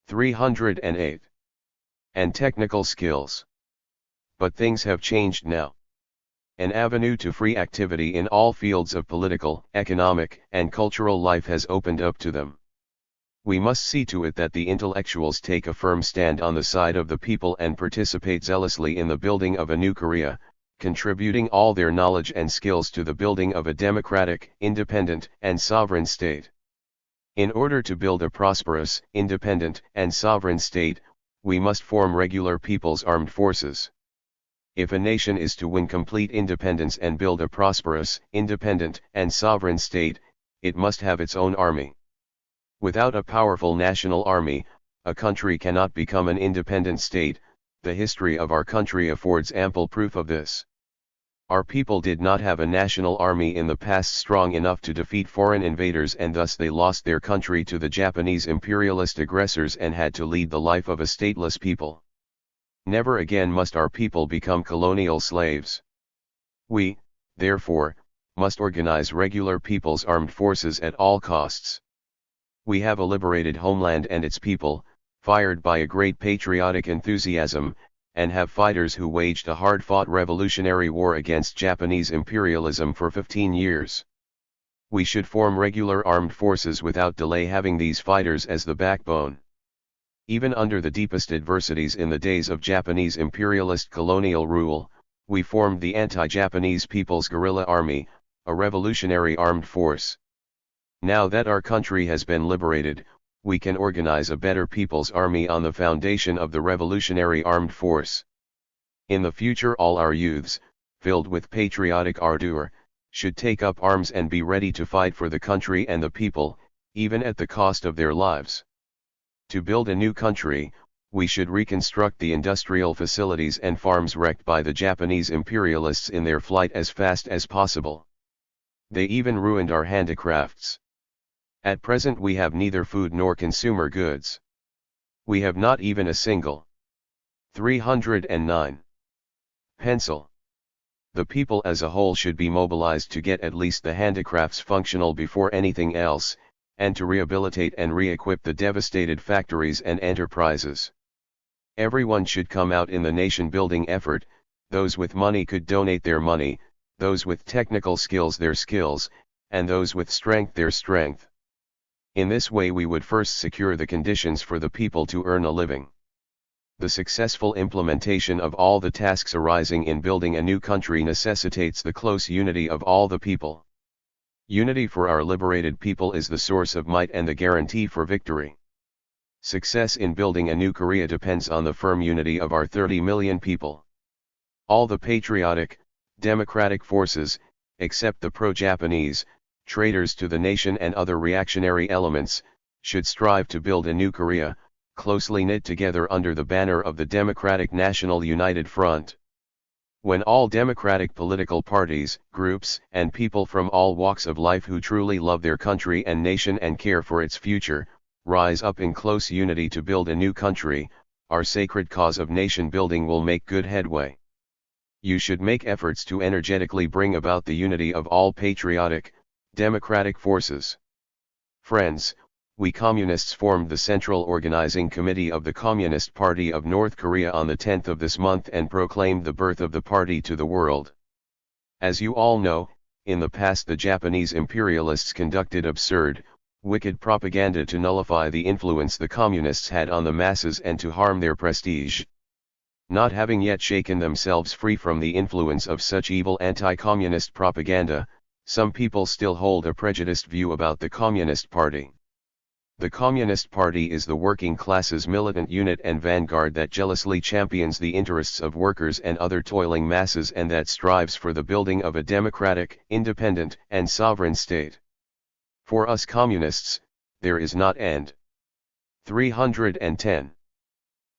308. And technical skills. But things have changed now. An avenue to free activity in all fields of political, economic, and cultural life has opened up to them. We must see to it that the intellectuals take a firm stand on the side of the people and participate zealously in the building of a new Korea, contributing all their knowledge and skills to the building of a democratic, independent, and sovereign state. In order to build a prosperous, independent, and sovereign state, we must form regular people's armed forces. If a nation is to win complete independence and build a prosperous, independent, and sovereign state, it must have its own army. Without a powerful national army, a country cannot become an independent state. The history of our country affords ample proof of this. Our people did not have a national army in the past strong enough to defeat foreign invaders, and thus they lost their country to the Japanese imperialist aggressors and had to lead the life of a stateless people. Never again must our people become colonial slaves. We, therefore, must organize regular people's armed forces at all costs. We have a liberated homeland and its people, fired by a great patriotic enthusiasm, and have fighters who waged a hard-fought revolutionary war against Japanese imperialism for 15 years. We should form regular armed forces without delay, having these fighters as the backbone. Even under the deepest adversities in the days of Japanese imperialist colonial rule, we formed the anti-Japanese People's Guerrilla Army, a revolutionary armed force. Now that our country has been liberated, we can organize a better people's army on the foundation of the revolutionary armed force. In the future all our youths, filled with patriotic ardor, should take up arms and be ready to fight for the country and the people, even at the cost of their lives. To build a new country, we should reconstruct the industrial facilities and farms wrecked by the Japanese imperialists in their flight as fast as possible. They even ruined our handicrafts. At present we have neither food nor consumer goods. We have not even a single 309 pencil. The people as a whole should be mobilized to get at least the handicrafts functional before anything else, and to rehabilitate and re-equip the devastated factories and enterprises. Everyone should come out in the nation-building effort. Those with money could donate their money, those with technical skills their skills, and those with strength their strength. In this way we would first secure the conditions for the people to earn a living. The successful implementation of all the tasks arising in building a new country necessitates the close unity of all the people. Unity for our liberated people is the source of might and the guarantee for victory. Success in building a new Korea depends on the firm unity of our 30 million people. All the patriotic, democratic forces, except the pro-Japanese, traitors to the nation and other reactionary elements, should strive to build a new Korea, closely knit together under the banner of the Democratic National United Front. When all democratic political parties, groups, and people from all walks of life who truly love their country and nation and care for its future, rise up in close unity to build a new country, our sacred cause of nation building will make good headway. You should make efforts to energetically bring about the unity of all patriotic, democratic forces. Friends, we communists formed the Central Organizing Committee of the Communist Party of North Korea on the 10th of this month and proclaimed the birth of the party to the world. As you all know, in the past the Japanese imperialists conducted absurd, wicked propaganda to nullify the influence the communists had on the masses and to harm their prestige. Not having yet shaken themselves free from the influence of such evil anti-communist propaganda, some people still hold a prejudiced view about the Communist Party. The Communist Party is the working class's militant unit and vanguard that jealously champions the interests of workers and other toiling masses and that strives for the building of a democratic, independent, and sovereign state. For us communists, there is not end. 310.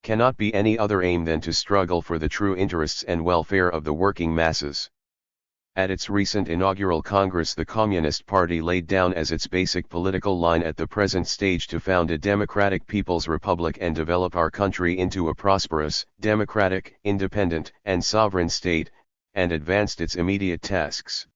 Cannot be any other aim than to struggle for the true interests and welfare of the working masses. At its recent inaugural Congress, the Communist Party laid down as its basic political line at the present stage to found a democratic people's republic and develop our country into a prosperous, democratic, independent, and sovereign state, and advanced its immediate tasks.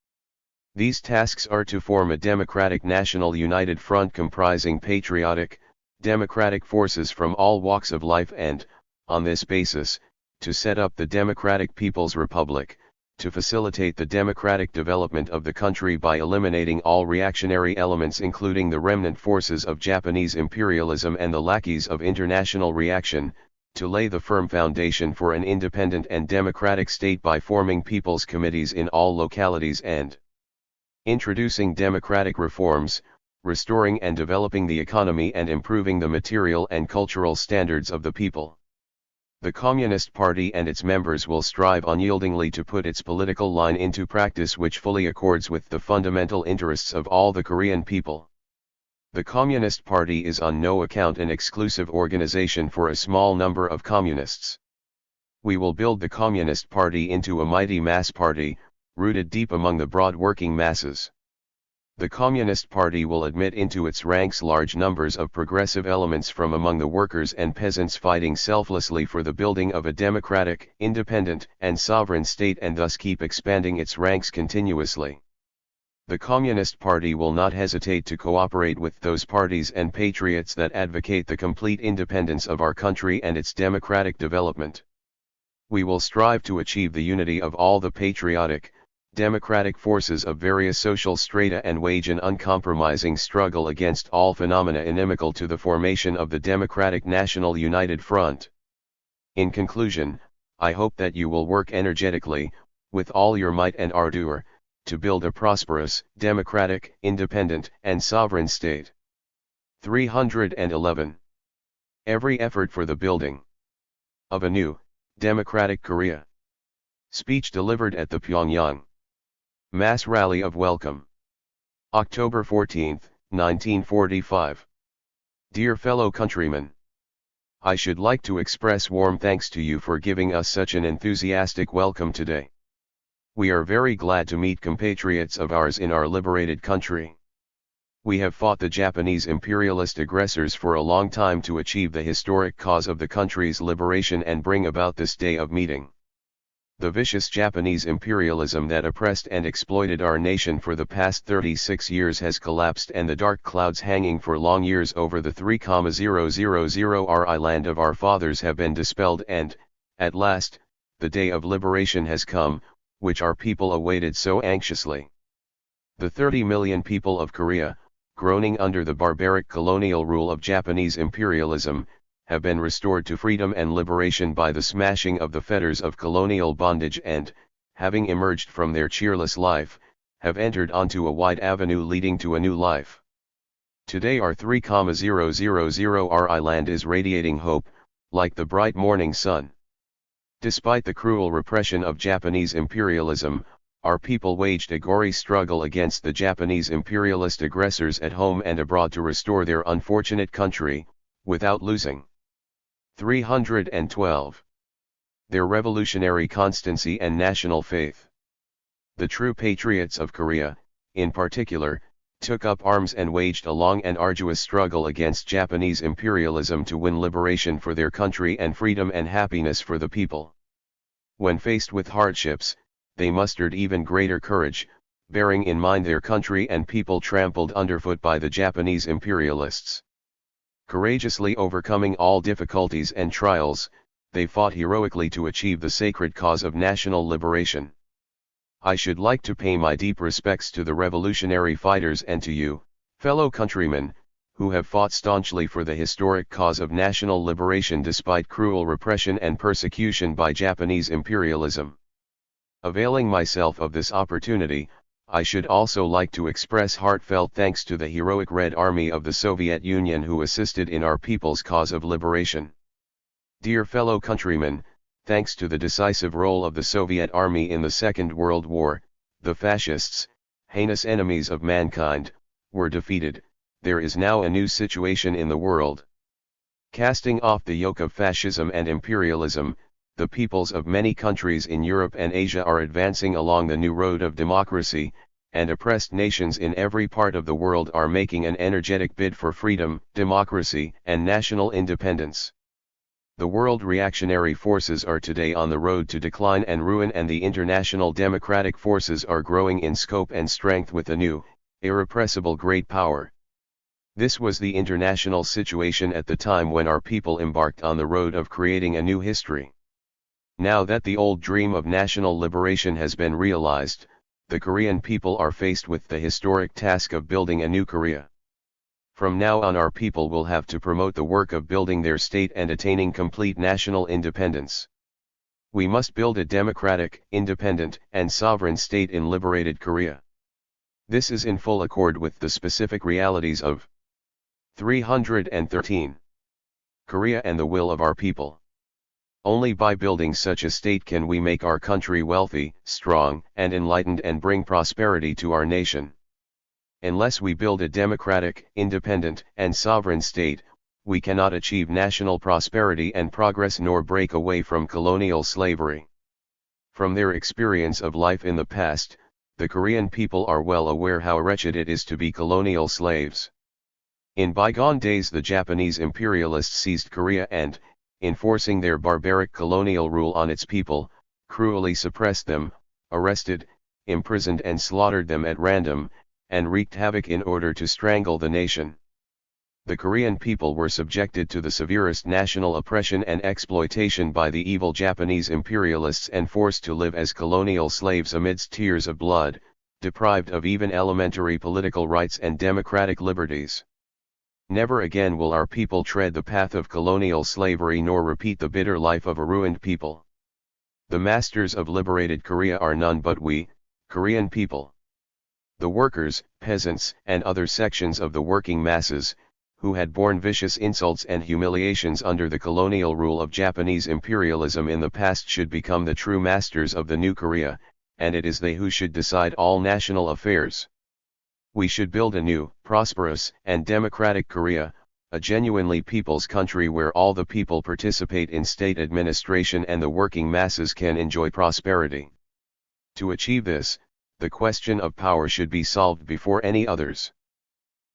These tasks are to form a democratic national united front comprising patriotic, democratic forces from all walks of life and, on this basis, to set up the Democratic People's Republic, to facilitate the democratic development of the country by eliminating all reactionary elements including the remnant forces of Japanese imperialism and the lackeys of international reaction, to lay the firm foundation for an independent and democratic state by forming people's committees in all localities and introducing democratic reforms, restoring and developing the economy and improving the material and cultural standards of the people. The Communist Party and its members will strive unyieldingly to put its political line into practice which fully accords with the fundamental interests of all the Korean people. The Communist Party is on no account an exclusive organization for a small number of communists. We will build the Communist Party into a mighty mass party, rooted deep among the broad working masses. The Communist Party will admit into its ranks large numbers of progressive elements from among the workers and peasants fighting selflessly for the building of a democratic, independent, and sovereign state and thus keep expanding its ranks continuously. The Communist Party will not hesitate to cooperate with those parties and patriots that advocate the complete independence of our country and its democratic development. We will strive to achieve the unity of all the patriotic, democratic forces of various social strata and wage an uncompromising struggle against all phenomena inimical to the formation of the Democratic National United Front. In conclusion, I hope that you will work energetically, with all your might and ardor, to build a prosperous, democratic, independent, and sovereign state. 311. Every effort for the building of a new, democratic Korea. Speech delivered at the Pyongyang Mass Rally of Welcome. October 14, 1945. Dear fellow countrymen, I should like to express warm thanks to you for giving us such an enthusiastic welcome today. We are very glad to meet compatriots of ours in our liberated country. We have fought the Japanese imperialist aggressors for a long time to achieve the historic cause of the country's liberation and bring about this day of meeting. The vicious Japanese imperialism that oppressed and exploited our nation for the past 36 years has collapsed and the dark clouds hanging for long years over the 3,000 land of our fathers have been dispelled and, at last, the day of liberation has come, which our people awaited so anxiously. The 30 million people of Korea, groaning under the barbaric colonial rule of Japanese imperialism, have been restored to freedom and liberation by the smashing of the fetters of colonial bondage and, having emerged from their cheerless life, have entered onto a wide avenue leading to a new life. Today our 3,000 land is radiating hope, like the bright morning sun. Despite the cruel repression of Japanese imperialism, our people waged a gory struggle against the Japanese imperialist aggressors at home and abroad to restore their unfortunate country, without losing. 312. Their revolutionary constancy and national faith. The true patriots of Korea, in particular, took up arms and waged a long and arduous struggle against Japanese imperialism to win liberation for their country and freedom and happiness for the people. When faced with hardships, they mustered even greater courage, bearing in mind their country and people trampled underfoot by the Japanese imperialists. Courageously overcoming all difficulties and trials, they fought heroically to achieve the sacred cause of national liberation. I should like to pay my deep respects to the revolutionary fighters and to you, fellow countrymen, who have fought staunchly for the historic cause of national liberation despite cruel repression and persecution by Japanese imperialism. Availing myself of this opportunity, I should also like to express heartfelt thanks to the heroic Red Army of the Soviet Union who assisted in our people's cause of liberation. Dear fellow countrymen, thanks to the decisive role of the Soviet Army in the Second World War, the fascists, heinous enemies of mankind, were defeated. There is now a new situation in the world. Casting off the yoke of fascism and imperialism, the peoples of many countries in Europe and Asia are advancing along the new road of democracy, and oppressed nations in every part of the world are making an energetic bid for freedom, democracy, and national independence. The world reactionary forces are today on the road to decline and ruin, and the international democratic forces are growing in scope and strength with a new, irrepressible great power. This was the international situation at the time when our people embarked on the road of creating a new history. Now that the old dream of national liberation has been realized, the Korean people are faced with the historic task of building a new Korea. From now on, our people will have to promote the work of building their state and attaining complete national independence. We must build a democratic, independent, and sovereign state in liberated Korea. This is in full accord with the specific realities of 313. Korea and the will of our people. Only by building such a state can we make our country wealthy, strong, and enlightened and bring prosperity to our nation. Unless we build a democratic, independent, and sovereign state, we cannot achieve national prosperity and progress nor break away from colonial slavery. From their experience of life in the past, the Korean people are well aware how wretched it is to be colonial slaves. In bygone days, the Japanese imperialists seized Korea and, enforcing their barbaric colonial rule on its people, cruelly suppressed them, arrested, imprisoned and slaughtered them at random, and wreaked havoc in order to strangle the nation. The Korean people were subjected to the severest national oppression and exploitation by the evil Japanese imperialists and forced to live as colonial slaves amidst tears of blood, deprived of even elementary political rights and democratic liberties. Never again will our people tread the path of colonial slavery nor repeat the bitter life of a ruined people. The masters of liberated Korea are none but we, Korean people. The workers, peasants, and other sections of the working masses, who had borne vicious insults and humiliations under the colonial rule of Japanese imperialism in the past, should become the true masters of the new Korea, and it is they who should decide all national affairs. We should build a new, prosperous, and democratic Korea, a genuinely people's country where all the people participate in state administration and the working masses can enjoy prosperity. To achieve this, the question of power should be solved before any others.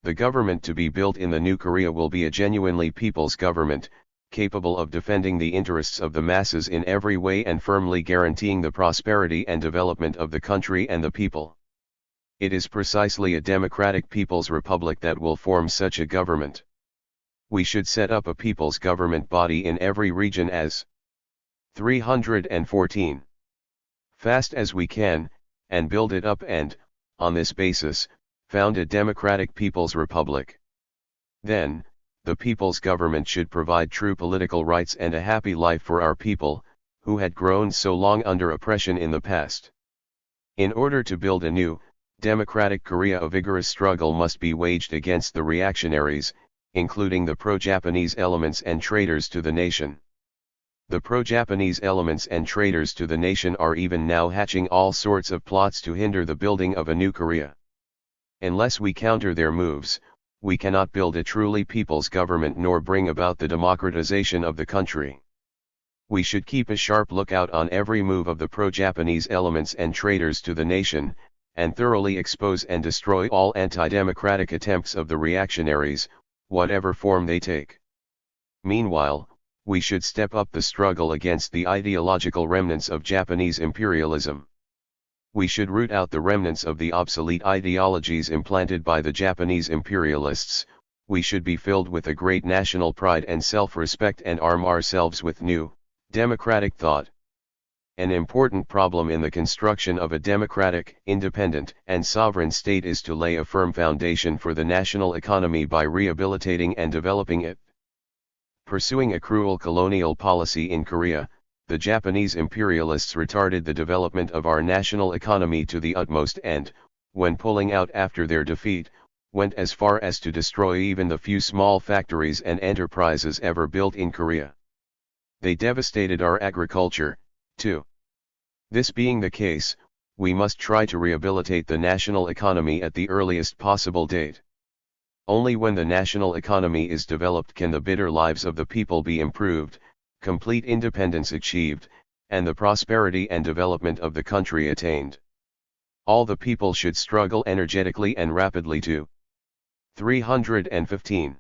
The government to be built in the new Korea will be a genuinely people's government, capable of defending the interests of the masses in every way and firmly guaranteeing the prosperity and development of the country and the people. It is precisely a democratic people's republic that will form such a government. We should set up a people's government body in every region as 314. Fast as we can, and build it up and, on this basis, found a democratic people's republic. Then, the people's government should provide true political rights and a happy life for our people, who had groaned so long under oppression in the past. In order to build a new, democratic Korea, a vigorous struggle must be waged against the reactionaries, including the pro-Japanese elements and traitors to the nation. The pro-Japanese elements and traitors to the nation are even now hatching all sorts of plots to hinder the building of a new Korea. Unless we counter their moves, we cannot build a truly people's government nor bring about the democratization of the country. We should keep a sharp lookout on every move of the pro-Japanese elements and traitors to the nation, and thoroughly expose and destroy all anti-democratic attempts of the reactionaries, whatever form they take. Meanwhile, we should step up the struggle against the ideological remnants of Japanese imperialism. We should root out the remnants of the obsolete ideologies implanted by the Japanese imperialists. We should be filled with a great national pride and self-respect and arm ourselves with new, democratic thought. An important problem in the construction of a democratic, independent, and sovereign state is to lay a firm foundation for the national economy by rehabilitating and developing it. Pursuing a cruel colonial policy in Korea, the Japanese imperialists retarded the development of our national economy to the utmost and, when pulling out after their defeat, went as far as to destroy even the few small factories and enterprises ever built in Korea. They devastated our agriculture, too. This being the case, we must try to rehabilitate the national economy at the earliest possible date. Only when the national economy is developed can the bitter lives of the people be improved, complete independence achieved, and the prosperity and development of the country attained. All the people should struggle energetically and rapidly to 315.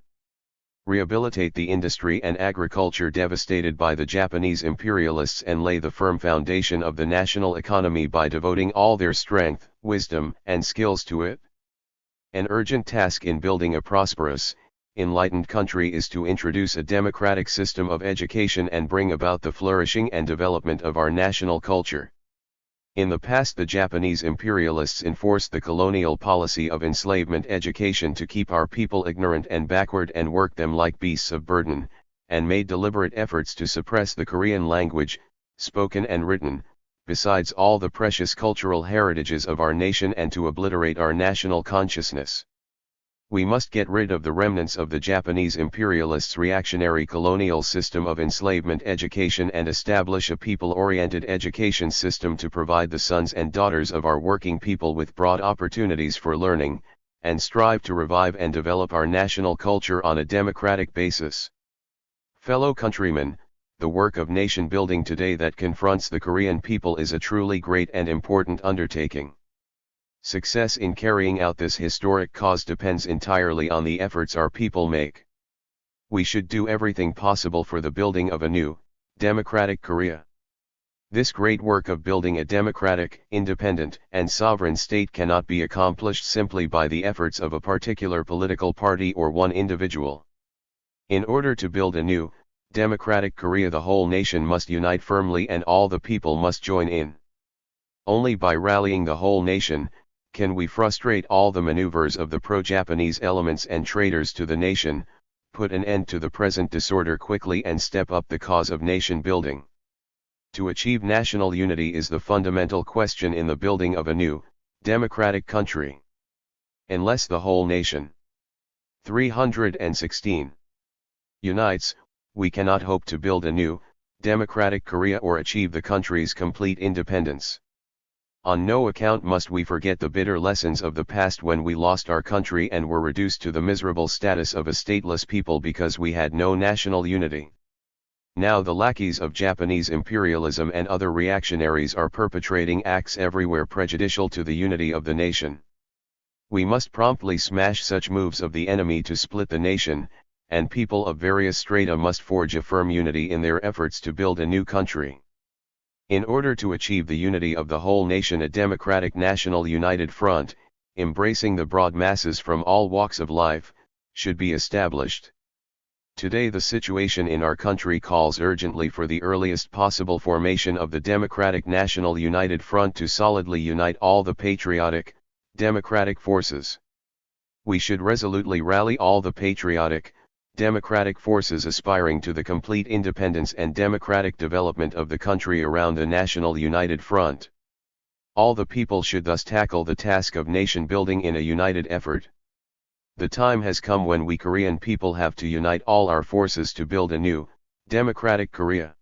Rehabilitate the industry and agriculture devastated by the Japanese imperialists and lay the firm foundation of the national economy by devoting all their strength, wisdom, and skills to it. An urgent task in building a prosperous, enlightened country is to introduce a democratic system of education and bring about the flourishing and development of our national culture. In the past, the Japanese imperialists enforced the colonial policy of enslavement education to keep our people ignorant and backward and work them like beasts of burden, and made deliberate efforts to suppress the Korean language, spoken and written, besides all the precious cultural heritages of our nation, and to obliterate our national consciousness. We must get rid of the remnants of the Japanese imperialists' reactionary colonial system of enslavement education and establish a people-oriented education system to provide the sons and daughters of our working people with broad opportunities for learning, and strive to revive and develop our national culture on a democratic basis. Fellow countrymen, the work of nation building today that confronts the Korean people is a truly great and important undertaking. Success in carrying out this historic cause depends entirely on the efforts our people make. We should do everything possible for the building of a new, democratic Korea. This great work of building a democratic, independent, and sovereign state cannot be accomplished simply by the efforts of a particular political party or one individual. In order to build a new, democratic Korea, the whole nation must unite firmly and all the people must join in. Only by rallying the whole nation, can we frustrate all the maneuvers of the pro-Japanese elements and traitors to the nation, put an end to the present disorder quickly and step up the cause of nation building. To achieve national unity is the fundamental question in the building of a new, democratic country. Unless the whole nation 316 unites, we cannot hope to build a new, democratic Korea or achieve the country's complete independence. On no account must we forget the bitter lessons of the past when we lost our country and were reduced to the miserable status of a stateless people because we had no national unity. Now the lackeys of Japanese imperialism and other reactionaries are perpetrating acts everywhere prejudicial to the unity of the nation. We must promptly smash such moves of the enemy to split the nation, and people of various strata must forge a firm unity in their efforts to build a new country. In order to achieve the unity of the whole nation, a democratic national united front, embracing the broad masses from all walks of life, should be established. Today the situation in our country calls urgently for the earliest possible formation of the Democratic National United Front to solidly unite all the patriotic, democratic forces. We should resolutely rally all the patriotic, democratic forces aspiring to the complete independence and democratic development of the country around the National United Front. All the people should thus tackle the task of nation building in a united effort. The time has come when we Korean people have to unite all our forces to build a new, democratic Korea.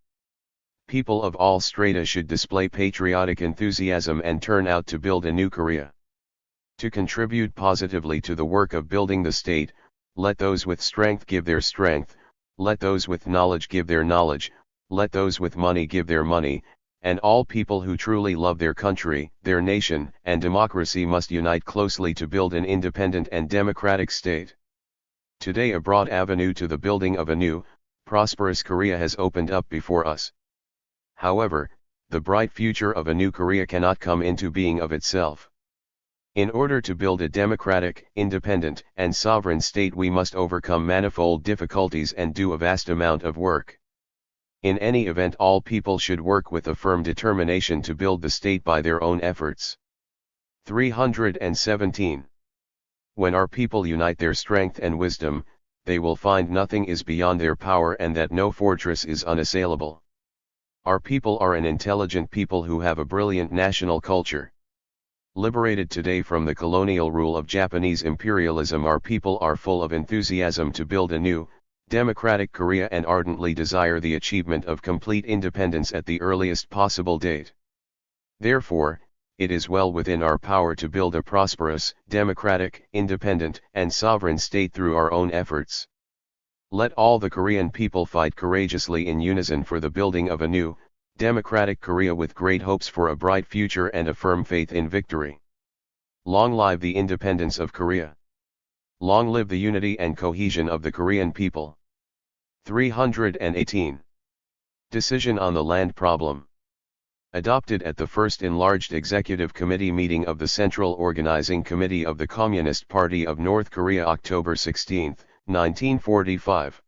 People of all strata should display patriotic enthusiasm and turn out to build a new Korea. To contribute positively to the work of building the state, let those with strength give their strength, let those with knowledge give their knowledge, let those with money give their money, and all people who truly love their country, their nation, and democracy must unite closely to build an independent and democratic state. Today a broad avenue to the building of a new, prosperous Korea has opened up before us. However, the bright future of a new Korea cannot come into being of itself. In order to build a democratic, independent, and sovereign state, we must overcome manifold difficulties and do a vast amount of work. In any event, all people should work with a firm determination to build the state by their own efforts. 317. When our people unite their strength and wisdom, they will find nothing is beyond their power and that no fortress is unassailable. Our people are an intelligent people who have a brilliant national culture. Liberated today from the colonial rule of Japanese imperialism, our people are full of enthusiasm to build a new, democratic Korea and ardently desire the achievement of complete independence at the earliest possible date. Therefore, it is well within our power to build a prosperous, democratic, independent, and sovereign state through our own efforts. Let all the Korean people fight courageously in unison for the building of a new, democratic Korea with great hopes for a bright future and a firm faith in victory. Long live the independence of Korea! Long live the unity and cohesion of the Korean people! 318. Decision on the land problem. Adopted at the first enlarged Executive Committee meeting of the Central Organizing Committee of the Communist Party of North Korea October 16, 1945.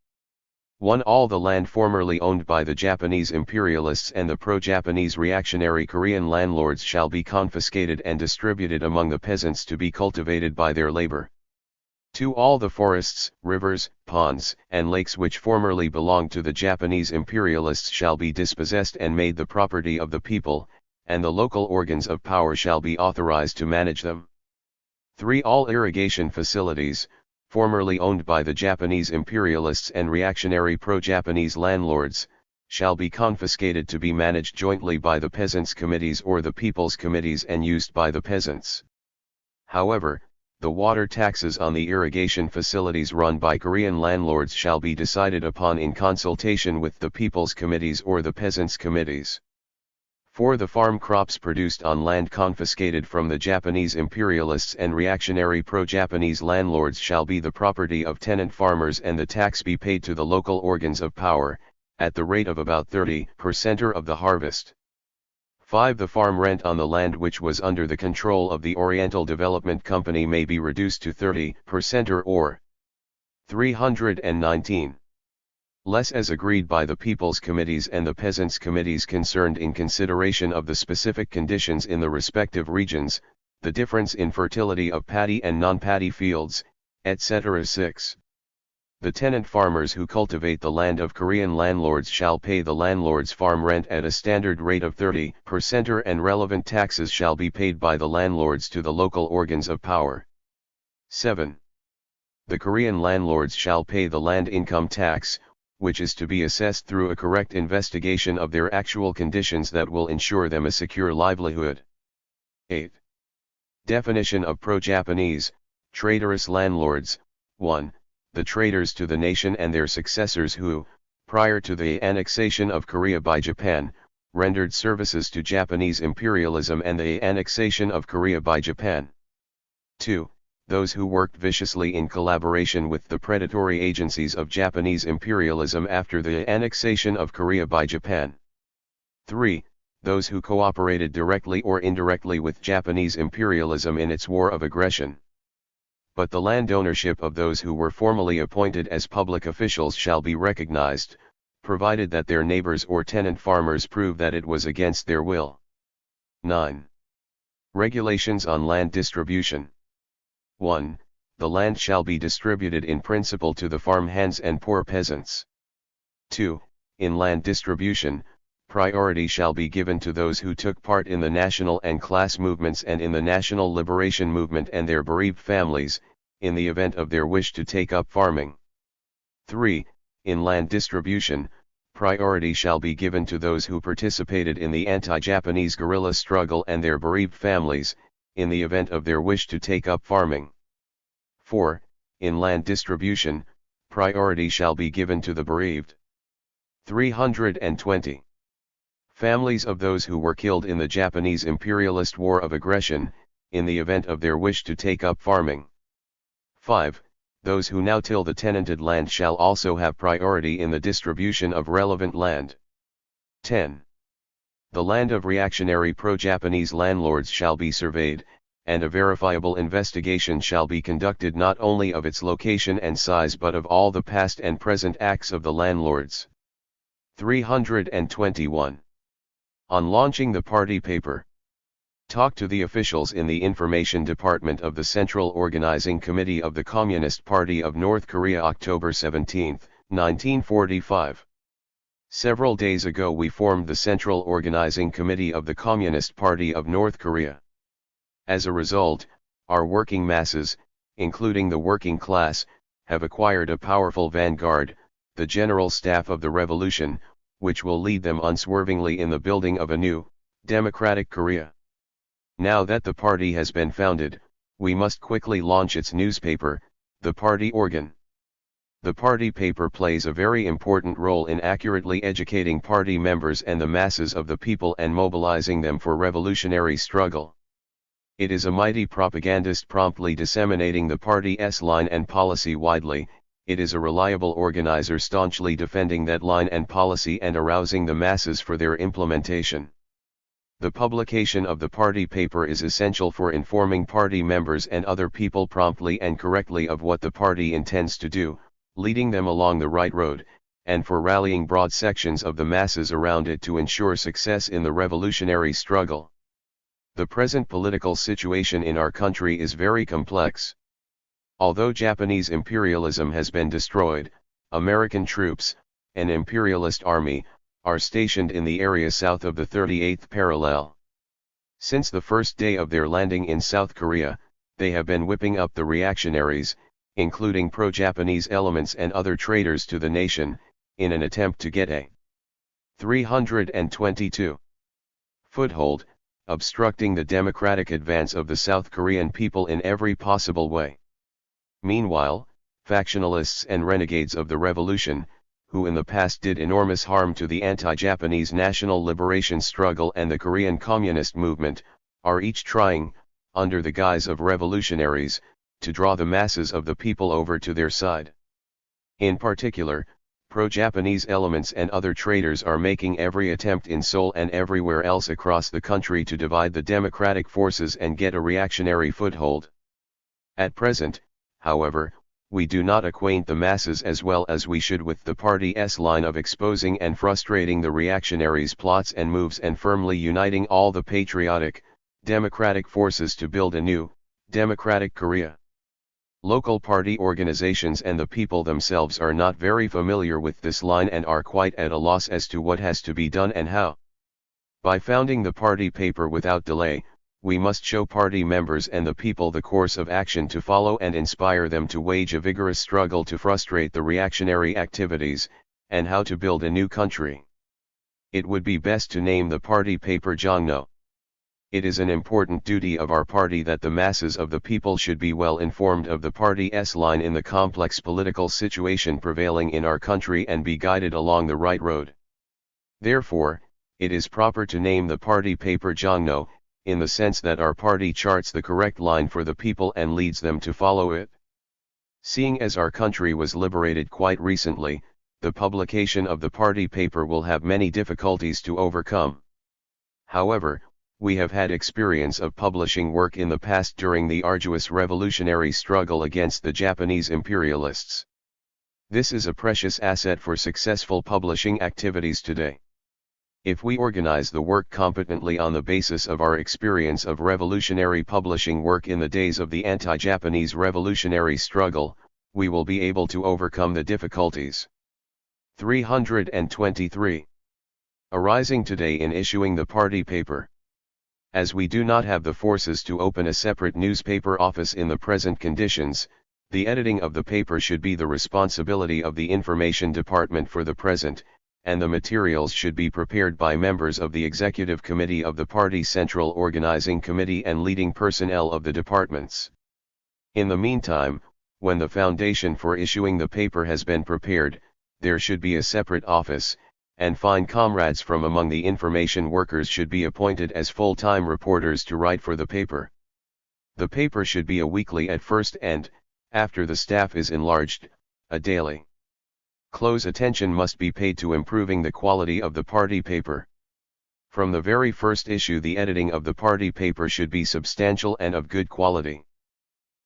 1. All the land formerly owned by the Japanese imperialists and the pro-Japanese reactionary Korean landlords shall be confiscated and distributed among the peasants to be cultivated by their labor. 2. All the forests, rivers, ponds, and lakes which formerly belonged to the Japanese imperialists shall be dispossessed and made the property of the people, and the local organs of power shall be authorized to manage them. 3. All irrigation facilities, formerly owned by the Japanese imperialists and reactionary pro-Japanese landlords, shall be confiscated to be managed jointly by the peasants' committees or the people's committees and used by the peasants. However, the water taxes on the irrigation facilities run by Korean landlords shall be decided upon in consultation with the people's committees or the peasants' committees. 4. The farm crops produced on land confiscated from the Japanese imperialists and reactionary pro-Japanese landlords shall be the property of tenant farmers and the tax be paid to the local organs of power, at the rate of about 30% of the harvest. 5. The farm rent on the land which was under the control of the Oriental Development Company may be reduced to 30% or 319. Less as agreed by the People's Committees and the Peasants' Committees concerned in consideration of the specific conditions in the respective regions, the difference in fertility of paddy and non-paddy fields, etc. 6. The tenant farmers who cultivate the land of Korean landlords shall pay the landlord's farm rent at a standard rate of 30% and relevant taxes shall be paid by the landlords to the local organs of power. 7. The Korean landlords shall pay the land income tax, which is to be assessed through a correct investigation of their actual conditions that will ensure them a secure livelihood. 8. Definition of pro-Japanese, traitorous landlords. 1. The traitors to the nation and their successors who, prior to the annexation of Korea by Japan, rendered services to Japanese imperialism and the annexation of Korea by Japan. 2. Those who worked viciously in collaboration with the predatory agencies of Japanese imperialism after the annexation of Korea by Japan. 3. Those who cooperated directly or indirectly with Japanese imperialism in its war of aggression. But the land ownership of those who were formally appointed as public officials shall be recognized, provided that their neighbors or tenant farmers prove that it was against their will. 9. Regulations on land distribution. 1. The land shall be distributed in principle to the farm hands and poor peasants. 2. In land distribution, priority shall be given to those who took part in the national and class movements and in the national liberation movement and their bereaved families, in the event of their wish to take up farming. 3. In land distribution, priority shall be given to those who participated in the anti-Japanese guerrilla struggle and their bereaved families, in the event of their wish to take up farming. 4. In land distribution, priority shall be given to the bereaved. 320. Families of those who were killed in the Japanese imperialist war of aggression, in the event of their wish to take up farming. 5. Those who now till the tenanted land shall also have priority in the distribution of relevant land. 10. The land of reactionary pro-Japanese landlords shall be surveyed, and a verifiable investigation shall be conducted not only of its location and size but of all the past and present acts of the landlords. 321. On launching the party paper. Talk to the officials in the Information Department of the Central Organizing Committee of the Communist Party of North Korea October 17, 1945. Several days ago we formed the Central Organizing Committee of the Communist Party of North Korea. As a result, our working masses, including the working class, have acquired a powerful vanguard, the general staff of the revolution, which will lead them unswervingly in the building of a new, democratic Korea. Now that the party has been founded, we must quickly launch its newspaper, the party organ. The party paper plays a very important role in accurately educating party members and the masses of the people and mobilizing them for revolutionary struggle. It is a mighty propagandist promptly disseminating the party's line and policy widely. It is a reliable organizer staunchly defending that line and policy and arousing the masses for their implementation. The publication of the party paper is essential for informing party members and other people promptly and correctly of what the party intends to do, leading them along the right road, and for rallying broad sections of the masses around it to ensure success in the revolutionary struggle. The present political situation in our country is very complex. Although Japanese imperialism has been destroyed, American troops, an imperialist army, are stationed in the area south of the 38th parallel. Since the first day of their landing in South Korea, they have been whipping up the reactionaries, including pro-Japanese elements and other traitors to the nation, in an attempt to get a 322 foothold, obstructing the democratic advance of the South Korean people in every possible way. Meanwhile, factionalists and renegades of the revolution, who in the past did enormous harm to the anti-Japanese national liberation struggle and the Korean Communist movement, are each trying, under the guise of revolutionaries, to draw the masses of the people over to their side. In particular, pro-Japanese elements and other traitors are making every attempt in Seoul and everywhere else across the country to divide the democratic forces and get a reactionary foothold. At present, however, we do not acquaint the masses as well as we should with the party's line of exposing and frustrating the reactionaries' plots and moves and firmly uniting all the patriotic, democratic forces to build a new, democratic Korea. Local party organizations and the people themselves are not very familiar with this line and are quite at a loss as to what has to be done and how. By founding the party paper without delay, we must show party members and the people the course of action to follow and inspire them to wage a vigorous struggle to frustrate the reactionary activities, and how to build a new country. It would be best to name the party paper Jongno. It is an important duty of our party that the masses of the people should be well informed of the party's line in the complex political situation prevailing in our country and be guided along the right road. Therefore, it is proper to name the party paper Jongno, in the sense that our party charts the correct line for the people and leads them to follow it. Seeing as our country was liberated quite recently, the publication of the party paper will have many difficulties to overcome. However, we have had experience of publishing work in the past during the arduous revolutionary struggle against the Japanese imperialists. This is a precious asset for successful publishing activities today. If we organize the work competently on the basis of our experience of revolutionary publishing work in the days of the anti-Japanese revolutionary struggle, we will be able to overcome the difficulties. 323. Arising today in issuing the party paper. As we do not have the forces to open a separate newspaper office in the present conditions, the editing of the paper should be the responsibility of the Information Department for the present, and the materials should be prepared by members of the Executive Committee of the Party Central Organizing Committee and leading personnel of the departments. In the meantime, when the foundation for issuing the paper has been prepared, there should be a separate office, and fine comrades from among the information workers should be appointed as full-time reporters to write for the paper. The paper should be a weekly at first and, after the staff is enlarged, a daily. Close attention must be paid to improving the quality of the party paper. From the very first issue, the editing of the party paper should be substantial and of good quality.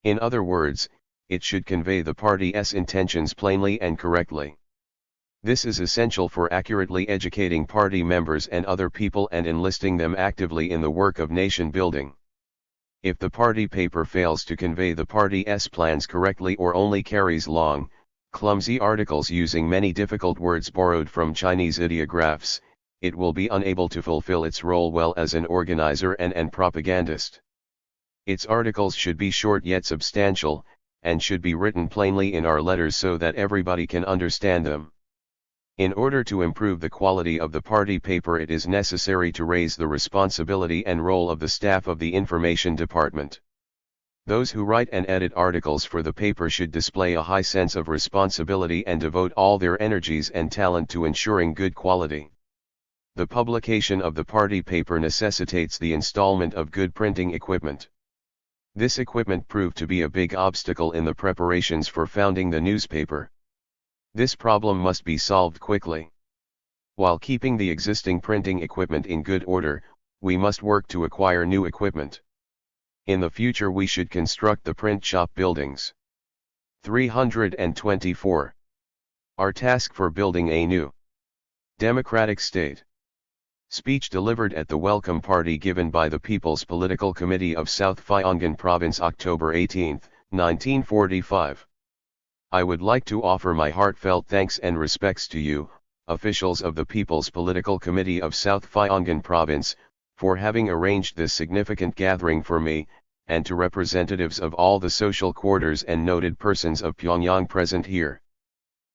In other words, it should convey the party's intentions plainly and correctly. This is essential for accurately educating party members and other people and enlisting them actively in the work of nation building. If the party paper fails to convey the party's plans correctly or only carries long, clumsy articles using many difficult words borrowed from Chinese ideographs, it will be unable to fulfill its role well as an organizer and an propagandist. Its articles should be short yet substantial, and should be written plainly in our letters so that everybody can understand them. In order to improve the quality of the party paper, it is necessary to raise the responsibility and role of the staff of the Information Department. Those who write and edit articles for the paper should display a high sense of responsibility and devote all their energies and talent to ensuring good quality. The publication of the party paper necessitates the installment of good printing equipment. This equipment proved to be a big obstacle in the preparations for founding the newspaper. This problem must be solved quickly. While keeping the existing printing equipment in good order, we must work to acquire new equipment. In the future we should construct the print shop buildings. 324. Our task for building a new democratic state. Speech delivered at the welcome party given by the People's Political Committee of South Pyongan Province October 18, 1945. I would like to offer my heartfelt thanks and respects to you, officials of the People's Political Committee of South Pyongan Province, for having arranged this significant gathering for me, and to representatives of all the social quarters and noted persons of Pyongyang present here.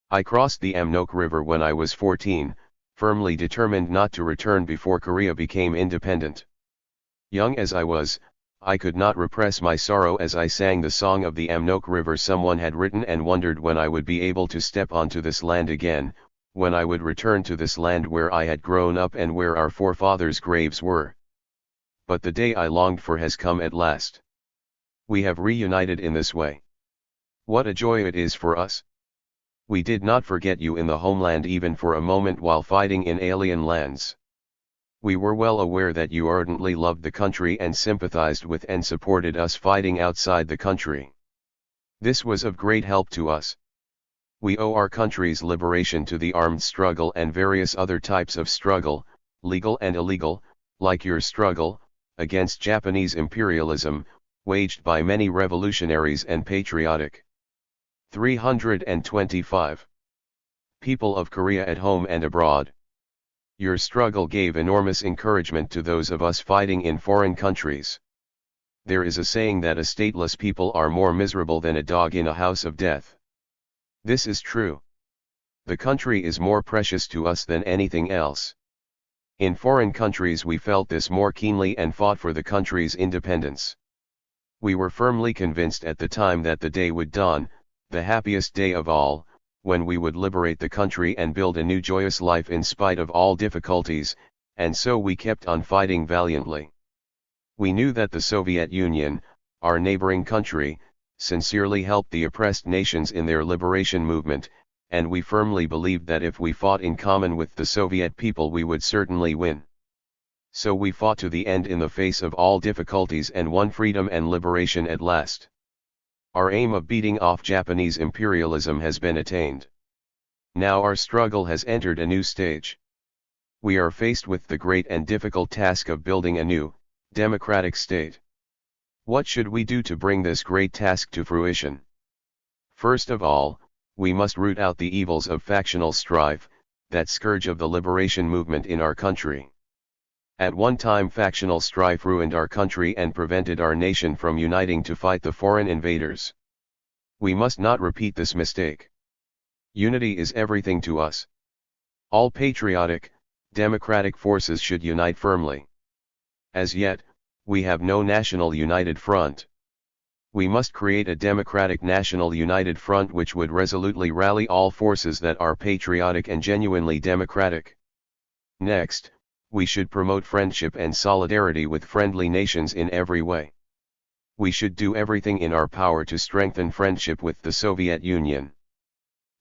I crossed the Amnok River when I was 14, firmly determined not to return before Korea became independent. Young as I was, I could not repress my sorrow as I sang the song of the Amnok River someone had written and wondered when I would be able to step onto this land again, when I would return to this land where I had grown up and where our forefathers' graves were. But the day I longed for has come at last. We have reunited in this way. What a joy it is for us! We did not forget you in the homeland even for a moment while fighting in alien lands. We were well aware that you ardently loved the country and sympathized with and supported us fighting outside the country. This was of great help to us. We owe our country's liberation to the armed struggle and various other types of struggle, legal and illegal, like your struggle, against Japanese imperialism, waged by many revolutionaries and patriotic. 325. People of Korea at home and abroad. Your struggle gave enormous encouragement to those of us fighting in foreign countries. There is a saying that a stateless people are more miserable than a dog in a house of death. This is true. The country is more precious to us than anything else. In foreign countries we felt this more keenly and fought for the country's independence. We were firmly convinced at the time that the day would dawn, the happiest day of all, when we would liberate the country and build a new joyous life in spite of all difficulties, and so we kept on fighting valiantly. We knew that the Soviet Union, our neighboring country, sincerely helped the oppressed nations in their liberation movement, and we firmly believed that if we fought in common with the Soviet people we would certainly win. So we fought to the end in the face of all difficulties and won freedom and liberation at last. Our aim of beating off Japanese imperialism has been attained. Now our struggle has entered a new stage. We are faced with the great and difficult task of building a new, democratic state. What should we do to bring this great task to fruition? First of all, we must root out the evils of factional strife, that scourge of the liberation movement in our country. At one time factional strife ruined our country and prevented our nation from uniting to fight the foreign invaders. We must not repeat this mistake. Unity is everything to us. All patriotic, democratic forces should unite firmly. As yet, we have no national united front. We must create a democratic national united front which would resolutely rally all forces that are patriotic and genuinely democratic. Next, we should promote friendship and solidarity with friendly nations in every way. We should do everything in our power to strengthen friendship with the Soviet Union.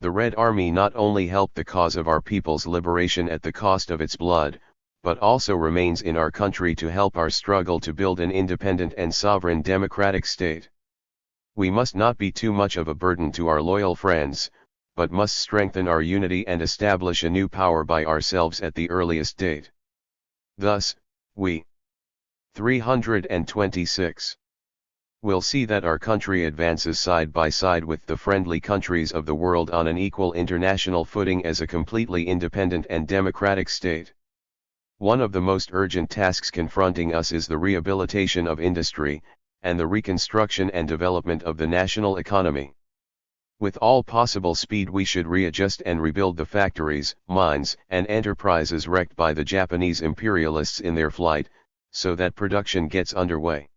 The Red Army not only helped the cause of our people's liberation at the cost of its blood, but also remains in our country to help our struggle to build an independent and sovereign democratic state. We must not be too much of a burden to our loyal friends, but must strengthen our unity and establish a new power by ourselves at the earliest date. Thus, we 326 will see that our country advances side by side with the friendly countries of the world on an equal international footing as a completely independent and democratic state. One of the most urgent tasks confronting us is the rehabilitation of industry, and the reconstruction and development of the national economy. With all possible speed we should readjust and rebuild the factories, mines, and enterprises wrecked by the Japanese imperialists in their flight, so that production gets underway.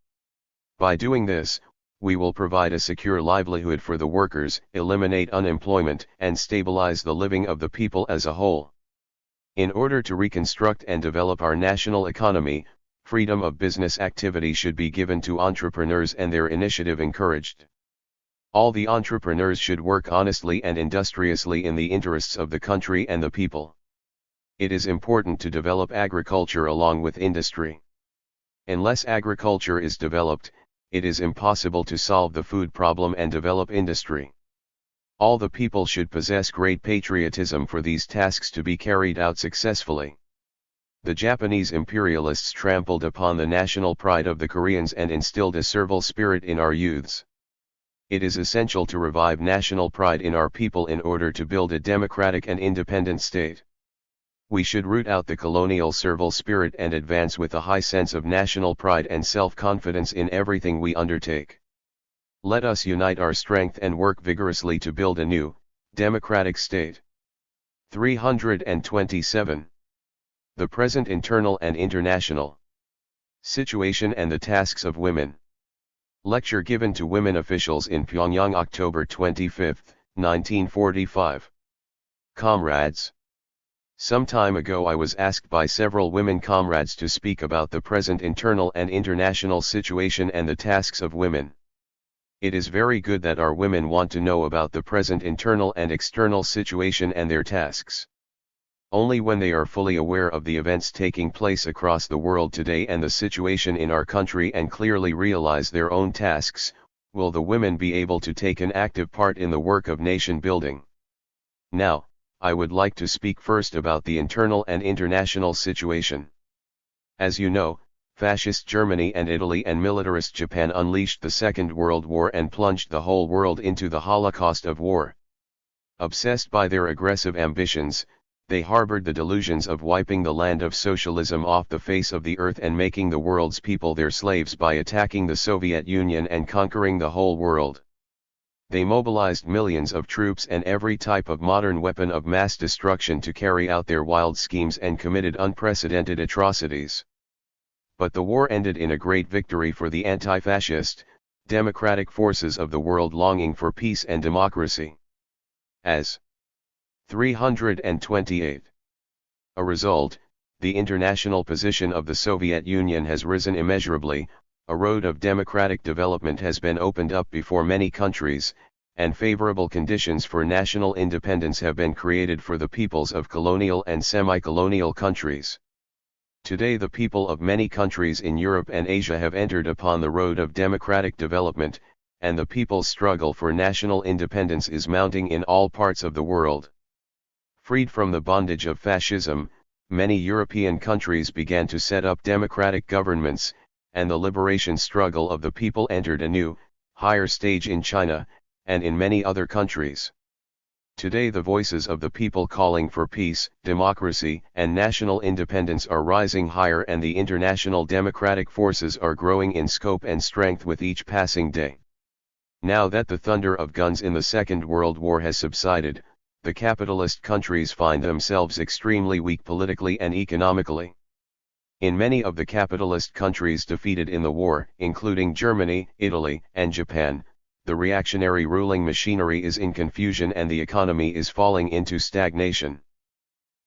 By doing this, we will provide a secure livelihood for the workers, eliminate unemployment, and stabilize the living of the people as a whole. In order to reconstruct and develop our national economy, freedom of business activity should be given to entrepreneurs and their initiative encouraged. All the entrepreneurs should work honestly and industriously in the interests of the country and the people. It is important to develop agriculture along with industry. Unless agriculture is developed, it is impossible to solve the food problem and develop industry. All the people should possess great patriotism for these tasks to be carried out successfully. The Japanese imperialists trampled upon the national pride of the Koreans and instilled a servile spirit in our youths. It is essential to revive national pride in our people in order to build a democratic and independent state. We should root out the colonial servile spirit and advance with a high sense of national pride and self-confidence in everything we undertake. Let us unite our strength and work vigorously to build a new, democratic state. 327. The present internal and international situation and the tasks of women. Lecture given to women officials in Pyongyang, October 25, 1945. Comrades. Some time ago I was asked by several women comrades to speak about the present internal and international situation and the tasks of women. It is very good that our women want to know about the present internal and external situation and their tasks. Only when they are fully aware of the events taking place across the world today and the situation in our country and clearly realize their own tasks, will the women be able to take an active part in the work of nation building. Now, I would like to speak first about the internal and international situation. As you know, Fascist Germany and Italy and militarist Japan unleashed the Second World War and plunged the whole world into the Holocaust of war. Obsessed by their aggressive ambitions, they harbored the delusions of wiping the land of socialism off the face of the earth and making the world's people their slaves by attacking the Soviet Union and conquering the whole world. They mobilized millions of troops and every type of modern weapon of mass destruction to carry out their wild schemes and committed unprecedented atrocities. But the war ended in a great victory for the anti-fascist, democratic forces of the world longing for peace and democracy. As 328. A result, the international position of the Soviet Union has risen immeasurably, a road of democratic development has been opened up before many countries, and favorable conditions for national independence have been created for the peoples of colonial and semi-colonial countries. Today the people of many countries in Europe and Asia have entered upon the road of democratic development, and the people's struggle for national independence is mounting in all parts of the world. Freed from the bondage of fascism, many European countries began to set up democratic governments, and the liberation struggle of the people entered a new, higher stage in China, and in many other countries. Today the voices of the people calling for peace, democracy, and national independence are rising higher, and the international democratic forces are growing in scope and strength with each passing day. Now that the thunder of guns in the Second World War has subsided, the capitalist countries find themselves extremely weak politically and economically. In many of the capitalist countries defeated in the war, including Germany, Italy, and Japan, the reactionary ruling machinery is in confusion and the economy is falling into stagnation.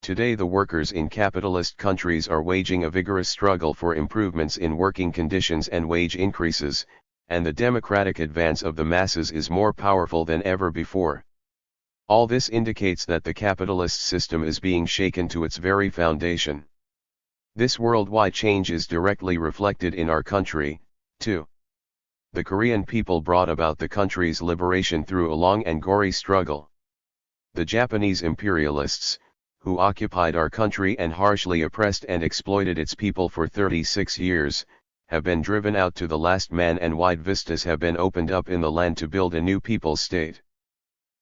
Today the workers in capitalist countries are waging a vigorous struggle for improvements in working conditions and wage increases, and the democratic advance of the masses is more powerful than ever before. All this indicates that the capitalist system is being shaken to its very foundation. This worldwide change is directly reflected in our country, too. The Korean people brought about the country's liberation through a long and gory struggle. The Japanese imperialists, who occupied our country and harshly oppressed and exploited its people for 36 years, have been driven out to the last man, and wide vistas have been opened up in the land to build a new people's state.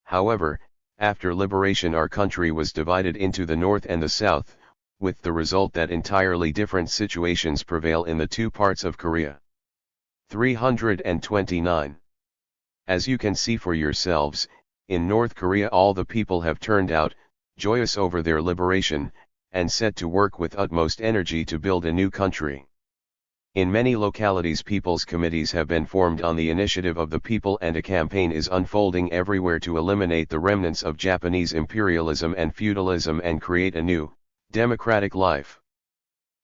However, after liberation our country was divided into the North and the South, with the result that entirely different situations prevail in the two parts of Korea. 329. As you can see for yourselves, in North Korea all the people have turned out, joyous over their liberation, and set to work with utmost energy to build a new country. In many localities people's committees have been formed on the initiative of the people, and a campaign is unfolding everywhere to eliminate the remnants of Japanese imperialism and feudalism and create a new, democratic life.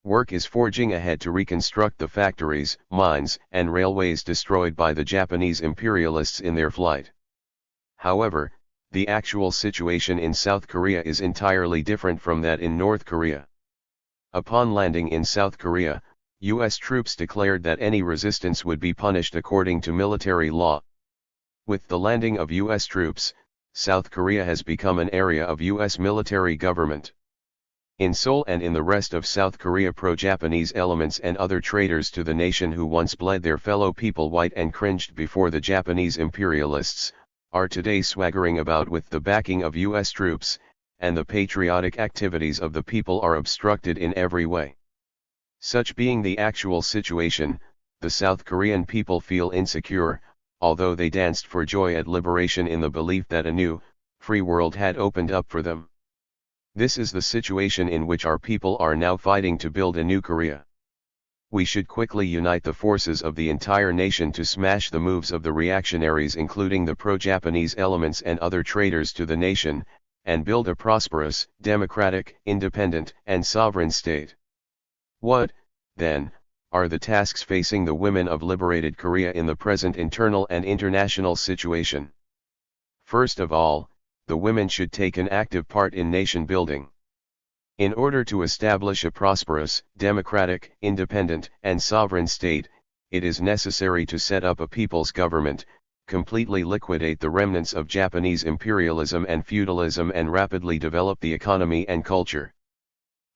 Work is forging ahead to reconstruct the factories, mines, and railways destroyed by the Japanese imperialists in their flight. However, the actual situation in South Korea is entirely different from that in North Korea. Upon landing in South Korea, U.S. troops declared that any resistance would be punished according to military law. With the landing of U.S. troops, South Korea has become an area of U.S. military government. In Seoul and in the rest of South Korea, pro-Japanese elements and other traitors to the nation who once bled their fellow people white and cringed before the Japanese imperialists, are today swaggering about with the backing of U.S. troops, and the patriotic activities of the people are obstructed in every way. Such being the actual situation, the South Korean people feel insecure, although they danced for joy at liberation in the belief that a new, free world had opened up for them. This is the situation in which our people are now fighting to build a new Korea. We should quickly unite the forces of the entire nation to smash the moves of the reactionaries, including the pro-Japanese elements and other traitors to the nation, and build a prosperous, democratic, independent, and sovereign state. What, then, are the tasks facing the women of liberated Korea in the present internal and international situation? First of all, the women should take an active part in nation building. In order to establish a prosperous, democratic, independent, and sovereign state, it is necessary to set up a people's government, completely liquidate the remnants of Japanese imperialism and feudalism, and rapidly develop the economy and culture.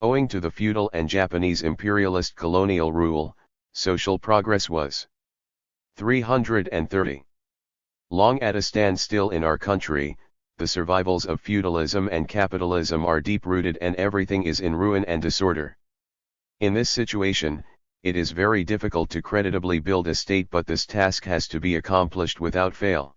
Owing to the feudal and Japanese imperialist colonial rule, social progress was 330 long at a standstill in our country. The survivals of feudalism and capitalism are deep-rooted and everything is in ruin and disorder. In this situation, it is very difficult to creditably build a state, but this task has to be accomplished without fail.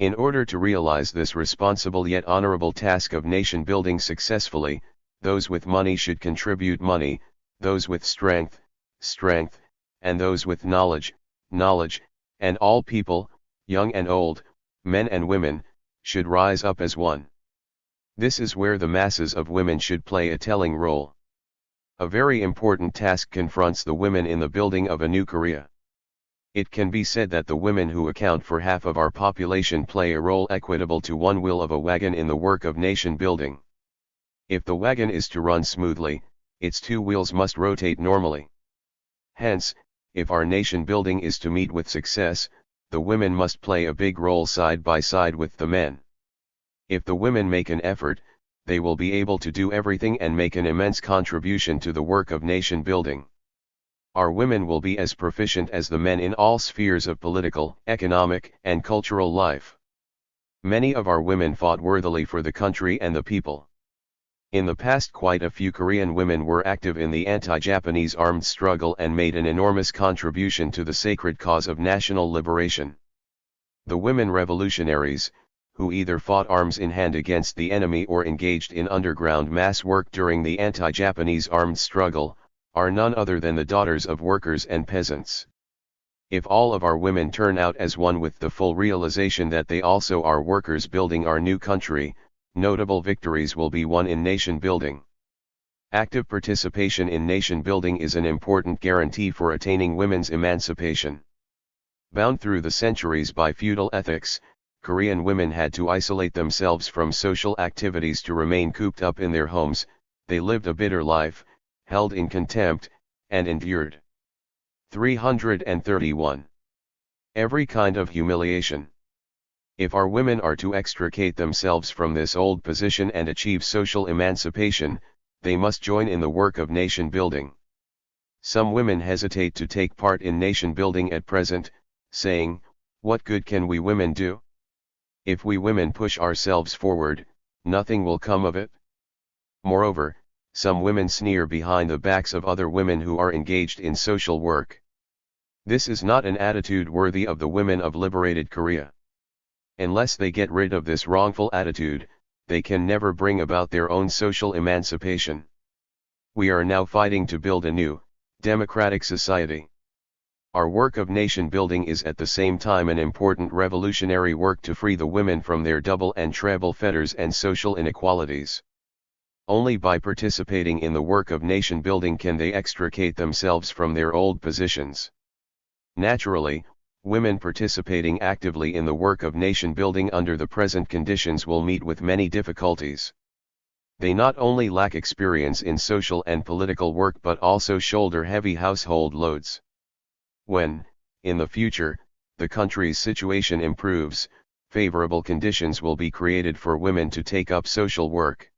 In order to realize this responsible yet honorable task of nation building successfully, those with money should contribute money, those with strength, strength, and those with knowledge, knowledge, and all people, young and old, men and women, should rise up as one. This is where the masses of women should play a telling role. A very important task confronts the women in the building of a new Korea. It can be said that the women who account for half of our population play a role equitable to one wheel of a wagon in the work of nation building. If the wagon is to run smoothly, its two wheels must rotate normally. Hence, if our nation building is to meet with success, the women must play a big role side by side with the men. If the women make an effort, they will be able to do everything and make an immense contribution to the work of nation building. Our women will be as proficient as the men in all spheres of political, economic, and cultural life. Many of our women fought worthily for the country and the people. In the past, quite a few Korean women were active in the anti-Japanese armed struggle and made an enormous contribution to the sacred cause of national liberation. The women revolutionaries, who either fought arms in hand against the enemy or engaged in underground mass work during the anti-Japanese armed struggle, are none other than the daughters of workers and peasants. If all of our women turn out as one with the full realization that they also are workers building our new country, notable victories will be won in nation building. Active participation in nation building is an important guarantee for attaining women's emancipation. Bound through the centuries by feudal ethics, Korean women had to isolate themselves from social activities to remain cooped up in their homes. They lived a bitter life, held in contempt, and endured 331 every kind of humiliation. If our women are to extricate themselves from this old position and achieve social emancipation, they must join in the work of nation building. Some women hesitate to take part in nation building at present, saying, "What good can we women do? If we women push ourselves forward, nothing will come of it." Moreover, some women sneer behind the backs of other women who are engaged in social work. This is not an attitude worthy of the women of liberated Korea. Unless they get rid of this wrongful attitude, they can never bring about their own social emancipation. We are now fighting to build a new, democratic society. Our work of nation building is at the same time an important revolutionary work to free the women from their double and treble fetters and social inequalities. Only by participating in the work of nation building can they extricate themselves from their old positions. Naturally, women participating actively in the work of nation building under the present conditions will meet with many difficulties. They not only lack experience in social and political work but also shoulder heavy household loads. When, in the future, the country's situation improves, favorable conditions will be created for women to take up social work.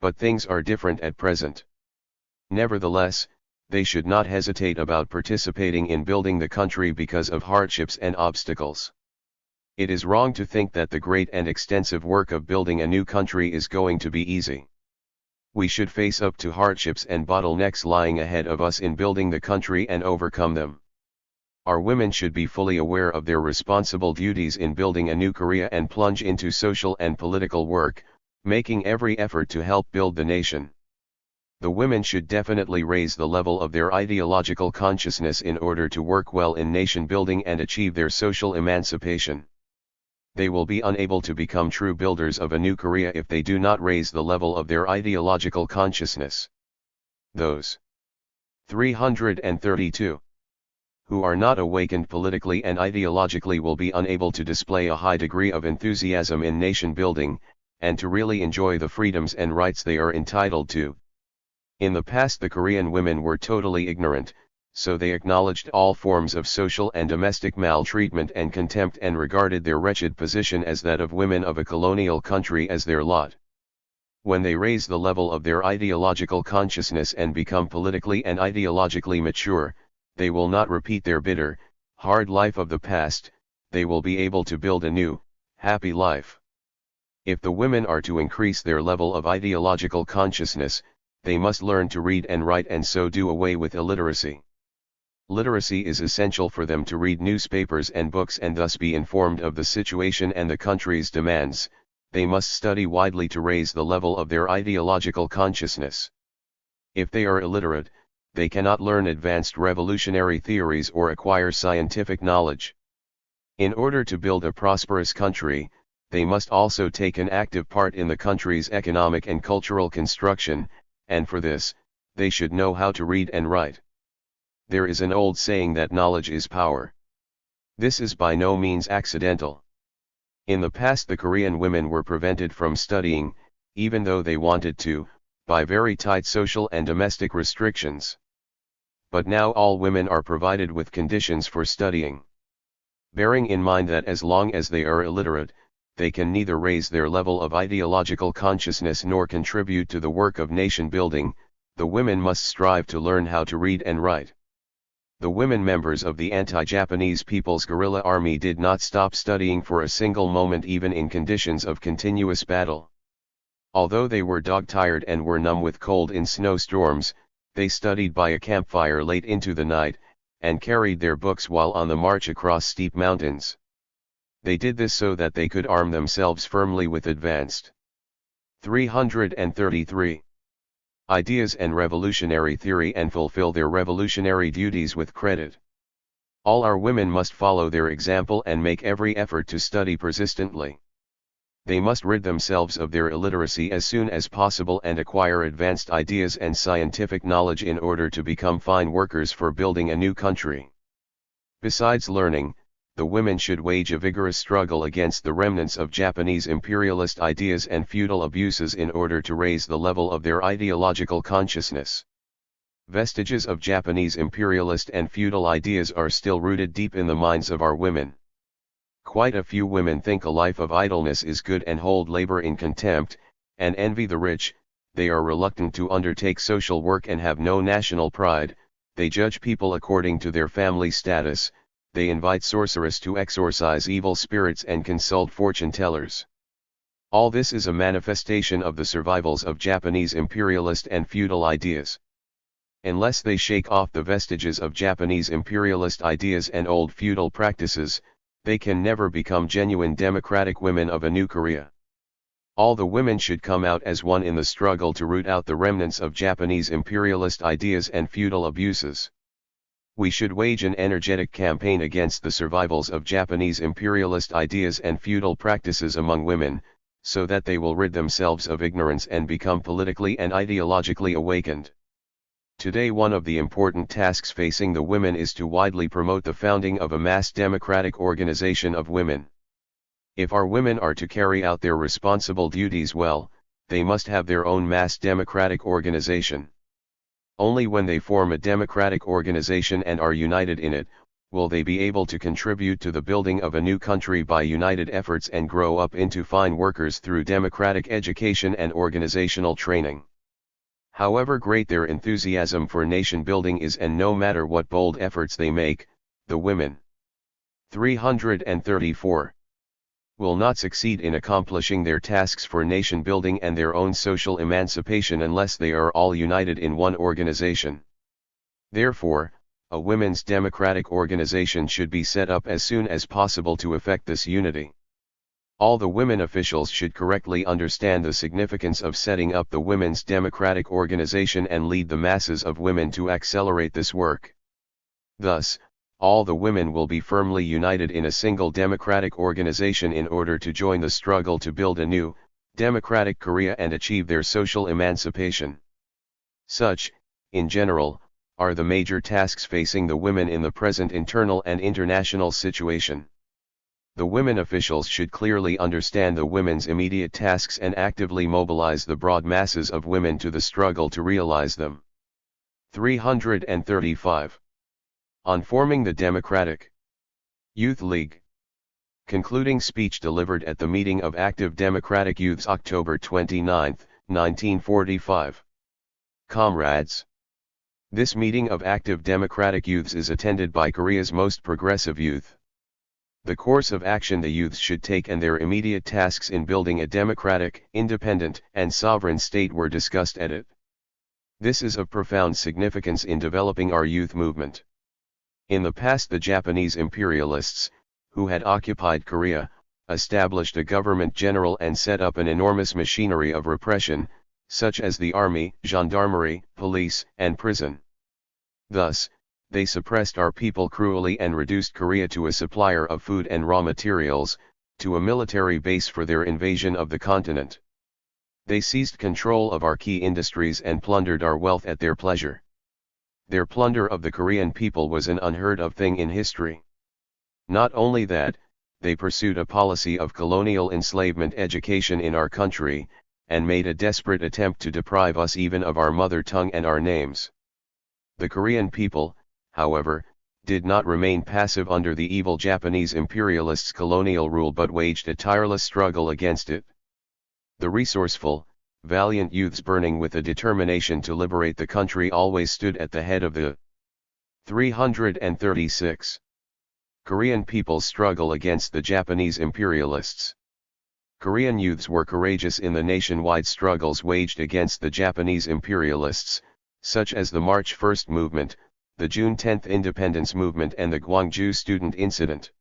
But things are different at present. Nevertheless, they should not hesitate about participating in building the country because of hardships and obstacles. It is wrong to think that the great and extensive work of building a new country is going to be easy. We should face up to hardships and bottlenecks lying ahead of us in building the country and overcome them. Our women should be fully aware of their responsible duties in building a new Korea and plunge into social and political work, making every effort to help build the nation. The women should definitely raise the level of their ideological consciousness in order to work well in nation building and achieve their social emancipation. They will be unable to become true builders of a new Korea if they do not raise the level of their ideological consciousness. Those 332 who are not awakened politically and ideologically will be unable to display a high degree of enthusiasm in nation building, and to really enjoy the freedoms and rights they are entitled to. In the past the Korean women were totally ignorant, so they acknowledged all forms of social and domestic maltreatment and contempt and regarded their wretched position as that of women of a colonial country as their lot. When they raise the level of their ideological consciousness and become politically and ideologically mature, they will not repeat their bitter, hard life of the past, they will be able to build a new, happy life. If the women are to increase their level of ideological consciousness, they must learn to read and write and so do away with illiteracy. Literacy is essential for them to read newspapers and books and thus be informed of the situation and the country's demands. They must study widely to raise the level of their ideological consciousness. If they are illiterate, they cannot learn advanced revolutionary theories or acquire scientific knowledge. In order to build a prosperous country, they must also take an active part in the country's economic and cultural construction, and for this, they should know how to read and write. There is an old saying that knowledge is power. This is by no means accidental. In the past the Korean women were prevented from studying, even though they wanted to, by very tight social and domestic restrictions. But now all women are provided with conditions for studying. Bearing in mind that as long as they are illiterate, they can neither raise their level of ideological consciousness nor contribute to the work of nation building, the women must strive to learn how to read and write. The women members of the anti-Japanese People's Guerrilla Army did not stop studying for a single moment even in conditions of continuous battle. Although they were dog-tired and were numb with cold in snowstorms, they studied by a campfire late into the night, and carried their books while on the march across steep mountains. They did this so that they could arm themselves firmly with advanced 333 ideas and revolutionary theory and fulfill their revolutionary duties with credit. All our women must follow their example and make every effort to study persistently. They must rid themselves of their illiteracy as soon as possible and acquire advanced ideas and scientific knowledge in order to become fine workers for building a new country. Besides learning, the women should wage a vigorous struggle against the remnants of Japanese imperialist ideas and feudal abuses in order to raise the level of their ideological consciousness. Vestiges of Japanese imperialist and feudal ideas are still rooted deep in the minds of our women. Quite a few women think a life of idleness is good and hold labor in contempt, and envy the rich. They are reluctant to undertake social work and have no national pride. They judge people according to their family status. They invite sorcerers to exorcise evil spirits and consult fortune tellers. All this is a manifestation of the survivals of Japanese imperialist and feudal ideas. Unless they shake off the vestiges of Japanese imperialist ideas and old feudal practices, they can never become genuine democratic women of a new Korea. All the women should come out as one in the struggle to root out the remnants of Japanese imperialist ideas and feudal abuses. We should wage an energetic campaign against the survivals of Japanese imperialist ideas and feudal practices among women, so that they will rid themselves of ignorance and become politically and ideologically awakened. Today one of the important tasks facing the women is to widely promote the founding of a mass democratic organization of women. If our women are to carry out their responsible duties well, they must have their own mass democratic organization. Only when they form a democratic organization and are united in it, will they be able to contribute to the building of a new country by united efforts and grow up into fine workers through democratic education and organizational training. However great their enthusiasm for nation building is, and no matter what bold efforts they make, the women 334 will not succeed in accomplishing their tasks for nation building and their own social emancipation unless they are all united in one organization. Therefore, a women's democratic organization should be set up as soon as possible to effect this unity. All the women officials should correctly understand the significance of setting up the women's democratic organization and lead the masses of women to accelerate this work. Thus, all the women will be firmly united in a single democratic organization in order to join the struggle to build a new, democratic Korea and achieve their social emancipation. Such, in general, are the major tasks facing the women in the present internal and international situation. The women officials should clearly understand the women's immediate tasks and actively mobilize the broad masses of women to the struggle to realize them. 335. On forming the Democratic Youth League. Concluding speech delivered at the meeting of Active Democratic Youths October 29, 1945. Comrades. This meeting of Active Democratic Youths is attended by Korea's most progressive youth. The course of action the youths should take and their immediate tasks in building a democratic, independent, and sovereign state were discussed at it. This is of profound significance in developing our youth movement. In the past, the Japanese imperialists, who had occupied Korea, established a government general and set up an enormous machinery of repression, such as the army, gendarmerie, police, and prison. Thus, they suppressed our people cruelly and reduced Korea to a supplier of food and raw materials, to a military base for their invasion of the continent. They seized control of our key industries and plundered our wealth at their pleasure. Their plunder of the Korean people was an unheard of thing in history. Not only that, they pursued a policy of colonial enslavement education in our country, and made a desperate attempt to deprive us even of our mother tongue and our names. The Korean people, however, did not remain passive under the evil Japanese imperialists' colonial rule but waged a tireless struggle against it. The resourceful, valiant youths burning with a determination to liberate the country always stood at the head of the 336 Korean people's struggle against the Japanese imperialists. Korean youths were courageous in the nationwide struggles waged against the Japanese imperialists, such as the March 1st movement, the June 10th independence movement and the Gwangju student incident.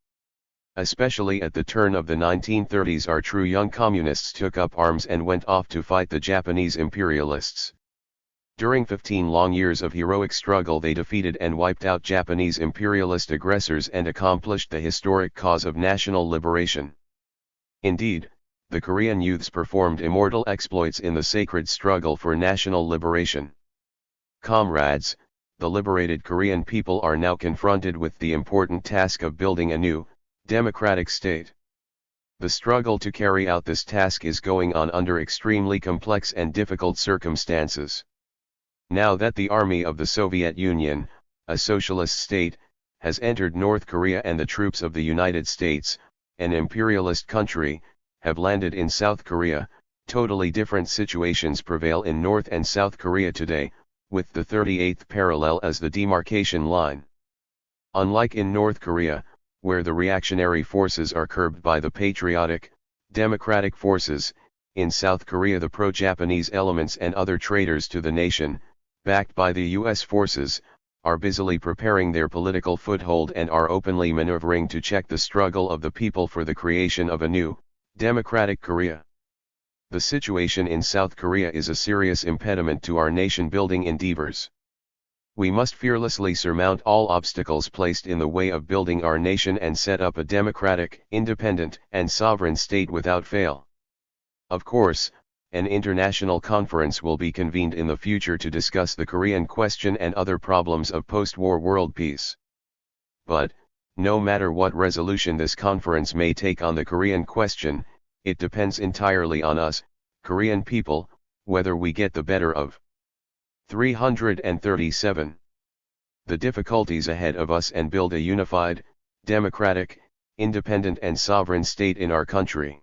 Especially at the turn of the 1930s, our true young communists took up arms and went off to fight the Japanese imperialists. During 15 long years of heroic struggle they defeated and wiped out Japanese imperialist aggressors and accomplished the historic cause of national liberation. Indeed, the Korean youths performed immortal exploits in the sacred struggle for national liberation. Comrades, the liberated Korean people are now confronted with the important task of building a new, democratic state. The struggle to carry out this task is going on under extremely complex and difficult circumstances. Now that the army of the Soviet Union, a socialist state, has entered North Korea and the troops of the United States, an imperialist country, have landed in South Korea, totally different situations prevail in North and South Korea today, with the 38th parallel as the demarcation line. Unlike in North Korea, where the reactionary forces are curbed by the patriotic, democratic forces, in South Korea the pro-Japanese elements and other traitors to the nation, backed by the U.S. forces, are busily preparing their political foothold and are openly maneuvering to check the struggle of the people for the creation of a new, democratic Korea. The situation in South Korea is a serious impediment to our nation-building endeavors. We must fearlessly surmount all obstacles placed in the way of building our nation and set up a democratic, independent, and sovereign state without fail. Of course, an international conference will be convened in the future to discuss the Korean question and other problems of post-war world peace. But, no matter what resolution this conference may take on the Korean question, it depends entirely on us, Korean people, whether we get the better of. 337. The difficulties ahead of us and build a unified, democratic, independent and sovereign state in our country.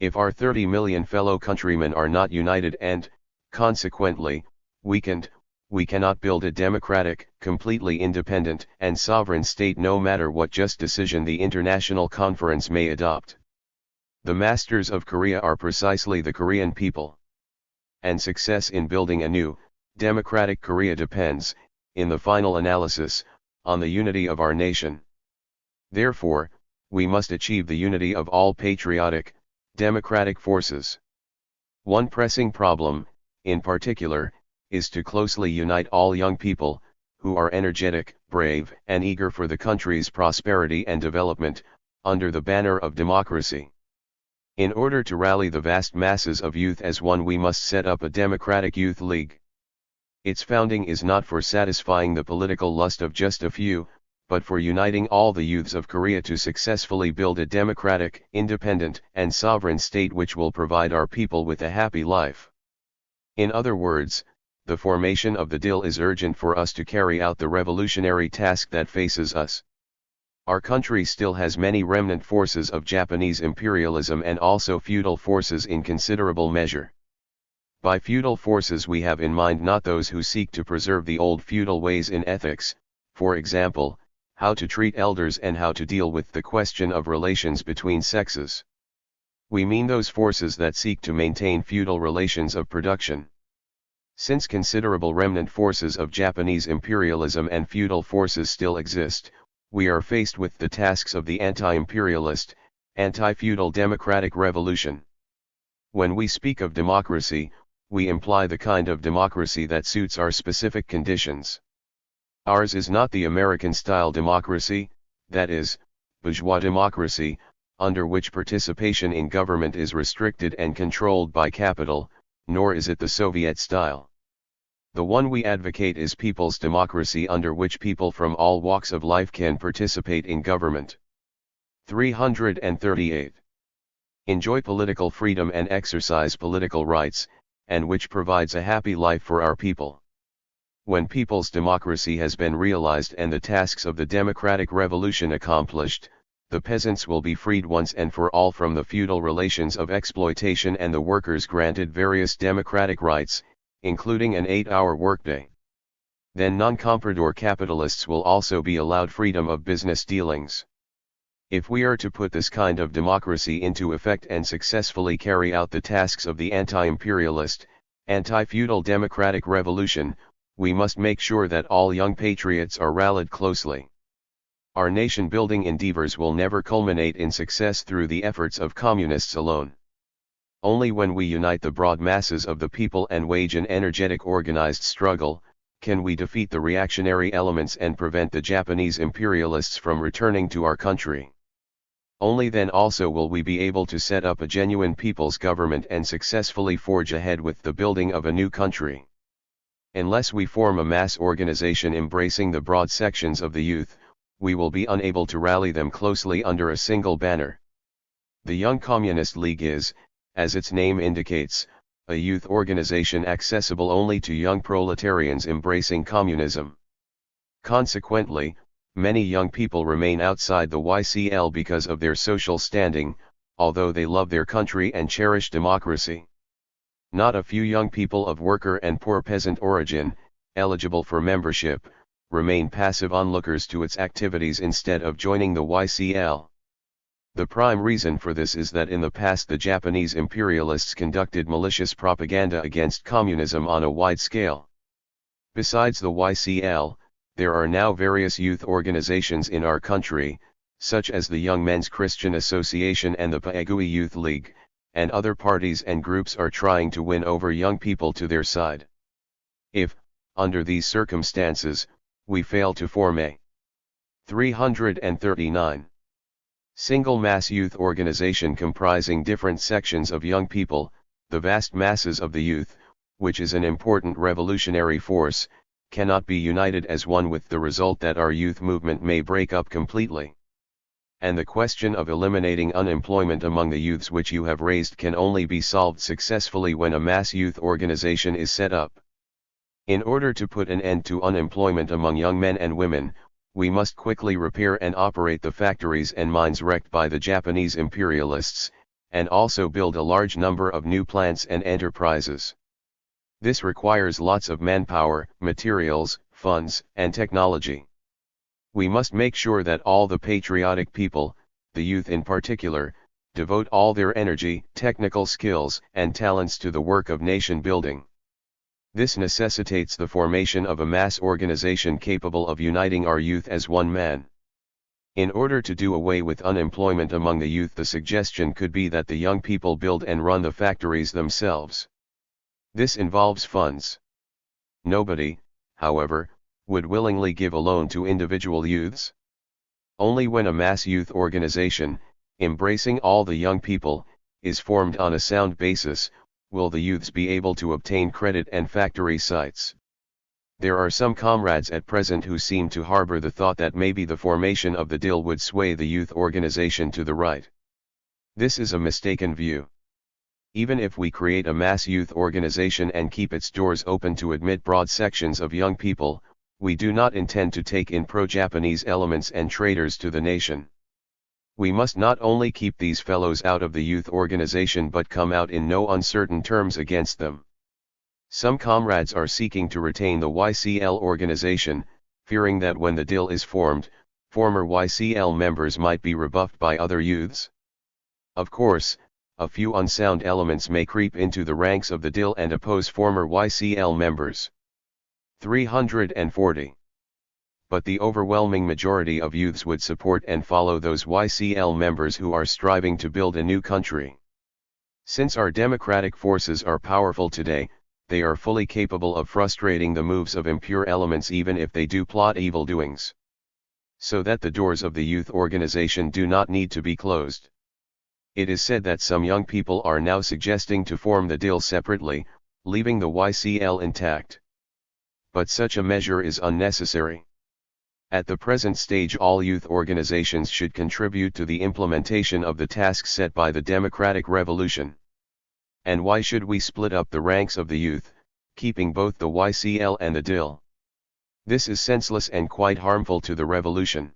If our 30 million fellow countrymen are not united and, consequently, weakened, we cannot build a democratic, completely independent and sovereign state no matter what just decision the international conference may adopt. The masters of Korea are precisely the Korean people. And success in building a new, democratic Korea depends, in the final analysis, on the unity of our nation. Therefore, we must achieve the unity of all patriotic, democratic forces. One pressing problem, in particular, is to closely unite all young people, who are energetic, brave, and eager for the country's prosperity and development, under the banner of democracy. In order to rally the vast masses of youth as one, we must set up a democratic youth league. Its founding is not for satisfying the political lust of just a few, but for uniting all the youths of Korea to successfully build a democratic, independent, and sovereign state which will provide our people with a happy life. In other words, the formation of the DIL is urgent for us to carry out the revolutionary task that faces us. Our country still has many remnant forces of Japanese imperialism and also feudal forces in considerable measure. By feudal forces we have in mind not those who seek to preserve the old feudal ways in ethics, for example, how to treat elders and how to deal with the question of relations between sexes. We mean those forces that seek to maintain feudal relations of production. Since considerable remnant forces of Japanese imperialism and feudal forces still exist, we are faced with the tasks of the anti-imperialist, anti-feudal democratic revolution. When we speak of democracy, we imply the kind of democracy that suits our specific conditions. Ours is not the American-style democracy, that is, bourgeois democracy, under which participation in government is restricted and controlled by capital, nor is it the Soviet style. The one we advocate is people's democracy under which people from all walks of life can participate in government. 338. Enjoy political freedom and exercise political rights, and which provides a happy life for our people. When people's democracy has been realized and the tasks of the democratic revolution accomplished, the peasants will be freed once and for all from the feudal relations of exploitation and the workers granted various democratic rights, including an 8-hour workday. Then non-comprador capitalists will also be allowed freedom of business dealings. If we are to put this kind of democracy into effect and successfully carry out the tasks of the anti-imperialist, anti-feudal democratic revolution, we must make sure that all young patriots are rallied closely. Our nation-building endeavors will never culminate in success through the efforts of communists alone. Only when we unite the broad masses of the people and wage an energetic organized struggle, can we defeat the reactionary elements and prevent the Japanese imperialists from returning to our country. Only then also will we be able to set up a genuine people's government and successfully forge ahead with the building of a new country. Unless we form a mass organization embracing the broad sections of the youth, we will be unable to rally them closely under a single banner. The Young Communist League is, as its name indicates, a youth organization accessible only to young proletarians embracing communism. Consequently, many young people remain outside the YCL because of their social standing, although they love their country and cherish democracy. Not a few young people of worker and poor peasant origin, eligible for membership, remain passive onlookers to its activities instead of joining the YCL. The prime reason for this is that in the past the Japanese imperialists conducted malicious propaganda against communism on a wide scale. Besides the YCL, there are now various youth organizations in our country, such as the Young Men's Christian Association and the Paegui Youth League, and other parties and groups are trying to win over young people to their side. If, under these circumstances, we fail to form a 339 single mass youth organization comprising different sections of young people, the vast masses of the youth, which is an important revolutionary force, cannot be united as one with the result that our youth movement may break up completely. and the question of eliminating unemployment among the youths which you have raised can only be solved successfully when a mass youth organization is set up. In order to put an end to unemployment among young men and women, we must quickly repair and operate the factories and mines wrecked by the Japanese imperialists, and also build a large number of new plants and enterprises. This requires lots of manpower, materials, funds, and technology. We must make sure that all the patriotic people, the youth in particular, devote all their energy, technical skills, and talents to the work of nation building. This necessitates the formation of a mass organization capable of uniting our youth as one man. In order to do away with unemployment among the youth, the suggestion could be that the young people build and run the factories themselves. This involves funds. Nobody, however, would willingly give a loan to individual youths. Only when a mass youth organization, embracing all the young people, is formed on a sound basis, will the youths be able to obtain credit and factory sites. There are some comrades at present who seem to harbor the thought that maybe the formation of the DIL would sway the youth organization to the right. This is a mistaken view. Even if we create a mass youth organization and keep its doors open to admit broad sections of young people, we do not intend to take in pro-Japanese elements and traitors to the nation. We must not only keep these fellows out of the youth organization but come out in no uncertain terms against them. Some comrades are seeking to retain the YCL organization, fearing that when the DIL is formed, former YCL members might be rebuffed by other youths. Of course, a few unsound elements may creep into the ranks of the DIL and oppose former YCL members. 340. But the overwhelming majority of youths would support and follow those YCL members who are striving to build a new country. Since our democratic forces are powerful today, they are fully capable of frustrating the moves of impure elements even if they do plot evil doings. So that the doors of the youth organization do not need to be closed. It is said that some young people are now suggesting to form the DIL separately, leaving the YCL intact. But such a measure is unnecessary. At the present stage, all youth organizations should contribute to the implementation of the tasks set by the democratic revolution. And why should we split up the ranks of the youth, keeping both the YCL and the DIL? This is senseless and quite harmful to the revolution.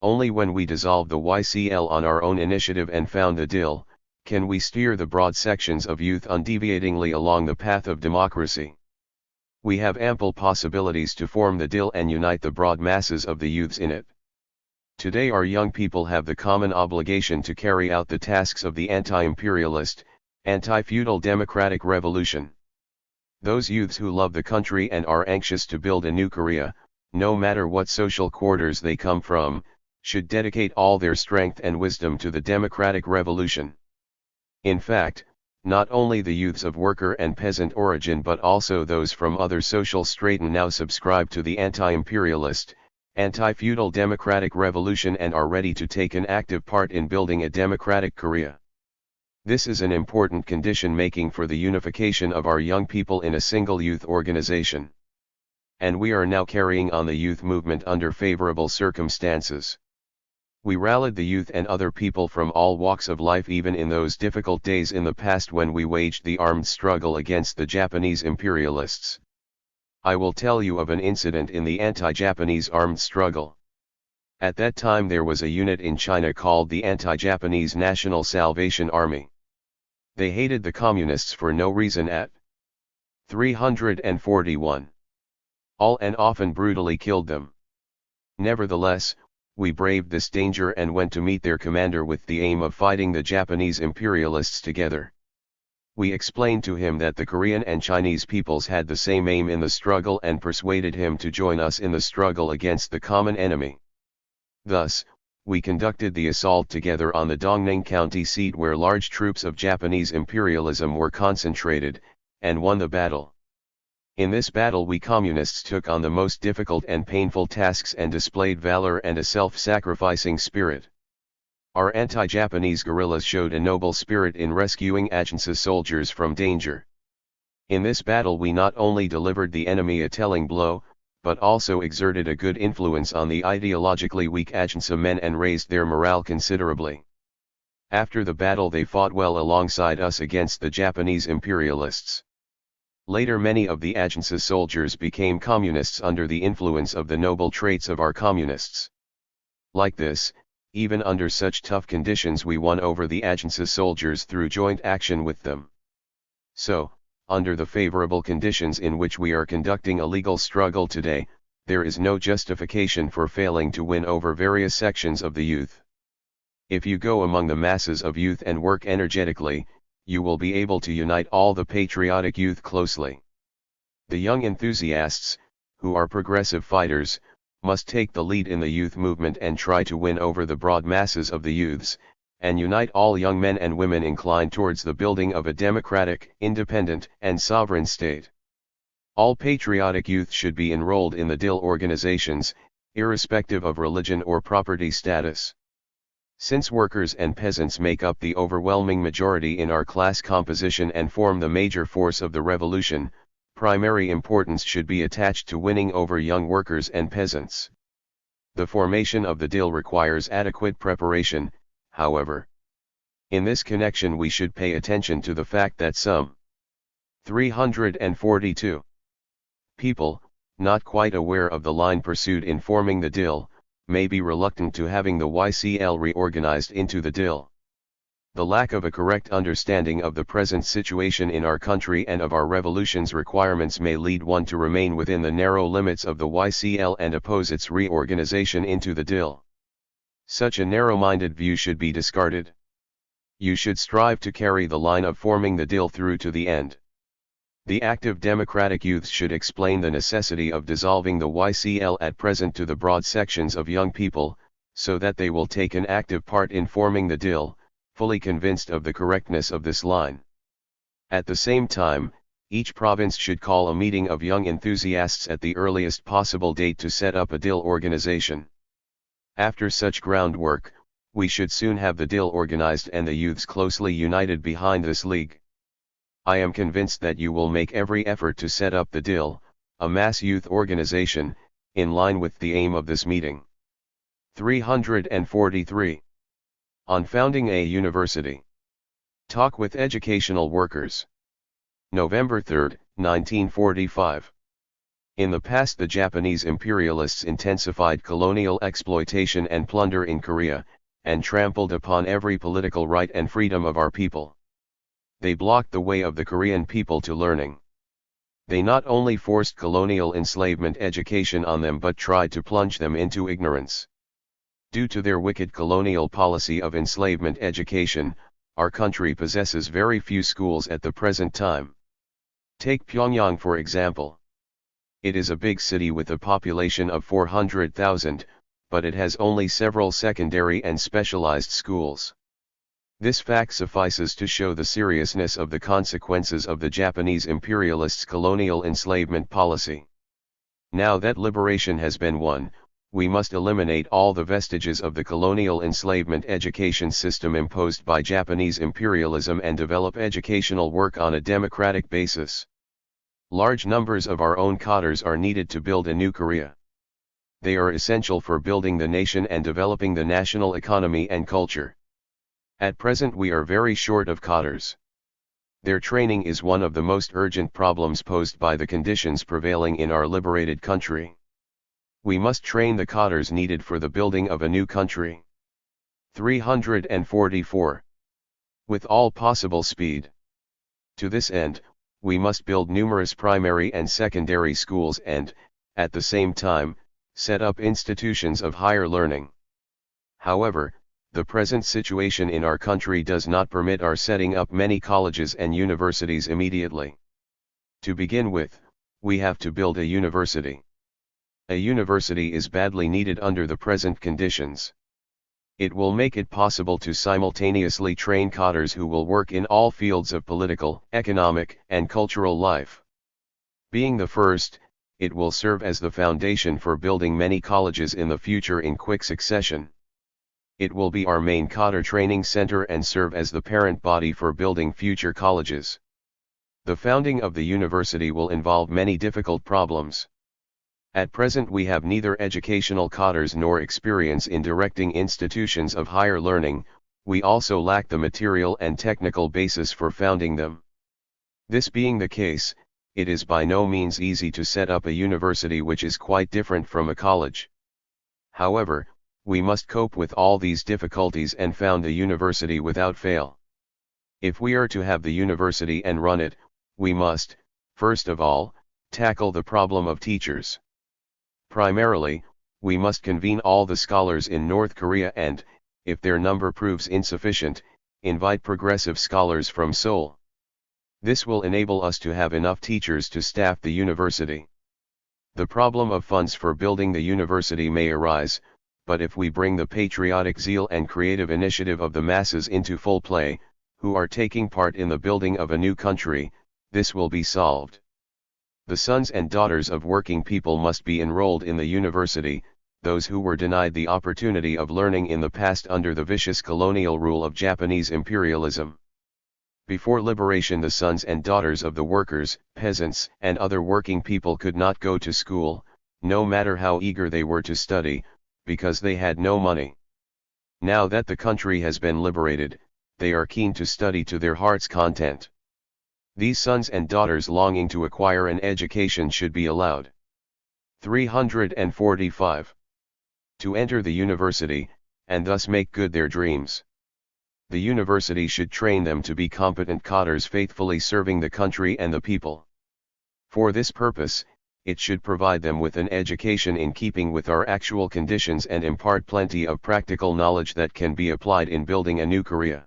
Only when we dissolve the YCL on our own initiative and found the DIL, can we steer the broad sections of youth undeviatingly along the path of democracy. We have ample possibilities to form the DIL and unite the broad masses of the youths in it. Today our young people have the common obligation to carry out the tasks of the anti-imperialist, anti-feudal democratic revolution. Those youths who love the country and are anxious to build a new Korea, no matter what social quarters they come from, should dedicate all their strength and wisdom to the democratic revolution. In fact, not only the youths of worker and peasant origin but also those from other social stratum now subscribe to the anti-imperialist, anti-feudal democratic revolution and are ready to take an active part in building a democratic Korea. This is an important condition making for the unification of our young people in a single youth organization. And we are now carrying on the youth movement under favorable circumstances. We rallied the youth and other people from all walks of life even in those difficult days in the past when we waged the armed struggle against the Japanese imperialists. I will tell you of an incident in the anti-Japanese armed struggle. At that time there was a unit in China called the Anti-Japanese National Salvation Army. They hated the communists for no reason at 341. All and often brutally killed them. Nevertheless, we braved this danger and went to meet their commander with the aim of fighting the Japanese imperialists together. We explained to him that the Korean and Chinese peoples had the same aim in the struggle and persuaded him to join us in the struggle against the common enemy. Thus, we conducted the assault together on the Dongning County seat where large troops of Japanese imperialism were concentrated, and won the battle. In this battle we communists took on the most difficult and painful tasks and displayed valor and a self-sacrificing spirit. Our anti-Japanese guerrillas showed a noble spirit in rescuing Achence's soldiers from danger. In this battle we not only delivered the enemy a telling blow, but also exerted a good influence on the ideologically weak Ajinsa men and raised their morale considerably. After the battle they fought well alongside us against the Japanese imperialists. Later many of the Ajinsa soldiers became communists under the influence of the noble traits of our communists. Like this, even under such tough conditions we won over the Ajinsa soldiers through joint action with them. So, under the favorable conditions in which we are conducting a legal struggle today, there is no justification for failing to win over various sections of the youth. If you go among the masses of youth and work energetically, you will be able to unite all the patriotic youth closely. The young enthusiasts, who are progressive fighters, must take the lead in the youth movement and try to win over the broad masses of the youths, and unite all young men and women inclined towards the building of a democratic, independent, and sovereign state. All patriotic youth should be enrolled in the DIL organizations, irrespective of religion or property status. Since workers and peasants make up the overwhelming majority in our class composition and form the major force of the revolution, primary importance should be attached to winning over young workers and peasants. The formation of the DIL requires adequate preparation, however. In this connection we should pay attention to the fact that some 342 people, not quite aware of the line pursued in forming the DIL, may be reluctant to having the YCL reorganized into the DIL. The lack of a correct understanding of the present situation in our country and of our revolution's requirements may lead one to remain within the narrow limits of the YCL and oppose its reorganization into the DIL. Such a narrow-minded view should be discarded. You should strive to carry the line of forming the DIL through to the end. The active democratic youths should explain the necessity of dissolving the YCL at present to the broad sections of young people, so that they will take an active part in forming the DIL, fully convinced of the correctness of this line. At the same time, each province should call a meeting of young enthusiasts at the earliest possible date to set up a DIL organization. After such groundwork, we should soon have the DIL organized and the youths closely united behind this league. I am convinced that you will make every effort to set up the DIL, a mass youth organization, in line with the aim of this meeting. 343. On founding a university. Talk with educational workers. November 3, 1945. In the past the Japanese imperialists intensified colonial exploitation and plunder in Korea, and trampled upon every political right and freedom of our people. They blocked the way of the Korean people to learning. They not only forced colonial enslavement education on them but tried to plunge them into ignorance. Due to their wicked colonial policy of enslavement education, our country possesses very few schools at the present time. Take Pyongyang for example. It is a big city with a population of 400,000, but it has only several secondary and specialized schools. This fact suffices to show the seriousness of the consequences of the Japanese imperialists' colonial enslavement policy. Now that liberation has been won, we must eliminate all the vestiges of the colonial enslavement education system imposed by Japanese imperialism and develop educational work on a democratic basis. Large numbers of our own cadres are needed to build a new Korea. They are essential for building the nation and developing the national economy and culture. At present we are very short of cadres. Their training is one of the most urgent problems posed by the conditions prevailing in our liberated country. We must train the cadres needed for the building of a new country. 344. With all possible speed. To this end, we must build numerous primary and secondary schools and, at the same time, set up institutions of higher learning. However, the present situation in our country does not permit our setting up many colleges and universities immediately. To begin with, we have to build a university. A university is badly needed under the present conditions. It will make it possible to simultaneously train cadres who will work in all fields of political, economic, and cultural life. Being the first, it will serve as the foundation for building many colleges in the future in quick succession. It will be our main cadre training center and serve as the parent body for building future colleges. The founding of the university will involve many difficult problems. At present we have neither educational cadres nor experience in directing institutions of higher learning. We also lack the material and technical basis for founding them. This being the case, it is by no means easy to set up a university which is quite different from a college. However, we must cope with all these difficulties and found a university without fail. If we are to have the university and run it, we must, first of all, tackle the problem of teachers. Primarily, we must convene all the scholars in North Korea and, if their number proves insufficient, invite progressive scholars from Seoul. This will enable us to have enough teachers to staff the university. The problem of funds for building the university may arise, but if we bring the patriotic zeal and creative initiative of the masses into full play, who are taking part in the building of a new country, this will be solved. The sons and daughters of working people must be enrolled in the university, those who were denied the opportunity of learning in the past under the vicious colonial rule of Japanese imperialism. Before liberation, the sons and daughters of the workers, peasants, and other working people could not go to school, no matter how eager they were to study, because they had no money. Now that the country has been liberated, they are keen to study to their heart's content. These sons and daughters longing to acquire an education should be allowed. 345. To enter the university, and thus make good their dreams. The university should train them to be competent cadres faithfully serving the country and the people. For this purpose, it should provide them with an education in keeping with our actual conditions and impart plenty of practical knowledge that can be applied in building a new Korea.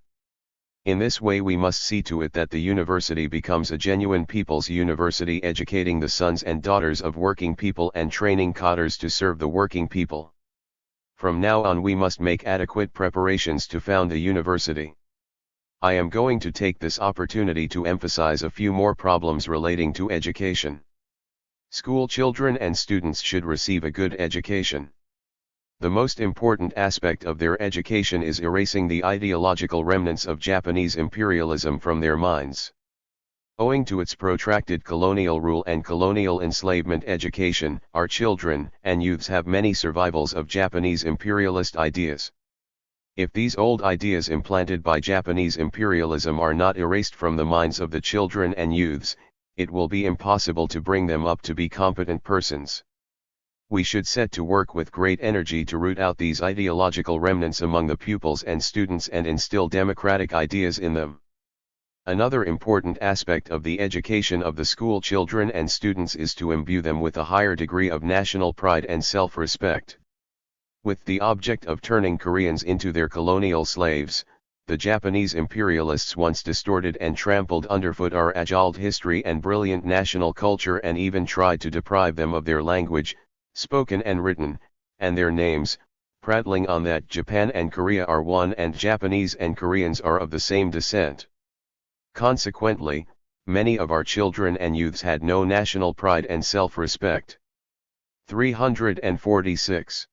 In this way we must see to it that the university becomes a genuine people's university, educating the sons and daughters of working people and training cadres to serve the working people. From now on we must make adequate preparations to found a university. I am going to take this opportunity to emphasize a few more problems relating to education. School children and students should receive a good education. The most important aspect of their education is erasing the ideological remnants of Japanese imperialism from their minds. Owing to its protracted colonial rule and colonial enslavement, education, our children and youths have many survivals of Japanese imperialist ideas. If these old ideas implanted by Japanese imperialism are not erased from the minds of the children and youths, it will be impossible to bring them up to be competent persons. We should set to work with great energy to root out these ideological remnants among the pupils and students and instill democratic ideas in them. Another important aspect of the education of the school children and students is to imbue them with a higher degree of national pride and self-respect. With the object of turning Koreans into their colonial slaves, the Japanese imperialists once distorted and trampled underfoot our age-old history and brilliant national culture and even tried to deprive them of their language, spoken and written, and their names, prattling on that Japan and Korea are one and Japanese and Koreans are of the same descent. Consequently, many of our children and youths had no national pride and self-respect. 346.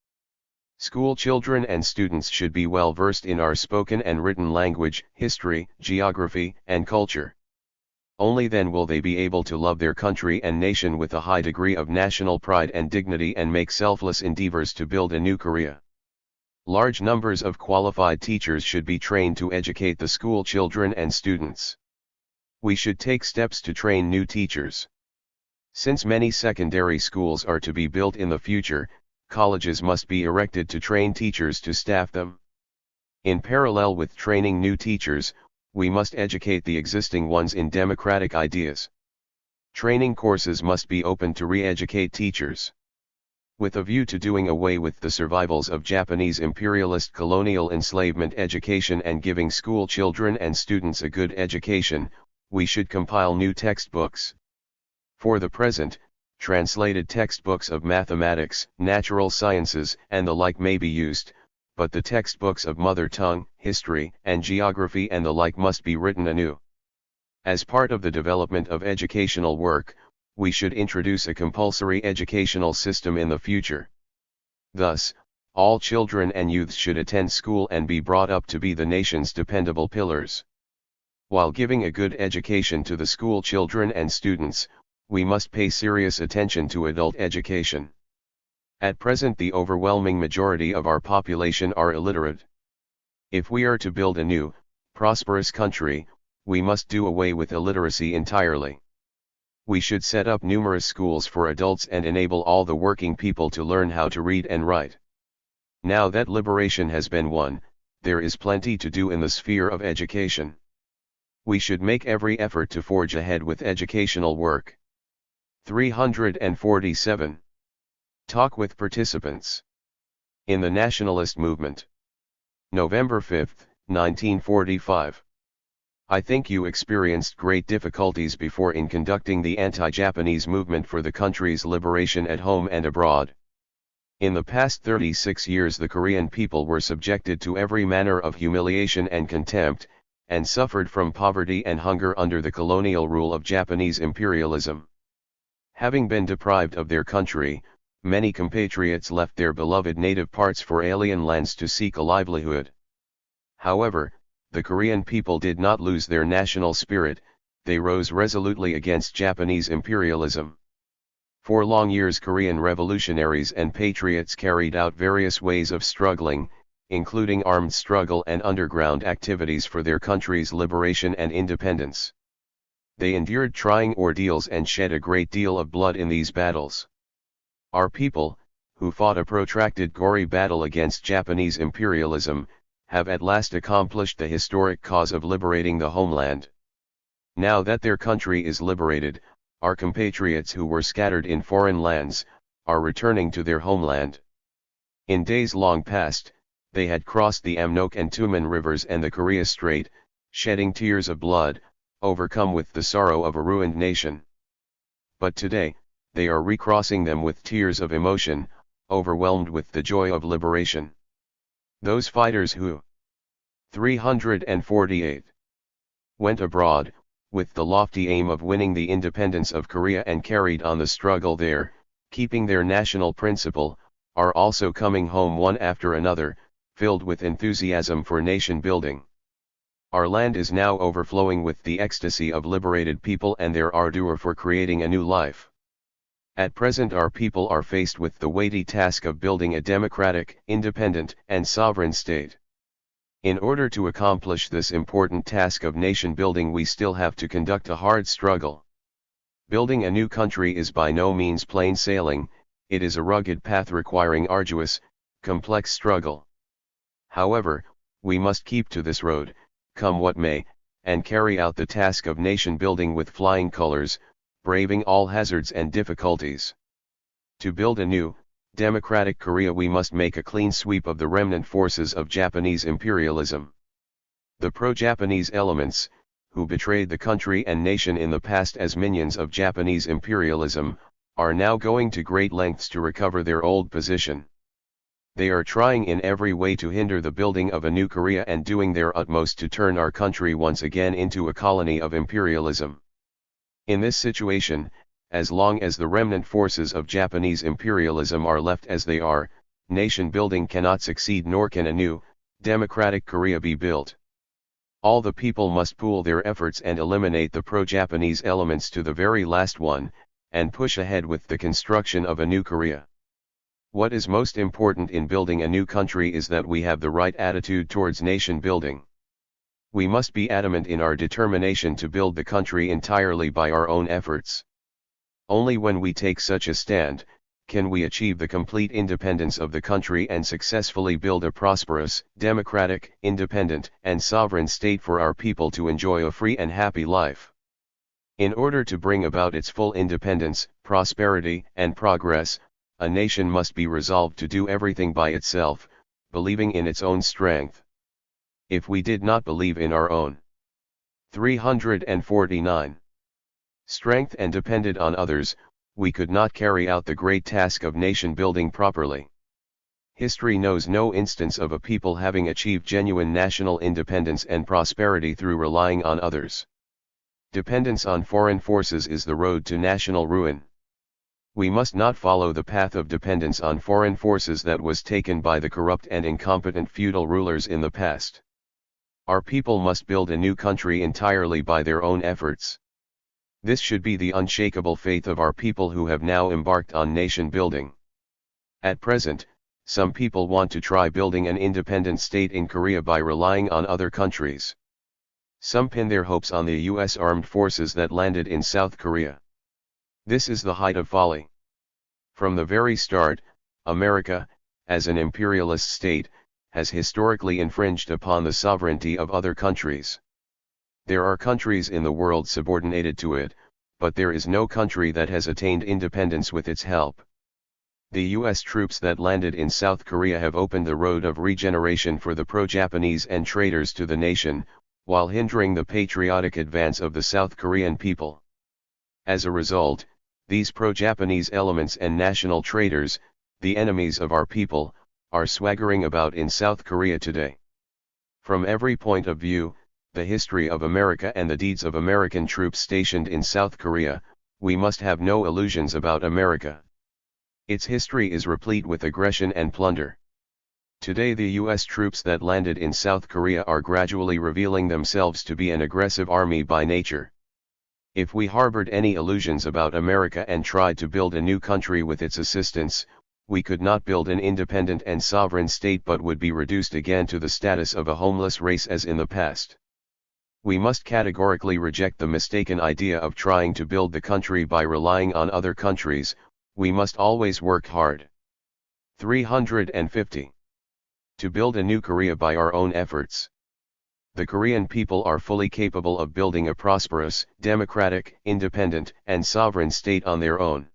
School children and students should be well versed in our spoken and written language, history, geography, and culture. Only then will they be able to love their country and nation with a high degree of national pride and dignity and make selfless endeavors to build a new Korea. Large numbers of qualified teachers should be trained to educate the school children and students. We should take steps to train new teachers. Since many secondary schools are to be built in the future, colleges must be erected to train teachers to staff them. In parallel with training new teachers, we must educate the existing ones in democratic ideas. Training courses must be open to re-educate teachers. With a view to doing away with the survivals of Japanese imperialist colonial enslavement education and giving school children and students a good education, we should compile new textbooks. For the present, translated textbooks of mathematics, natural sciences, and the like may be used, but the textbooks of mother tongue, history, and geography and the like must be written anew. As part of the development of educational work, we should introduce a compulsory educational system in the future. Thus, all children and youths should attend school and be brought up to be the nation's dependable pillars. While giving a good education to the school children and students, we must pay serious attention to adult education. At present the overwhelming majority of our population are illiterate. If we are to build a new, prosperous country, we must do away with illiteracy entirely. We should set up numerous schools for adults and enable all the working people to learn how to read and write. Now that liberation has been won, there is plenty to do in the sphere of education. We should make every effort to forge ahead with educational work. 347. Talk with participants. In the nationalist movement. November 5, 1945. I think you experienced great difficulties before in conducting the anti-Japanese movement for the country's liberation at home and abroad. In the past 36 years the Korean people were subjected to every manner of humiliation and contempt, and suffered from poverty and hunger under the colonial rule of Japanese imperialism. Having been deprived of their country, many compatriots left their beloved native parts for alien lands to seek a livelihood. However, the Korean people did not lose their national spirit, they rose resolutely against Japanese imperialism. For long years Korean revolutionaries and patriots carried out various ways of struggling, including armed struggle and underground activities for their country's liberation and independence. They endured trying ordeals and shed a great deal of blood in these battles. Our people, who fought a protracted gory battle against Japanese imperialism, have at last accomplished the historic cause of liberating the homeland. Now that their country is liberated, our compatriots who were scattered in foreign lands, are returning to their homeland. In days long past, they had crossed the Amnok and Tumen rivers and the Korea Strait, shedding tears of blood, overcome with the sorrow of a ruined nation. But today, they are recrossing them with tears of emotion, overwhelmed with the joy of liberation. Those fighters who 348 went abroad, with the lofty aim of winning the independence of Korea and carried on the struggle there, keeping their national principle, are also coming home one after another, filled with enthusiasm for nation building. Our land is now overflowing with the ecstasy of liberated people and their ardor for creating a new life. At present our people are faced with the weighty task of building a democratic, independent, and sovereign state. In order to accomplish this important task of nation building we still have to conduct a hard struggle. Building a new country is by no means plain sailing, it is a rugged path requiring arduous, complex struggle. However, we must keep to this road, come what may, and carry out the task of nation building with flying colors, braving all hazards and difficulties. To build a new, democratic Korea we must make a clean sweep of the remnant forces of Japanese imperialism. The pro-Japanese elements, who betrayed the country and nation in the past as minions of Japanese imperialism, are now going to great lengths to recover their old position. They are trying in every way to hinder the building of a new Korea and doing their utmost to turn our country once again into a colony of imperialism. In this situation, as long as the remnant forces of Japanese imperialism are left as they are, nation building cannot succeed nor can a new, democratic Korea be built. All the people must pool their efforts and eliminate the pro-Japanese elements to the very last one, and push ahead with the construction of a new Korea. What is most important in building a new country is that we have the right attitude towards nation building. We must be adamant in our determination to build the country entirely by our own efforts. Only when we take such a stand, can we achieve the complete independence of the country and successfully build a prosperous, democratic, independent, and sovereign state for our people to enjoy a free and happy life. In order to bring about its full independence, prosperity, and progress, a nation must be resolved to do everything by itself, believing in its own strength. If we did not believe in our own 349 strength and depended on others, we could not carry out the great task of nation building properly. History knows no instance of a people having achieved genuine national independence and prosperity through relying on others. Dependence on foreign forces is the road to national ruin. We must not follow the path of dependence on foreign forces that was taken by the corrupt and incompetent feudal rulers in the past. Our people must build a new country entirely by their own efforts. This should be the unshakable faith of our people who have now embarked on nation building. At present, some people want to try building an independent state in Korea by relying on other countries. Some pin their hopes on the US armed forces that landed in South Korea. This is the height of folly. From the very start, America, as an imperialist state, has historically infringed upon the sovereignty of other countries. There are countries in the world subordinated to it, but there is no country that has attained independence with its help. The US troops that landed in South Korea have opened the road of regeneration for the pro-Japanese and traitors to the nation, while hindering the patriotic advance of the South Korean people. As a result, these pro-Japanese elements and national traitors, the enemies of our people, are swaggering about in South Korea today. From every point of view, the history of America and the deeds of American troops stationed in South Korea, we must have no illusions about America. Its history is replete with aggression and plunder. Today the US troops that landed in South Korea are gradually revealing themselves to be an aggressive army by nature. If we harbored any illusions about America and tried to build a new country with its assistance, we could not build an independent and sovereign state but would be reduced again to the status of a homeless race as in the past. We must categorically reject the mistaken idea of trying to build the country by relying on other countries. We must always work hard. 350. To build a new Korea by our own efforts. The Korean people are fully capable of building a prosperous, democratic, independent, and sovereign state on their own.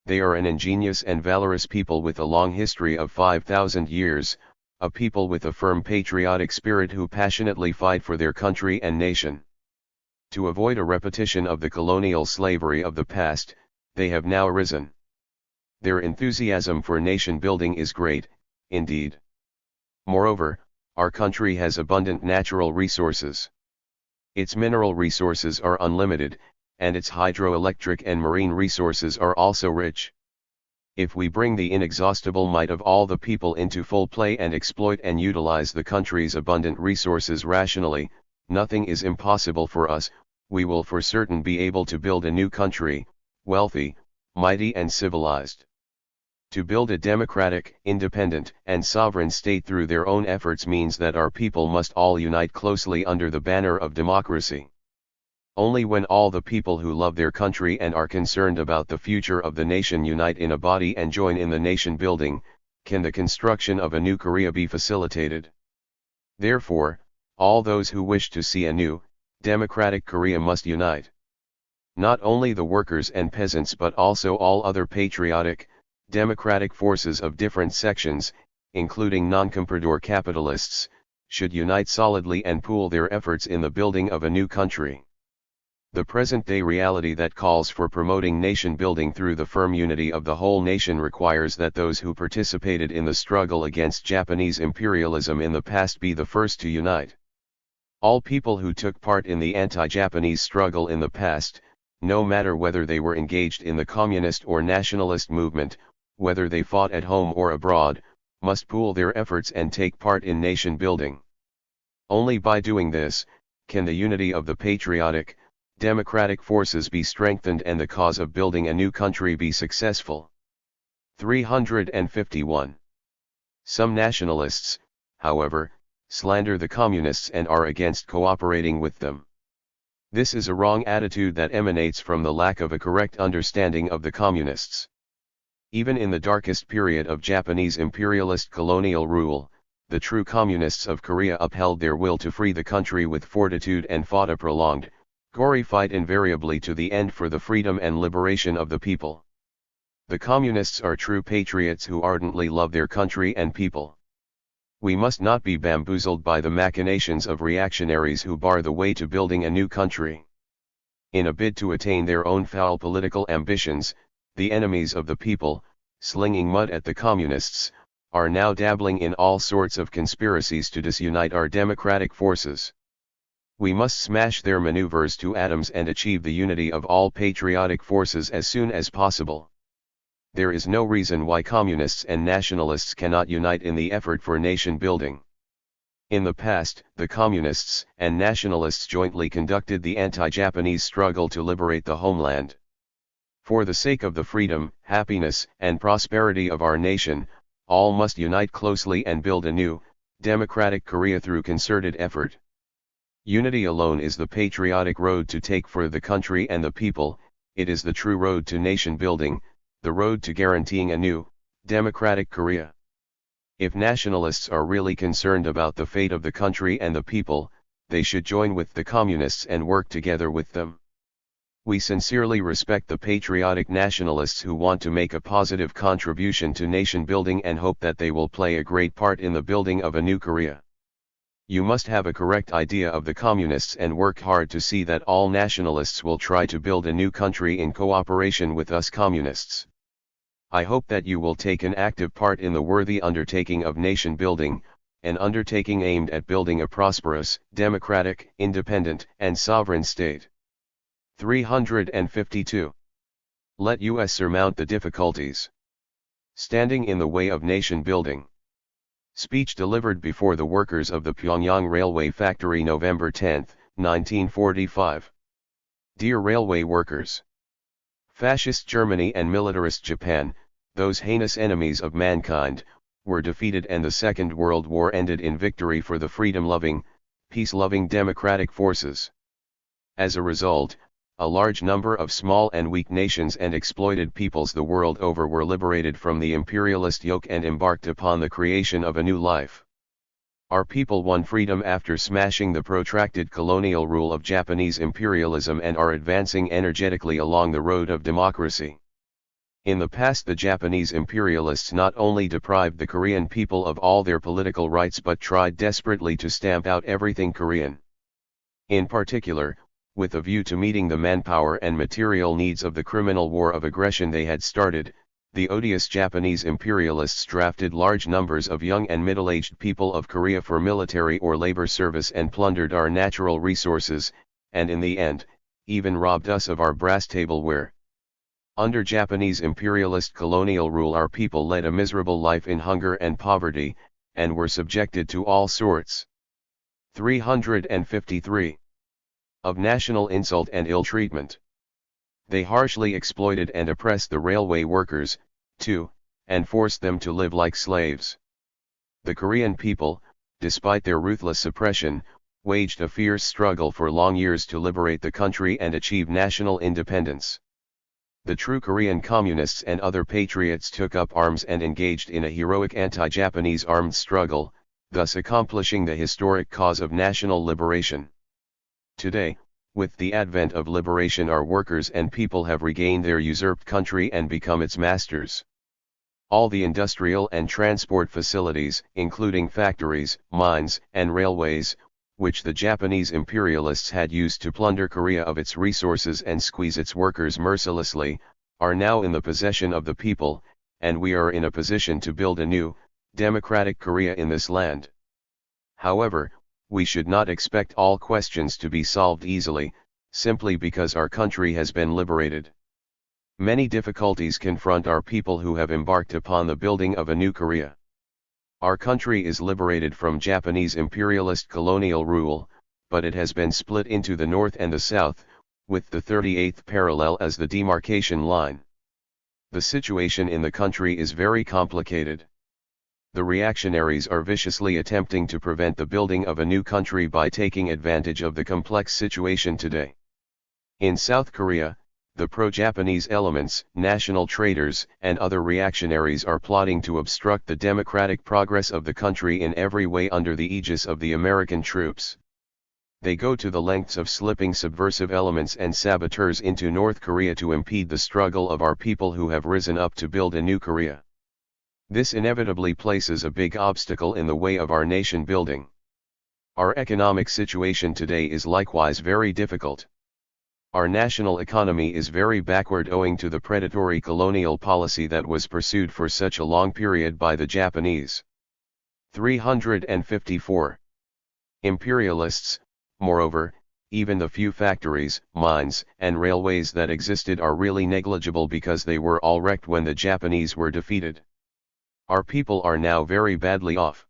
They are an ingenious and valorous people with a long history of 5,000 years, a people with a firm patriotic spirit who passionately fight for their country and nation. To avoid a repetition of the colonial slavery of the past, they have now arisen. Their enthusiasm for nation building is great, indeed. Moreover, our country has abundant natural resources. Its mineral resources are unlimited, and its hydroelectric and marine resources are also rich. If we bring the inexhaustible might of all the people into full play and exploit and utilize the country's abundant resources rationally, nothing is impossible for us. We will for certain be able to build a new country, wealthy, mighty and civilized. To build a democratic, independent, and sovereign state through their own efforts means that our people must all unite closely under the banner of democracy. Only when all the people who love their country and are concerned about the future of the nation unite in a body and join in the nation building, can the construction of a new Korea be facilitated. Therefore, all those who wish to see a new, democratic Korea must unite. Not only the workers and peasants but also all other patriotic, democratic forces of different sections, including non-comprador capitalists, should unite solidly and pool their efforts in the building of a new country. The present-day reality that calls for promoting nation building through the firm unity of the whole nation requires that those who participated in the struggle against Japanese imperialism in the past be the first to unite. All people who took part in the anti-Japanese struggle in the past, no matter whether they were engaged in the communist or nationalist movement, whether they fought at home or abroad, must pool their efforts and take part in nation building. Only by doing this, can the unity of the patriotic, democratic forces be strengthened and the cause of building a new country be successful. 351. Some nationalists, however, slander the communists and are against cooperating with them. This is a wrong attitude that emanates from the lack of a correct understanding of the communists. Even in the darkest period of Japanese imperialist colonial rule, the true communists of Korea upheld their will to free the country with fortitude and fought a prolonged, gory fight invariably to the end for the freedom and liberation of the people. The communists are true patriots who ardently love their country and people. We must not be bamboozled by the machinations of reactionaries who bar the way to building a new country. In a bid to attain their own foul political ambitions, the enemies of the people, slinging mud at the communists, are now dabbling in all sorts of conspiracies to disunite our democratic forces. We must smash their maneuvers to atoms and achieve the unity of all patriotic forces as soon as possible. There is no reason why communists and nationalists cannot unite in the effort for nation building. In the past, the communists and nationalists jointly conducted the anti-Japanese struggle to liberate the homeland. For the sake of the freedom, happiness, and prosperity of our nation, all must unite closely and build a new, democratic Korea through concerted effort. Unity alone is the patriotic road to take for the country and the people. It is the true road to nation building, the road to guaranteeing a new, democratic Korea. If nationalists are really concerned about the fate of the country and the people, they should join with the communists and work together with them. We sincerely respect the patriotic nationalists who want to make a positive contribution to nation building and hope that they will play a great part in the building of a new Korea. You must have a correct idea of the communists and work hard to see that all nationalists will try to build a new country in cooperation with us communists. I hope that you will take an active part in the worthy undertaking of nation building, an undertaking aimed at building a prosperous, democratic, independent, and sovereign state. 352. Let us surmount the difficulties standing in the way of nation building. Speech delivered before the workers of the Pyongyang Railway Factory November 10, 1945. Dear railway workers. Fascist Germany and militarist Japan, those heinous enemies of mankind, were defeated and the Second World War ended in victory for the freedom-loving, peace-loving democratic forces. As a result, a large number of small and weak nations and exploited peoples the world over were liberated from the imperialist yoke and embarked upon the creation of a new life. Our people won freedom after smashing the protracted colonial rule of Japanese imperialism and are advancing energetically along the road of democracy. In the past, the Japanese imperialists not only deprived the Korean people of all their political rights but tried desperately to stamp out everything Korean. In particular, with a view to meeting the manpower and material needs of the criminal war of aggression they had started, the odious Japanese imperialists drafted large numbers of young and middle-aged people of Korea for military or labor service and plundered our natural resources, and in the end, even robbed us of our brass tableware. Under Japanese imperialist colonial rule, our people led a miserable life in hunger and poverty, and were subjected to all sorts. 353. Of national insult and ill-treatment. They harshly exploited and oppressed the railway workers, too, and forced them to live like slaves. The Korean people, despite their ruthless suppression, waged a fierce struggle for long years to liberate the country and achieve national independence. The true Korean communists and other patriots took up arms and engaged in a heroic anti-Japanese armed struggle, thus accomplishing the historic cause of national liberation. Today, with the advent of liberation, our workers and people have regained their usurped country and become its masters. All the industrial and transport facilities, including factories, mines, and railways, which the Japanese imperialists had used to plunder Korea of its resources and squeeze its workers mercilessly, are now in the possession of the people, and we are in a position to build a new, democratic Korea in this land. However, we should not expect all questions to be solved easily, simply because our country has been liberated. Many difficulties confront our people who have embarked upon the building of a new Korea. Our country is liberated from Japanese imperialist colonial rule, but it has been split into the north and the south, with the 38th parallel as the demarcation line. The situation in the country is very complicated. The reactionaries are viciously attempting to prevent the building of a new country by taking advantage of the complex situation today. In South Korea, the pro-Japanese elements, national traitors, and other reactionaries are plotting to obstruct the democratic progress of the country in every way under the aegis of the American troops. They go to the lengths of slipping subversive elements and saboteurs into North Korea to impede the struggle of our people who have risen up to build a new Korea. This inevitably places a big obstacle in the way of our nation building. Our economic situation today is likewise very difficult. Our national economy is very backward owing to the predatory colonial policy that was pursued for such a long period by the Japanese. 354. Imperialists, moreover, even the few factories, mines, and railways that existed are really negligible because they were all wrecked when the Japanese were defeated. Our people are now very badly off.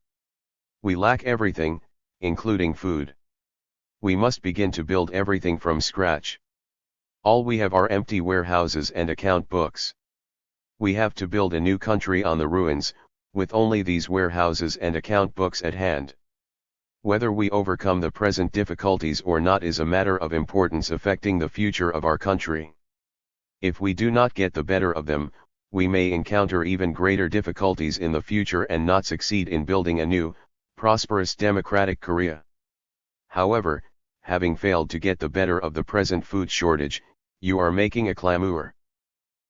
We lack everything, including food. We must begin to build everything from scratch. All we have are empty warehouses and account books. We have to build a new country on the ruins, with only these warehouses and account books at hand. Whether we overcome the present difficulties or not is a matter of importance affecting the future of our country. If we do not get the better of them, we may encounter even greater difficulties in the future and not succeed in building a new, prosperous democratic Korea. However, having failed to get the better of the present food shortage, you are making a clamor.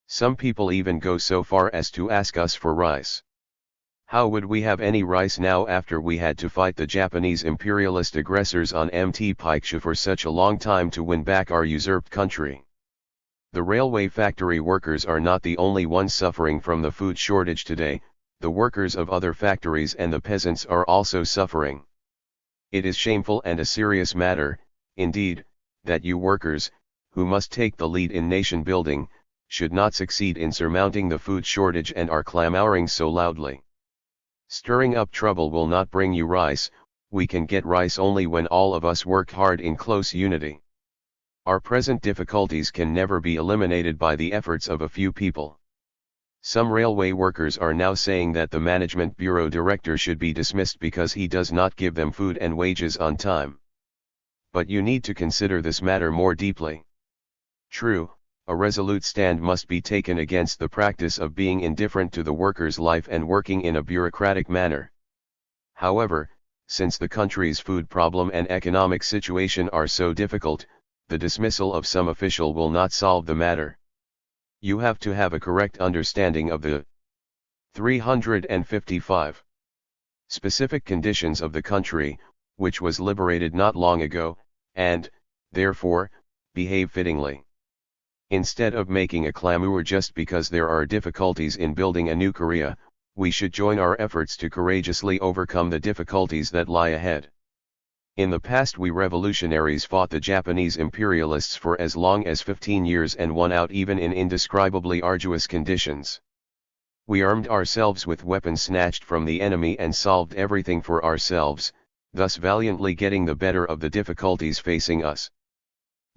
Some people even go so far as to ask us for rice. How would we have any rice now after we had to fight the Japanese imperialist aggressors on Mt. Picchu for such a long time to win back our usurped country? The railway factory workers are not the only ones suffering from the food shortage today, the workers of other factories and the peasants are also suffering. It is shameful and a serious matter, indeed, that you workers, who must take the lead in nation building, should not succeed in surmounting the food shortage and are clamoring so loudly. Stirring up trouble will not bring you rice, we can get rice only when all of us work hard in close unity. Our present difficulties can never be eliminated by the efforts of a few people. Some railway workers are now saying that the management bureau director should be dismissed because he does not give them food and wages on time. But you need to consider this matter more deeply. True, a resolute stand must be taken against the practice of being indifferent to the worker's life and working in a bureaucratic manner. However, since the country's food problem and economic situation are so difficult, the dismissal of some official will not solve the matter. You have to have a correct understanding of the 355 specific conditions of the country, which was liberated not long ago, and, therefore, behave fittingly. Instead of making a clamor just because there are difficulties in building a new Korea, we should join our efforts to courageously overcome the difficulties that lie ahead. In the past we revolutionaries fought the Japanese imperialists for as long as 15 years and won out even in indescribably arduous conditions. We armed ourselves with weapons snatched from the enemy and solved everything for ourselves, thus valiantly getting the better of the difficulties facing us.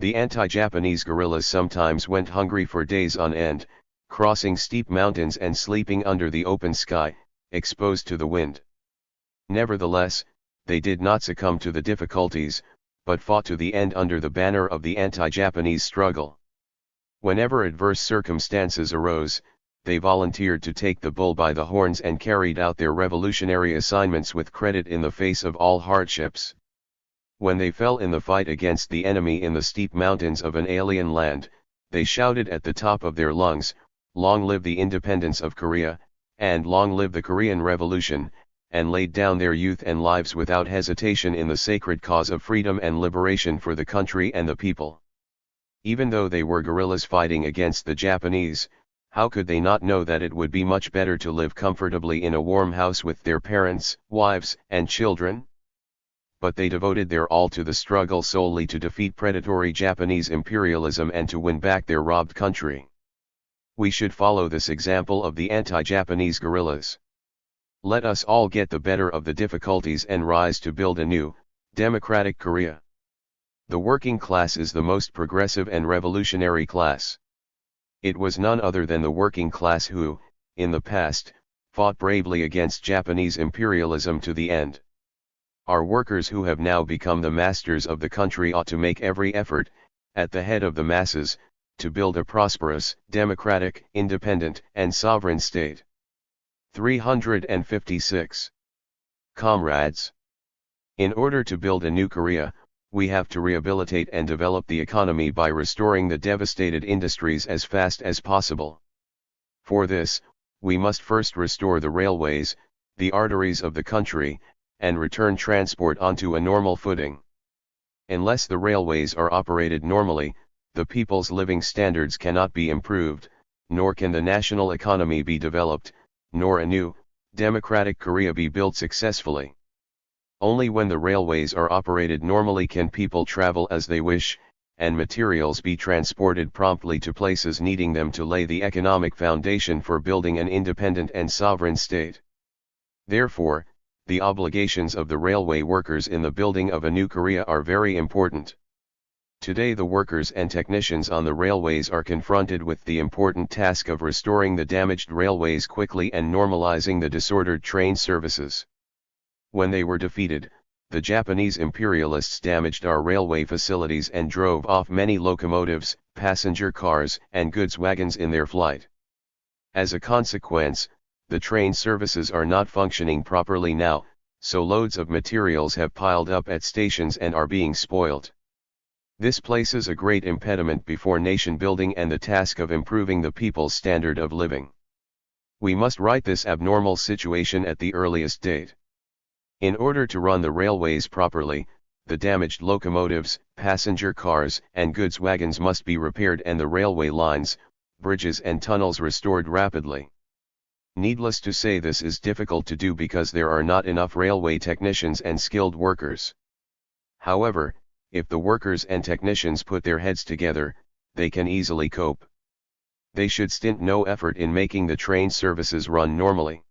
The anti-Japanese guerrillas sometimes went hungry for days on end, crossing steep mountains and sleeping under the open sky, exposed to the wind. Nevertheless, they did not succumb to the difficulties, but fought to the end under the banner of the anti-Japanese struggle. Whenever adverse circumstances arose, they volunteered to take the bull by the horns and carried out their revolutionary assignments with credit in the face of all hardships. When they fell in the fight against the enemy in the steep mountains of an alien land, they shouted at the top of their lungs, "Long live the independence of Korea, and long live the Korean Revolution," and laid down their youth and lives without hesitation in the sacred cause of freedom and liberation for the country and the people. Even though they were guerrillas fighting against the Japanese, how could they not know that it would be much better to live comfortably in a warm house with their parents, wives, and children? But they devoted their all to the struggle solely to defeat predatory Japanese imperialism and to win back their robbed country. We should follow this example of the anti-Japanese guerrillas. Let us all get the better of the difficulties and rise to build a new, democratic Korea. The working class is the most progressive and revolutionary class. It was none other than the working class who, in the past, fought bravely against Japanese imperialism to the end. Our workers who have now become the masters of the country ought to make every effort, at the head of the masses, to build a prosperous, democratic, independent, and sovereign state. 356. Comrades. In order to build a new Korea, we have to rehabilitate and develop the economy by restoring the devastated industries as fast as possible. For this, we must first restore the railways, the arteries of the country, and return transport onto a normal footing. Unless the railways are operated normally, the people's living standards cannot be improved, nor can the national economy be developed, nor a new, democratic Korea be built successfully. Only when the railways are operated normally can people travel as they wish, and materials be transported promptly to places needing them to lay the economic foundation for building an independent and sovereign state. Therefore, the obligations of the railway workers in the building of a new Korea are very important. Today the workers and technicians on the railways are confronted with the important task of restoring the damaged railways quickly and normalizing the disordered train services. When they were defeated, the Japanese imperialists damaged our railway facilities and drove off many locomotives, passenger cars, and goods wagons in their flight. As a consequence, the train services are not functioning properly now, so loads of materials have piled up at stations and are being spoiled. This places a great impediment before nation building and the task of improving the people's standard of living. We must right this abnormal situation at the earliest date. In order to run the railways properly, the damaged locomotives, passenger cars, and goods wagons must be repaired and the railway lines, bridges and tunnels restored rapidly. Needless to say, this is difficult to do because there are not enough railway technicians and skilled workers. However, if the workers and technicians put their heads together, they can easily cope. They should stint no effort in making the train services run normally.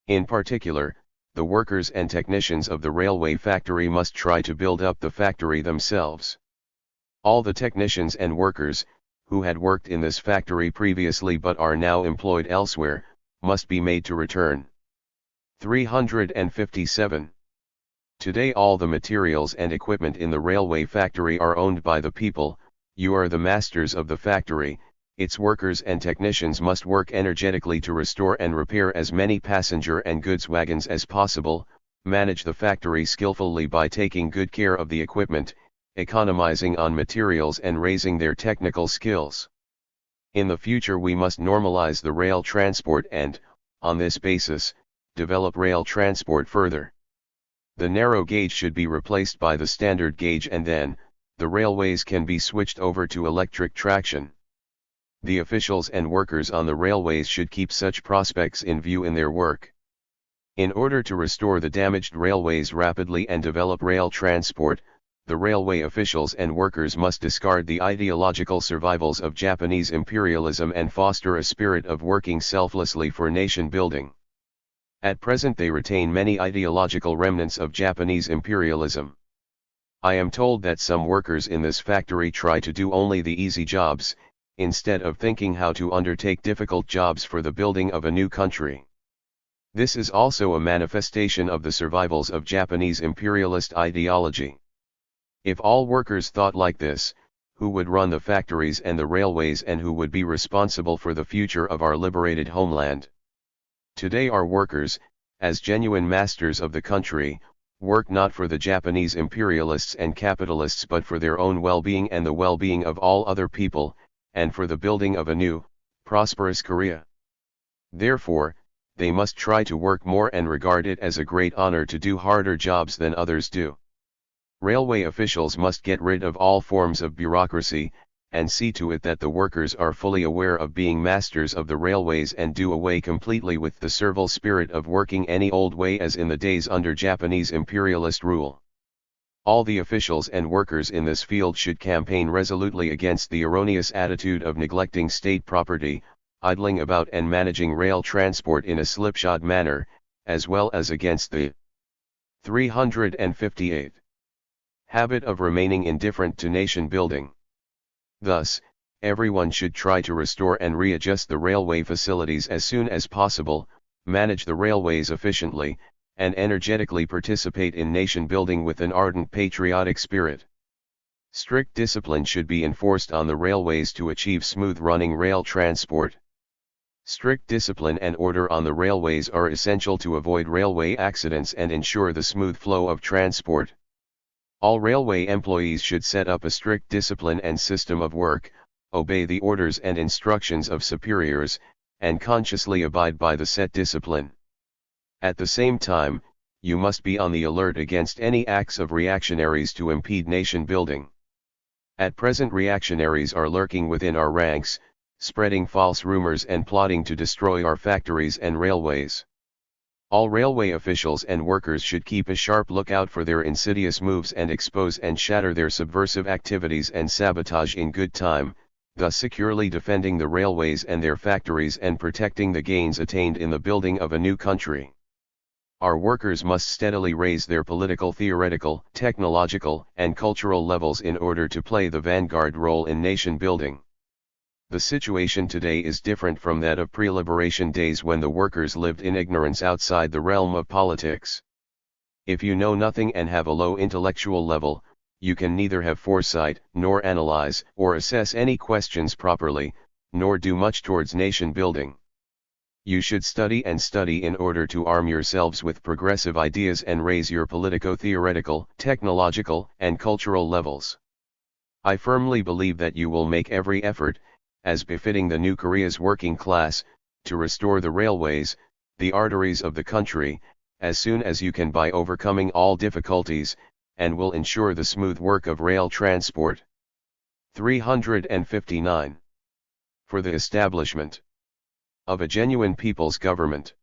In particular, the workers and technicians of the railway factory must try to build up the factory themselves. All the technicians and workers, who had worked in this factory previously but are now employed elsewhere, must be made to return. 357. Today all the materials and equipment in the railway factory are owned by the people. You are the masters of the factory. Its workers and technicians must work energetically to restore and repair as many passenger and goods wagons as possible, manage the factory skillfully by taking good care of the equipment, economizing on materials and raising their technical skills. In the future we must normalize the rail transport and, on this basis, develop rail transport further. The narrow gauge should be replaced by the standard gauge and then, the railways can be switched over to electric traction. The officials and workers on the railways should keep such prospects in view in their work. In order to restore the damaged railways rapidly and develop rail transport, the railway officials and workers must discard the ideological survivals of Japanese imperialism and foster a spirit of working selflessly for nation building. At present they retain many ideological remnants of Japanese imperialism. I am told that some workers in this factory try to do only the easy jobs, instead of thinking how to undertake difficult jobs for the building of a new country. This is also a manifestation of the survivals of Japanese imperialist ideology. If all workers thought like this, who would run the factories and the railways and who would be responsible for the future of our liberated homeland? Today our workers, as genuine masters of the country, work not for the Japanese imperialists and capitalists but for their own well-being and the well-being of all other people, and for the building of a new, prosperous Korea. Therefore, they must try to work more and regard it as a great honor to do harder jobs than others do. Railway officials must get rid of all forms of bureaucracy, and see to it that the workers are fully aware of being masters of the railways and do away completely with the servile spirit of working any old way as in the days under Japanese imperialist rule. All the officials and workers in this field should campaign resolutely against the erroneous attitude of neglecting state property, idling about and managing rail transport in a slipshod manner, as well as against the 358 habit of remaining indifferent to nation building. Thus, everyone should try to restore and readjust the railway facilities as soon as possible, manage the railways efficiently, and energetically participate in nation building with an ardent patriotic spirit. Strict discipline should be enforced on the railways to achieve smooth running rail transport. Strict discipline and order on the railways are essential to avoid railway accidents and ensure the smooth flow of transport. All railway employees should set up a strict discipline and system of work, obey the orders and instructions of superiors, and consciously abide by the set discipline. At the same time, you must be on the alert against any acts of reactionaries to impede nation building. At present reactionaries are lurking within our ranks, spreading false rumors and plotting to destroy our factories and railways. All railway officials and workers should keep a sharp lookout for their insidious moves and expose and shatter their subversive activities and sabotage in good time, thus securely defending the railways and their factories and protecting the gains attained in the building of a new country. Our workers must steadily raise their political, theoretical, technological, and cultural levels in order to play the vanguard role in nation building. The situation today is different from that of pre-liberation days when the workers lived in ignorance outside the realm of politics. If you know nothing and have a low intellectual level, you can neither have foresight, nor analyze, or assess any questions properly, nor do much towards nation building. You should study and study in order to arm yourselves with progressive ideas and raise your politico-theoretical, technological, and cultural levels. I firmly believe that you will make every effort, as befitting the new Korea's working class, to restore the railways, the arteries of the country, as soon as you can by overcoming all difficulties, and will ensure the smooth work of rail transport. 359. For the establishment of a genuine people's government.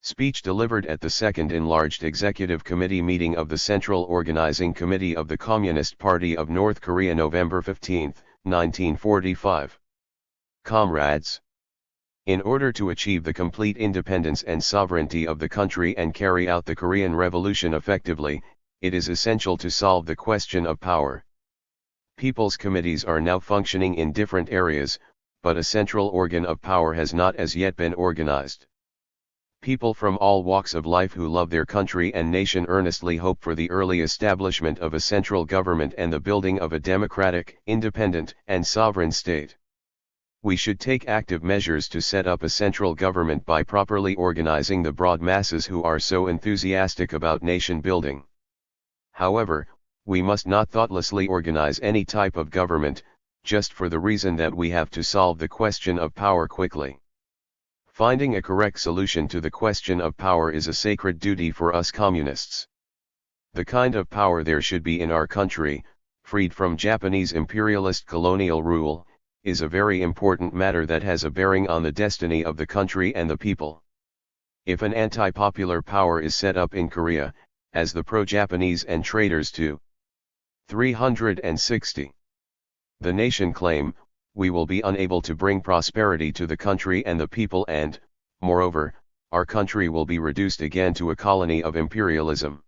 Speech delivered at the Second Enlarged Executive Committee meeting of the Central Organizing Committee of the Communist Party of North Korea, November 15, 1945. Comrades, in order to achieve the complete independence and sovereignty of the country and carry out the Korean Revolution effectively, it is essential to solve the question of power. People's committees are now functioning in different areas, but a central organ of power has not as yet been organized. People from all walks of life who love their country and nation earnestly hope for the early establishment of a central government and the building of a democratic, independent, and sovereign state. We should take active measures to set up a central government by properly organizing the broad masses who are so enthusiastic about nation building. However, we must not thoughtlessly organize any type of government, just for the reason that we have to solve the question of power quickly. Finding a correct solution to the question of power is a sacred duty for us communists. The kind of power there should be in our country, freed from Japanese imperialist colonial rule, is a very important matter that has a bearing on the destiny of the country and the people. If an anti-popular power is set up in Korea, as the pro-Japanese and traitors to 360. The nation claim, we will be unable to bring prosperity to the country and the people and, moreover, our country will be reduced again to a colony of imperialism.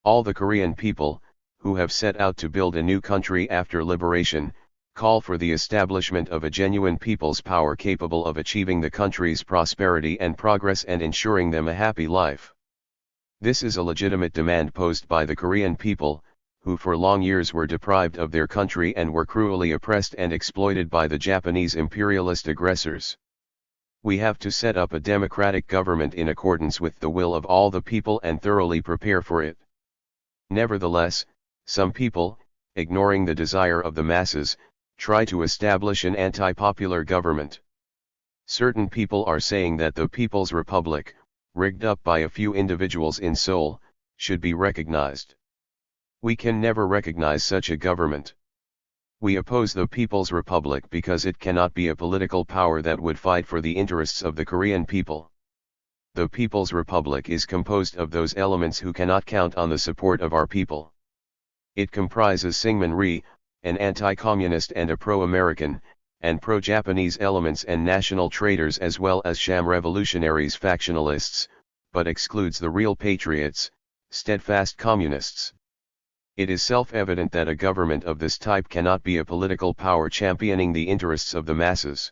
All the Korean people, who have set out to build a new country after liberation, call for the establishment of a genuine people's power capable of achieving the country's prosperity and progress and ensuring them a happy life. This is a legitimate demand posed by the Korean people, who for long years were deprived of their country and were cruelly oppressed and exploited by the Japanese imperialist aggressors. We have to set up a democratic government in accordance with the will of all the people and thoroughly prepare for it. Nevertheless, some people, ignoring the desire of the masses, try to establish an anti-popular government. Certain people are saying that the People's Republic, rigged up by a few individuals in Seoul, should be recognized. We can never recognize such a government. We oppose the People's Republic because it cannot be a political power that would fight for the interests of the Korean people. The People's Republic is composed of those elements who cannot count on the support of our people. It comprises Syngman Rhee, an anti-communist and a pro-American, and pro-Japanese elements and national traitors as well as sham revolutionaries factionalists, but excludes the real patriots, steadfast communists. It is self-evident that a government of this type cannot be a political power championing the interests of the masses.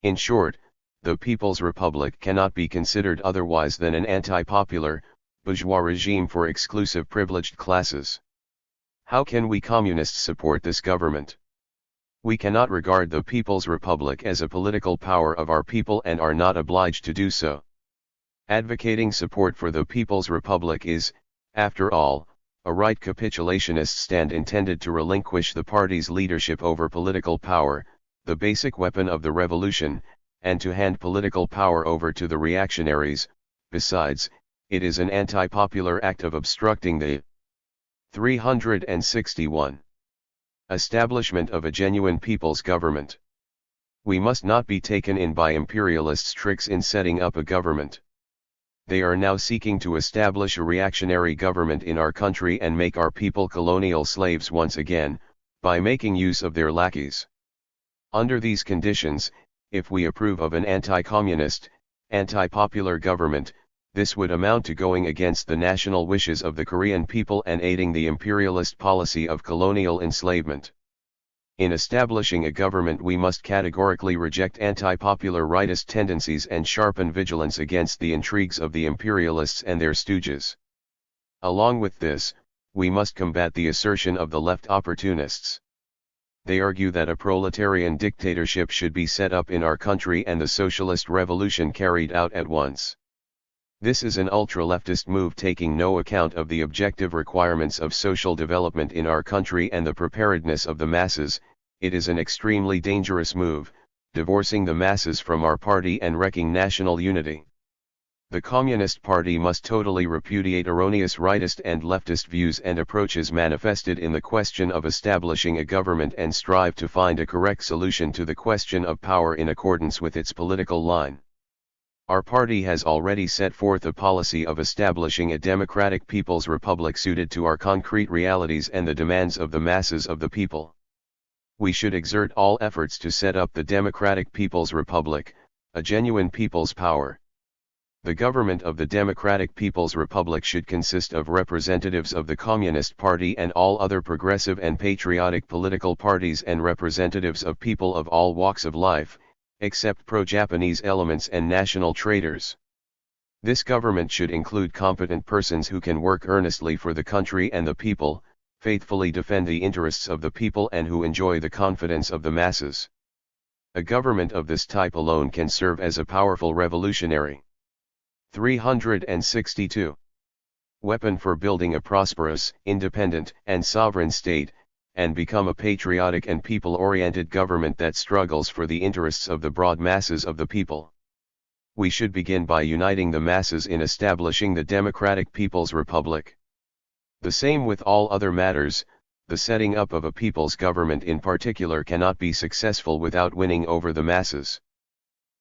In short, the People's Republic cannot be considered otherwise than an anti-popular, bourgeois regime for exclusive privileged classes. How can we communists support this government? We cannot regard the People's Republic as a political power of our people and are not obliged to do so. Advocating support for the People's Republic is, after all, a right capitulationist stand intended to relinquish the party's leadership over political power, the basic weapon of the revolution, and to hand political power over to the reactionaries. Besides, it is an anti-popular act of obstructing the 361. Establishment of a genuine people's government. We must not be taken in by imperialists' tricks in setting up a government. They are now seeking to establish a reactionary government in our country and make our people colonial slaves once again, by making use of their lackeys. Under these conditions, if we approve of an anti-communist, anti-popular government, This would amount to going against the national wishes of the Korean people and aiding the imperialist policy of colonial enslavement. In establishing a government, we must categorically reject anti-popular rightist tendencies and sharpen vigilance against the intrigues of the imperialists and their stooges. Along with this, we must combat the assertion of the left opportunists. They argue that a proletarian dictatorship should be set up in our country and the socialist revolution carried out at once. This is an ultra-leftist move taking no account of the objective requirements of social development in our country and the preparedness of the masses. It is an extremely dangerous move, divorcing the masses from our party and wrecking national unity. The Communist Party must totally repudiate erroneous rightist and leftist views and approaches manifested in the question of establishing a government and strive to find a correct solution to the question of power in accordance with its political line. Our party has already set forth a policy of establishing a democratic people's republic suited to our concrete realities and the demands of the masses of the people. We should exert all efforts to set up the democratic people's republic, a genuine people's power. The government of the Democratic People's Republic should consist of representatives of the Communist Party and all other progressive and patriotic political parties and representatives of people of all walks of life, except pro-Japanese elements and national traitors. This government should include competent persons who can work earnestly for the country and the people, faithfully defend the interests of the people and who enjoy the confidence of the masses. A government of this type alone can serve as a powerful revolutionary. 362. Weapon for building a prosperous, independent, and sovereign state, and become a patriotic and people-oriented government that struggles for the interests of the broad masses of the people. We should begin by uniting the masses in establishing the Democratic People's Republic. The same with all other matters, the setting up of a people's government in particular cannot be successful without winning over the masses.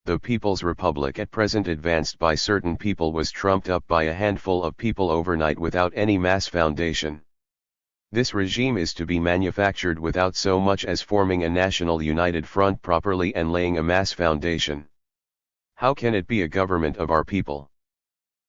The People's Republic at present advanced by certain people was trumped up by a handful of people overnight without any mass foundation. This regime is to be manufactured without so much as forming a national united front properly and laying a mass foundation. How can it be a government of our people?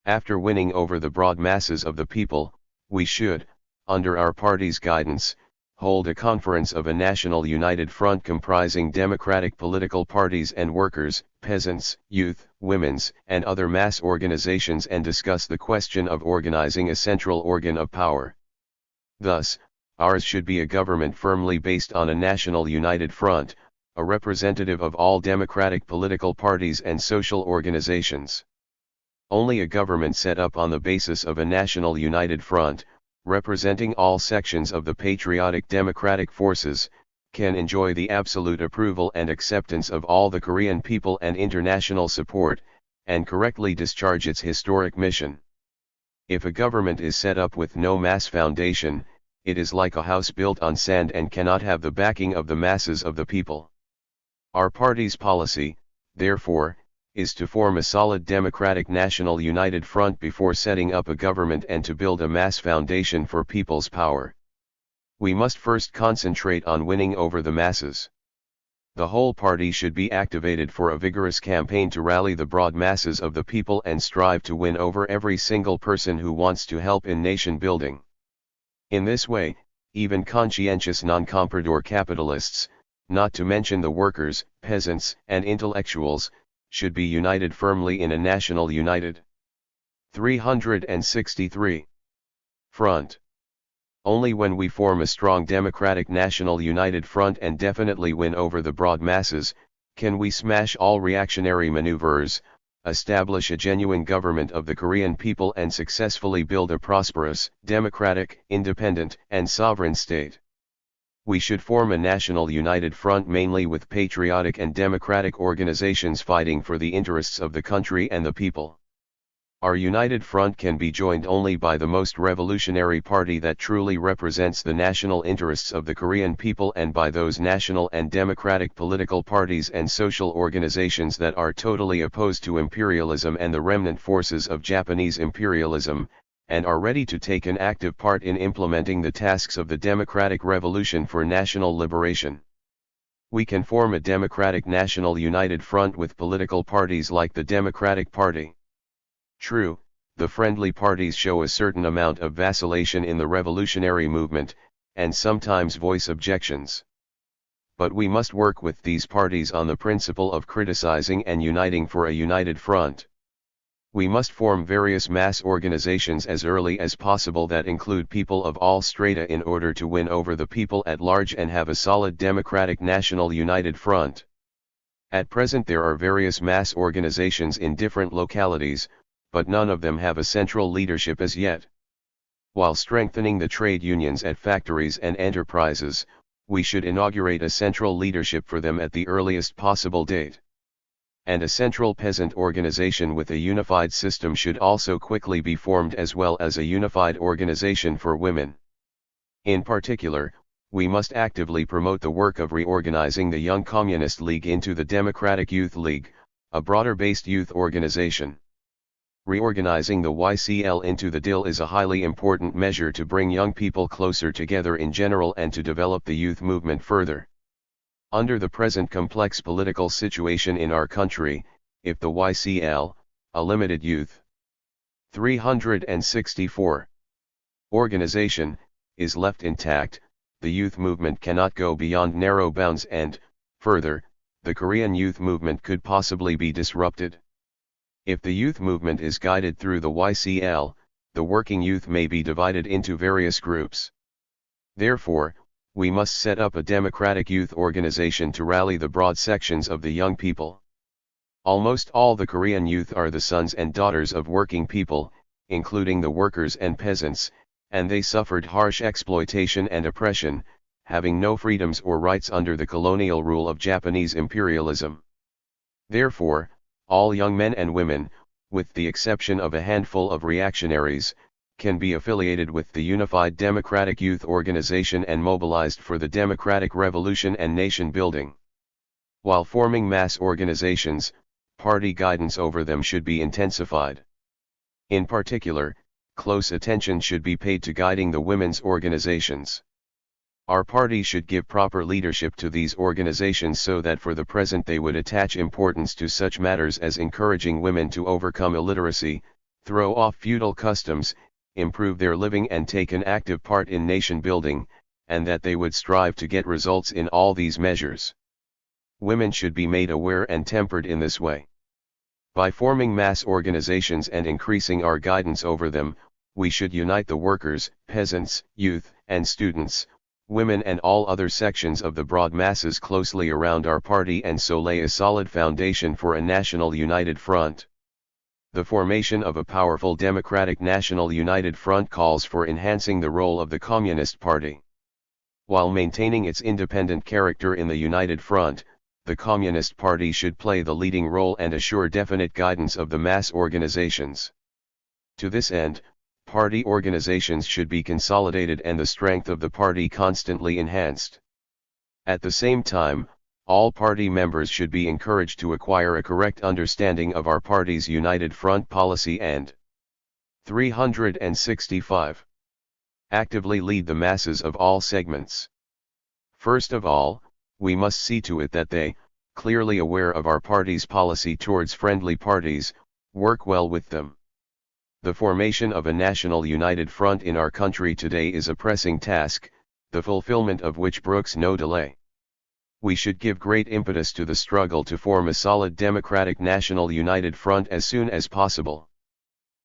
After winning over the broad masses of the people, we should, under our party's guidance, hold a conference of a national united front comprising democratic political parties and workers, peasants, youth, women's, and other mass organizations and discuss the question of organizing a central organ of power. Thus, ours should be a government firmly based on a national united front, a representative of all democratic political parties and social organizations. Only a government set up on the basis of a national united front, representing all sections of the patriotic democratic forces, can enjoy the absolute approval and acceptance of all the Korean people and international support, and correctly discharge its historic mission. If a government is set up with no mass foundation, it is like a house built on sand and cannot have the backing of the masses of the people. Our party's policy, therefore, is to form a solid democratic national united front before setting up a government and to build a mass foundation for people's power. We must first concentrate on winning over the masses. The whole party should be activated for a vigorous campaign to rally the broad masses of the people and strive to win over every single person who wants to help in nation building. In this way, even conscientious non-comprador capitalists, not to mention the workers, peasants, and intellectuals, should be united firmly in a national united 363 front. Only when we form a strong democratic national united front and definitely win over the broad masses, can we smash all reactionary maneuvers, establish a genuine government of the Korean people and successfully build a prosperous, democratic, independent, and sovereign state. We should form a national united front mainly with patriotic and democratic organizations fighting for the interests of the country and the people. Our united front can be joined only by the most revolutionary party that truly represents the national interests of the Korean people and by those national and democratic political parties and social organizations that are totally opposed to imperialism and the remnant forces of Japanese imperialism, and are ready to take an active part in implementing the tasks of the democratic revolution for national liberation. We can form a democratic national united front with political parties like the Democratic Party. True, the friendly parties show a certain amount of vacillation in the revolutionary movement, and sometimes voice objections. But we must work with these parties on the principle of criticizing and uniting for a united front. We must form various mass organizations as early as possible that include people of all strata in order to win over the people at large and have a solid democratic national united front. At present there are various mass organizations in different localities, but none of them have a central leadership as yet. While strengthening the trade unions at factories and enterprises, we should inaugurate a central leadership for them at the earliest possible date. And a central peasant organization with a unified system should also quickly be formed, as well as a unified organization for women. In particular, we must actively promote the work of reorganizing the Young Communist League into the Democratic Youth League, a broader-based youth organization. Reorganizing the YCL into the DIL is a highly important measure to bring young people closer together in general and to develop the youth movement further. Under the present complex political situation in our country, if the YCL, a limited youth 364 organization, is left intact, the youth movement cannot go beyond narrow bounds and, further, the Korean youth movement could possibly be disrupted. If the youth movement is guided through the YCL, the working youth may be divided into various groups. Therefore, we must set up a democratic youth organization to rally the broad sections of the young people. Almost all the Korean youth are the sons and daughters of working people, including the workers and peasants, and they suffered harsh exploitation and oppression, having no freedoms or rights under the colonial rule of Japanese imperialism. Therefore, all young men and women, with the exception of a handful of reactionaries, can be affiliated with the Unified Democratic Youth Organization and mobilized for the democratic revolution and nation building. While forming mass organizations, party guidance over them should be intensified. In particular, close attention should be paid to guiding the women's organizations. Our party should give proper leadership to these organizations so that for the present they would attach importance to such matters as encouraging women to overcome illiteracy, throw off feudal customs, improve their living and take an active part in nation building, and that they would strive to get results in all these measures. Women should be made aware and tempered in this way. By forming mass organizations and increasing our guidance over them, we should unite the workers, peasants, youth, and students, women and all other sections of the broad masses closely around our party and so lay a solid foundation for a national united front. The formation of a powerful democratic national united front calls for enhancing the role of the Communist Party. While maintaining its independent character in the united front, the Communist Party should play the leading role and assure definite guidance of the mass organizations. To this end, party organizations should be consolidated and the strength of the party constantly enhanced. At the same time, all party members should be encouraged to acquire a correct understanding of our party's united front policy and 365. Actively lead the masses of all segments. First of all, we must see to it that they, clearly aware of our party's policy towards friendly parties, work well with them. The formation of a national united front in our country today is a pressing task, the fulfillment of which brooks no delay. We should give great impetus to the struggle to form a solid democratic national united front as soon as possible.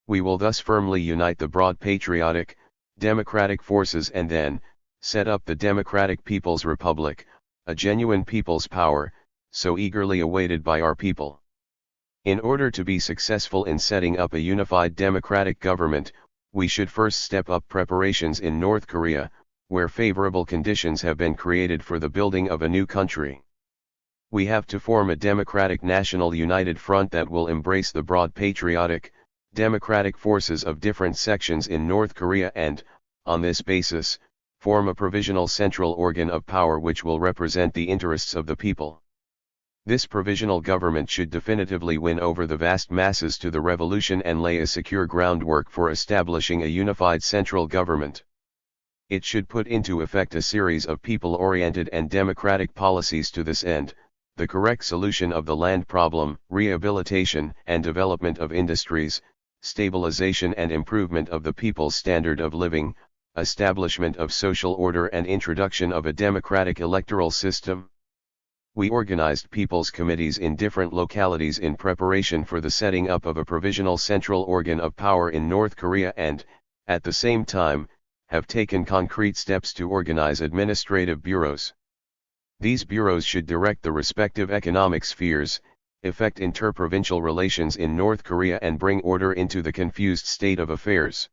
We will thus firmly unite the broad patriotic, democratic forces and then, set up the Democratic People's Republic, a genuine people's power, so eagerly awaited by our people. In order to be successful in setting up a unified democratic government, we should first step up preparations in North Korea, where favorable conditions have been created for the building of a new country. We have to form a democratic national united front that will embrace the broad patriotic, democratic forces of different sections in North Korea and, on this basis, form a provisional central organ of power which will represent the interests of the people. This provisional government should definitively win over the vast masses to the revolution and lay a secure groundwork for establishing a unified central government. It should put into effect a series of people-oriented and democratic policies to this end, the correct solution of the land problem, rehabilitation and development of industries, stabilization and improvement of the people's standard of living, establishment of social order and introduction of a democratic electoral system. We organized people's committees in different localities in preparation for the setting up of a provisional central organ of power in North Korea and, at the same time, have taken concrete steps to organize administrative bureaus. These bureaus should direct the respective economic spheres, effect interprovincial relations in North Korea and bring order into the confused state of affairs.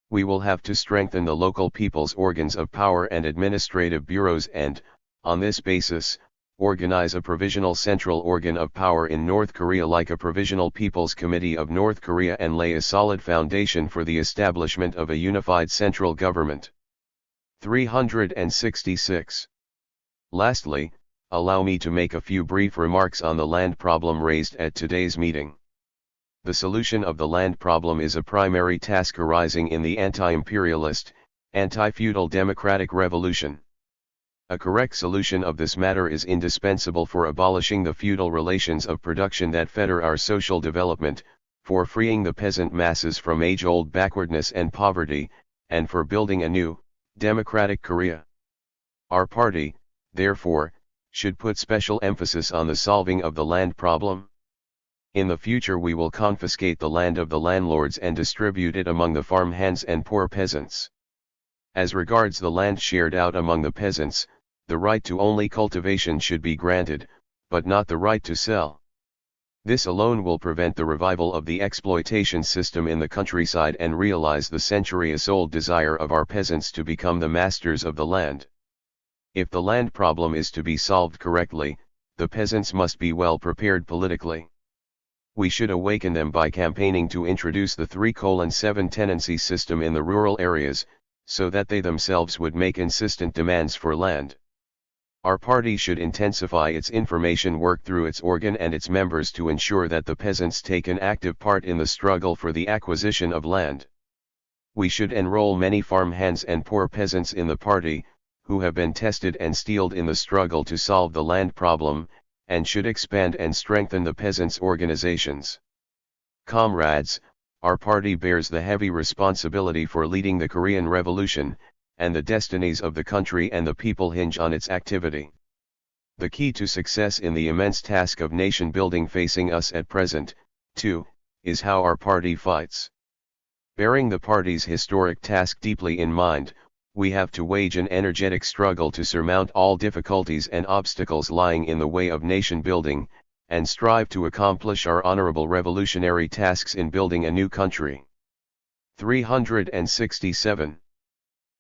We will have to strengthen the local people's organs of power and administrative bureaus and, on this basis, organize a provisional central organ of power in North Korea like a Provisional People's Committee of North Korea and lay a solid foundation for the establishment of a unified central government. 366. Lastly, allow me to make a few brief remarks on the land problem raised at today's meeting. The solution of the land problem is a primary task arising in the anti-imperialist, anti-feudal democratic revolution. A correct solution of this matter is indispensable for abolishing the feudal relations of production that fetter our social development, for freeing the peasant masses from age-old backwardness and poverty, and for building a new, democratic Korea. Our party, therefore, should put special emphasis on the solving of the land problem. In the future we will confiscate the land of the landlords and distribute it among the farmhands and poor peasants. As regards the land shared out among the peasants, the right to only cultivation should be granted, but not the right to sell. This alone will prevent the revival of the exploitation system in the countryside and realize the centuries-old desire of our peasants to become the masters of the land. If the land problem is to be solved correctly, the peasants must be well prepared politically. We should awaken them by campaigning to introduce the 3:7 tenancy system in the rural areas, so that they themselves would make insistent demands for land. Our party should intensify its information work through its organ and its members to ensure that the peasants take an active part in the struggle for the acquisition of land. We should enroll many farmhands and poor peasants in the party, who have been tested and steeled in the struggle to solve the land problem, and should expand and strengthen the peasants' organizations. Comrades, our party bears the heavy responsibility for leading the Korean Revolution, and the destinies of the country and the people hinge on its activity. The key to success in the immense task of nation building facing us at present, too, is how our party fights. Bearing the party's historic task deeply in mind, we have to wage an energetic struggle to surmount all difficulties and obstacles lying in the way of nation building, and strive to accomplish our honorable revolutionary tasks in building a new country. 367.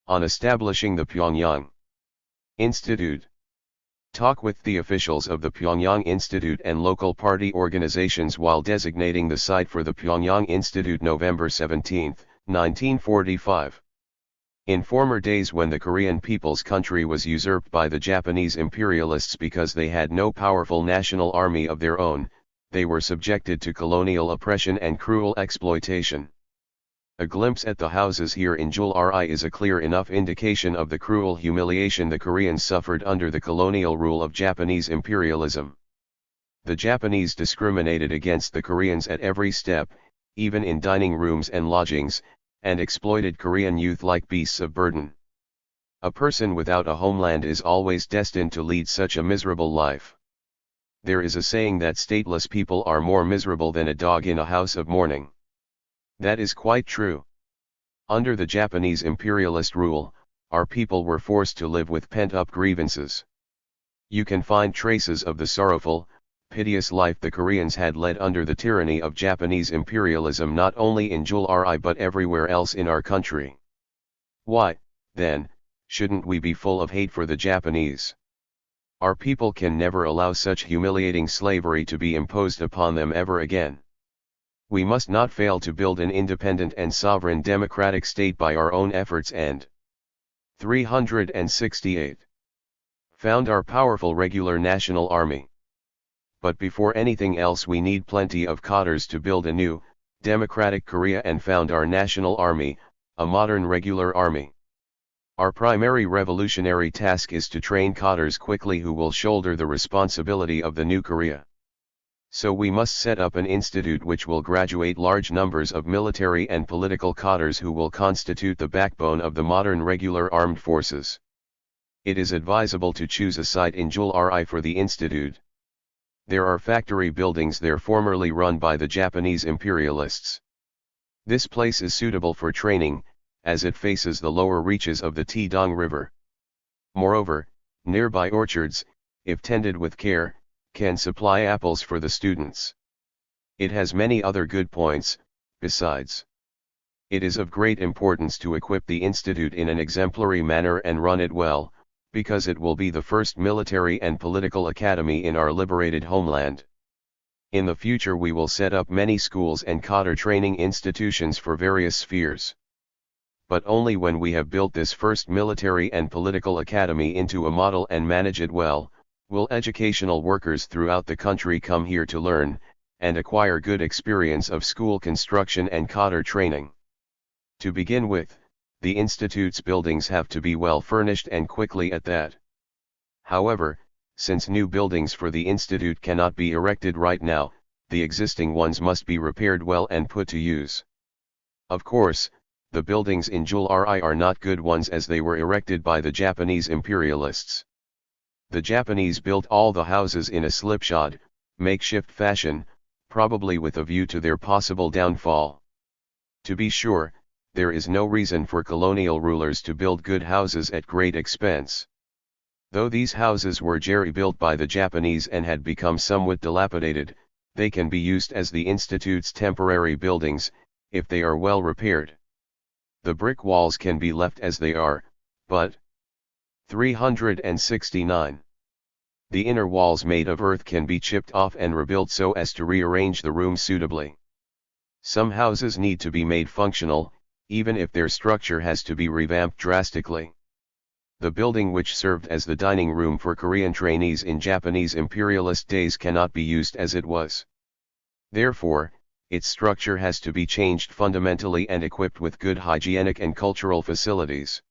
On establishing the Pyongyang Institute. Talk with the officials of the Pyongyang Institute and local party organizations while designating the site for the Pyongyang Institute November 17, 1945. In former days when the Korean people's country was usurped by the Japanese imperialists because they had no powerful national army of their own, they were subjected to colonial oppression and cruel exploitation. A glimpse at the houses here in Jewelry is a clear enough indication of the cruel humiliation the Koreans suffered under the colonial rule of Japanese imperialism. The Japanese discriminated against the Koreans at every step, even in dining rooms and lodgings, and exploited Korean youth like beasts of burden. A person without a homeland is always destined to lead such a miserable life. There is a saying that stateless people are more miserable than a dog in a house of mourning. That is quite true. Under the Japanese imperialist rule, our people were forced to live with pent-up grievances. You can find traces of the sorrowful, piteous life the Koreans had led under the tyranny of Japanese imperialism not only in Jewelry but everywhere else in our country. Why, then, shouldn't we be full of hate for the Japanese? Our people can never allow such humiliating slavery to be imposed upon them ever again. We must not fail to build an independent and sovereign democratic state by our own efforts and 368. Found our powerful regular national army. But before anything else we need plenty of cadres to build a new, democratic Korea and found our national army, a modern regular army. Our primary revolutionary task is to train cadres quickly who will shoulder the responsibility of the new Korea. So we must set up an institute which will graduate large numbers of military and political cadres who will constitute the backbone of the modern regular armed forces. It is advisable to choose a site in Jul-Ri for the institute. There are factory buildings there formerly run by the Japanese imperialists. This place is suitable for training, as it faces the lower reaches of the Taedong River. Moreover, nearby orchards, if tended with care, can supply apples for the students. It has many other good points, besides. It is of great importance to equip the institute in an exemplary manner and run it well, because it will be the first military and political academy in our liberated homeland. In the future we will set up many schools and cadre training institutions for various spheres. But only when we have built this first military and political academy into a model and manage it well, will educational workers throughout the country come here to learn, and acquire good experience of school construction and cadre training. To begin with, the institute's buildings have to be well furnished and quickly at that. However, since new buildings for the institute cannot be erected right now, the existing ones must be repaired well and put to use. Of course, the buildings in Jul-Ri are not good ones as they were erected by the Japanese imperialists. The Japanese built all the houses in a slipshod, makeshift fashion, probably with a view to their possible downfall. To be sure, there is no reason for colonial rulers to build good houses at great expense. Though these houses were jerry-built by the Japanese and had become somewhat dilapidated, they can be used as the institute's temporary buildings, if they are well repaired. The brick walls can be left as they are, but 369. The inner walls made of earth can be chipped off and rebuilt so as to rearrange the room suitably. Some houses need to be made functional, even if their structure has to be revamped drastically. The building which served as the dining room for Korean trainees in Japanese imperialist days cannot be used as it was. Therefore, its structure has to be changed fundamentally and equipped with good hygienic and cultural facilities.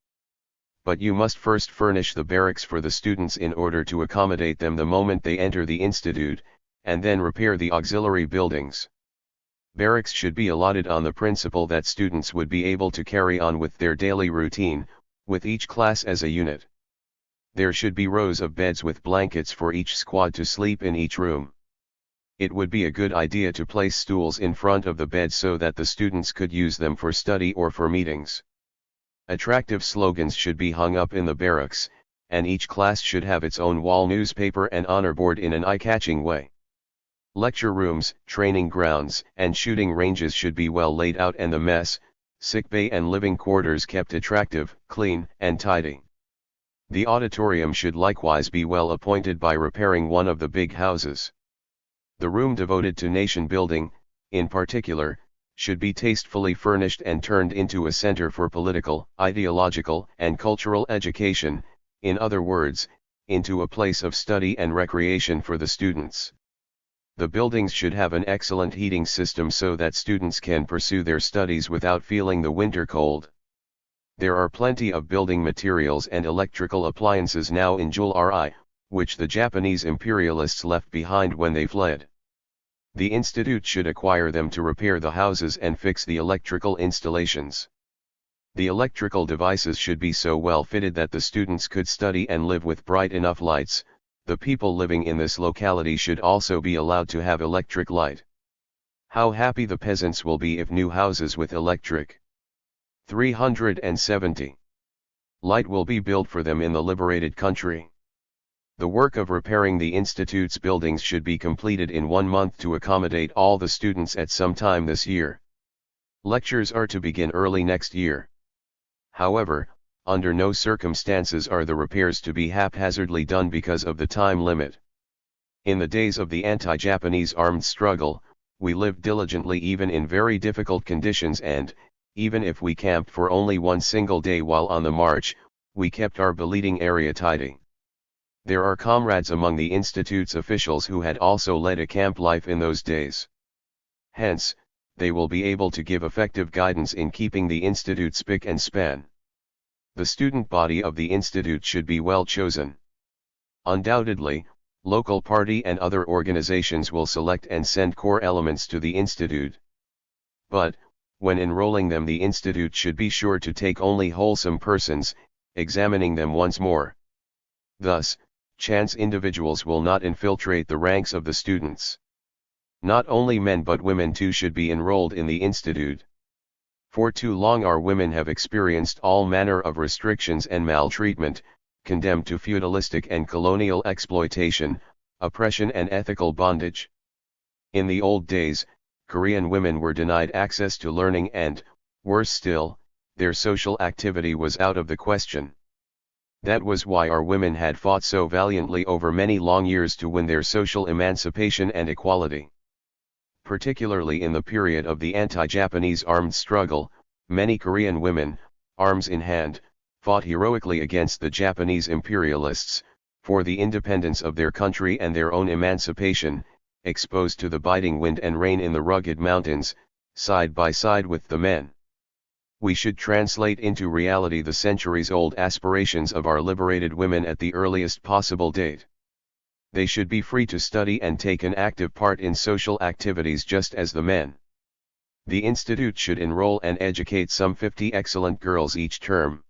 But you must first furnish the barracks for the students in order to accommodate them the moment they enter the institute, and then repair the auxiliary buildings. Barracks should be allotted on the principle that students would be able to carry on with their daily routine, with each class as a unit. There should be rows of beds with blankets for each squad to sleep in each room. It would be a good idea to place stools in front of the beds so that the students could use them for study or for meetings. Attractive slogans should be hung up in the barracks, and each class should have its own wall newspaper and honor board in an eye-catching way. Lecture rooms, training grounds, and shooting ranges should be well laid out and the mess, sick bay and living quarters kept attractive, clean, and tidy. The auditorium should likewise be well appointed by repairing one of the big houses. The room devoted to nation building, in particular, should be tastefully furnished and turned into a center for political, ideological, and cultural education, in other words, into a place of study and recreation for the students. The buildings should have an excellent heating system so that students can pursue their studies without feeling the winter cold. There are plenty of building materials and electrical appliances now in Jul-Ri, which the Japanese imperialists left behind when they fled. The institute should acquire them to repair the houses and fix the electrical installations. The electrical devices should be so well fitted that the students could study and live with bright enough lights. The people living in this locality should also be allowed to have electric light. How happy the peasants will be if new houses with electric. 370. Light will be built for them in the liberated country. The work of repairing the institute's buildings should be completed in 1 month to accommodate all the students at some time this year. Lectures are to begin early next year. However, under no circumstances are the repairs to be haphazardly done because of the time limit. In the days of the anti-Japanese armed struggle, we lived diligently even in very difficult conditions and, even if we camped for only one single day while on the march, we kept our beleading area tidy. There are comrades among the Institute's officials who had also led a camp life in those days. Hence, they will be able to give effective guidance in keeping the Institute spick and span. The student body of the Institute should be well chosen. Undoubtedly, local party and other organizations will select and send core elements to the institute. But, when enrolling them, the institute should be sure to take only wholesome persons, examining them once more. Thus, chance individuals will not infiltrate the ranks of the students. Not only men but women too should be enrolled in the institute. For too long our women have experienced all manner of restrictions and maltreatment, condemned to feudalistic and colonial exploitation, oppression and ethical bondage. In the old days, Korean women were denied access to learning and, worse still, their social activity was out of the question. That was why our women had fought so valiantly over many long years to win their social emancipation and equality. Particularly in the period of the anti-Japanese armed struggle, many Korean women, arms in hand, fought heroically against the Japanese imperialists, for the independence of their country and their own emancipation, exposed to the biting wind and rain in the rugged mountains, side by side with the men. We should translate into reality the centuries-old aspirations of our liberated women at the earliest possible date. They should be free to study and take an active part in social activities just as the men. The institute should enroll and educate some 50 excellent girls each term.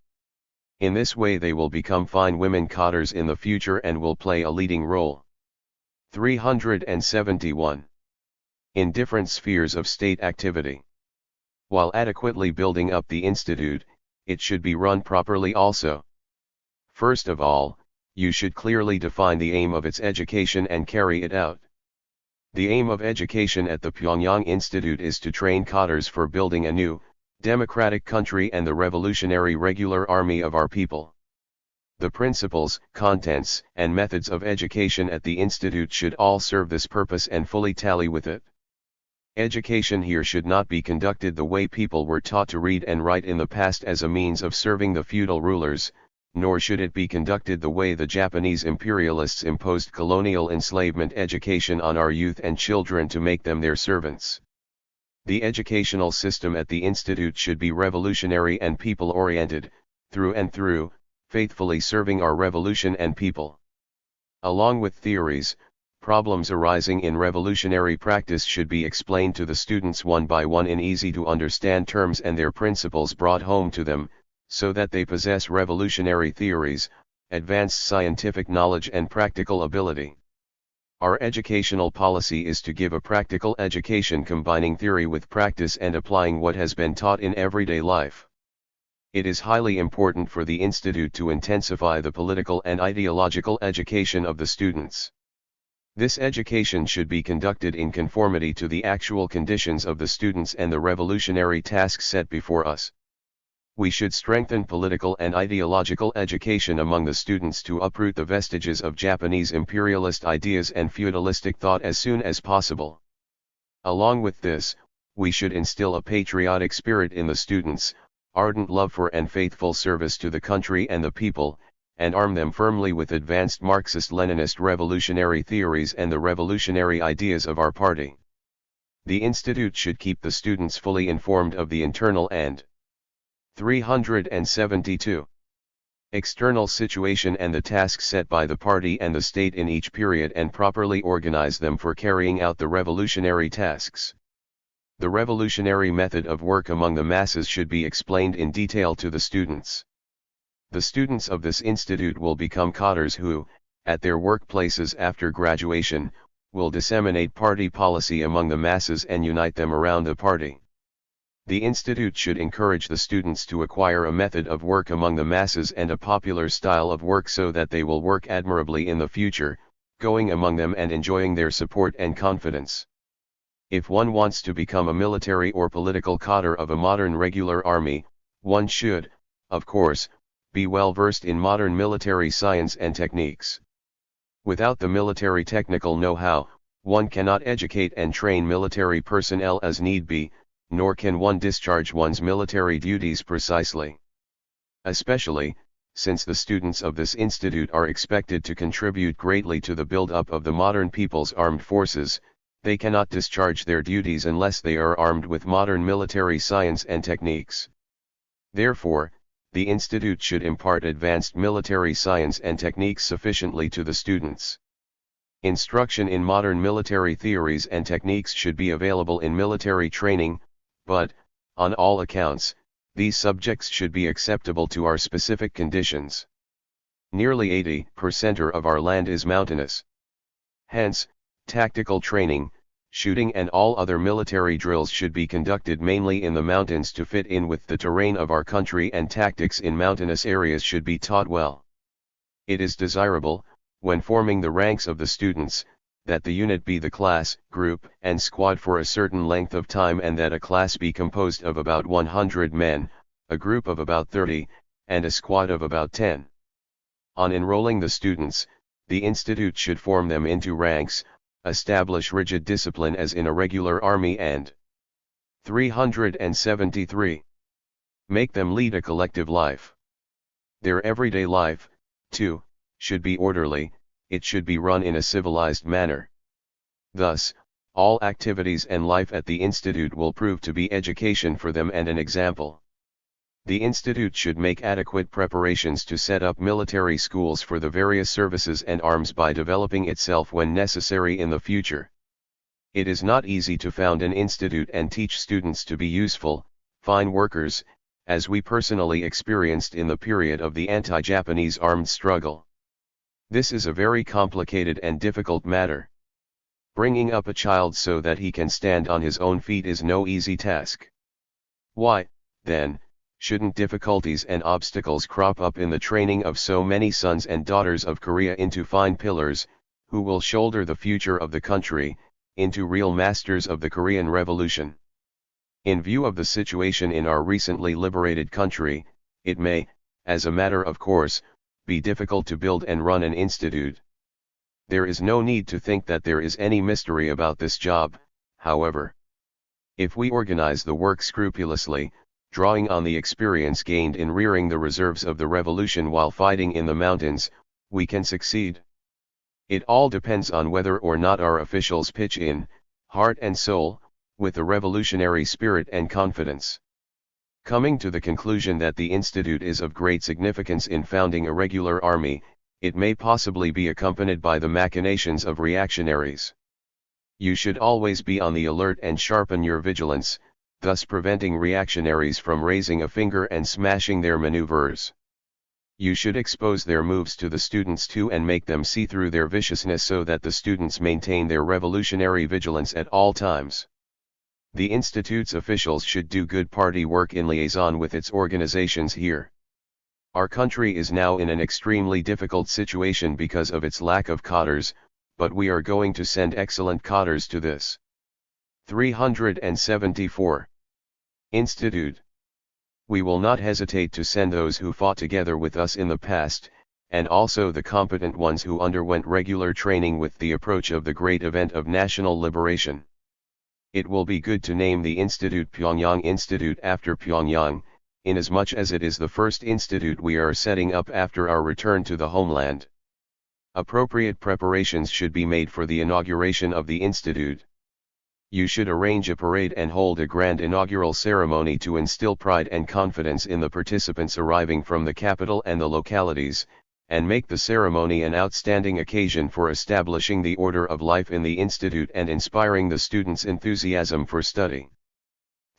In this way they will become fine women cotters in the future and will play a leading role. 371. In different spheres of state activity. While adequately building up the institute, it should be run properly also. First of all, you should clearly define the aim of its education and carry it out. The aim of education at the Pyongyang Institute is to train cotters for building a new, democratic country and the revolutionary regular army of our people. The principles, contents, and methods of education at the institute should all serve this purpose and fully tally with it. Education here should not be conducted the way people were taught to read and write in the past as a means of serving the feudal rulers, nor should it be conducted the way the Japanese imperialists imposed colonial enslavement education on our youth and children to make them their servants. The educational system at the institute should be revolutionary and people-oriented, through and through, faithfully serving our revolution and people. Along with theories, problems arising in revolutionary practice should be explained to the students one by one in easy-to-understand terms and their principles brought home to them, so that they possess revolutionary theories, advanced scientific knowledge and practical ability. Our educational policy is to give a practical education combining theory with practice and applying what has been taught in everyday life. It is highly important for the institute to intensify the political and ideological education of the students. This education should be conducted in conformity to the actual conditions of the students and the revolutionary tasks set before us. We should strengthen political and ideological education among the students to uproot the vestiges of Japanese imperialist ideas and feudalistic thought as soon as possible. Along with this, we should instill a patriotic spirit in the students, ardent love for and faithful service to the country and the people, and arm them firmly with advanced Marxist-Leninist revolutionary theories and the revolutionary ideas of our party. The institute should keep the students fully informed of the internal and 372. External situation and the tasks set by the party and the state in each period and properly organize them for carrying out the revolutionary tasks. The revolutionary method of work among the masses should be explained in detail to the students. The students of this institute will become cotters who, at their workplaces after graduation, will disseminate party policy among the masses and unite them around the party. The institute should encourage the students to acquire a method of work among the masses and a popular style of work so that they will work admirably in the future, going among them and enjoying their support and confidence. If one wants to become a military or political cotter of a modern regular army, one should, of course, be well versed in modern military science and techniques. Without the military technical know-how, one cannot educate and train military personnel as need be, nor can one discharge one's military duties precisely. Especially, since the students of this institute are expected to contribute greatly to the build-up of the modern people's armed forces, they cannot discharge their duties unless they are armed with modern military science and techniques. Therefore, the institute should impart advanced military science and techniques sufficiently to the students. Instruction in modern military theories and techniques should be available in military training, but, on all accounts, these subjects should be acceptable to our specific conditions. Nearly 80% of our land is mountainous. Hence, tactical training, shooting and all other military drills should be conducted mainly in the mountains to fit in with the terrain of our country, and tactics in mountainous areas should be taught well. It is desirable, when forming the ranks of the students, that the unit be the class, group, and squad for a certain length of time, and that a class be composed of about 100 men, a group of about 30, and a squad of about 10. On enrolling the students, the institute should form them into ranks, establish rigid discipline as in a regular army, and 373. Make them lead a collective life. Their everyday life, too, should be orderly, it should be run in a civilized manner. Thus, all activities and life at the institute will prove to be education for them and an example. The institute should make adequate preparations to set up military schools for the various services and arms by developing itself when necessary in the future. It is not easy to found an institute and teach students to be useful, fine workers, as we personally experienced in the period of the anti-Japanese armed struggle. This is a very complicated and difficult matter. Bringing up a child so that he can stand on his own feet is no easy task. Why, then, shouldn't difficulties and obstacles crop up in the training of so many sons and daughters of Korea into fine pillars, who will shoulder the future of the country, into real masters of the Korean Revolution? In view of the situation in our recently liberated country, it may, as a matter of course, be difficult to build and run an institute. There is no need to think that there is any mystery about this job, however. If we organize the work scrupulously, drawing on the experience gained in rearing the reserves of the revolution while fighting in the mountains, we can succeed. It all depends on whether or not our officials pitch in, heart and soul, with a revolutionary spirit and confidence. Coming to the conclusion that the institute is of great significance in founding a regular army, it may possibly be accompanied by the machinations of reactionaries. You should always be on the alert and sharpen your vigilance, thus preventing reactionaries from raising a finger and smashing their maneuvers. You should expose their moves to the students too and make them see through their viciousness so that the students maintain their revolutionary vigilance at all times. The Institute's officials should do good party work in liaison with its organizations here. Our country is now in an extremely difficult situation because of its lack of cadres, but we are going to send excellent cadres to this 374 Institute. We will not hesitate to send those who fought together with us in the past, and also the competent ones who underwent regular training with the approach of the great event of national liberation. It will be good to name the Institute Pyongyang Institute after Pyongyang, inasmuch as it is the first institute we are setting up after our return to the homeland. Appropriate preparations should be made for the inauguration of the institute. You should arrange a parade and hold a grand inaugural ceremony to instill pride and confidence in the participants arriving from the capital and the localities, and make the ceremony an outstanding occasion for establishing the order of life in the institute and inspiring the students' enthusiasm for study.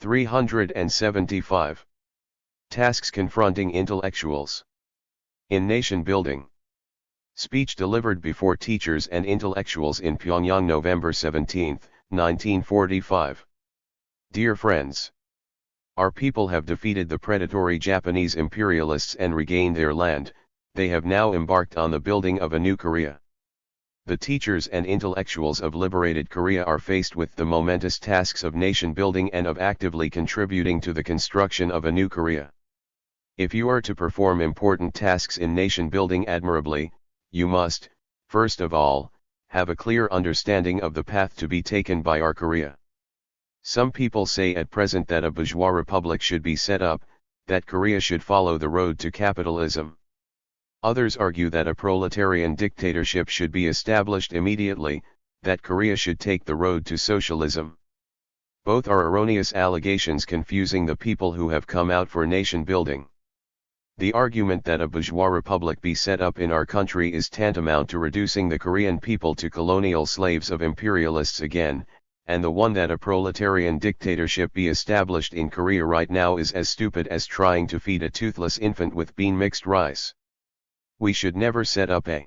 375. Tasks confronting intellectuals. In nation building. Speech delivered before teachers and intellectuals in Pyongyang, November 17, 1945. Dear friends, our people have defeated the predatory Japanese imperialists and regained their land. They have now embarked on the building of a new Korea. The teachers and intellectuals of liberated Korea are faced with the momentous tasks of nation building and of actively contributing to the construction of a new Korea. If you are to perform important tasks in nation building admirably, you must, first of all, have a clear understanding of the path to be taken by our Korea. Some people say at present that a bourgeois republic should be set up, that Korea should follow the road to capitalism. Others argue that a proletarian dictatorship should be established immediately, that Korea should take the road to socialism. Both are erroneous allegations confusing the people who have come out for nation building. The argument that a bourgeois republic be set up in our country is tantamount to reducing the Korean people to colonial slaves of imperialists again, and the one that a proletarian dictatorship be established in Korea right now is as stupid as trying to feed a toothless infant with bean-mixed rice. We should never set up a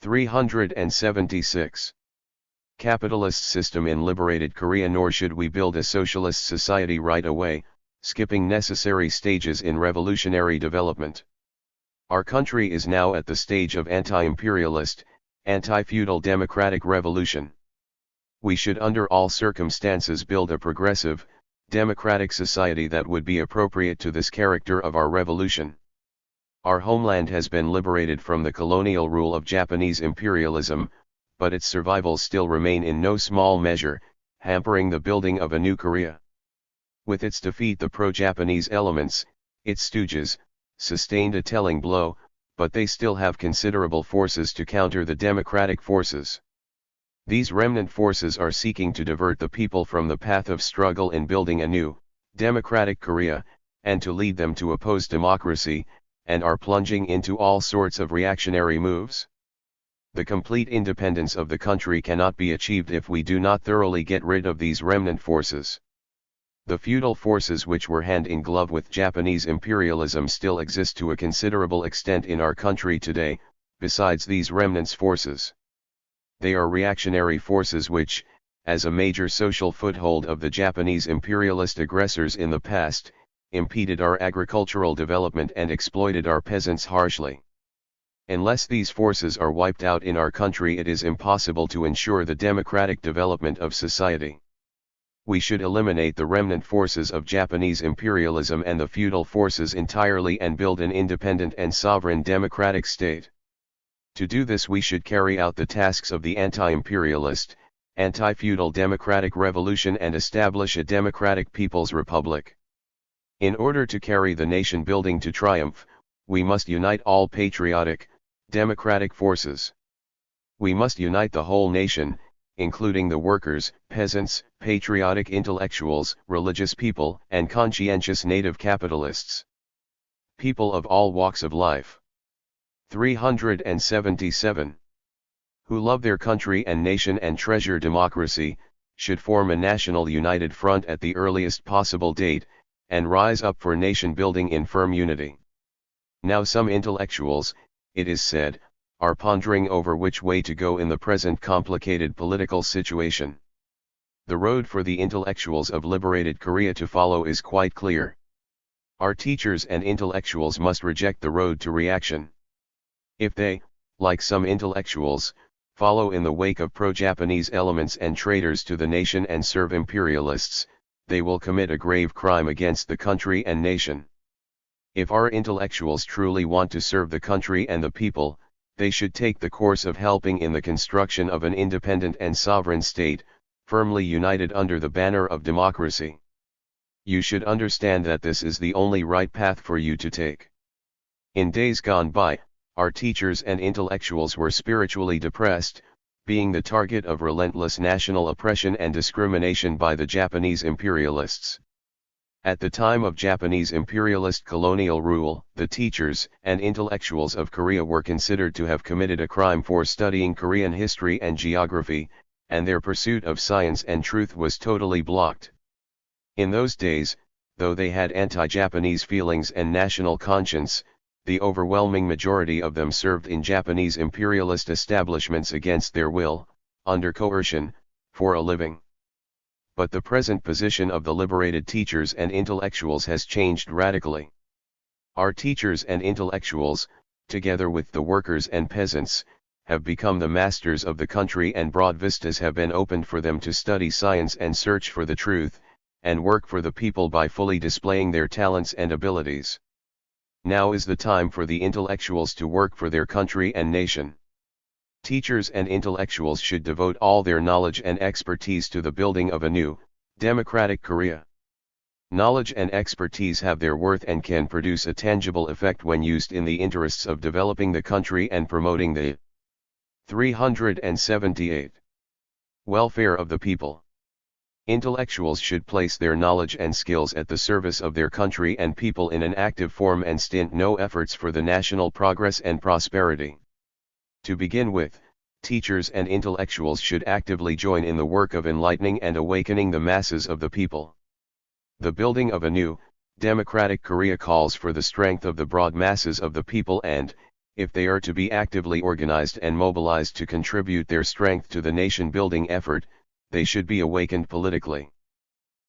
376 capitalist system in liberated Korea, nor should we build a socialist society right away, skipping necessary stages in revolutionary development. Our country is now at the stage of anti-imperialist, anti-feudal democratic revolution. We should under all circumstances build a progressive, democratic society that would be appropriate to this character of our revolution. Our homeland has been liberated from the colonial rule of Japanese imperialism, but its survivals still remain in no small measure, hampering the building of a new Korea. With its defeat, the pro-Japanese elements, its stooges, sustained a telling blow, but they still have considerable forces to counter the democratic forces. These remnant forces are seeking to divert the people from the path of struggle in building a new, democratic Korea, and to lead them to oppose democracy, and are plunging into all sorts of reactionary moves. The complete independence of the country cannot be achieved if we do not thoroughly get rid of these remnant forces. The feudal forces which were hand in glove with Japanese imperialism still exist to a considerable extent in our country today, besides these remnants forces. They are reactionary forces which, as a major social foothold of the Japanese imperialist aggressors in the past, impeded our agricultural development and exploited our peasants harshly. Unless these forces are wiped out in our country, it is impossible to ensure the democratic development of society. We should eliminate the remnant forces of Japanese imperialism and the feudal forces entirely and build an independent and sovereign democratic state. To do this, we should carry out the tasks of the anti-imperialist, anti-feudal democratic revolution and establish a democratic people's republic. In order to carry the nation building to triumph, we must unite all patriotic, democratic forces. We must unite the whole nation, including the workers, peasants, patriotic intellectuals, religious people, and conscientious native capitalists. People of all walks of life. 377. Who love their country and nation and treasure democracy, should form a national united front at the earliest possible date, and rise up for nation building in firm unity. Now some intellectuals, it is said, are pondering over which way to go in the present complicated political situation. The road for the intellectuals of liberated Korea to follow is quite clear. Our teachers and intellectuals must reject the road to reaction. If they, like some intellectuals, follow in the wake of pro-Japanese elements and traitors to the nation and serve imperialists, they will commit a grave crime against the country and nation. If our intellectuals truly want to serve the country and the people, they should take the course of helping in the construction of an independent and sovereign state, firmly united under the banner of democracy. You should understand that this is the only right path for you to take. In days gone by, our teachers and intellectuals were spiritually depressed, being the target of relentless national oppression and discrimination by the Japanese imperialists. At the time of Japanese imperialist colonial rule, the teachers and intellectuals of Korea were considered to have committed a crime for studying Korean history and geography, and their pursuit of science and truth was totally blocked. In those days, though they had anti-Japanese feelings and national conscience, the overwhelming majority of them served in Japanese imperialist establishments against their will, under coercion, for a living. But the present position of the liberated teachers and intellectuals has changed radically. Our teachers and intellectuals, together with the workers and peasants, have become the masters of the country, and broad vistas have been opened for them to study science and search for the truth, and work for the people by fully displaying their talents and abilities. Now is the time for the intellectuals to work for their country and nation. Teachers and intellectuals should devote all their knowledge and expertise to the building of a new, democratic Korea. Knowledge and expertise have their worth and can produce a tangible effect when used in the interests of developing the country and promoting the 378 welfare of the people. Intellectuals should place their knowledge and skills at the service of their country and people in an active form and stint no efforts for the national progress and prosperity. To begin with, teachers and intellectuals should actively join in the work of enlightening and awakening the masses of the people. The building of a new, democratic Korea calls for the strength of the broad masses of the people and, if they are to be actively organized and mobilized to contribute their strength to the nation-building effort, they should be awakened politically.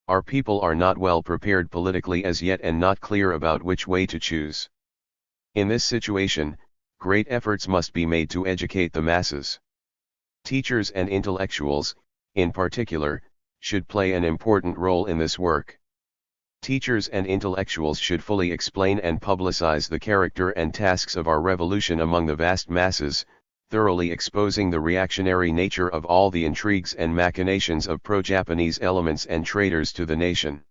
Our people are not well prepared politically as yet and not clear about which way to choose. In this situation, great efforts must be made to educate the masses. Teachers and intellectuals, in particular, should play an important role in this work. Teachers and intellectuals should fully explain and publicize the character and tasks of our revolution among the vast masses, thoroughly exposing the reactionary nature of all the intrigues and machinations of pro-Japanese elements and traitors to the nation.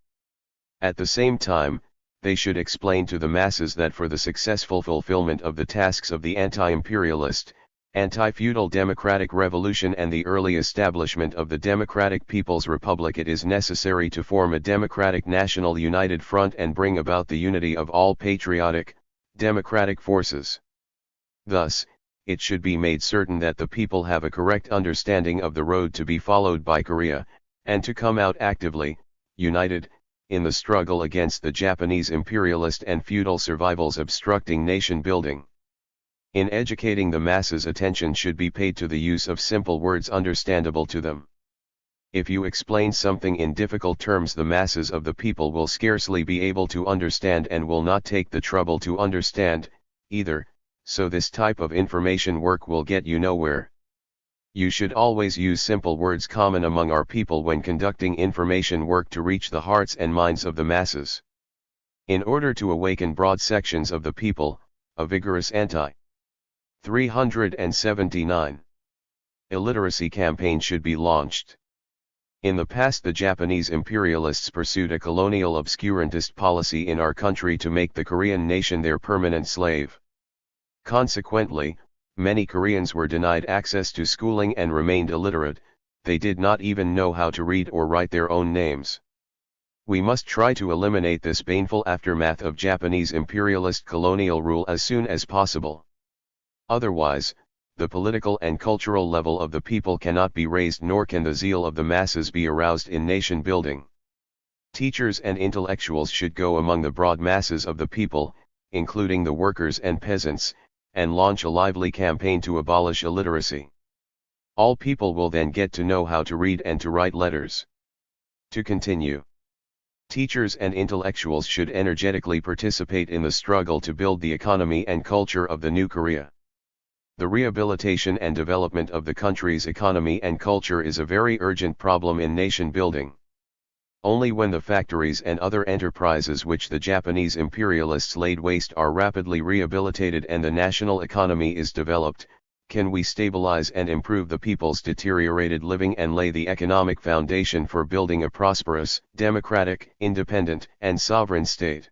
At the same time, they should explain to the masses that for the successful fulfillment of the tasks of the anti-imperialist, anti-feudal democratic revolution and the early establishment of the Democratic People's Republic it is necessary to form a democratic national united front and bring about the unity of all patriotic, democratic forces. Thus, it should be made certain that the people have a correct understanding of the road to be followed by Korea, and to come out actively, united, in the struggle against the Japanese imperialist and feudal survivals obstructing nation building. In educating the masses, attention should be paid to the use of simple words understandable to them. If you explain something in difficult terms, the masses of the people will scarcely be able to understand and will not take the trouble to understand, either, so this type of information work will get you nowhere. You should always use simple words common among our people when conducting information work to reach the hearts and minds of the masses. In order to awaken broad sections of the people, a vigorous anti-379 illiteracy campaign should be launched. In the past, the Japanese imperialists pursued a colonial obscurantist policy in our country to make the Korean nation their permanent slave. Consequently, many Koreans were denied access to schooling and remained illiterate. They did not even know how to read or write their own names. We must try to eliminate this baneful aftermath of Japanese imperialist colonial rule as soon as possible. Otherwise, the political and cultural level of the people cannot be raised, nor can the zeal of the masses be aroused in nation building. Teachers and intellectuals should go among the broad masses of the people, including the workers and peasants, and launch a lively campaign to abolish illiteracy. All people will then get to know how to read and to write letters. To continue, teachers and intellectuals should energetically participate in the struggle to build the economy and culture of the new Korea. The rehabilitation and development of the country's economy and culture is a very urgent problem in nation building. Only when the factories and other enterprises which the Japanese imperialists laid waste are rapidly rehabilitated and the national economy is developed, can we stabilize and improve the people's deteriorated living and lay the economic foundation for building a prosperous, democratic, independent, and sovereign state.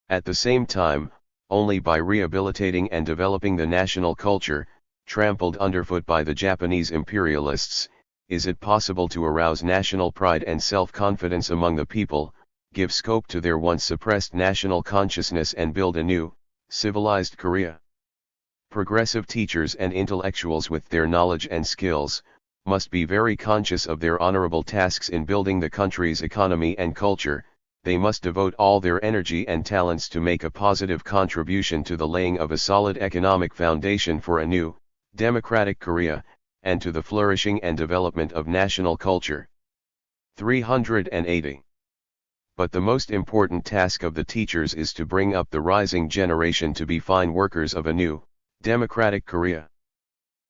At the same time, only by rehabilitating and developing the national culture, trampled underfoot by the Japanese imperialists, is it possible to arouse national pride and self-confidence among the people, give scope to their once suppressed national consciousness and build a new, civilized Korea. Progressive teachers and intellectuals with their knowledge and skills, must be very conscious of their honorable tasks in building the country's economy and culture. They must devote all their energy and talents to make a positive contribution to the laying of a solid economic foundation for a new, democratic Korea, and to the flourishing and development of national culture. 380. But the most important task of the teachers is to bring up the rising generation to be fine workers of a new, democratic Korea.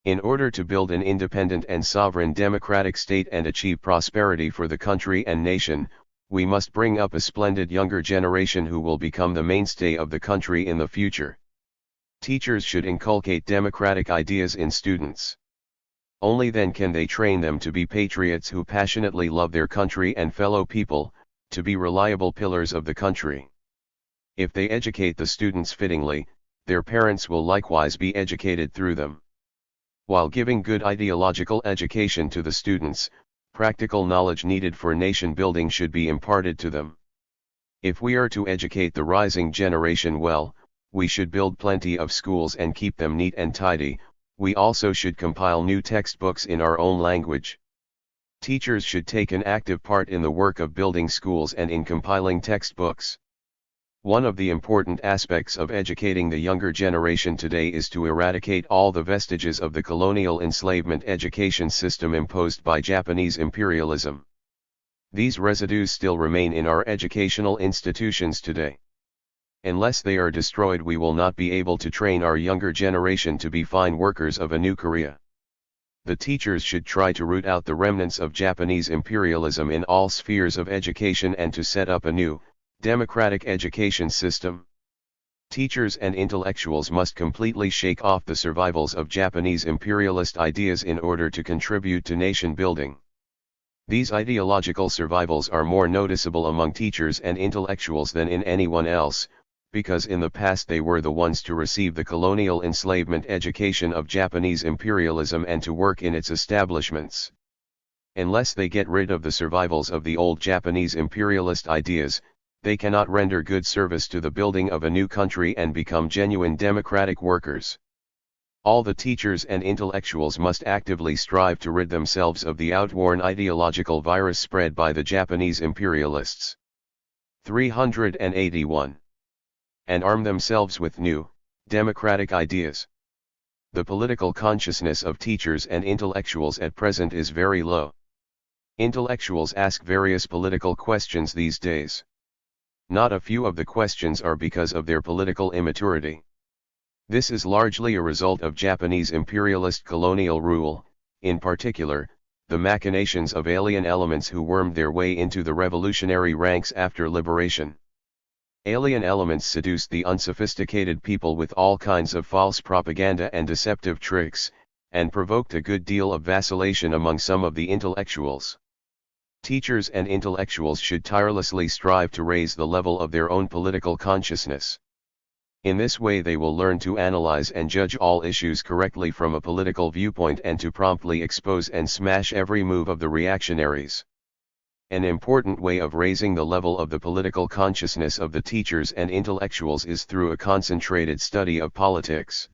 In order to build an independent and sovereign democratic state and achieve prosperity for the country and nation, we must bring up a splendid younger generation who will become the mainstay of the country in the future. Teachers should inculcate democratic ideas in students. Only then can they train them to be patriots who passionately love their country and fellow people, to be reliable pillars of the country. If they educate the students fittingly, their parents will likewise be educated through them. While giving good ideological education to the students, practical knowledge needed for nation building should be imparted to them. If we are to educate the rising generation well, we should build plenty of schools and keep them neat and tidy. We also should compile new textbooks in our own language. Teachers should take an active part in the work of building schools and in compiling textbooks. One of the important aspects of educating the younger generation today is to eradicate all the vestiges of the colonial enslavement education system imposed by Japanese imperialism. These residues still remain in our educational institutions today. Unless they are destroyed, we will not be able to train our younger generation to be fine workers of a new Korea. The teachers should try to root out the remnants of Japanese imperialism in all spheres of education and to set up a new, democratic education system. Teachers and intellectuals must completely shake off the survivals of Japanese imperialist ideas in order to contribute to nation building. These ideological survivals are more noticeable among teachers and intellectuals than in anyone else, because in the past they were the ones to receive the colonial enslavement education of Japanese imperialism and to work in its establishments. Unless they get rid of the survivals of the old Japanese imperialist ideas, they cannot render good service to the building of a new country and become genuine democratic workers. All the teachers and intellectuals must actively strive to rid themselves of the outworn ideological virus spread by the Japanese imperialists. 381. And arm themselves with new, democratic ideas. The political consciousness of teachers and intellectuals at present is very low. Intellectuals ask various political questions these days. Not a few of the questions are because of their political immaturity. This is largely a result of Japanese imperialist colonial rule, in particular, the machinations of alien elements who wormed their way into the revolutionary ranks after liberation. Alien elements seduced the unsophisticated people with all kinds of false propaganda and deceptive tricks, and provoked a good deal of vacillation among some of the intellectuals. Teachers and intellectuals should tirelessly strive to raise the level of their own political consciousness. In this way they will learn to analyze and judge all issues correctly from a political viewpoint and to promptly expose and smash every move of the reactionaries. An important way of raising the level of the political consciousness of the teachers and intellectuals is through a concentrated study of politics.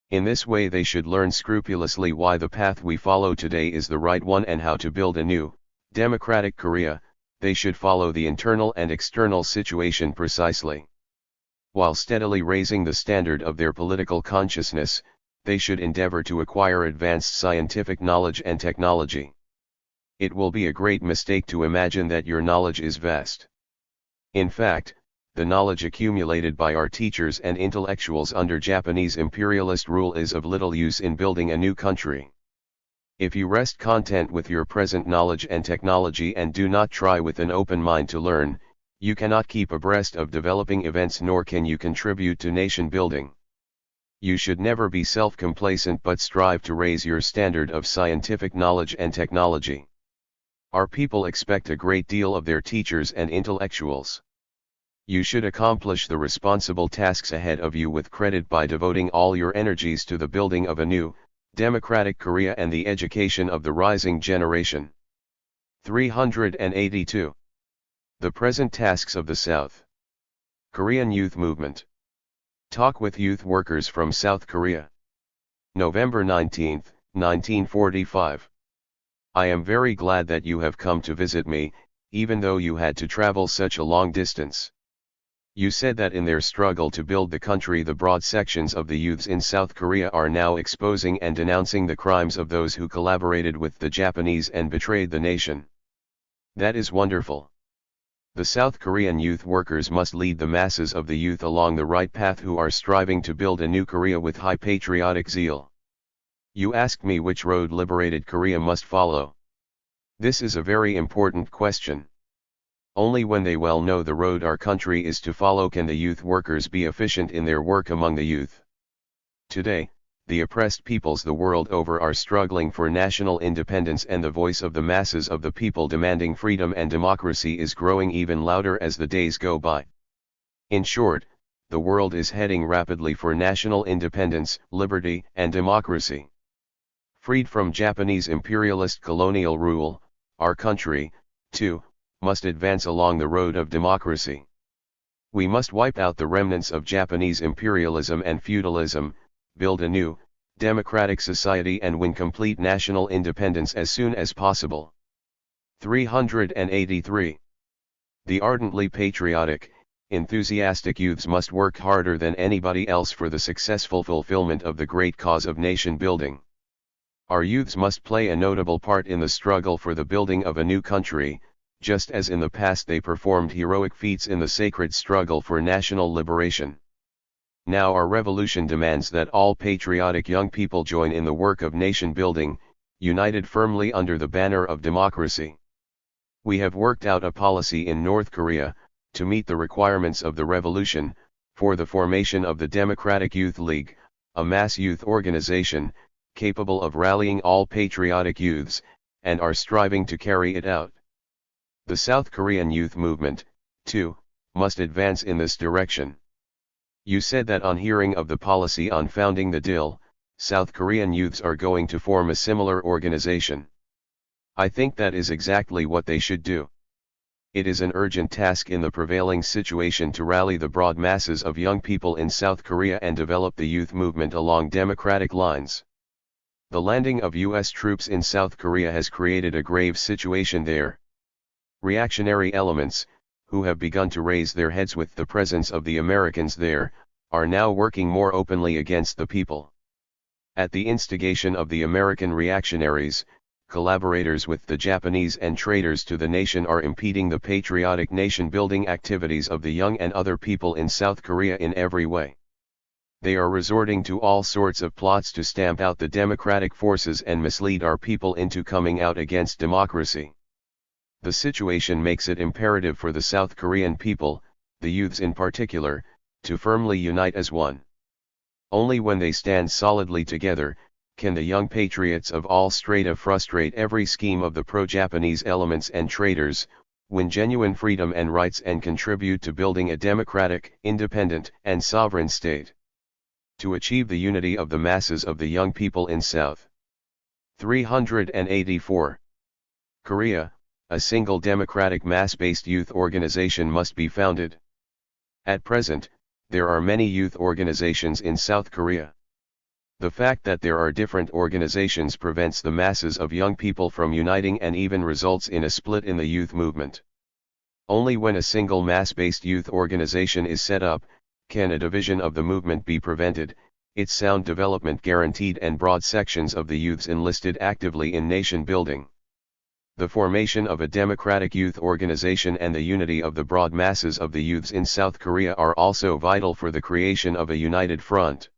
In this way they should learn scrupulously why the path we follow today is the right one and how to build a new, democratic Korea. They should follow the internal and external situation precisely. While steadily raising the standard of their political consciousness, they should endeavor to acquire advanced scientific knowledge and technology. It will be a great mistake to imagine that your knowledge is vast. In fact, the knowledge accumulated by our teachers and intellectuals under Japanese imperialist rule is of little use in building a new country. If you rest content with your present knowledge and technology and do not try with an open mind to learn, you cannot keep abreast of developing events nor can you contribute to nation building. You should never be self-complacent but strive to raise your standard of scientific knowledge and technology. Our people expect a great deal of their teachers and intellectuals. You should accomplish the responsible tasks ahead of you with credit by devoting all your energies to the building of a new, democratic Korea and the education of the rising generation. 382. The present tasks of the South. Korean Youth Movement. Talk with youth workers from South Korea. November 19, 1945. I am very glad that you have come to visit me, even though you had to travel such a long distance. You said that in their struggle to build the country the broad sections of the youths in South Korea are now exposing and denouncing the crimes of those who collaborated with the Japanese and betrayed the nation. That is wonderful. The South Korean youth workers must lead the masses of the youth along the right path who are striving to build a new Korea with high patriotic zeal. You asked me which road liberated Korea must follow. This is a very important question. Only when they well know the road our country is to follow can the youth workers be efficient in their work among the youth. Today, the oppressed peoples the world over are struggling for national independence and the voice of the masses of the people demanding freedom and democracy is growing even louder as the days go by. In short, the world is heading rapidly for national independence, liberty, and democracy. Freed from Japanese imperialist colonial rule, our country, too, must advance along the road of democracy. We must wipe out the remnants of Japanese imperialism and feudalism, build a new, democratic society and win complete national independence as soon as possible. 383. The ardently patriotic, enthusiastic youths must work harder than anybody else for the successful fulfillment of the great cause of nation building. Our youths must play a notable part in the struggle for the building of a new country, just as in the past they performed heroic feats in the sacred struggle for national liberation. Now our revolution demands that all patriotic young people join in the work of nation building, united firmly under the banner of democracy. We have worked out a policy in North Korea, to meet the requirements of the revolution, for the formation of the Democratic Youth League, a mass youth organization, capable of rallying all patriotic youths, and are striving to carry it out. The South Korean youth movement, too, must advance in this direction. You said that on hearing of the policy on founding the DIL, South Korean youths are going to form a similar organization. I think that is exactly what they should do. It is an urgent task in the prevailing situation to rally the broad masses of young people in South Korea and develop the youth movement along democratic lines. The landing of U.S. troops in South Korea has created a grave situation there. Reactionary elements, who have begun to raise their heads with the presence of the Americans there, are now working more openly against the people. At the instigation of the American reactionaries, collaborators with the Japanese and traitors to the nation are impeding the patriotic nation-building activities of the young and other people in South Korea in every way. They are resorting to all sorts of plots to stamp out the democratic forces and mislead our people into coming out against democracy. The situation makes it imperative for the South Korean people, the youths in particular, to firmly unite as one. Only when they stand solidly together, can the young patriots of all strata frustrate every scheme of the pro-Japanese elements and traitors, win genuine freedom and rights and contribute to building a democratic, independent, and sovereign state. To achieve the unity of the masses of the young people in South. 384. Korea, a single democratic mass-based youth organization must be founded. At present, there are many youth organizations in South Korea. The fact that there are different organizations prevents the masses of young people from uniting and even results in a split in the youth movement. Only when a single mass-based youth organization is set up, can a division of the movement be prevented, its sound development guaranteed and broad sections of the youths enlisted actively in nation building. The formation of a democratic youth organization and the unity of the broad masses of the youths in South Korea are also vital for the creation of a united front.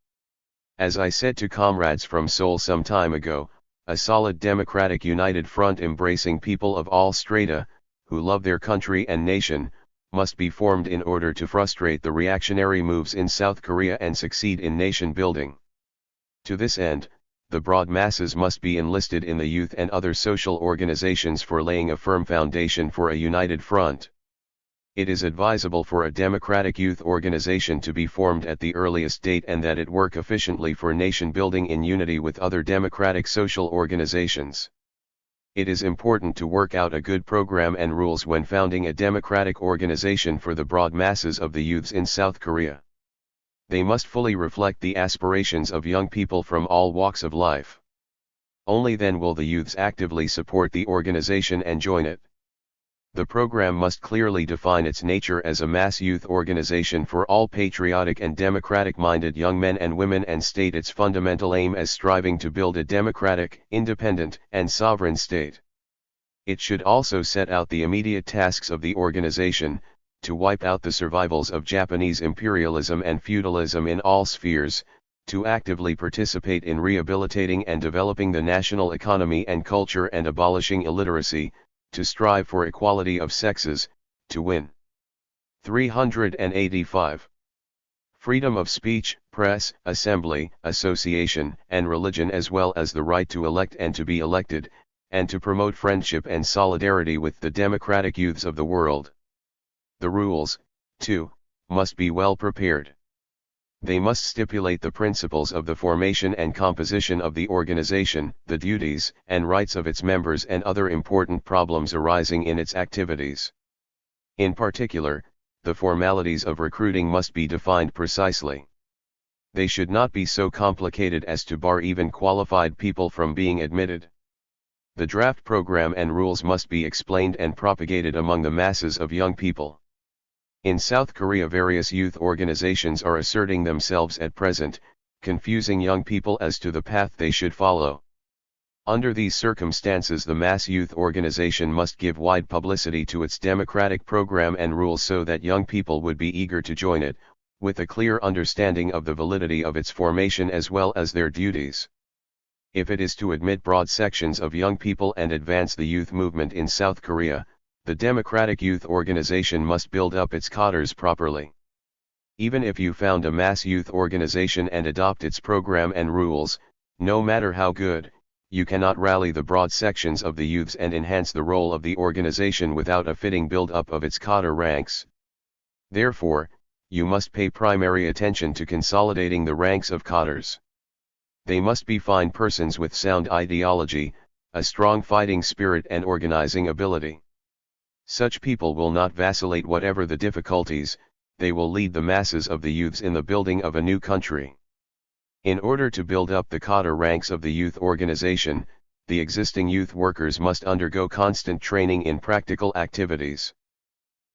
As I said to comrades from Seoul some time ago, a solid democratic united front embracing people of all strata, who love their country and nation, must be formed in order to frustrate the reactionary moves in South Korea and succeed in nation building. To this end, the broad masses must be enlisted in the youth and other social organizations for laying a firm foundation for a united front. It is advisable for a democratic youth organization to be formed at the earliest date and that it work efficiently for nation building in unity with other democratic social organizations. It is important to work out a good program and rules when founding a democratic organization for the broad masses of the youths in South Korea. They must fully reflect the aspirations of young people from all walks of life. Only then will the youths actively support the organization and join it. The program must clearly define its nature as a mass youth organization for all patriotic and democratic-minded young men and women and state its fundamental aim as striving to build a democratic, independent, and sovereign state. It should also set out the immediate tasks of the organization, to wipe out the survivals of Japanese imperialism and feudalism in all spheres, to actively participate in rehabilitating and developing the national economy and culture and abolishing illiteracy, to strive for equality of sexes, to win. 385. Freedom of speech, press, assembly, association, and religion as well as the right to elect and to be elected, and to promote friendship and solidarity with the democratic youths of the world. The rules, too, must be well prepared. They must stipulate the principles of the formation and composition of the organization, the duties and rights of its members, and other important problems arising in its activities. In particular, the formalities of recruiting must be defined precisely. They should not be so complicated as to bar even qualified people from being admitted. The draft program and rules must be explained and propagated among the masses of young people. In South Korea, various youth organizations are asserting themselves at present, confusing young people as to the path they should follow. Under these circumstances, the mass youth organization must give wide publicity to its democratic program and rules so that young people would be eager to join it, with a clear understanding of the validity of its formation as well as their duties. If it is to admit broad sections of young people and advance the youth movement in South Korea, the Democratic Youth Organization must build up its cadres properly. Even if you found a mass youth organization and adopt its program and rules, no matter how good, you cannot rally the broad sections of the youths and enhance the role of the organization without a fitting build-up of its cadre ranks. Therefore, you must pay primary attention to consolidating the ranks of cadres. They must be fine persons with sound ideology, a strong fighting spirit and organizing ability. Such people will not vacillate whatever the difficulties, they will lead the masses of the youths in the building of a new country. In order to build up the cadre ranks of the youth organization, the existing youth workers must undergo constant training in practical activities.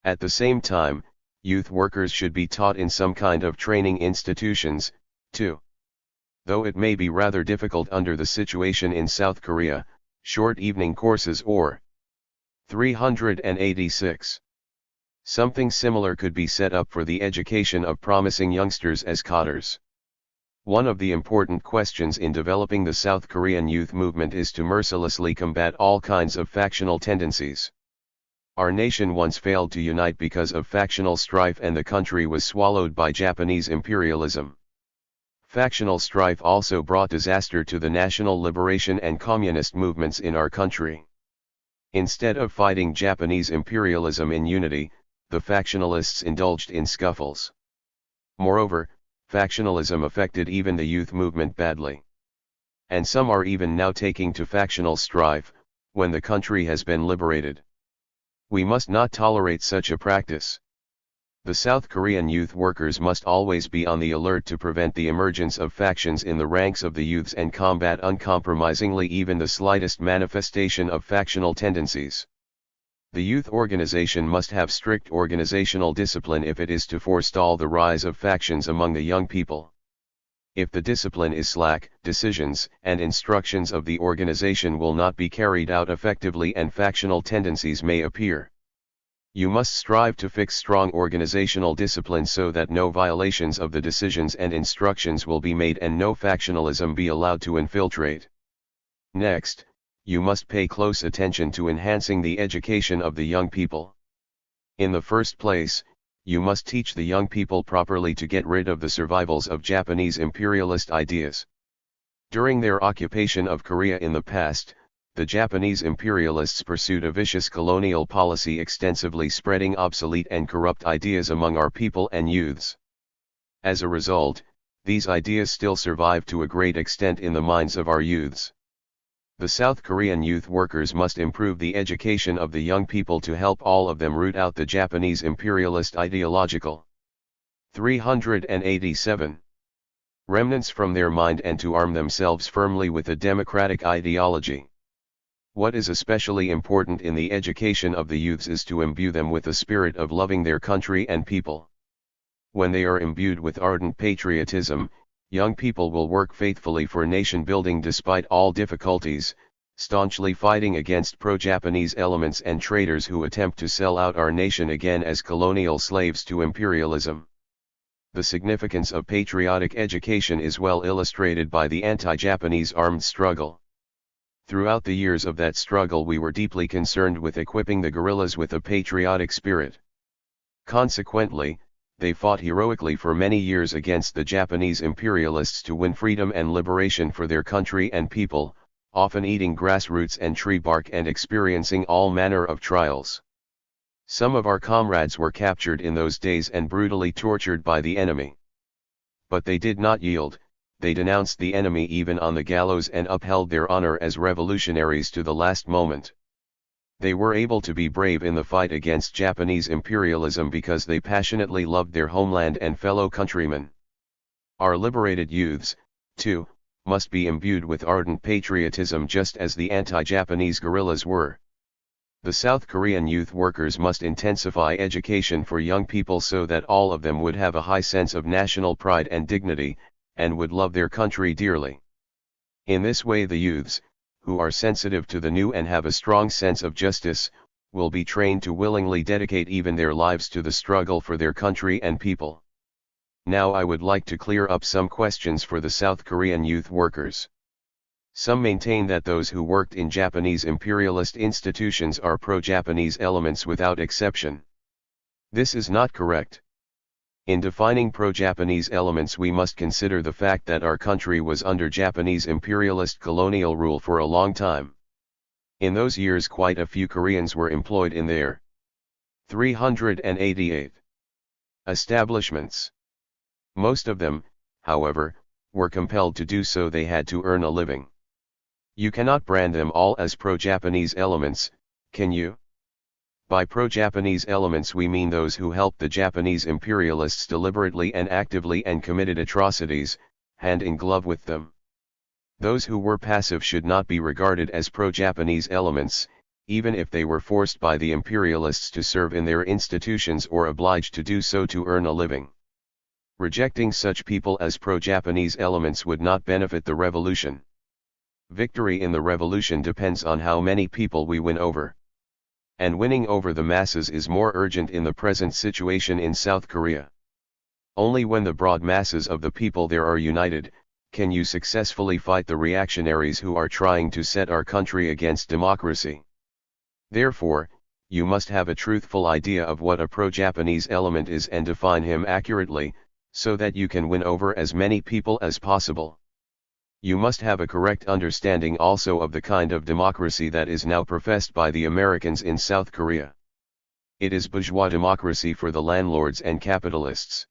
At the same time, youth workers should be taught in some kind of training institutions, too. Though it may be rather difficult under the situation in South Korea, short evening courses or 386. Something similar could be set up for the education of promising youngsters as cadres. One of the important questions in developing the South Korean youth movement is to mercilessly combat all kinds of factional tendencies. Our nation once failed to unite because of factional strife, and the country was swallowed by Japanese imperialism. Factional strife also brought disaster to the national liberation and communist movements in our country. Instead of fighting Japanese imperialism in unity, the factionalists indulged in scuffles. Moreover, factionalism affected even the youth movement badly. And some are even now taking to factional strife, when the country has been liberated. We must not tolerate such a practice. The South Korean youth workers must always be on the alert to prevent the emergence of factions in the ranks of the youths and combat uncompromisingly even the slightest manifestation of factional tendencies. The youth organization must have strict organizational discipline if it is to forestall the rise of factions among the young people. If the discipline is slack, decisions and instructions of the organization will not be carried out effectively and factional tendencies may appear. You must strive to fix strong organizational discipline so that no violations of the decisions and instructions will be made and no factionalism be allowed to infiltrate. Next, you must pay close attention to enhancing the education of the young people. In the first place, you must teach the young people properly to get rid of the survivals of Japanese imperialist ideas. During their occupation of Korea in the past, the Japanese imperialists pursued a vicious colonial policy, extensively spreading obsolete and corrupt ideas among our people and youths. As a result, these ideas still survive to a great extent in the minds of our youths. The South Korean youth workers must improve the education of the young people to help all of them root out the Japanese imperialist ideological 387 remnants from their mind and to arm themselves firmly with a democratic ideology. What is especially important in the education of the youths is to imbue them with the spirit of loving their country and people. When they are imbued with ardent patriotism, young people will work faithfully for nation building despite all difficulties, staunchly fighting against pro-Japanese elements and traitors who attempt to sell out our nation again as colonial slaves to imperialism. The significance of patriotic education is well illustrated by the anti-Japanese armed struggle. Throughout the years of that struggle we were deeply concerned with equipping the guerrillas with a patriotic spirit. Consequently, they fought heroically for many years against the Japanese imperialists to win freedom and liberation for their country and people, often eating grassroots and tree bark and experiencing all manner of trials. Some of our comrades were captured in those days and brutally tortured by the enemy. But they did not yield, they denounced the enemy even on the gallows and upheld their honor as revolutionaries to the last moment. They were able to be brave in the fight against Japanese imperialism because they passionately loved their homeland and fellow countrymen. Our liberated youths, too, must be imbued with ardent patriotism just as the anti-Japanese guerrillas were. The South Korean youth workers must intensify education for young people so that all of them would have a high sense of national pride and dignity, and would love their country dearly. In this way the youths, who are sensitive to the new and have a strong sense of justice, will be trained to willingly dedicate even their lives to the struggle for their country and people. Now I would like to clear up some questions for the South Korean youth workers. Some maintain that those who worked in Japanese imperialist institutions are pro-Japanese elements without exception. This is not correct. In defining pro-Japanese elements we must consider the fact that our country was under Japanese imperialist colonial rule for a long time. In those years quite a few Koreans were employed in their 388 establishments. Most of them, however, were compelled to do so. They had to earn a living. You cannot brand them all as pro-Japanese elements, can you? By pro-Japanese elements we mean those who helped the Japanese imperialists deliberately and actively and committed atrocities, hand in glove with them. Those who were passive should not be regarded as pro-Japanese elements, even if they were forced by the imperialists to serve in their institutions or obliged to do so to earn a living. Rejecting such people as pro-Japanese elements would not benefit the revolution. Victory in the revolution depends on how many people we win over. And winning over the masses is more urgent in the present situation in South Korea. Only when the broad masses of the people there are united, can you successfully fight the reactionaries who are trying to set our country against democracy. Therefore, you must have a truthful idea of what a pro-Japanese element is and define him accurately, so that you can win over as many people as possible. You must have a correct understanding also of the kind of democracy that is now professed by the Americans in South Korea. It is bourgeois democracy for the landlords and capitalists.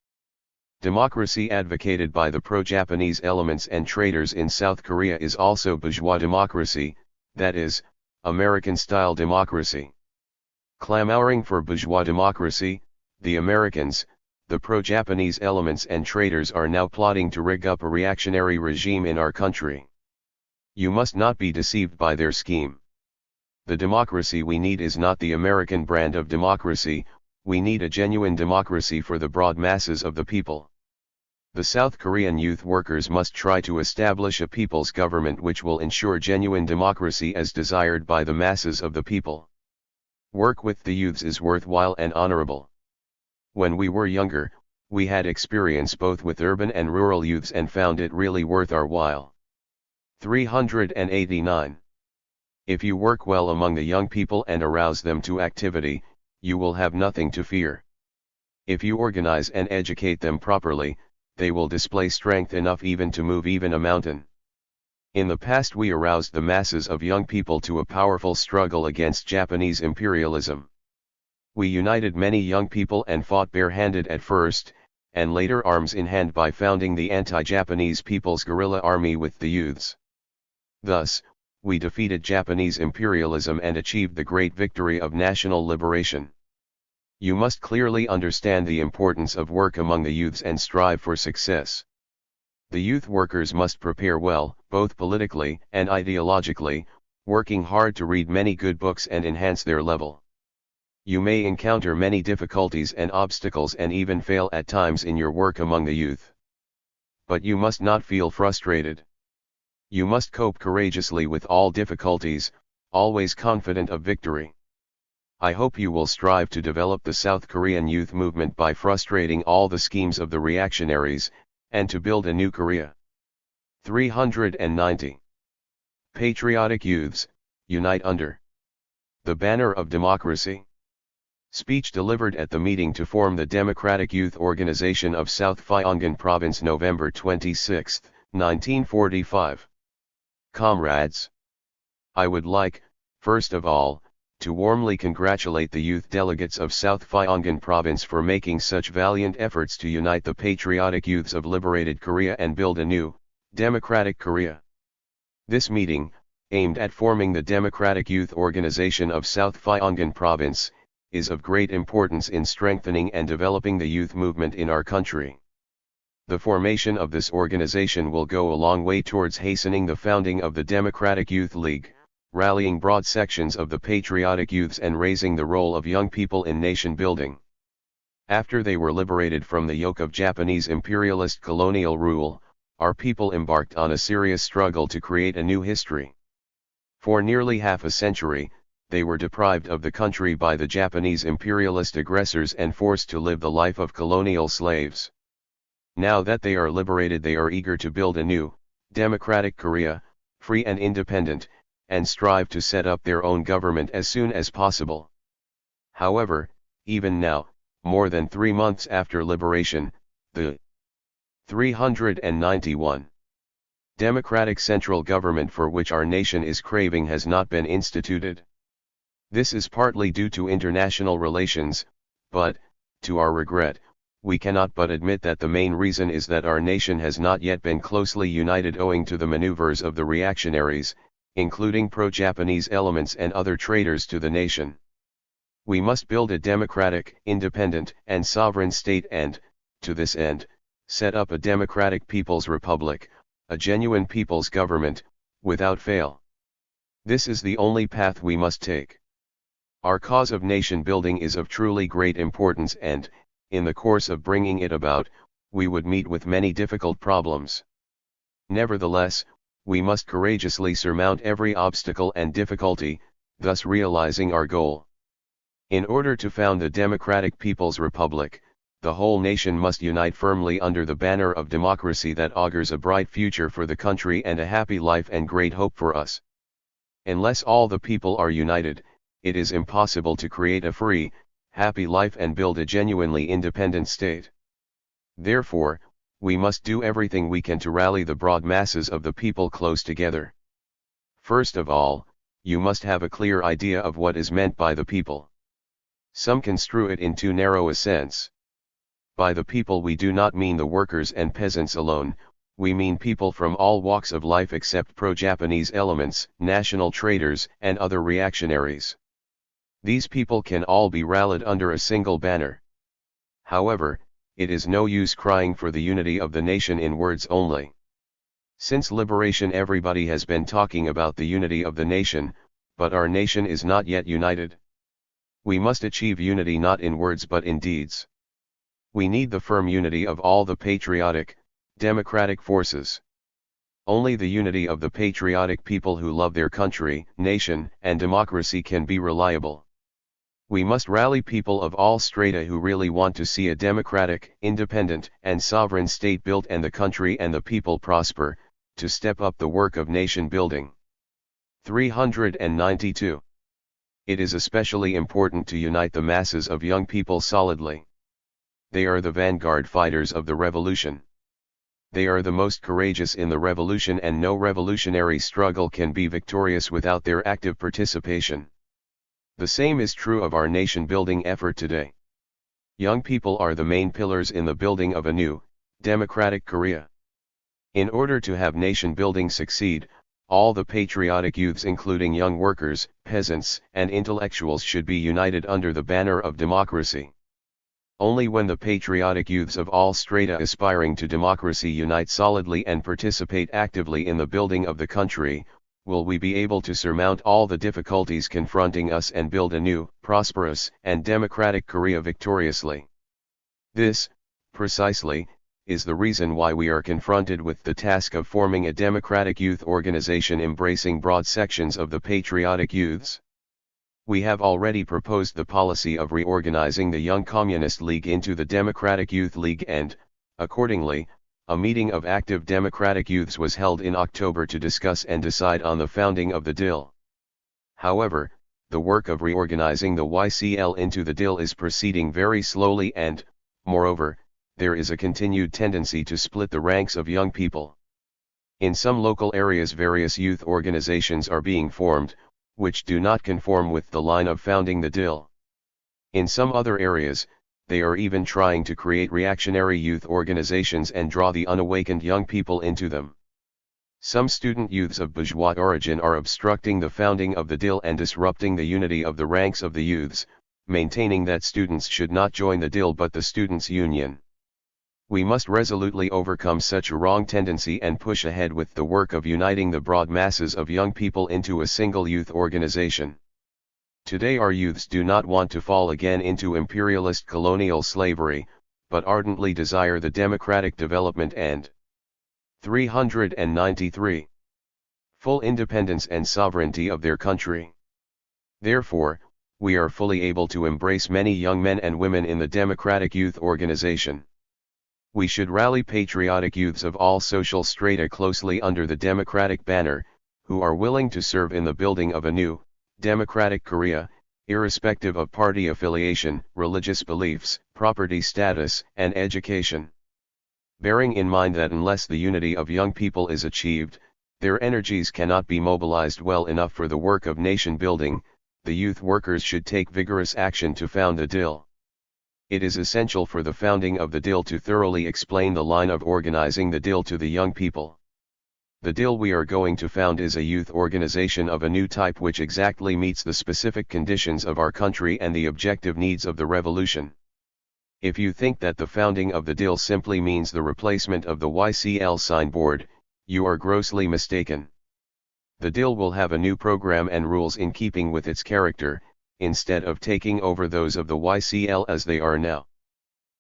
Democracy advocated by the pro-Japanese elements and traders in South Korea is also bourgeois democracy, that is, American-style democracy. Clamoring for bourgeois democracy, the Americans, the pro-Japanese elements and traders are now plotting to rig up a reactionary regime in our country. You must not be deceived by their scheme. The democracy we need is not the American brand of democracy, we need a genuine democracy for the broad masses of the people. The South Korean youth workers must try to establish a people's government which will ensure genuine democracy as desired by the masses of the people. Work with the youths is worthwhile and honorable. When we were younger, we had experience both with urban and rural youths and found it really worth our while. 389. If you work well among the young people and arouse them to activity, you will have nothing to fear. If you organize and educate them properly, they will display strength enough even to move even a mountain. In the past we aroused the masses of young people to a powerful struggle against Japanese imperialism. We united many young people and fought bare-handed at first, and later arms in hand by founding the anti-Japanese People's Guerrilla Army with the youths. Thus, we defeated Japanese imperialism and achieved the great victory of national liberation. You must clearly understand the importance of work among the youths and strive for success. The youth workers must prepare well, both politically and ideologically, working hard to read many good books and enhance their level. You may encounter many difficulties and obstacles and even fail at times in your work among the youth. But you must not feel frustrated. You must cope courageously with all difficulties, always confident of victory. I hope you will strive to develop the South Korean youth movement by frustrating all the schemes of the reactionaries, and to build a new Korea. 390. Patriotic youths, unite under the banner of democracy. Speech delivered at the meeting to form the Democratic Youth Organization of South Pyongan Province November 26, 1945. Comrades, I would like, first of all, to warmly congratulate the youth delegates of South Gyeonggi Province for making such valiant efforts to unite the patriotic youths of liberated Korea and build a new, democratic Korea. This meeting, aimed at forming the Democratic Youth Organization of South Gyeonggi Province, is of great importance in strengthening and developing the youth movement in our country. The formation of this organization will go a long way towards hastening the founding of the Democratic Youth League, rallying broad sections of the patriotic youths and raising the role of young people in nation building. After they were liberated from the yoke of Japanese imperialist colonial rule, our people embarked on a serious struggle to create a new history. For nearly half a century, they were deprived of the country by the Japanese imperialist aggressors and forced to live the life of colonial slaves. Now that they are liberated, they are eager to build a new, democratic Korea, free and independent, and strive to set up their own government as soon as possible. However, even now, more than 3 months after liberation, the 391 democratic central government for which our nation is craving has not been instituted. This is partly due to international relations, but, to our regret, we cannot but admit that the main reason is that our nation has not yet been closely united owing to the maneuvers of the reactionaries, including pro-Japanese elements and other traitors to the nation. We must build a democratic, independent, and sovereign state and, to this end, set up a democratic people's republic, a genuine people's government, without fail. This is the only path we must take. Our cause of nation building is of truly great importance and, in the course of bringing it about, we would meet with many difficult problems. Nevertheless, we must courageously surmount every obstacle and difficulty, thus realizing our goal. In order to found the Democratic People's Republic, the whole nation must unite firmly under the banner of democracy that augurs a bright future for the country and a happy life and great hope for us. Unless all the people are united, it is impossible to create a free, happy life and build a genuinely independent state. Therefore, we must do everything we can to rally the broad masses of the people close together. First of all, you must have a clear idea of what is meant by the people. Some construe it in too narrow a sense. By the people we do not mean the workers and peasants alone, we mean people from all walks of life except pro-Japanese elements, national traitors, and other reactionaries. These people can all be rallied under a single banner. However, it is no use crying for the unity of the nation in words only. Since liberation, everybody has been talking about the unity of the nation, but our nation is not yet united. We must achieve unity not in words but in deeds. We need the firm unity of all the patriotic, democratic forces. Only the unity of the patriotic people who love their country, nation, and democracy can be reliable. We must rally people of all strata who really want to see a democratic, independent, and sovereign state built and the country and the people prosper, to step up the work of nation building. 392. It is especially important to unite the masses of young people solidly. They are the vanguard fighters of the revolution. They are the most courageous in the revolution, and no revolutionary struggle can be victorious without their active participation. The same is true of our nation-building effort today. Young people are the main pillars in the building of a new, democratic Korea. In order to have nation-building succeed, all the patriotic youths, including young workers, peasants, and intellectuals, should be united under the banner of democracy. Only when the patriotic youths of all strata aspiring to democracy unite solidly and participate actively in the building of the country, will we be able to surmount all the difficulties confronting us and build a new, prosperous, and democratic Korea victoriously. This, precisely, is the reason why we are confronted with the task of forming a democratic youth organization embracing broad sections of the patriotic youths. We have already proposed the policy of reorganizing the Young Communist League into the Democratic Youth League and, accordingly, a meeting of active democratic youths was held in October to discuss and decide on the founding of the DIL. However, the work of reorganizing the YCL into the DIL is proceeding very slowly and, moreover, there is a continued tendency to split the ranks of young people. In some local areas various youth organizations are being formed, which do not conform with the line of founding the DIL. In some other areas, they are even trying to create reactionary youth organizations and draw the unawakened young people into them. Some student youths of bourgeois origin are obstructing the founding of the DIL and disrupting the unity of the ranks of the youths, maintaining that students should not join the DIL but the students' union. We must resolutely overcome such a wrong tendency and push ahead with the work of uniting the broad masses of young people into a single youth organization. Today our youths do not want to fall again into imperialist colonial slavery, but ardently desire the democratic development and 393. Full independence and sovereignty of their country. Therefore, we are fully able to embrace many young men and women in the democratic youth organization. We should rally patriotic youths of all social strata closely under the democratic banner, who are willing to serve in the building of a new, democratic Korea, irrespective of party affiliation, religious beliefs, property status, and education. Bearing in mind that unless the unity of young people is achieved, their energies cannot be mobilized well enough for the work of nation building, the youth workers should take vigorous action to found the DIL. It is essential for the founding of the DIL to thoroughly explain the line of organizing the DIL to the young people. The DIL we are going to found is a youth organization of a new type which exactly meets the specific conditions of our country and the objective needs of the revolution. If you think that the founding of the DIL simply means the replacement of the YCL signboard, you are grossly mistaken. The DIL will have a new program and rules in keeping with its character, instead of taking over those of the YCL as they are now.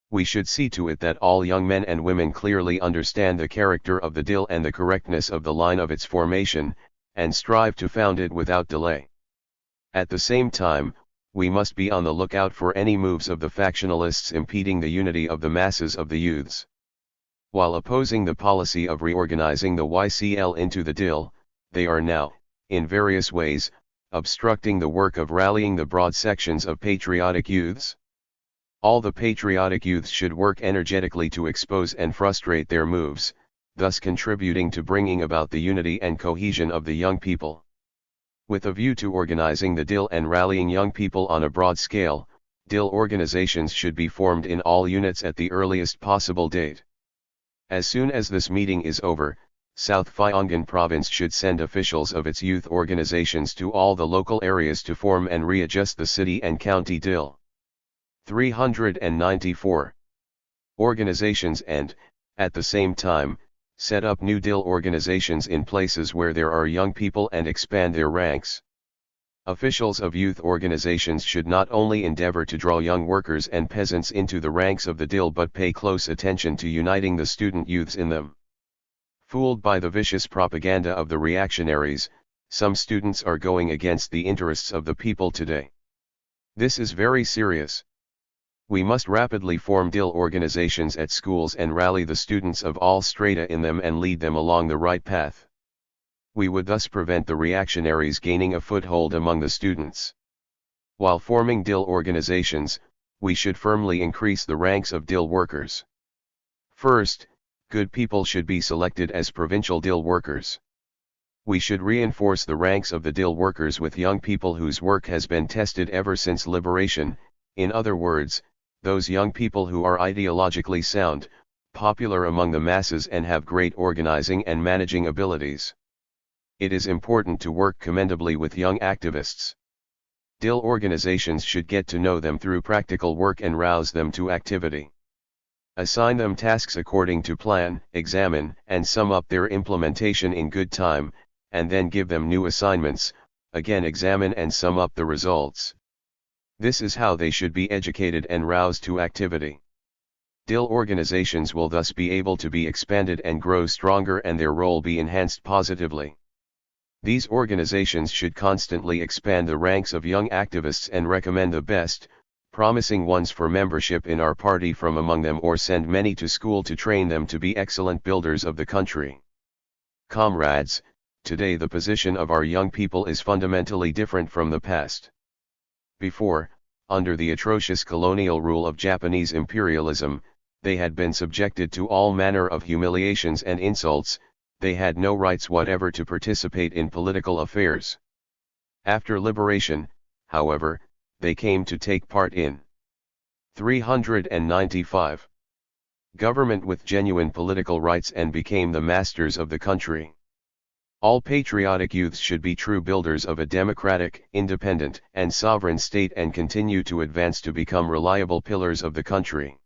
We should see to it that all young men and women clearly understand the character of the DIL and the correctness of the line of its formation, and strive to found it without delay. At the same time, we must be on the lookout for any moves of the factionalists impeding the unity of the masses of the youths. While opposing the policy of reorganizing the YCL into the DIL, they are now, in various ways, obstructing the work of rallying the broad sections of patriotic youths. All the patriotic youths should work energetically to expose and frustrate their moves, thus contributing to bringing about the unity and cohesion of the young people. With a view to organizing the DIL and rallying young people on a broad scale, DIL organizations should be formed in all units at the earliest possible date. As soon as this meeting is over, South Pyongan Province should send officials of its youth organizations to all the local areas to form and readjust the city and county DIL. 394. Organizations and, at the same time, set up new DIL organizations in places where there are young people and expand their ranks. Officials of youth organizations should not only endeavor to draw young workers and peasants into the ranks of the DIL but pay close attention to uniting the student youths in them. Fooled by the vicious propaganda of the reactionaries, some students are going against the interests of the people today. This is very serious. We must rapidly form DIL organizations at schools and rally the students of all strata in them and lead them along the right path. We would thus prevent the reactionaries gaining a foothold among the students. While forming DIL organizations, we should firmly increase the ranks of DIL workers. First, good people should be selected as provincial DIL workers. We should reinforce the ranks of the DIL workers with young people whose work has been tested ever since liberation, in other words, those young people who are ideologically sound, popular among the masses and have great organizing and managing abilities. It is important to work commendably with young activists. DIL organizations should get to know them through practical work and rouse them to activity. Assign them tasks according to plan, examine and sum up their implementation in good time, and then give them new assignments, again examine and sum up the results. This is how they should be educated and roused to activity. DIL organizations will thus be able to be expanded and grow stronger and their role be enhanced positively. These organizations should constantly expand the ranks of young activists and recommend the best, promising ones for membership in our party from among them or send many to school to train them to be excellent builders of the country. Comrades, today the position of our young people is fundamentally different from the past. Before, under the atrocious colonial rule of Japanese imperialism, they had been subjected to all manner of humiliations and insults, they had no rights whatever to participate in political affairs. After liberation, however, they came to take part in 395. Government with genuine political rights and became the masters of the country. All patriotic youths should be true builders of a democratic, independent, and sovereign state and continue to advance to become reliable pillars of the country.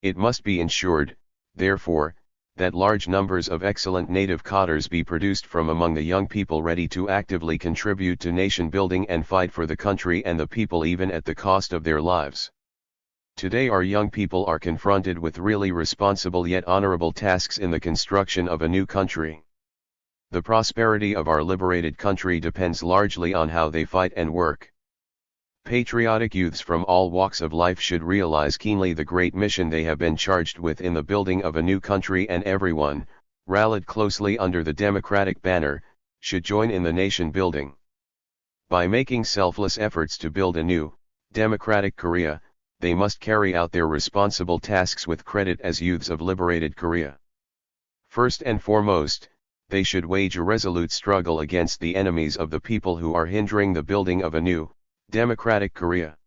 It must be ensured, therefore, that large numbers of excellent native cadres be produced from among the young people ready to actively contribute to nation building and fight for the country and the people even at the cost of their lives. Today our young people are confronted with really responsible yet honorable tasks in the construction of a new country. The prosperity of our liberated country depends largely on how they fight and work. Patriotic youths from all walks of life should realize keenly the great mission they have been charged with in the building of a new country, and everyone, rallied closely under the democratic banner, should join in the nation building. By making selfless efforts to build a new, democratic Korea, they must carry out their responsible tasks with credit as youths of liberated Korea. First and foremost, they should wage a resolute struggle against the enemies of the people who are hindering the building of a new, democratic Korea.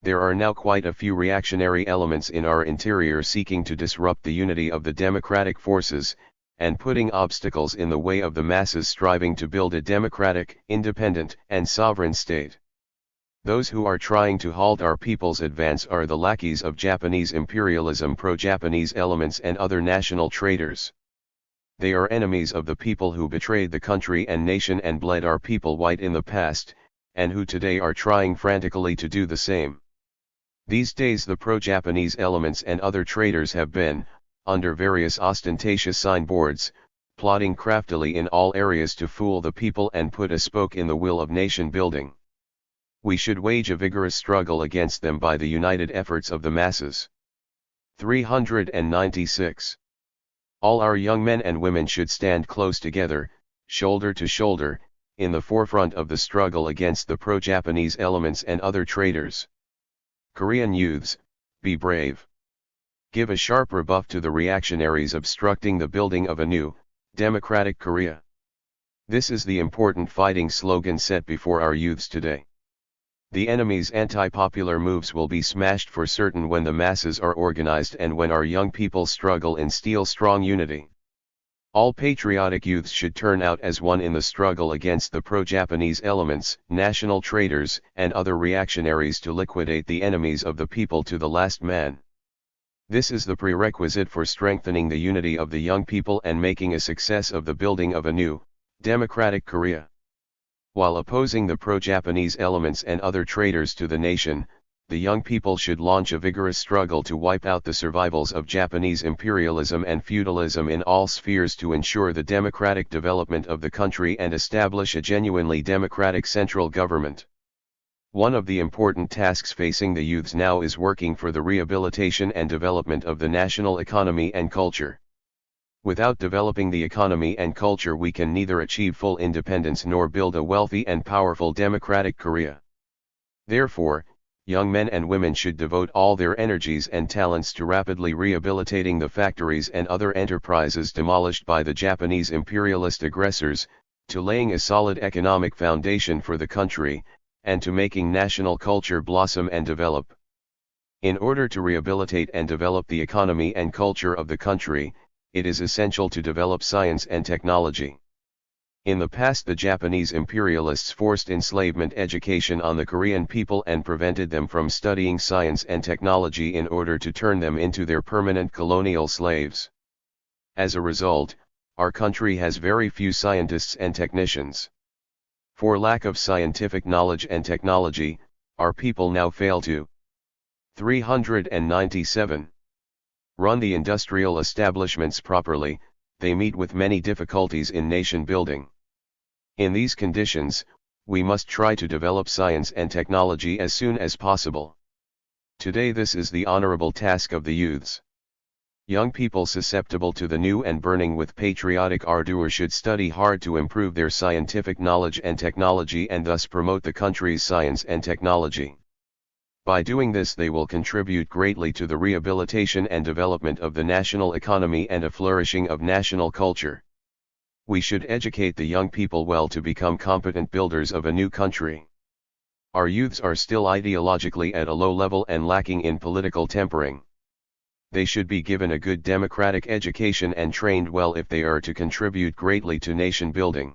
There are now quite a few reactionary elements in our interior seeking to disrupt the unity of the democratic forces, and putting obstacles in the way of the masses striving to build a democratic, independent, and sovereign state. Those who are trying to halt our people's advance are the lackeys of Japanese imperialism, pro-Japanese elements, and other national traitors. They are enemies of the people who betrayed the country and nation and bled our people white in the past, and who today are trying frantically to do the same. These days the pro-Japanese elements and other traitors have been, under various ostentatious signboards, plotting craftily in all areas to fool the people and put a spoke in the wheel of nation building. We should wage a vigorous struggle against them by the united efforts of the masses. 396. All our young men and women should stand close together, shoulder to shoulder, in the forefront of the struggle against the pro-Japanese elements and other traitors. Korean youths, be brave. Give a sharp rebuff to the reactionaries obstructing the building of a new, democratic Korea. This is the important fighting slogan set before our youths today. The enemy's anti-popular moves will be smashed for certain when the masses are organized and when our young people struggle in steel-strong unity. All patriotic youths should turn out as one in the struggle against the pro-Japanese elements, national traitors, and other reactionaries to liquidate the enemies of the people to the last man. This is the prerequisite for strengthening the unity of the young people and making a success of the building of a new, democratic Korea. While opposing the pro-Japanese elements and other traitors to the nation, the young people should launch a vigorous struggle to wipe out the survivals of Japanese imperialism and feudalism in all spheres to ensure the democratic development of the country and establish a genuinely democratic central government. One of the important tasks facing the youths now is working for the rehabilitation and development of the national economy and culture. Without developing the economy and culture, we can neither achieve full independence nor build a wealthy and powerful democratic Korea. Therefore, young men and women should devote all their energies and talents to rapidly rehabilitating the factories and other enterprises demolished by the Japanese imperialist aggressors, to laying a solid economic foundation for the country, and to making national culture blossom and develop. In order to rehabilitate and develop the economy and culture of the country, it is essential to develop science and technology. In the past, the Japanese imperialists forced enslavement education on the Korean people and prevented them from studying science and technology in order to turn them into their permanent colonial slaves. As a result, our country has very few scientists and technicians. For lack of scientific knowledge and technology, our people now fail to 397. Run the industrial establishments properly. They meet with many difficulties in nation building. In these conditions, we must try to develop science and technology as soon as possible. Today this is the honorable task of the youths. Young people susceptible to the new and burning with patriotic ardor should study hard to improve their scientific knowledge and technology and thus promote the country's science and technology. By doing this, they will contribute greatly to the rehabilitation and development of the national economy and a flourishing of national culture. We should educate the young people well to become competent builders of a new country. Our youths are still ideologically at a low level and lacking in political tempering. They should be given a good democratic education and trained well if they are to contribute greatly to nation building.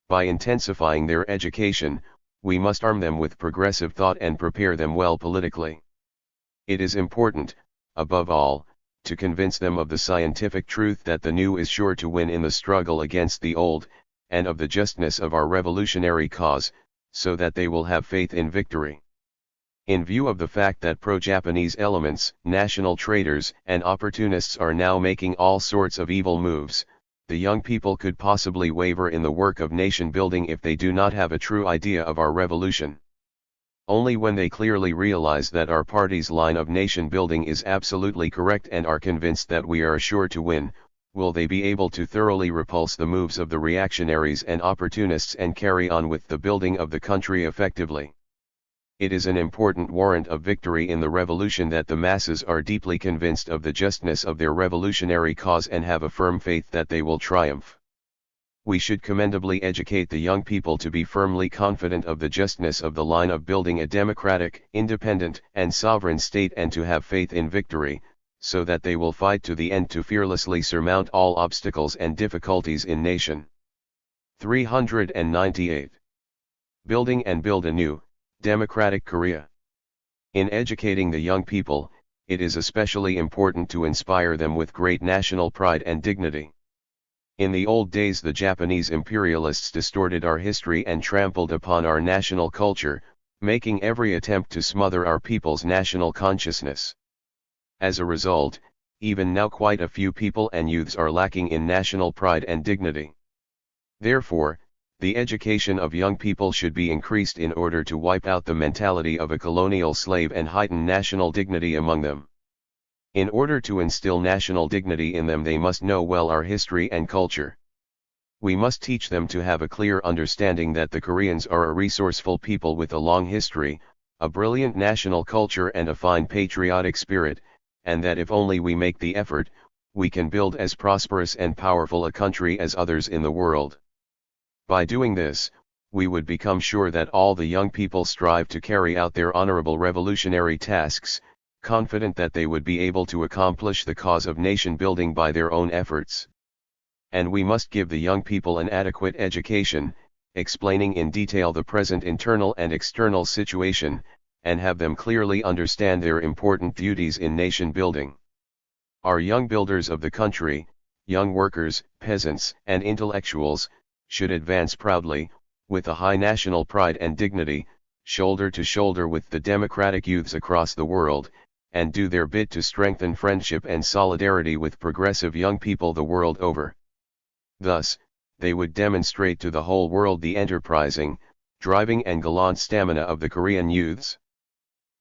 By intensifying their education, we must arm them with progressive thought and prepare them well politically. It is important, above all, to convince them of the scientific truth that the new is sure to win in the struggle against the old, and of the justness of our revolutionary cause, so that they will have faith in victory. In view of the fact that pro-Japanese elements, national traitors, and opportunists are now making all sorts of evil moves, the young people could possibly waver in the work of nation building if they do not have a true idea of our revolution. Only when they clearly realize that our party's line of nation building is absolutely correct and are convinced that we are sure to win, will they be able to thoroughly repulse the moves of the reactionaries and opportunists and carry on with the building of the country effectively. It is an important warrant of victory in the revolution that the masses are deeply convinced of the justness of their revolutionary cause and have a firm faith that they will triumph. We should commendably educate the young people to be firmly confident of the justness of the line of building a democratic, independent, and sovereign state and to have faith in victory, so that they will fight to the end to fearlessly surmount all obstacles and difficulties in nation. 398. Building and build a new, democratic Korea. In educating the young people, it is especially important to inspire them with great national pride and dignity. In the old days the Japanese imperialists distorted our history and trampled upon our national culture, making every attempt to smother our people's national consciousness. As a result, even now quite a few people and youths are lacking in national pride and dignity. Therefore, the education of young people should be increased in order to wipe out the mentality of a colonial slave and heighten national dignity among them. In order to instill national dignity in them, they must know well our history and culture. We must teach them to have a clear understanding that the Koreans are a resourceful people with a long history, a brilliant national culture and a fine patriotic spirit, and that if only we make the effort, we can build as prosperous and powerful a country as others in the world. By doing this, we would become sure that all the young people strive to carry out their honorable revolutionary tasks, confident that they would be able to accomplish the cause of nation building by their own efforts. And we must give the young people an adequate education, explaining in detail the present internal and external situation, and have them clearly understand their important duties in nation building. Our young builders of the country, young workers, peasants, and intellectuals, should advance proudly, with a high national pride and dignity, shoulder to shoulder with the democratic youths across the world, and do their bit to strengthen friendship and solidarity with progressive young people the world over. Thus, they would demonstrate to the whole world the enterprising, driving and gallant stamina of the Korean youths.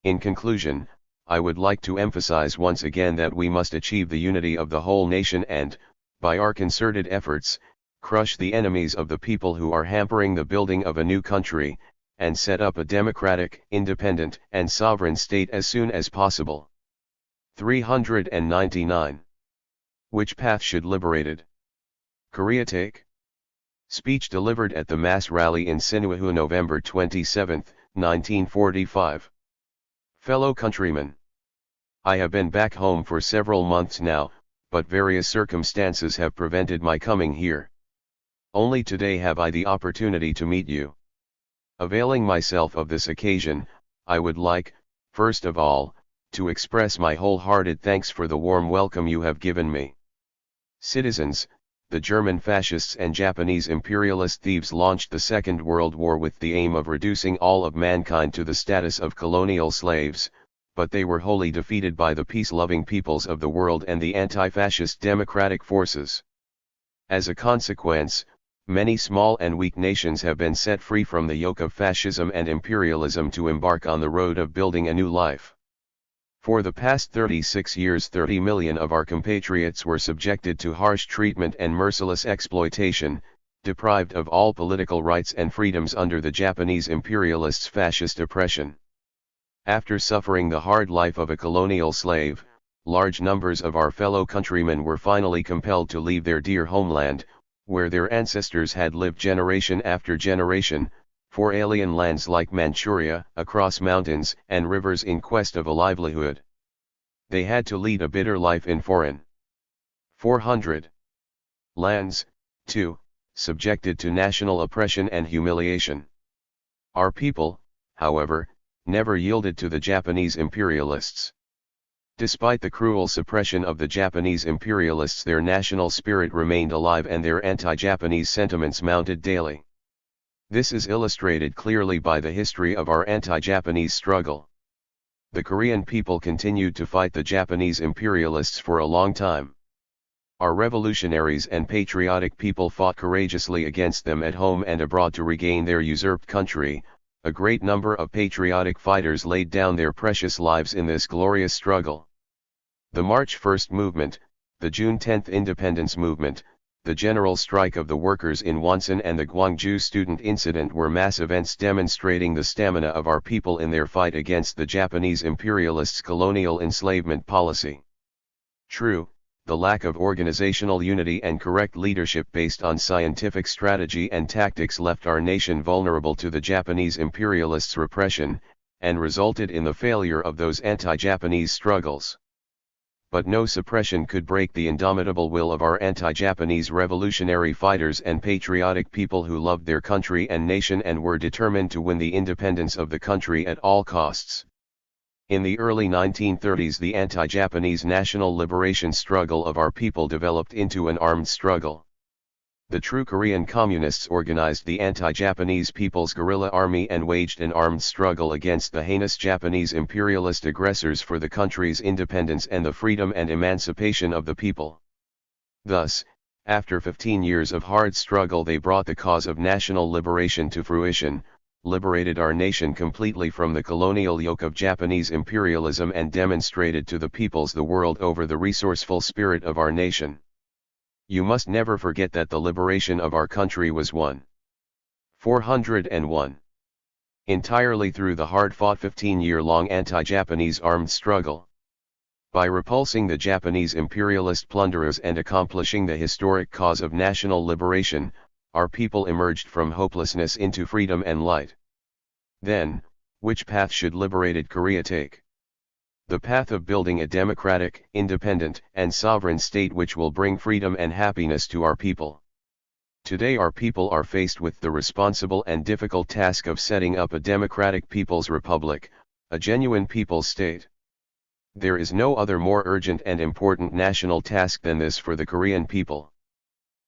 In conclusion, I would like to emphasize once again that we must achieve the unity of the whole nation and, by our concerted efforts, crush the enemies of the people who are hampering the building of a new country, and set up a democratic, independent, and sovereign state as soon as possible. 399. Which path should liberated Korea take? Speech delivered at the mass rally in Sinuiju November 27, 1945. Fellow countrymen, I have been back home for several months now, but various circumstances have prevented my coming here. Only today have I the opportunity to meet you. Availing myself of this occasion, I would like, first of all, to express my wholehearted thanks for the warm welcome you have given me. Citizens, the German fascists and Japanese imperialist thieves launched the Second World War with the aim of reducing all of mankind to the status of colonial slaves, but they were wholly defeated by the peace-loving peoples of the world and the anti-fascist democratic forces. As a consequence, many small and weak nations have been set free from the yoke of fascism and imperialism to embark on the road of building a new life. For the past 36 years 30 million of our compatriots were subjected to harsh treatment and merciless exploitation, deprived of all political rights and freedoms under the Japanese imperialists' fascist oppression. After suffering the hard life of a colonial slave, large numbers of our fellow countrymen were finally compelled to leave their dear homeland, where their ancestors had lived generation after generation, for alien lands like Manchuria, across mountains and rivers in quest of a livelihood. They had to lead a bitter life in foreign 400 lands, too, subjected to national oppression and humiliation. Our people, however, never yielded to the Japanese imperialists. Despite the cruel suppression of the Japanese imperialists, their national spirit remained alive and their anti-Japanese sentiments mounted daily. This is illustrated clearly by the history of our anti-Japanese struggle. The Korean people continued to fight the Japanese imperialists for a long time. Our revolutionaries and patriotic people fought courageously against them at home and abroad to regain their usurped country. A great number of patriotic fighters laid down their precious lives in this glorious struggle. The March 1st movement, the June 10th independence movement, the general strike of the workers in Wonsan and the Gwangju student incident were mass events demonstrating the stamina of our people in their fight against the Japanese imperialists' colonial enslavement policy. True, the lack of organizational unity and correct leadership based on scientific strategy and tactics left our nation vulnerable to the Japanese imperialists' repression, and resulted in the failure of those anti-Japanese struggles. But no suppression could break the indomitable will of our anti-Japanese revolutionary fighters and patriotic people who loved their country and nation and were determined to win the independence of the country at all costs. In the early 1930s, the anti-Japanese national liberation struggle of our people developed into an armed struggle. The true Korean communists organized the anti-Japanese People's Guerrilla Army and waged an armed struggle against the heinous Japanese imperialist aggressors for the country's independence and the freedom and emancipation of the people. Thus, after 15 years of hard struggle, they brought the cause of national liberation to fruition, liberated our nation completely from the colonial yoke of Japanese imperialism, and demonstrated to the peoples the world over the resourceful spirit of our nation. You must never forget that the liberation of our country was won. 401. Entirely through the hard-fought 15-year-long anti-Japanese armed struggle. By repulsing the Japanese imperialist plunderers and accomplishing the historic cause of national liberation, our people emerged from hopelessness into freedom and light. Then, which path should liberated Korea take? The path of building a democratic, independent, and sovereign state which will bring freedom and happiness to our people. Today our people are faced with the responsible and difficult task of setting up a democratic people's republic, a genuine people's state. There is no other more urgent and important national task than this for the Korean people.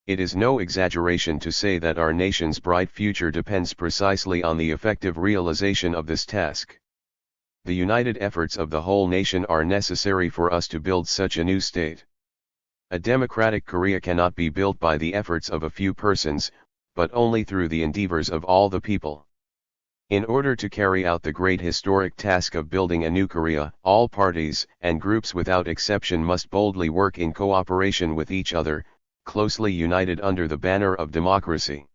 It is no exaggeration to say that our nation's bright future depends precisely on the effective realization of this task. The united efforts of the whole nation are necessary for us to build such a new state. A democratic Korea cannot be built by the efforts of a few persons, but only through the endeavors of all the people. In order to carry out the great historic task of building a new Korea, all parties and groups without exception must boldly work in cooperation with each other, closely united under the banner of democracy.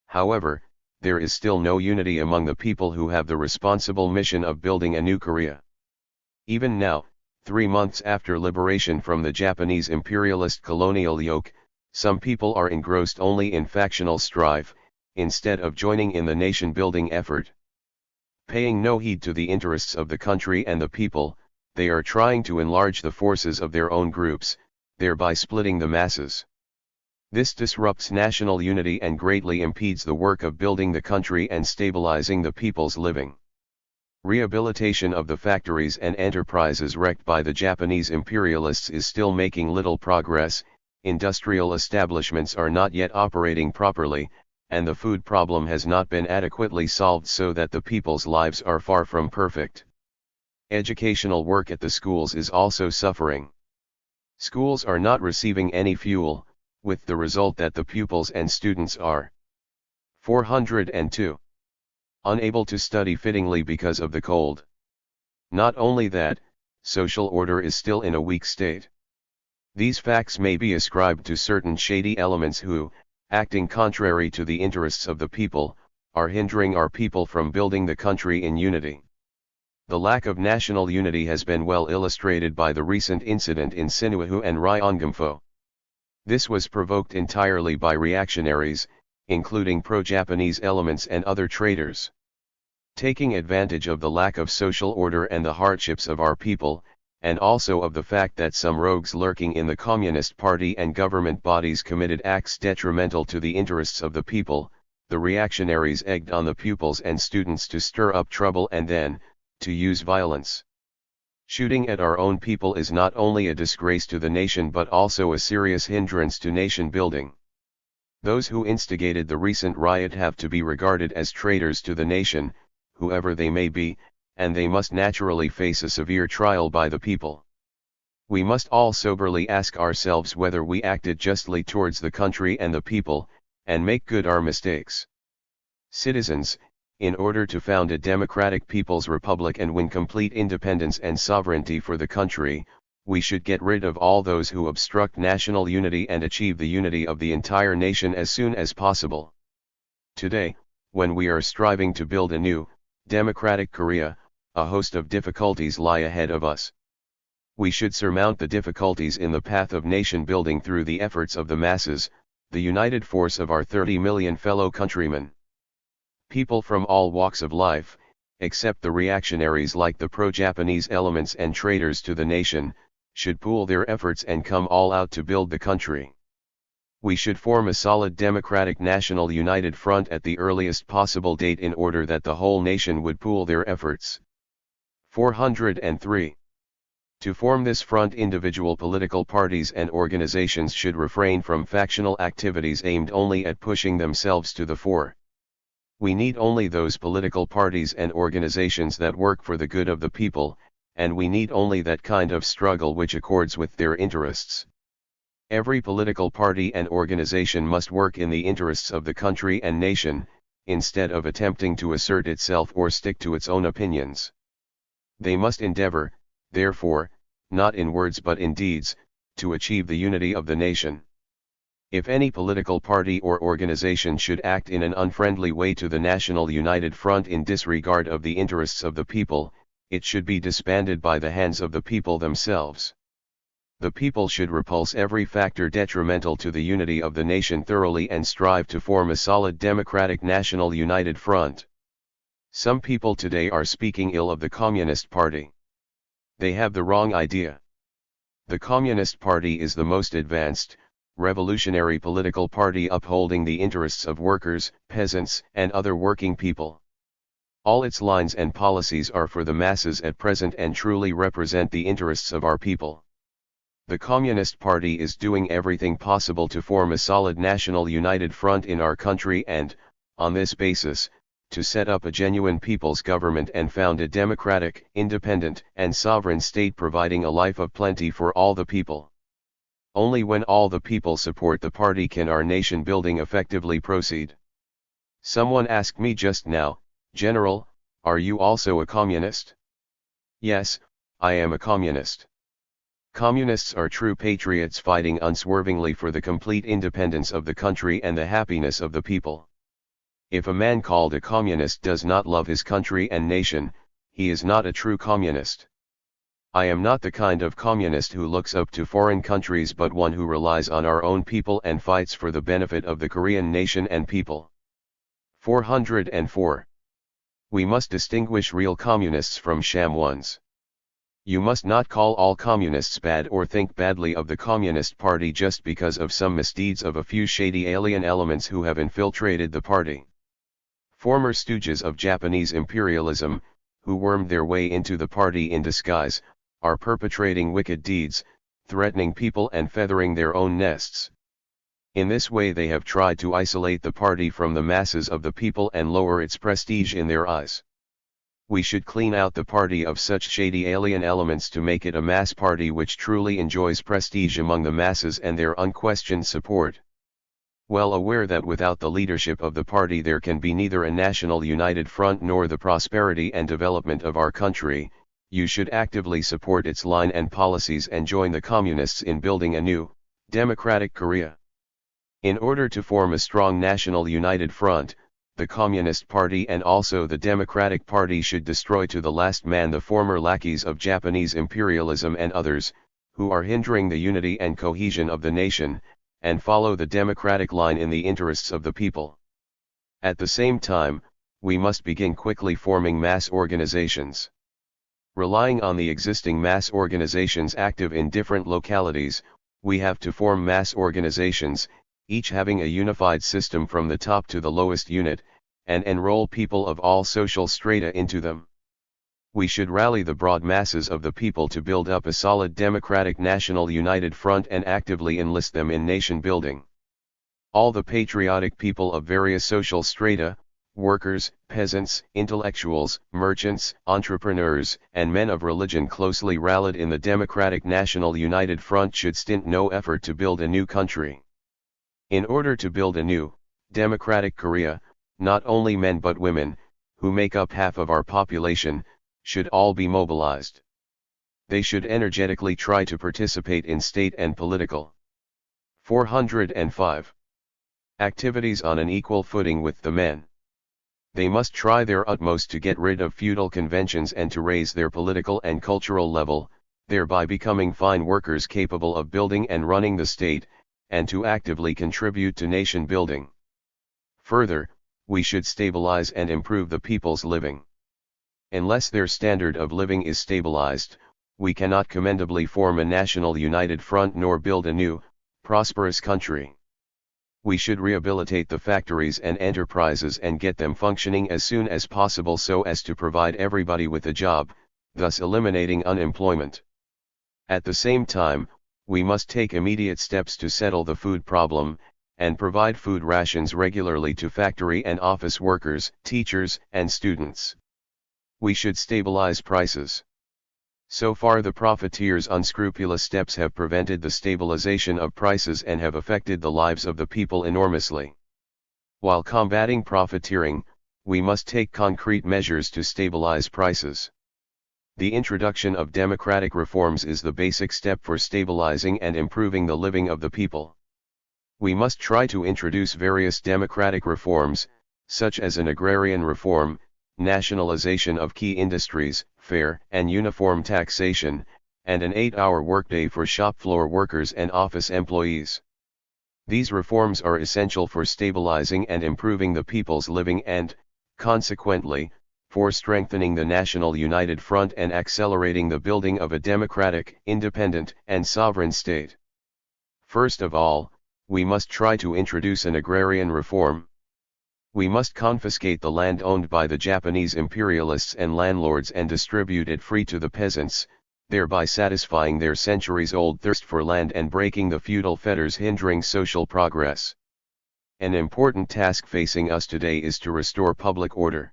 However, there is still no unity among the people who have the responsible mission of building a new Korea. Even now, 3 months after liberation from the Japanese imperialist colonial yoke, some people are engrossed only in factional strife, instead of joining in the nation-building effort. Paying no heed to the interests of the country and the people, they are trying to enlarge the forces of their own groups, thereby splitting the masses. This disrupts national unity and greatly impedes the work of building the country and stabilizing the people's living. Rehabilitation of the factories and enterprises wrecked by the Japanese imperialists is still making little progress, industrial establishments are not yet operating properly, and the food problem has not been adequately solved, so that the people's lives are far from perfect. Educational work at the schools is also suffering. Schools are not receiving any fuel, with the result that the pupils and students are 402. Unable to study fittingly because of the cold. Not only that, social order is still in a weak state. These facts may be ascribed to certain shady elements who, acting contrary to the interests of the people, are hindering our people from building the country in unity. The lack of national unity has been well illustrated by the recent incident in Sinuiju and Ryanggampho. This was provoked entirely by reactionaries, including pro-Japanese elements and other traitors. Taking advantage of the lack of social order and the hardships of our people, and also of the fact that some rogues lurking in the Communist Party and government bodies committed acts detrimental to the interests of the people, the reactionaries egged on the pupils and students to stir up trouble and then, to use violence. Shooting at our own people is not only a disgrace to the nation but also a serious hindrance to nation building. Those who instigated the recent riot have to be regarded as traitors to the nation, whoever they may be, and they must naturally face a severe trial by the people. We must all soberly ask ourselves whether we acted justly towards the country and the people, and make good our mistakes. Citizens, in order to found a democratic people's republic and win complete independence and sovereignty for the country, we should get rid of all those who obstruct national unity and achieve the unity of the entire nation as soon as possible. Today, when we are striving to build a new, democratic Korea, a host of difficulties lie ahead of us. We should surmount the difficulties in the path of nation building through the efforts of the masses, the united force of our 30 million fellow countrymen. People from all walks of life, except the reactionaries like the pro-Japanese elements and traitors to the nation, should pool their efforts and come all out to build the country. We should form a solid democratic national united front at the earliest possible date in order that the whole nation would pool their efforts. 403. To form this front, individual political parties and organizations should refrain from factional activities aimed only at pushing themselves to the fore. We need only those political parties and organizations that work for the good of the people, and we need only that kind of struggle which accords with their interests. Every political party and organization must work in the interests of the country and nation, instead of attempting to assert itself or stick to its own opinions. They must endeavor, therefore, not in words but in deeds, to achieve the unity of the nation. If any political party or organization should act in an unfriendly way to the National United Front in disregard of the interests of the people, it should be disbanded by the hands of the people themselves. The people should repulse every factor detrimental to the unity of the nation thoroughly and strive to form a solid democratic national united front. Some people today are speaking ill of the Communist Party. They have the wrong idea. The Communist Party is the most advanced, revolutionary political party upholding the interests of workers, peasants, and other working people. All its lines and policies are for the masses at present and truly represent the interests of our people. The Communist Party is doing everything possible to form a solid national united front in our country and, on this basis, to set up a genuine people's government and found a democratic, independent, and sovereign state providing a life of plenty for all the people. Only when all the people support the party can our nation building effectively proceed. Someone asked me just now, General, are you also a communist? Yes, I am a communist. Communists are true patriots fighting unswervingly for the complete independence of the country and the happiness of the people. If a man called a communist does not love his country and nation, he is not a true communist. I am not the kind of communist who looks up to foreign countries but one who relies on our own people and fights for the benefit of the Korean nation and people. 404. We must distinguish real communists from sham ones. You must not call all communists bad or think badly of the Communist Party just because of some misdeeds of a few shady alien elements who have infiltrated the party. Former stooges of Japanese imperialism, who wormed their way into the party in disguise, are perpetrating wicked deeds, threatening people and feathering their own nests. In this way they have tried to isolate the party from the masses of the people and lower its prestige in their eyes. We should clean out the party of such shady alien elements to make it a mass party which truly enjoys prestige among the masses and their unquestioned support. Well aware that without the leadership of the party there can be neither a national united front nor the prosperity and development of our country, you should actively support its line and policies and join the communists in building a new, democratic Korea. In order to form a strong national united front, the Communist Party and also the Democratic Party should destroy to the last man the former lackeys of Japanese imperialism and others, who are hindering the unity and cohesion of the nation, and follow the democratic line in the interests of the people. At the same time, we must begin quickly forming mass organizations. Relying on the existing mass organizations active in different localities, we have to form mass organizations, each having a unified system from the top to the lowest unit, and enroll people of all social strata into them. We should rally the broad masses of the people to build up a solid democratic national united front and actively enlist them in nation building. All the patriotic people of various social strata, workers, peasants, intellectuals, merchants, entrepreneurs, and men of religion closely rallied in the democratic national united front should stint no effort to build a new country. In order to build a new, democratic Korea, not only men but women, who make up half of our population, should all be mobilized. They should energetically try to participate in state and political 405 activities on an equal footing with the men. They must try their utmost to get rid of feudal conventions and to raise their political and cultural level, thereby becoming fine workers capable of building and running the state, and to actively contribute to nation building. Further, we should stabilize and improve the people's living. Unless their standard of living is stabilized, we cannot commendably form a national united front nor build a new, prosperous country. We should rehabilitate the factories and enterprises and get them functioning as soon as possible so as to provide everybody with a job, thus eliminating unemployment. At the same time, we must take immediate steps to settle the food problem, and provide food rations regularly to factory and office workers, teachers, and students. We should stabilize prices. So far the profiteers' unscrupulous steps have prevented the stabilization of prices and have affected the lives of the people enormously. While combating profiteering, we must take concrete measures to stabilize prices. The introduction of democratic reforms is the basic step for stabilizing and improving the living of the people. We must try to introduce various democratic reforms, such as an agrarian reform, nationalization of key industries, fair and uniform taxation, and an 8-hour workday for shop floor workers and office employees. These reforms are essential for stabilizing and improving the people's living and, consequently, for strengthening the national united front and accelerating the building of a democratic, independent, and sovereign state. First of all, we must try to introduce an agrarian reform. We must confiscate the land owned by the Japanese imperialists and landlords and distribute it free to the peasants, thereby satisfying their centuries-old thirst for land and breaking the feudal fetters hindering social progress. An important task facing us today is to restore public order.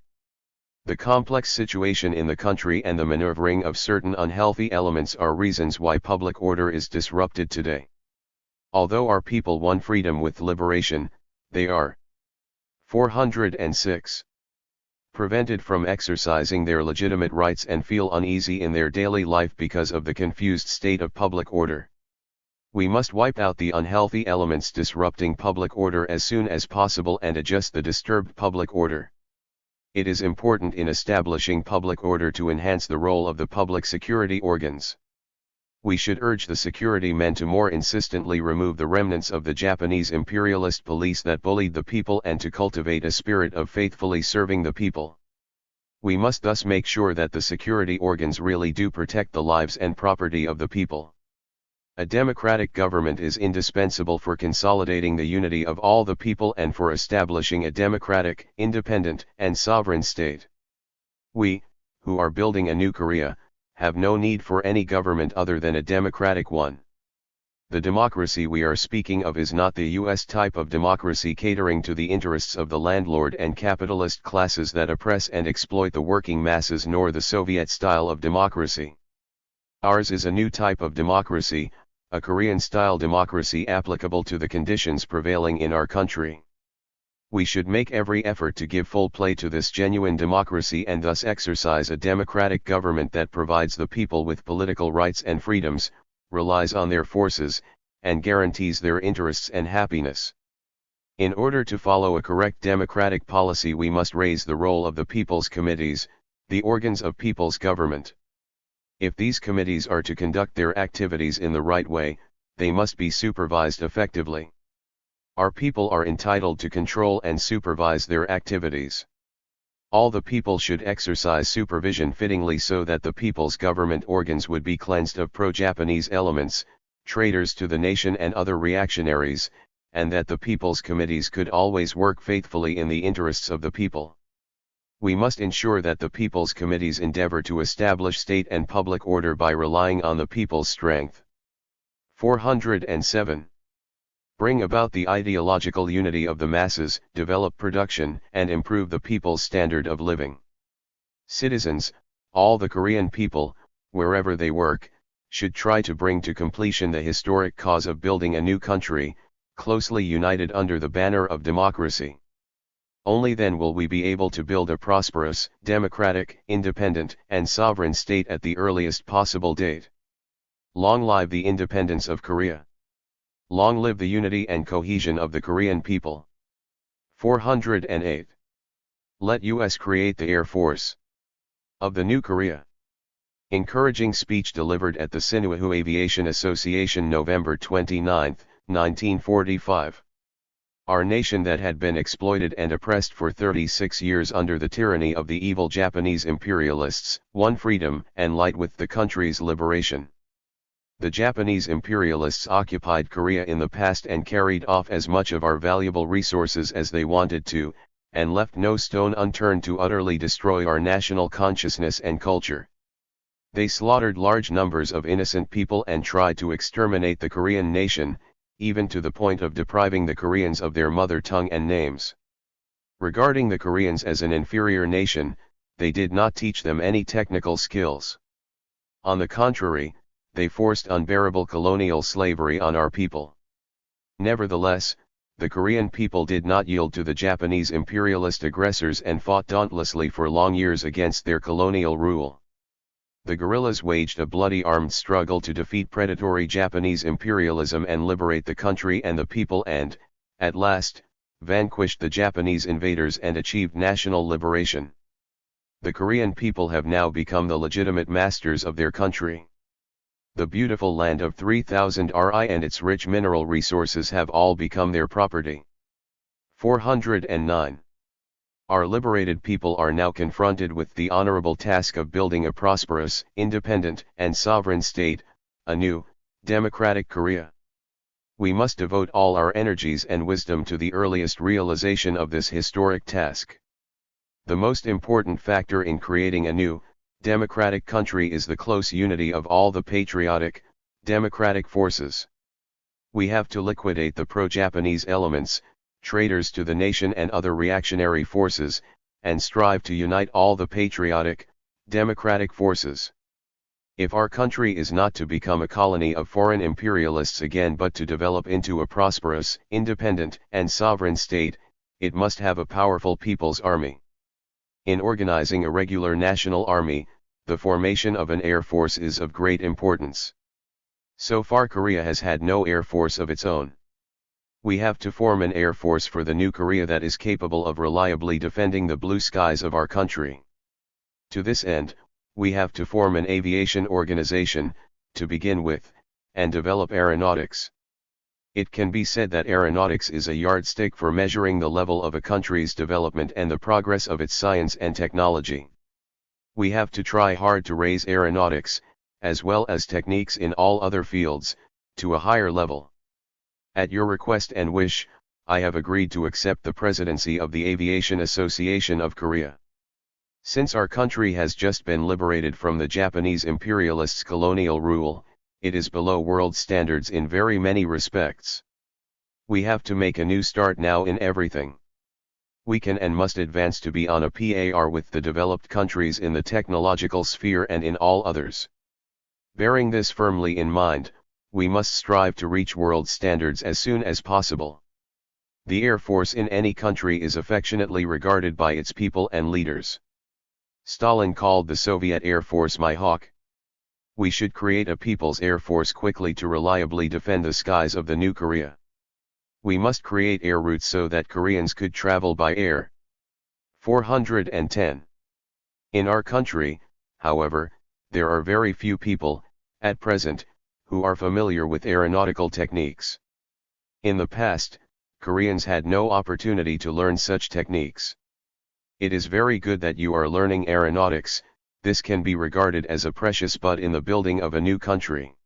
The complex situation in the country and the maneuvering of certain unhealthy elements are reasons why public order is disrupted today. Although our people won freedom with liberation, they are 406. Prevented from exercising their legitimate rights and feel uneasy in their daily life because of the confused state of public order. We must wipe out the unhealthy elements disrupting public order as soon as possible and adjust the disturbed public order. It is important in establishing public order to enhance the role of the public security organs. We should urge the security men to more insistently remove the remnants of the Japanese imperialist police that bullied the people and to cultivate a spirit of faithfully serving the people. We must thus make sure that the security organs really do protect the lives and property of the people. A democratic government is indispensable for consolidating the unity of all the people and for establishing a democratic, independent, and sovereign state. We, who are building a new Korea, have no need for any government other than a democratic one. The democracy we are speaking of is not the US type of democracy catering to the interests of the landlord and capitalist classes that oppress and exploit the working masses, nor the Soviet style of democracy. Ours is a new type of democracy, a Korean-style democracy applicable to the conditions prevailing in our country. We should make every effort to give full play to this genuine democracy and thus exercise a democratic government that provides the people with political rights and freedoms, relies on their forces, and guarantees their interests and happiness. In order to follow a correct democratic policy, we must raise the role of the people's committees, the organs of people's government. If these committees are to conduct their activities in the right way, they must be supervised effectively. Our people are entitled to control and supervise their activities. All the people should exercise supervision fittingly so that the people's government organs would be cleansed of pro-Japanese elements, traitors to the nation and other reactionaries, and that the people's committees could always work faithfully in the interests of the people. We must ensure that the people's committees endeavor to establish state and public order by relying on the people's strength. 407. Bring about the ideological unity of the masses, develop production, and improve the people's standard of living. Citizens, all the Korean people, wherever they work, should try to bring to completion the historic cause of building a new country, closely united under the banner of democracy. Only then will we be able to build a prosperous, democratic, independent, and sovereign state at the earliest possible date. Long live the independence of Korea! Long live the unity and cohesion of the Korean people! 408. Let U.S. create the Air Force of the New Korea. Encouraging speech delivered at the Sinuahu Aviation Association November 29, 1945. Our nation that had been exploited and oppressed for 36 years under the tyranny of the evil Japanese imperialists, won freedom and light with the country's liberation. The Japanese imperialists occupied Korea in the past and carried off as much of our valuable resources as they wanted to, and left no stone unturned to utterly destroy our national consciousness and culture. They slaughtered large numbers of innocent people and tried to exterminate the Korean nation, even to the point of depriving the Koreans of their mother tongue and names. Regarding the Koreans as an inferior nation, they did not teach them any technical skills. On the contrary, they forced unbearable colonial slavery on our people. Nevertheless, the Korean people did not yield to the Japanese imperialist aggressors and fought dauntlessly for long years against their colonial rule. The guerrillas waged a bloody armed struggle to defeat predatory Japanese imperialism and liberate the country and the people and, at last, vanquished the Japanese invaders and achieved national liberation. The Korean people have now become the legitimate masters of their country. The beautiful land of 3000 Ri and its rich mineral resources have all become their property. 409. Our liberated people are now confronted with the honorable task of building a prosperous, independent, and sovereign state, a new, democratic Korea. We must devote all our energies and wisdom to the earliest realization of this historic task. The most important factor in creating a new, democratic country is the close unity of all the patriotic, democratic forces. We have to liquidate the pro-Japanese elements, traitors to the nation and other reactionary forces, and strive to unite all the patriotic, democratic forces. If our country is not to become a colony of foreign imperialists again but to develop into a prosperous, independent, and sovereign state, it must have a powerful people's army. In organizing a regular national army, the formation of an air force is of great importance. So far Korea has had no air force of its own. We have to form an air force for the new Korea that is capable of reliably defending the blue skies of our country. To this end, we have to form an aviation organization, to begin with, and develop aeronautics. It can be said that aeronautics is a yardstick for measuring the level of a country's development and the progress of its science and technology. We have to try hard to raise aeronautics, as well as techniques in all other fields, to a higher level. At your request and wish, I have agreed to accept the presidency of the Aviation Association of Korea. Since our country has just been liberated from the Japanese imperialists' colonial rule, it is below world standards in very many respects. We have to make a new start now in everything. We can and must advance to be on a par with the developed countries in the technological sphere and in all others. Bearing this firmly in mind, we must strive to reach world standards as soon as possible. The Air Force in any country is affectionately regarded by its people and leaders. Stalin called the Soviet Air Force My Hawk. We should create a People's Air Force quickly to reliably defend the skies of the new Korea. We must create air routes so that Koreans could travel by air. 410. In our country, however, there are very few people, at present, who are familiar with aeronautical techniques. In the past, Koreans had no opportunity to learn such techniques. It is very good that you are learning aeronautics. This can be regarded as a precious bud in the building of a new country.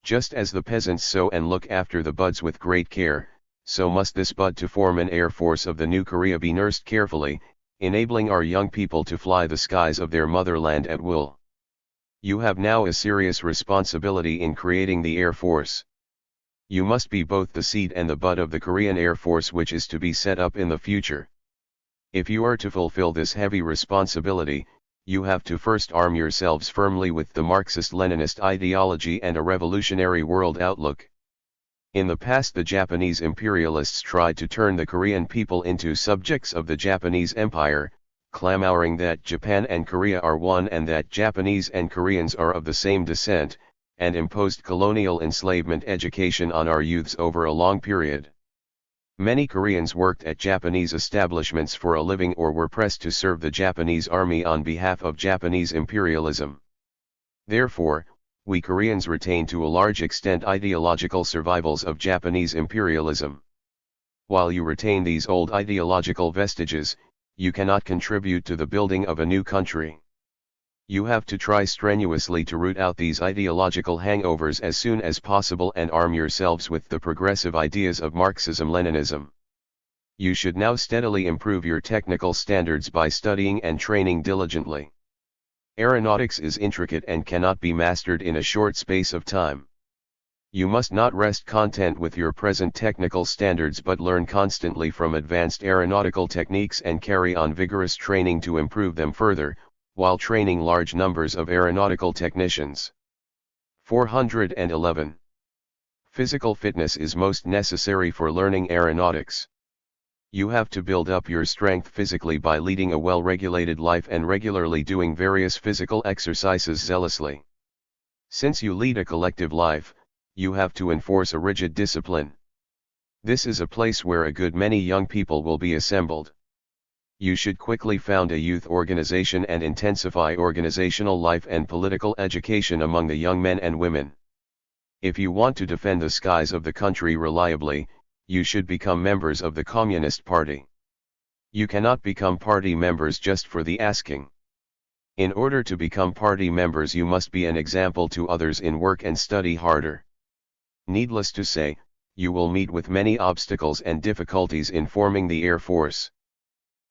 Just as the peasants sow and look after the buds with great care, so must this bud to form an air force of the new Korea be nursed carefully, enabling our young people to fly the skies of their motherland at will. You have now a serious responsibility in creating the Air Force. You must be both the seed and the bud of the Korean Air Force which is to be set up in the future. If you are to fulfill this heavy responsibility, you have to first arm yourselves firmly with the Marxist-Leninist ideology and a revolutionary world outlook. In the past, the Japanese imperialists tried to turn the Korean people into subjects of the Japanese Empire, clamoring that Japan and Korea are one and that Japanese and Koreans are of the same descent, and imposed colonial enslavement education on our youths over a long period. Many Koreans worked at Japanese establishments for a living or were pressed to serve the Japanese army on behalf of Japanese imperialism. Therefore, we Koreans retain to a large extent ideological survivals of Japanese imperialism. While you retain these old ideological vestiges, you cannot contribute to the building of a new country. You have to try strenuously to root out these ideological hangovers as soon as possible and arm yourselves with the progressive ideas of Marxism-Leninism. You should now steadily improve your technical standards by studying and training diligently. Aeronautics is intricate and cannot be mastered in a short space of time. You must not rest content with your present technical standards but learn constantly from advanced aeronautical techniques and carry on vigorous training to improve them further, while training large numbers of aeronautical technicians. 411. Physical fitness is most necessary for learning aeronautics. You have to build up your strength physically by leading a well-regulated life and regularly doing various physical exercises zealously. Since you lead a collective life, you have to enforce a rigid discipline. This is a place where a good many young people will be assembled. You should quickly found a youth organization and intensify organizational life and political education among the young men and women. If you want to defend the skies of the country reliably, you should become members of the Communist Party. You cannot become party members just for the asking. In order to become party members, you must be an example to others in work and study harder. Needless to say, you will meet with many obstacles and difficulties in forming the Air Force.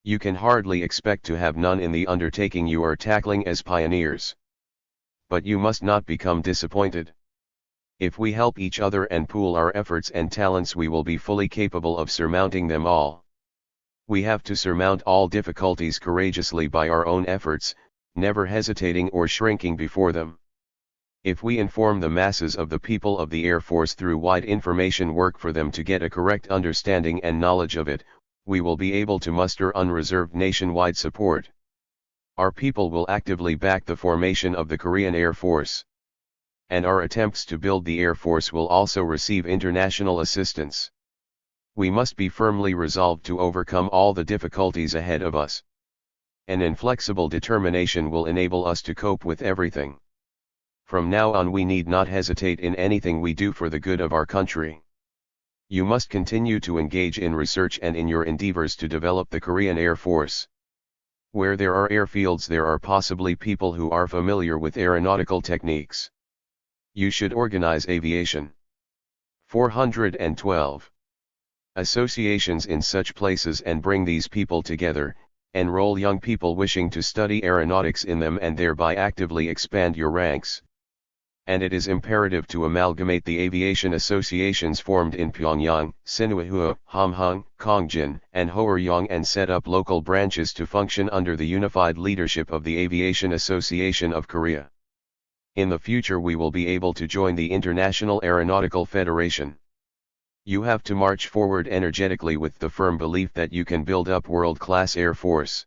You can hardly expect to have none in the undertaking you are tackling as pioneers. But you must not become disappointed. If we help each other and pool our efforts and talents, we will be fully capable of surmounting them all. We have to surmount all difficulties courageously by our own efforts, never hesitating or shrinking before them. If we inform the masses of the people of the Air Force through wide information work for them to get a correct understanding and knowledge of it, we will be able to muster unreserved nationwide support. Our people will actively back the formation of the Korean Air Force. And our attempts to build the Air Force will also receive international assistance. We must be firmly resolved to overcome all the difficulties ahead of us. An inflexible determination will enable us to cope with everything. From now on, we need not hesitate in anything we do for the good of our country. You must continue to engage in research and in your endeavors to develop the Korean Air Force. Where there are airfields, there are possibly people who are familiar with aeronautical techniques. You should organize aviation. 412. Associations in such places and bring these people together, enroll young people wishing to study aeronautics in them and thereby actively expand your ranks. And it is imperative to amalgamate the aviation associations formed in Pyongyang, Sinuihua, Hamhung, Kongjin, and Hoeryong and set up local branches to function under the unified leadership of the Aviation Association of Korea. In the future we will be able to join the International Aeronautical Federation. You have to march forward energetically with the firm belief that you can build up world-class Air Force.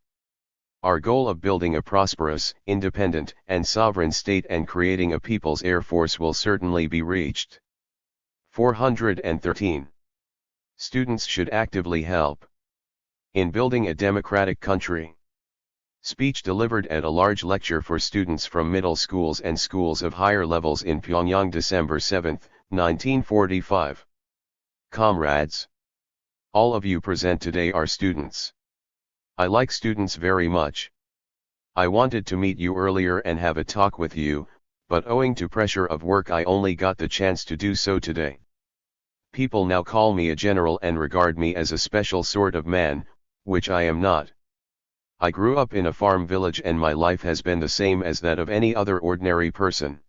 Our goal of building a prosperous, independent, and sovereign state and creating a people's Air Force will certainly be reached. 413. Students should actively help in building a democratic country. Speech delivered at a large lecture for students from middle schools and schools of higher levels in Pyongyang, December 7, 1945. Comrades, All of you present today are students. I like students very much. I wanted to meet you earlier and have a talk with you, but owing to pressure of work I only got the chance to do so today. People now call me a general and regard me as a special sort of man, which I am not. I grew up in a farm village and my life has been the same as that of any other ordinary person.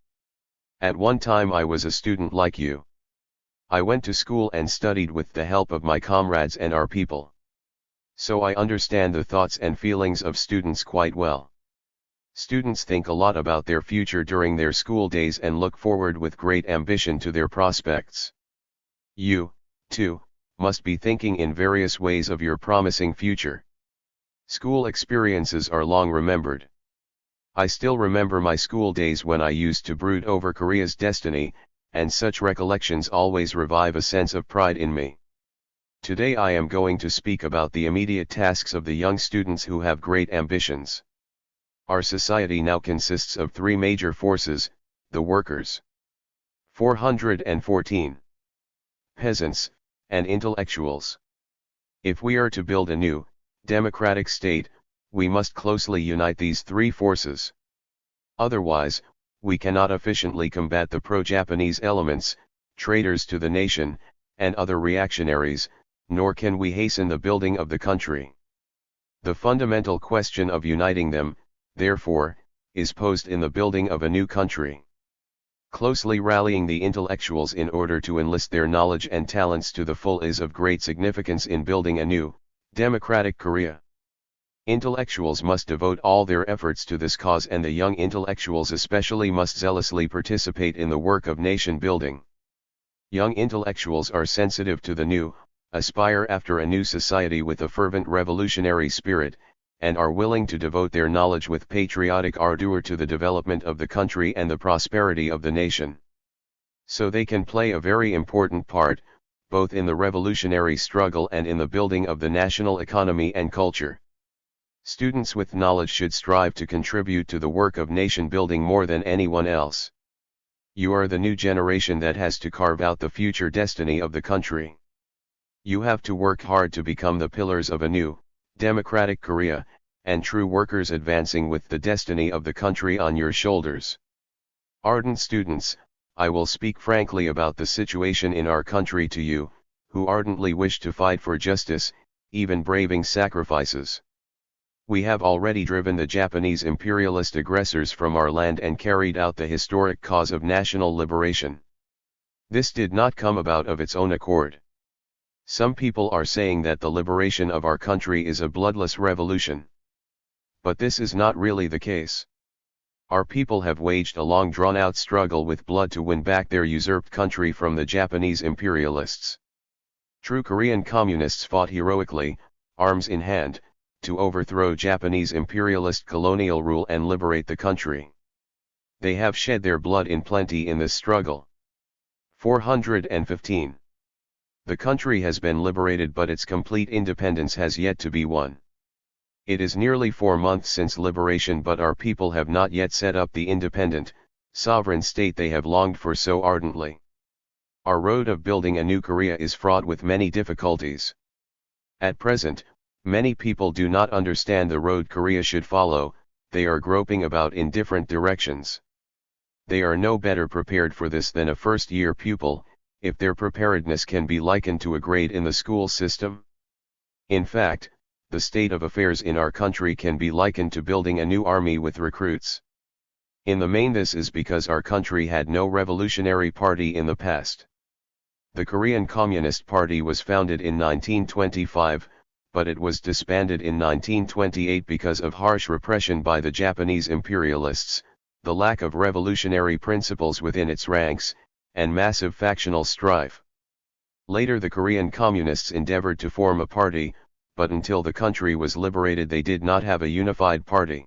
At one time I was a student like you. I went to school and studied with the help of my comrades and our people. So I understand the thoughts and feelings of students quite well. Students think a lot about their future during their school days and look forward with great ambition to their prospects. You, too, must be thinking in various ways of your promising future. School experiences are long remembered. I still remember my school days when I used to brood over Korea's destiny, and such recollections always revive a sense of pride in me. Today I am going to speak about the immediate tasks of the young students who have great ambitions. Our society now consists of three major forces: the workers, 414, peasants, and intellectuals. If we are to build a new, democratic state, we must closely unite these three forces. Otherwise, we cannot efficiently combat the pro-Japanese elements, traitors to the nation, and other reactionaries, nor can we hasten the building of the country. The fundamental question of uniting them, therefore, is posed in the building of a new country. Closely rallying the intellectuals in order to enlist their knowledge and talents to the full is of great significance in building a new, democratic Korea. Intellectuals must devote all their efforts to this cause, and the young intellectuals especially must zealously participate in the work of nation building. Young intellectuals are sensitive to the new, aspire after a new society with a fervent revolutionary spirit, and are willing to devote their knowledge with patriotic ardor to the development of the country and the prosperity of the nation. So they can play a very important part, both in the revolutionary struggle and in the building of the national economy and culture. Students with knowledge should strive to contribute to the work of nation building more than anyone else. You are the new generation that has to carve out the future destiny of the country. You have to work hard to become the pillars of a new, democratic Korea, and true workers advancing with the destiny of the country on your shoulders. Ardent students, I will speak frankly about the situation in our country to you, who ardently wish to fight for justice, even braving sacrifices. We have already driven the Japanese imperialist aggressors from our land and carried out the historic cause of national liberation. This did not come about of its own accord. Some people are saying that the liberation of our country is a bloodless revolution. But this is not really the case. Our people have waged a long drawn-out struggle with blood to win back their usurped country from the Japanese imperialists. True Korean communists fought heroically, arms in hand, to overthrow Japanese imperialist colonial rule and liberate the country. They have shed their blood in plenty in this struggle. 415. The country has been liberated, but its complete independence has yet to be won. It is nearly 4 months since liberation, but our people have not yet set up the independent, sovereign state they have longed for so ardently. Our road of building a new Korea is fraught with many difficulties. At present, many people do not understand the road Korea should follow. They are groping about in different directions. They are no better prepared for this than a first-year pupil, if their preparedness can be likened to a grade in the school system. In fact, the state of affairs in our country can be likened to building a new army with recruits. In the main, this is because our country had no revolutionary party in the past. The Korean Communist Party was founded in 1925, but it was disbanded in 1928 because of harsh repression by the Japanese imperialists, the lack of revolutionary principles within its ranks, and massive factional strife. Later the Korean Communists endeavored to form a party, but until the country was liberated they did not have a unified party.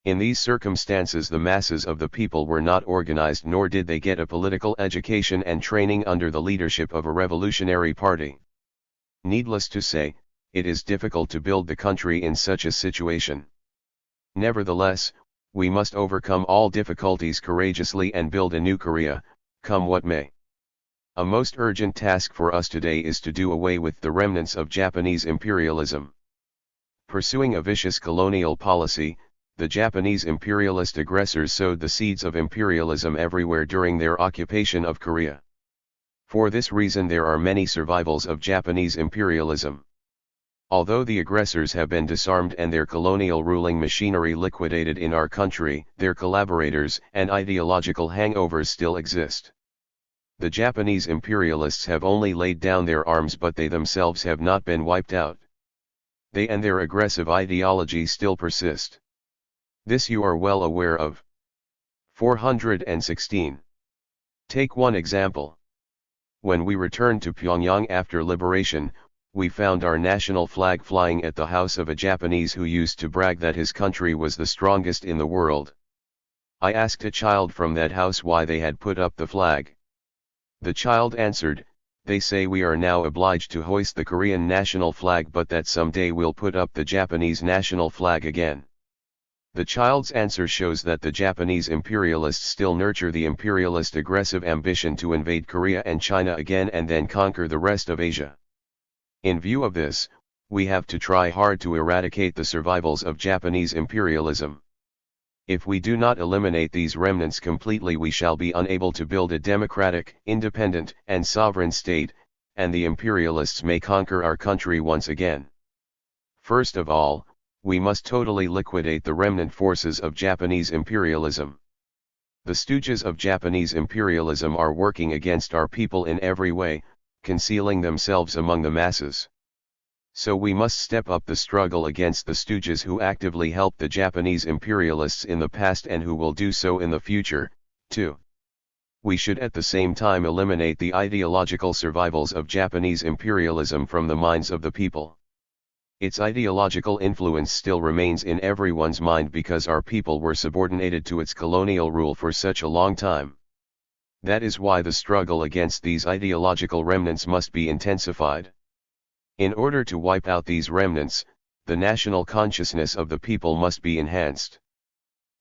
In these circumstances the masses of the people were not organized, nor did they get a political education and training under the leadership of a revolutionary party. Needless to say, it is difficult to build the country in such a situation. Nevertheless, we must overcome all difficulties courageously and build a new Korea, come what may. A most urgent task for us today is to do away with the remnants of Japanese imperialism. Pursuing a vicious colonial policy, the Japanese imperialist aggressors sowed the seeds of imperialism everywhere during their occupation of Korea. For this reason there are many survivals of Japanese imperialism. Although the aggressors have been disarmed and their colonial ruling machinery liquidated in our country, their collaborators and ideological hangovers still exist. The Japanese imperialists have only laid down their arms, but they themselves have not been wiped out. They and their aggressive ideology still persist. This you are well aware of. 416. Take one example. When we returned to Pyongyang after liberation, we found our national flag flying at the house of a Japanese who used to brag that his country was the strongest in the world. I asked a child from that house why they had put up the flag. The child answered, "They say we are now obliged to hoist the Korean national flag, but that someday we'll put up the Japanese national flag again." The child's answer shows that the Japanese imperialists still nurture the imperialist aggressive ambition to invade Korea and China again and then conquer the rest of Asia. In view of this, we have to try hard to eradicate the survivals of Japanese imperialism. If we do not eliminate these remnants completely, we shall be unable to build a democratic, independent, and sovereign state, and the imperialists may conquer our country once again. First of all, we must totally liquidate the remnant forces of Japanese imperialism. The stooges of Japanese imperialism are working against our people in every way, concealing themselves among the masses. So we must step up the struggle against the stooges who actively helped the Japanese imperialists in the past and who will do so in the future, too. We should at the same time eliminate the ideological survivals of Japanese imperialism from the minds of the people. Its ideological influence still remains in everyone's mind because our people were subordinated to its colonial rule for such a long time. That is why the struggle against these ideological remnants must be intensified. In order to wipe out these remnants, the national consciousness of the people must be enhanced.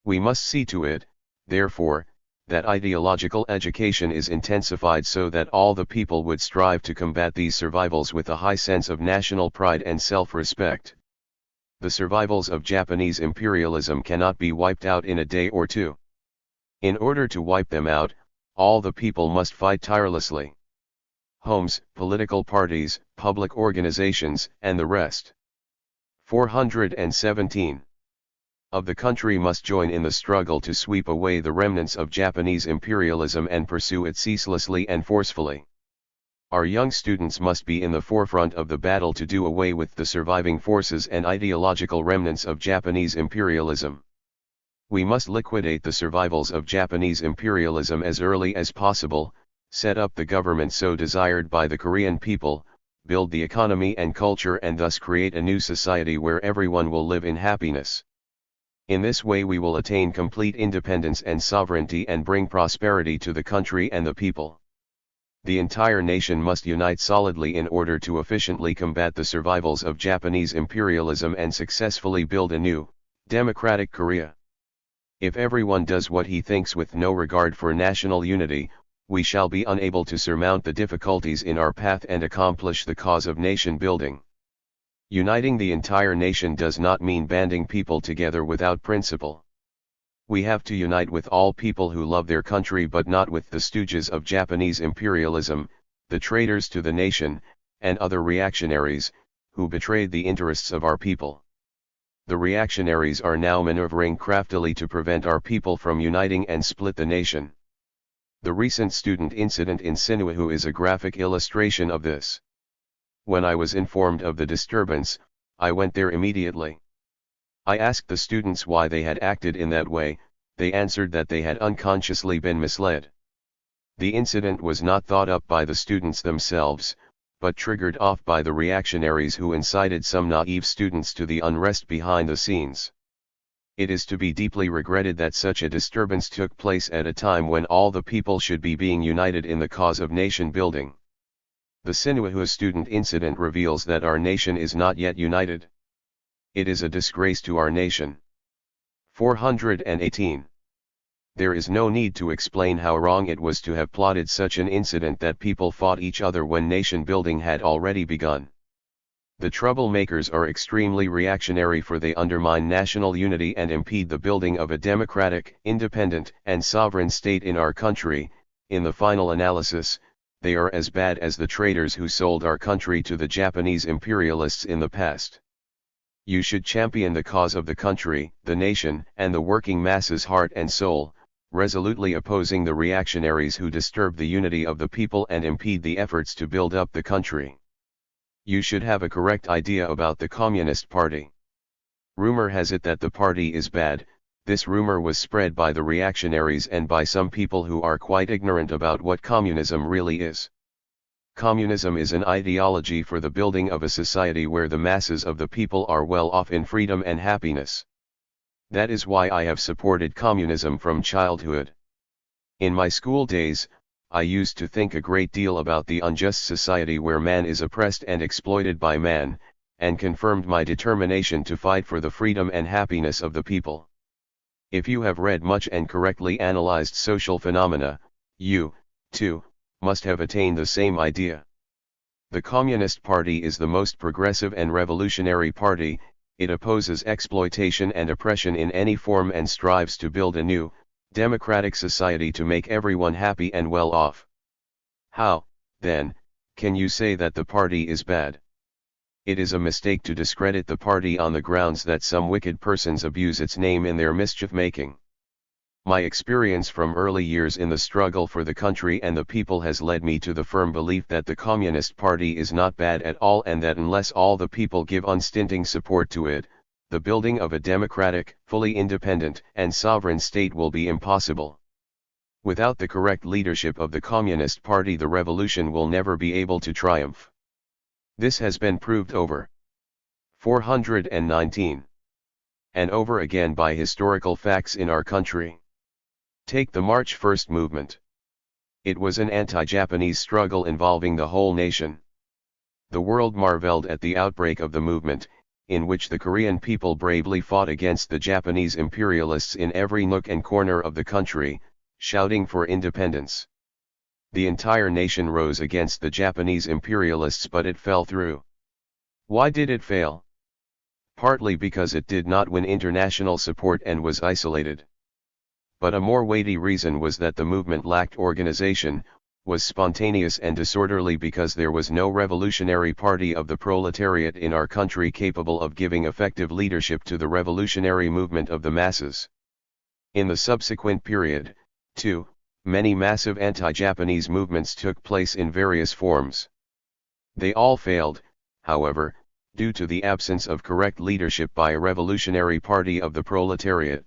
We must see to it, therefore, that ideological education is intensified so that all the people would strive to combat these survivals with a high sense of national pride and self-respect. The survivals of Japanese imperialism cannot be wiped out in a day or two. In order to wipe them out, all the people must fight tirelessly. Homes, political parties, public organizations, and the rest. 417. Of the country must join in the struggle to sweep away the remnants of Japanese imperialism and pursue it ceaselessly and forcefully. Our young students must be in the forefront of the battle to do away with the surviving forces and ideological remnants of Japanese imperialism. We must liquidate the survivals of Japanese imperialism as early as possible, set up the government so desired by the Korean people, build the economy and culture, and thus create a new society where everyone will live in happiness. In this way we will attain complete independence and sovereignty and bring prosperity to the country and the people. The entire nation must unite solidly in order to efficiently combat the survivals of Japanese imperialism and successfully build a new, democratic Korea. If everyone does what he thinks with no regard for national unity, we shall be unable to surmount the difficulties in our path and accomplish the cause of nation building. Uniting the entire nation does not mean banding people together without principle. We have to unite with all people who love their country but not with the stooges of Japanese imperialism, the traitors to the nation, and other reactionaries, who betrayed the interests of our people. The reactionaries are now maneuvering craftily to prevent our people from uniting and split the nation. The recent student incident in Sinuiju is a graphic illustration of this. When I was informed of the disturbance, I went there immediately. I asked the students why they had acted in that way. They answered that they had unconsciously been misled. The incident was not thought up by the students themselves, but triggered off by the reactionaries who incited some naive students to the unrest behind the scenes. It is to be deeply regretted that such a disturbance took place at a time when all the people should be being united in the cause of nation building. The Sinuiju student incident reveals that our nation is not yet united. It is a disgrace to our nation. 418. There is no need to explain how wrong it was to have plotted such an incident that people fought each other when nation building had already begun. The troublemakers are extremely reactionary, for they undermine national unity and impede the building of a democratic, independent, and sovereign state in our country. In the final analysis, they are as bad as the traitors who sold our country to the Japanese imperialists in the past. You should champion the cause of the country, the nation, and the working masses heart and soul, resolutely opposing the reactionaries who disturb the unity of the people and impede the efforts to build up the country. You should have a correct idea about the Communist Party. Rumor has it that the party is bad. This rumor was spread by the reactionaries and by some people who are quite ignorant about what communism really is. Communism is an ideology for the building of a society where the masses of the people are well off in freedom and happiness. That is why I have supported communism from childhood. In my school days, I used to think a great deal about the unjust society where man is oppressed and exploited by man, and confirmed my determination to fight for the freedom and happiness of the people. If you have read much and correctly analyzed social phenomena, you, too, must have attained the same idea. The Communist Party is the most progressive and revolutionary party. It opposes exploitation and oppression in any form and strives to build a new, democratic society to make everyone happy and well off. How, then, can you say that the party is bad? It is a mistake to discredit the party on the grounds that some wicked persons abuse its name in their mischief-making. My experience from early years in the struggle for the country and the people has led me to the firm belief that the Communist Party is not bad at all, and that unless all the people give unstinting support to it, the building of a democratic, fully independent, and sovereign state will be impossible. Without the correct leadership of the Communist Party, the revolution will never be able to triumph. This has been proved over 419 and over again by historical facts in our country. Take the March 1st movement. It was an anti-Japanese struggle involving the whole nation. The world marveled at the outbreak of the movement, in which the Korean people bravely fought against the Japanese imperialists in every nook and corner of the country, shouting for independence. The entire nation rose against the Japanese imperialists, but it fell through. Why did it fail? Partly because it did not win international support and was isolated. But a more weighty reason was that the movement lacked organization, was spontaneous and disorderly, because there was no revolutionary party of the proletariat in our country capable of giving effective leadership to the revolutionary movement of the masses. In the subsequent period, too, many massive anti-Japanese movements took place in various forms. They all failed, however, due to the absence of correct leadership by a revolutionary party of the proletariat.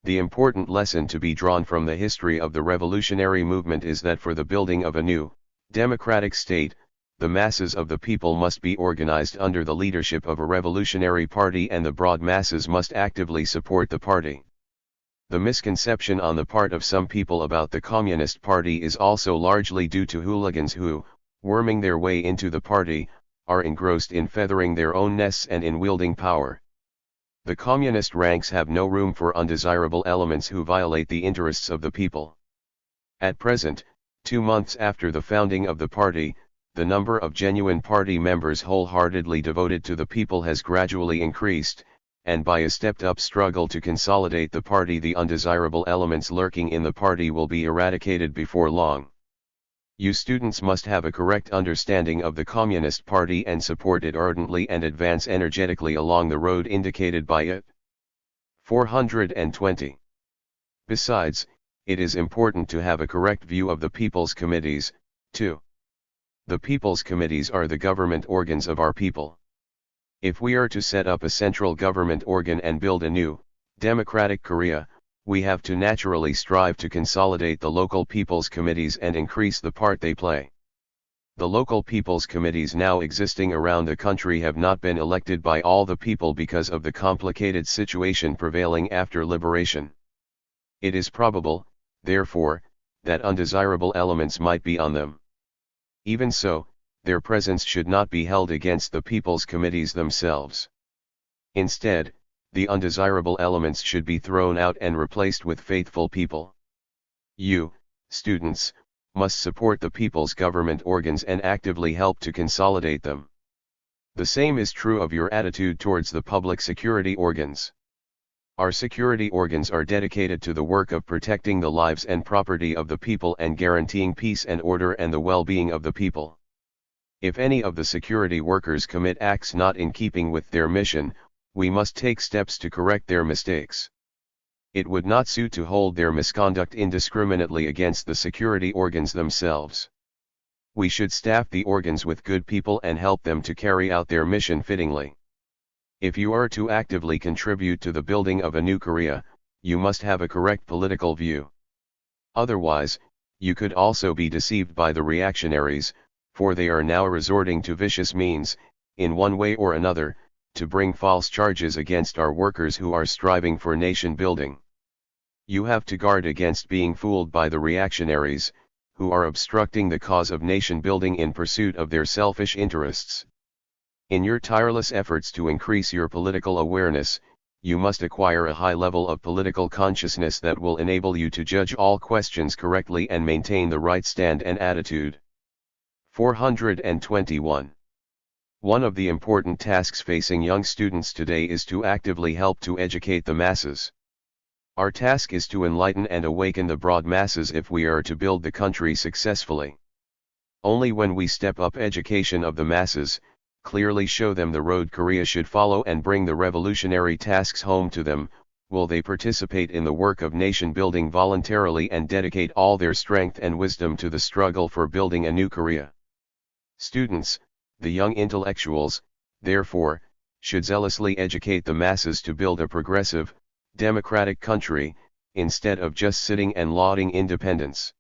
The important lesson to be drawn from the history of the revolutionary movement is that for the building of a new, democratic state, the masses of the people must be organized under the leadership of a revolutionary party, and the broad masses must actively support the party. The misconception on the part of some people about the Communist Party is also largely due to hooligans who, worming their way into the party, are engrossed in feathering their own nests and in wielding power. The communist ranks have no room for undesirable elements who violate the interests of the people. At present, 2 months after the founding of the party, the number of genuine party members wholeheartedly devoted to the people has gradually increased, and by a stepped-up struggle to consolidate the party, the undesirable elements lurking in the party will be eradicated before long. You students must have a correct understanding of the Communist Party and support it ardently and advance energetically along the road indicated by it. 420. Besides, it is important to have a correct view of the People's Committees, too. The People's Committees are the government organs of our people. If we are to set up a central government organ and build a new, democratic Korea, we have to naturally strive to consolidate the local People's Committees and increase the part they play. The local People's Committees now existing around the country have not been elected by all the people because of the complicated situation prevailing after liberation. It is probable, therefore, that undesirable elements might be on them. Even so, their presence should not be held against the People's Committees themselves. Instead, the undesirable elements should be thrown out and replaced with faithful people. You, students, must support the people's government organs and actively help to consolidate them. The same is true of your attitude towards the public security organs. Our security organs are dedicated to the work of protecting the lives and property of the people and guaranteeing peace and order and the well-being of the people. If any of the security workers commit acts not in keeping with their mission, we must take steps to correct their mistakes. It would not suit to hold their misconduct indiscriminately against the security organs themselves. We should staff the organs with good people and help them to carry out their mission fittingly. If you are to actively contribute to the building of a new Korea, you must have a correct political view. Otherwise, you could also be deceived by the reactionaries, for they are now resorting to vicious means, in one way or another, to bring false charges against our workers who are striving for nation building. You have to guard against being fooled by the reactionaries, who are obstructing the cause of nation building in pursuit of their selfish interests. In your tireless efforts to increase your political awareness, you must acquire a high level of political consciousness that will enable you to judge all questions correctly and maintain the right stand and attitude. 421. One of the important tasks facing young students today is to actively help to educate the masses. Our task is to enlighten and awaken the broad masses if we are to build the country successfully. Only when we step up education of the masses, clearly show them the road Korea should follow and bring the revolutionary tasks home to them, will they participate in the work of nation building voluntarily and dedicate all their strength and wisdom to the struggle for building a new Korea. Students, the young intellectuals, therefore, should zealously educate the masses to build a progressive, democratic country, instead of just sitting and lauding independence.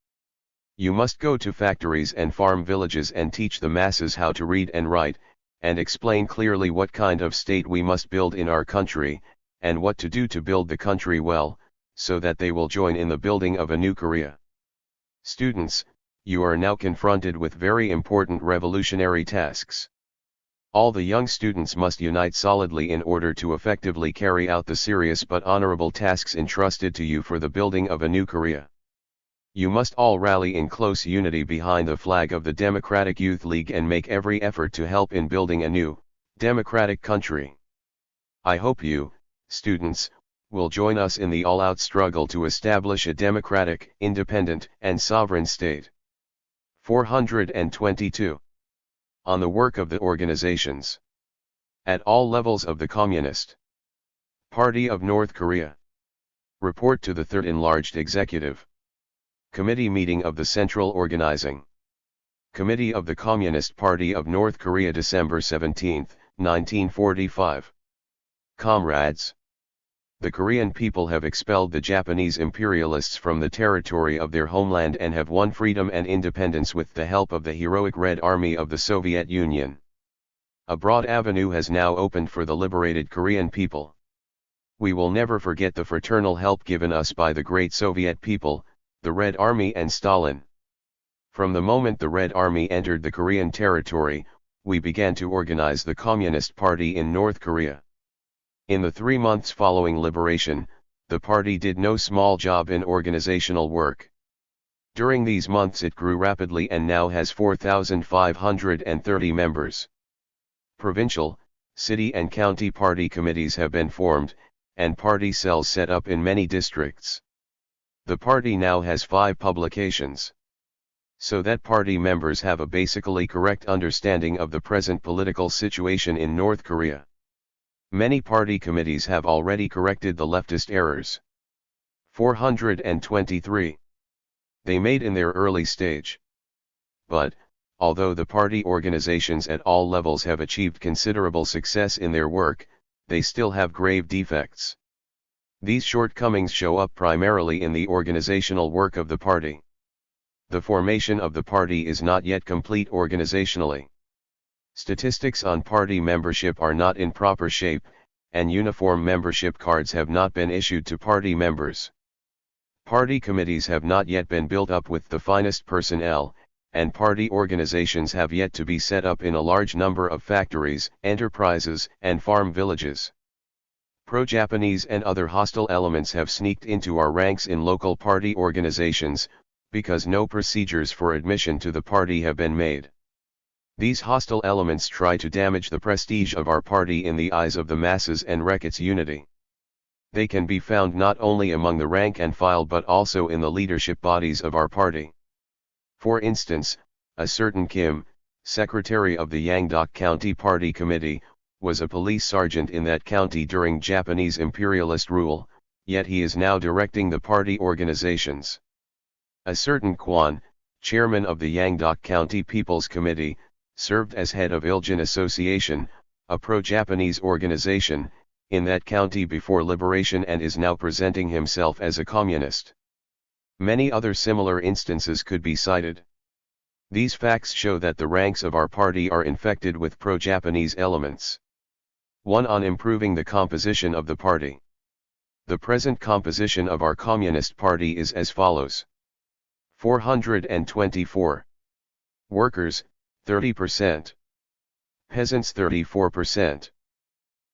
You must go to factories and farm villages and teach the masses how to read and write, and explain clearly what kind of state we must build in our country, and what to do to build the country well, so that they will join in the building of a new Korea. Students, you are now confronted with very important revolutionary tasks. All the young students must unite solidly in order to effectively carry out the serious but honorable tasks entrusted to you for the building of a new Korea. You must all rally in close unity behind the flag of the Democratic Youth League and make every effort to help in building a new, democratic country. I hope you, students, will join us in the all-out struggle to establish a democratic, independent, and sovereign state. 422. On the work of the organizations. At all levels of the Communist Party of North Korea. Report to the Third Enlarged Executive Committee meeting of the Central Organizing Committee of the Communist Party of North Korea, December 17, 1945. Comrades, the Korean people have expelled the Japanese imperialists from the territory of their homeland and have won freedom and independence with the help of the heroic Red Army of the Soviet Union. A broad avenue has now opened for the liberated Korean people. We will never forget the fraternal help given us by the great Soviet people, the Red Army and Stalin. From the moment the Red Army entered the Korean territory, we began to organize the Communist Party in North Korea. In the 3 months following liberation, the party did no small job in organizational work. During these months it grew rapidly and now has 4,530 members. Provincial, city and county party committees have been formed, and party cells set up in many districts. The party now has 5 publications. So that party members have a basically correct understanding of the present political situation in North Korea. Many party committees have already corrected the leftist errors. 423. They made in their early stage. But, although the party organizations at all levels have achieved considerable success in their work, they still have grave defects. These shortcomings show up primarily in the organizational work of the party. The formation of the party is not yet complete organizationally. Statistics on party membership are not in proper shape, and uniform membership cards have not been issued to party members. Party committees have not yet been built up with the finest personnel, and party organizations have yet to be set up in a large number of factories, enterprises, and farm villages. Pro-Japanese and other hostile elements have sneaked into our ranks in local party organizations, because no procedures for admission to the party have been made. These hostile elements try to damage the prestige of our party in the eyes of the masses and wreck its unity. They can be found not only among the rank and file but also in the leadership bodies of our party. For instance, a certain Kim, secretary of the Yangdok County Party Committee, was a police sergeant in that county during Japanese imperialist rule, yet he is now directing the party organizations. A certain Kwan, chairman of the Yangdok County People's Committee, served as head of Iljan Association, a pro-Japanese organization, in that county before liberation and is now presenting himself as a communist. Many other similar instances could be cited. These facts show that the ranks of our party are infected with pro-Japanese elements. 1. On improving the composition of the party. The present composition of our Communist Party is as follows. 424. Workers, 30%. Peasants 34%.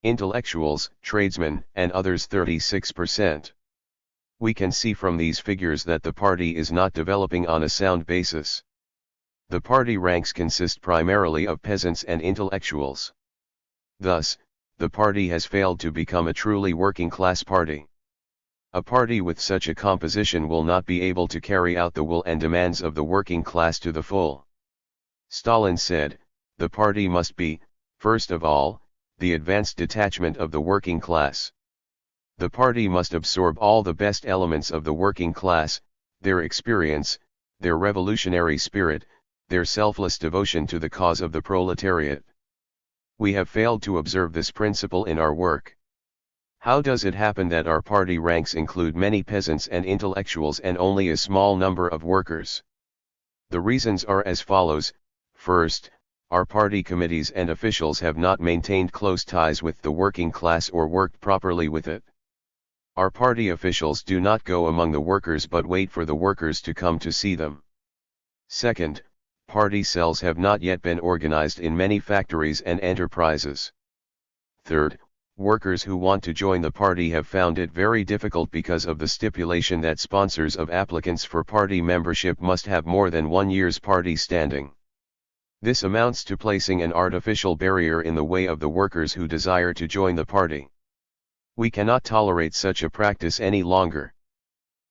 Intellectuals, tradesmen, and others 36%. We can see from these figures that the party is not developing on a sound basis. The party ranks consist primarily of peasants and intellectuals. Thus, the party has failed to become a truly working-class party. A party with such a composition will not be able to carry out the will and demands of the working class to the full. Stalin said, the party must be, first of all, the advanced detachment of the working class. The party must absorb all the best elements of the working class, their experience, their revolutionary spirit, their selfless devotion to the cause of the proletariat. We have failed to observe this principle in our work. How does it happen that our party ranks include many peasants and intellectuals and only a small number of workers? The reasons are as follows. First, our party committees and officials have not maintained close ties with the working class or worked properly with it. Our party officials do not go among the workers but wait for the workers to come to see them. Second, party cells have not yet been organized in many factories and enterprises. Third, workers who want to join the party have found it very difficult because of the stipulation that sponsors of applicants for party membership must have more than 1 year's party standing. This amounts to placing an artificial barrier in the way of the workers who desire to join the party. We cannot tolerate such a practice any longer.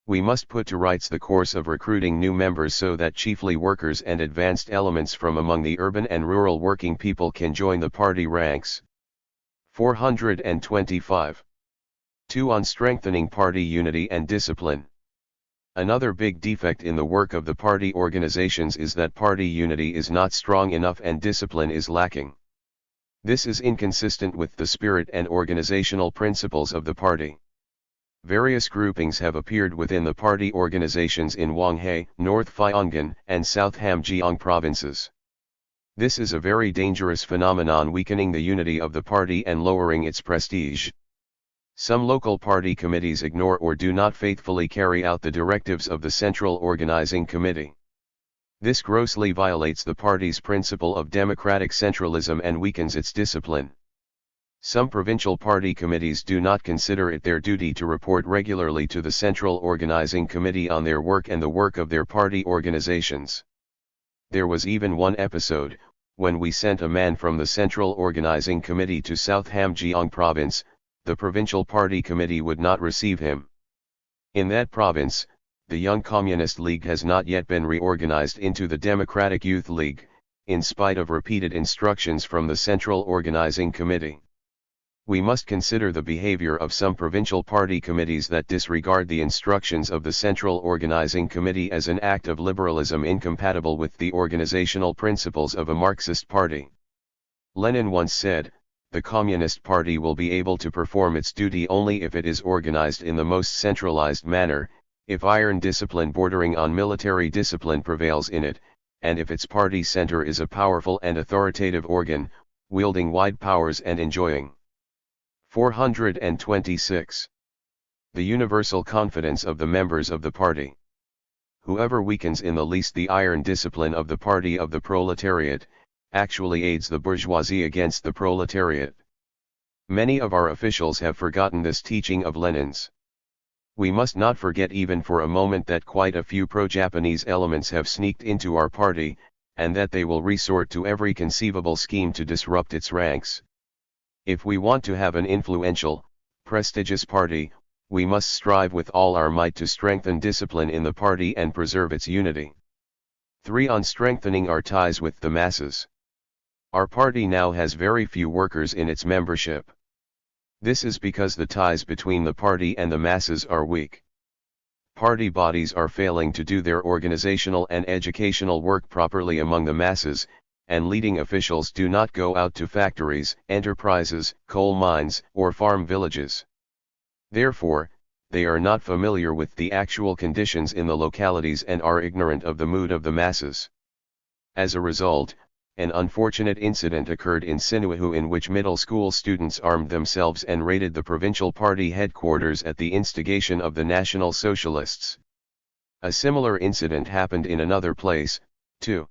We must put to rights the course of recruiting new members so that chiefly workers and advanced elements from among the urban and rural working people can join the party ranks. 425. 2. On strengthening party unity and discipline. Another big defect in the work of the party organizations is that party unity is not strong enough and discipline is lacking. This is inconsistent with the spirit and organizational principles of the party. Various groupings have appeared within the party organizations in Hwanghae, North Pyongan, and South Hamgyong provinces. This is a very dangerous phenomenon, weakening the unity of the party and lowering its prestige. Some local party committees ignore or do not faithfully carry out the directives of the Central Organizing Committee. This grossly violates the party's principle of democratic centralism and weakens its discipline. Some provincial party committees do not consider it their duty to report regularly to the Central Organizing Committee on their work and the work of their party organizations. There was even one episode, when we sent a man from the Central Organizing Committee to South Hamgyong Province. The provincial party committee would not receive him. In that province, the Young Communist League has not yet been reorganized into the Democratic Youth League, in spite of repeated instructions from the Central Organizing Committee. We must consider the behavior of some provincial party committees that disregard the instructions of the Central Organizing Committee as an act of liberalism incompatible with the organizational principles of a Marxist party. Lenin once said, the Communist Party will be able to perform its duty only if it is organized in the most centralized manner, if iron discipline bordering on military discipline prevails in it, and if its party center is a powerful and authoritative organ, wielding wide powers and enjoying. 426. The universal confidence of the members of the party. Whoever weakens in the least the iron discipline of the party of the proletariat, actually aids the bourgeoisie against the proletariat. Many of our officials have forgotten this teaching of Lenin's. We must not forget even for a moment that quite a few pro-Japanese elements have sneaked into our party, and that they will resort to every conceivable scheme to disrupt its ranks. If we want to have an influential, prestigious party, we must strive with all our might to strengthen discipline in the party and preserve its unity. 3. On strengthening our ties with the masses. Our party now has very few workers in its membership. This is because the ties between the party and the masses are weak. Party bodies are failing to do their organizational and educational work properly among the masses, and leading officials do not go out to factories, enterprises, coal mines, or farm villages. Therefore, they are not familiar with the actual conditions in the localities and are ignorant of the mood of the masses. As a result, an unfortunate incident occurred in Sinuiju in which middle school students armed themselves and raided the provincial party headquarters at the instigation of the National Socialists. A similar incident happened in another place, too.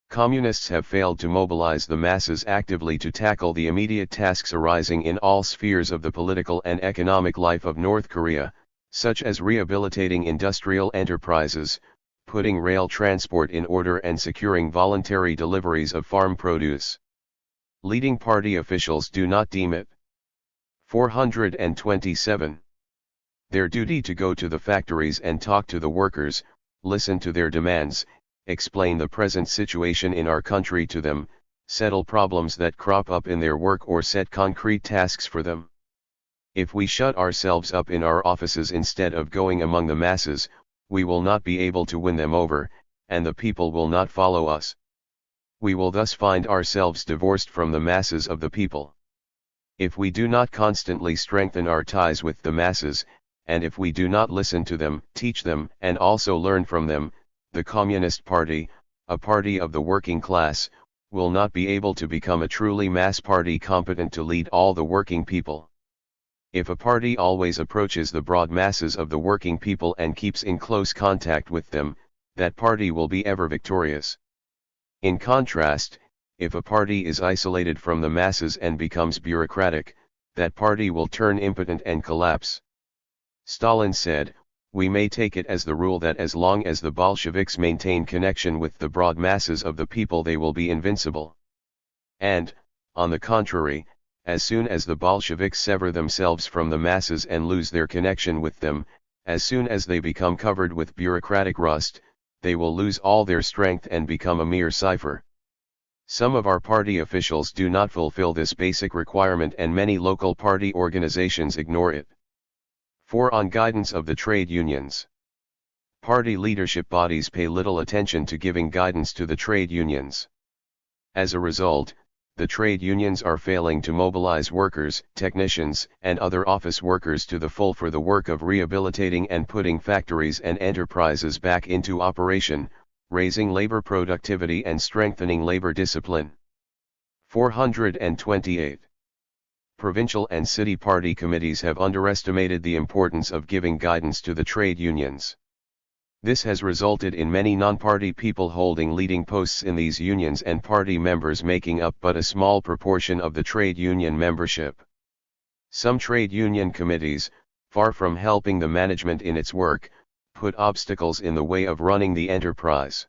Communists have failed to mobilize the masses actively to tackle the immediate tasks arising in all spheres of the political and economic life of North Korea, such as rehabilitating industrial enterprises, putting rail transport in order and securing voluntary deliveries of farm produce. Leading party officials do not deem it 427. Their duty to go to the factories and talk to the workers, listen to their demands, explain the present situation in our country to them, settle problems that crop up in their work or set concrete tasks for them. If we shut ourselves up in our offices instead of going among the masses, we will not be able to win them over, and the people will not follow us. We will thus find ourselves divorced from the masses of the people. If we do not constantly strengthen our ties with the masses, and if we do not listen to them, teach them, and also learn from them, the Communist Party, a party of the working class, will not be able to become a truly mass party competent to lead all the working people. If a party always approaches the broad masses of the working people and keeps in close contact with them, that party will be ever victorious. In contrast, if a party is isolated from the masses and becomes bureaucratic, that party will turn impotent and collapse. Stalin said, "We may take it as the rule that as long as the Bolsheviks maintain connection with the broad masses of the people they will be invincible. And, on the contrary, as soon as the Bolsheviks sever themselves from the masses and lose their connection with them, as soon as they become covered with bureaucratic rust, they will lose all their strength and become a mere cipher." Some of our party officials do not fulfill this basic requirement and many local party organizations ignore it. 4. On guidance of the trade unions. Party leadership bodies pay little attention to giving guidance to the trade unions. As a result, the trade unions are failing to mobilize workers, technicians, and other office workers to the full for the work of rehabilitating and putting factories and enterprises back into operation, raising labor productivity and strengthening labor discipline. 428. Provincial and city party committees have underestimated the importance of giving guidance to the trade unions. This has resulted in many non-party people holding leading posts in these unions and party members making up but a small proportion of the trade union membership. Some trade union committees, far from helping the management in its work, put obstacles in the way of running the enterprise.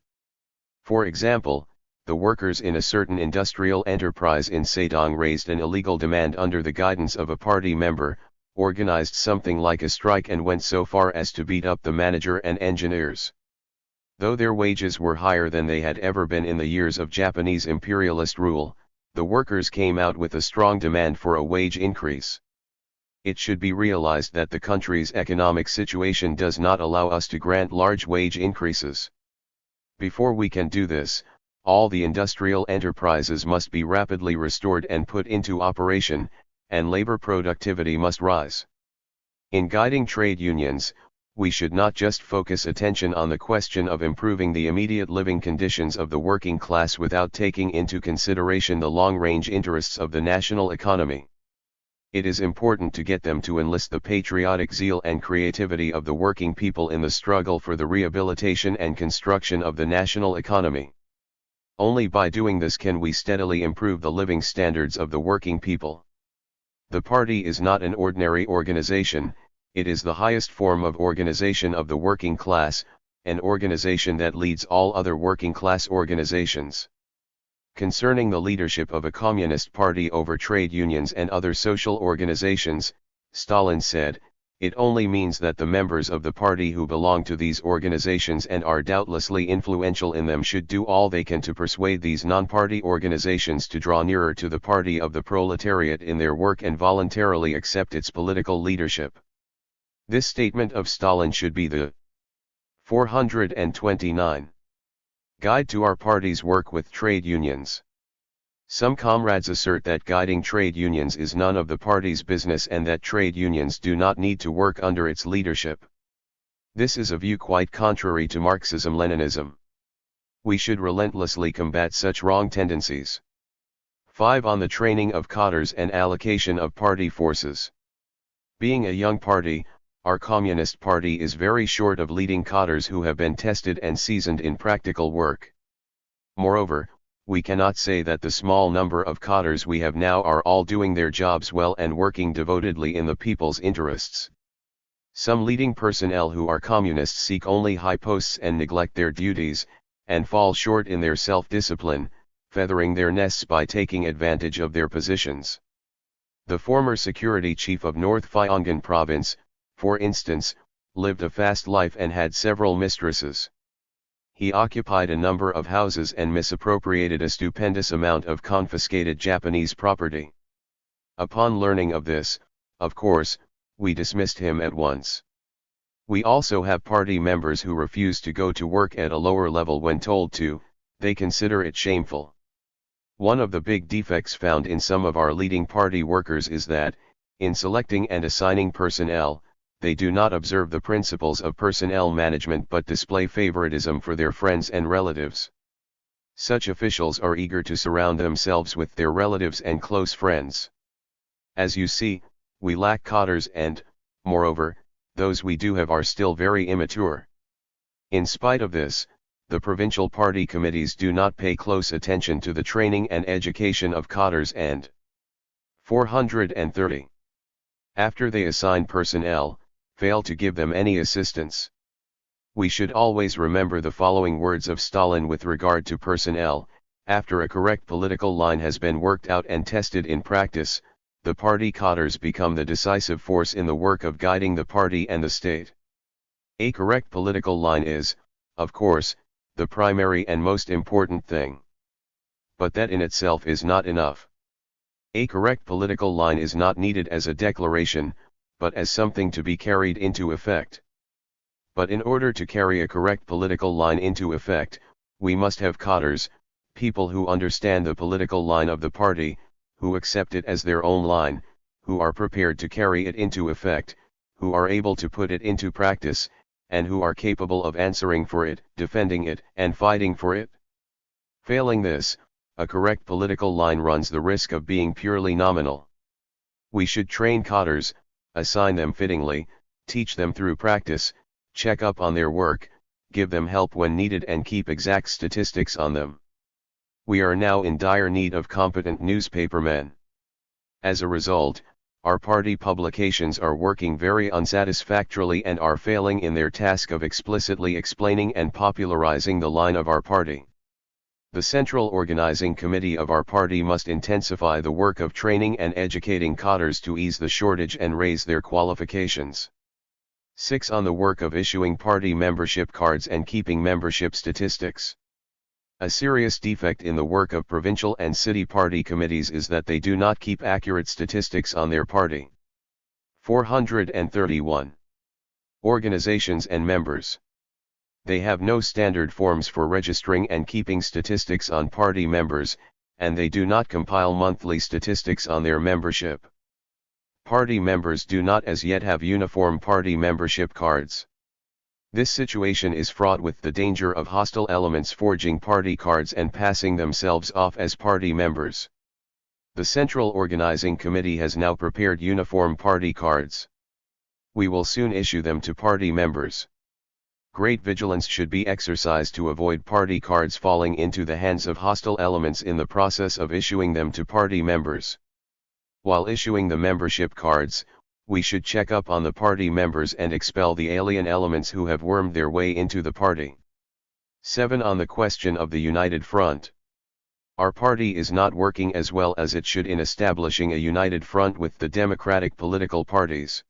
For example, the workers in a certain industrial enterprise in Sedang raised an illegal demand under the guidance of a party member, organized something like a strike and went so far as to beat up the manager and engineers. Though their wages were higher than they had ever been in the years of Japanese imperialist rule, the workers came out with a strong demand for a wage increase. It should be realized that the country's economic situation does not allow us to grant large wage increases. Before we can do this, all the industrial enterprises must be rapidly restored and put into operation, and labor productivity must rise. In guiding trade unions, we should not just focus attention on the question of improving the immediate living conditions of the working class without taking into consideration the long-range interests of the national economy. It is important to get them to enlist the patriotic zeal and creativity of the working people in the struggle for the rehabilitation and construction of the national economy. Only by doing this can we steadily improve the living standards of the working people. The party is not an ordinary organization, it is the highest form of organization of the working class, an organization that leads all other working class organizations. Concerning the leadership of a communist party over trade unions and other social organizations, Stalin said, "It only means that the members of the party who belong to these organizations and are doubtlessly influential in them should do all they can to persuade these non-party organizations to draw nearer to the party of the proletariat in their work and voluntarily accept its political leadership." This statement of Stalin should be the 429 Guide to our party's work with trade unions. Some comrades assert that guiding trade unions is none of the party's business and that trade unions do not need to work under its leadership. This is a view quite contrary to Marxism-Leninism. We should relentlessly combat such wrong tendencies. 5. On the training of cadres and allocation of party forces. Being a young party, our Communist Party is very short of leading cadres who have been tested and seasoned in practical work. Moreover, we cannot say that the small number of cadres we have now are all doing their jobs well and working devotedly in the people's interests. Some leading personnel who are communists seek only high posts and neglect their duties, and fall short in their self-discipline, feathering their nests by taking advantage of their positions. The former security chief of North Pyongan province, for instance, lived a fast life and had several mistresses. He occupied a number of houses and misappropriated a stupendous amount of confiscated Japanese property. Upon learning of this, of course, we dismissed him at once. We also have party members who refuse to go to work at a lower level when told to, they consider it shameful. One of the big defects found in some of our leading party workers is that, in selecting and assigning personnel, they do not observe the principles of personnel management but display favoritism for their friends and relatives. Such officials are eager to surround themselves with their relatives and close friends. As you see, we lack cadres and, moreover, those we do have are still very immature. In spite of this, the provincial party committees do not pay close attention to the training and education of cadres and 430. After they assign personnel, fail to give them any assistance. We should always remember the following words of Stalin with regard to personnel: after a correct political line has been worked out and tested in practice, the party cadres become the decisive force in the work of guiding the party and the state. A correct political line is, of course, the primary and most important thing. But that in itself is not enough. A correct political line is not needed as a declaration, but as something to be carried into effect. But in order to carry a correct political line into effect, we must have cadres, people who understand the political line of the party, who accept it as their own line, who are prepared to carry it into effect, who are able to put it into practice, and who are capable of answering for it, defending it, and fighting for it. Failing this, a correct political line runs the risk of being purely nominal. We should train cadres, assign them fittingly, teach them through practice, check up on their work, give them help when needed and keep exact statistics on them. We are now in dire need of competent newspapermen. As a result, our party publications are working very unsatisfactorily and are failing in their task of explicitly explaining and popularizing the line of our party. The Central Organizing Committee of our party must intensify the work of training and educating cadres to ease the shortage and raise their qualifications. 6. On the work of issuing party membership cards and keeping membership statistics. A serious defect in the work of provincial and city party committees is that they do not keep accurate statistics on their party. 431. Organizations and members. They have no standard forms for registering and keeping statistics on party members, and they do not compile monthly statistics on their membership. Party members do not as yet have uniform party membership cards. This situation is fraught with the danger of hostile elements forging party cards and passing themselves off as party members. The Central Organizing Committee has now prepared uniform party cards. We will soon issue them to party members. Great vigilance should be exercised to avoid party cards falling into the hands of hostile elements in the process of issuing them to party members. While issuing the membership cards, we should check up on the party members and expel the alien elements who have wormed their way into the party. 7. On the question of the United Front. Our party is not working as well as it should in establishing a united front with the democratic political parties.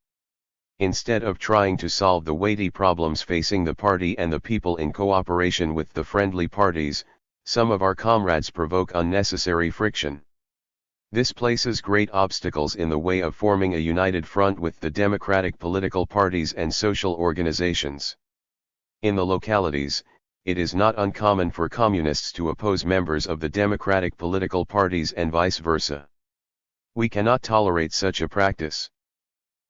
Instead of trying to solve the weighty problems facing the party and the people in cooperation with the friendly parties, some of our comrades provoke unnecessary friction. This places great obstacles in the way of forming a united front with the democratic political parties and social organizations. In the localities, it is not uncommon for communists to oppose members of the democratic political parties and vice versa. We cannot tolerate such a practice.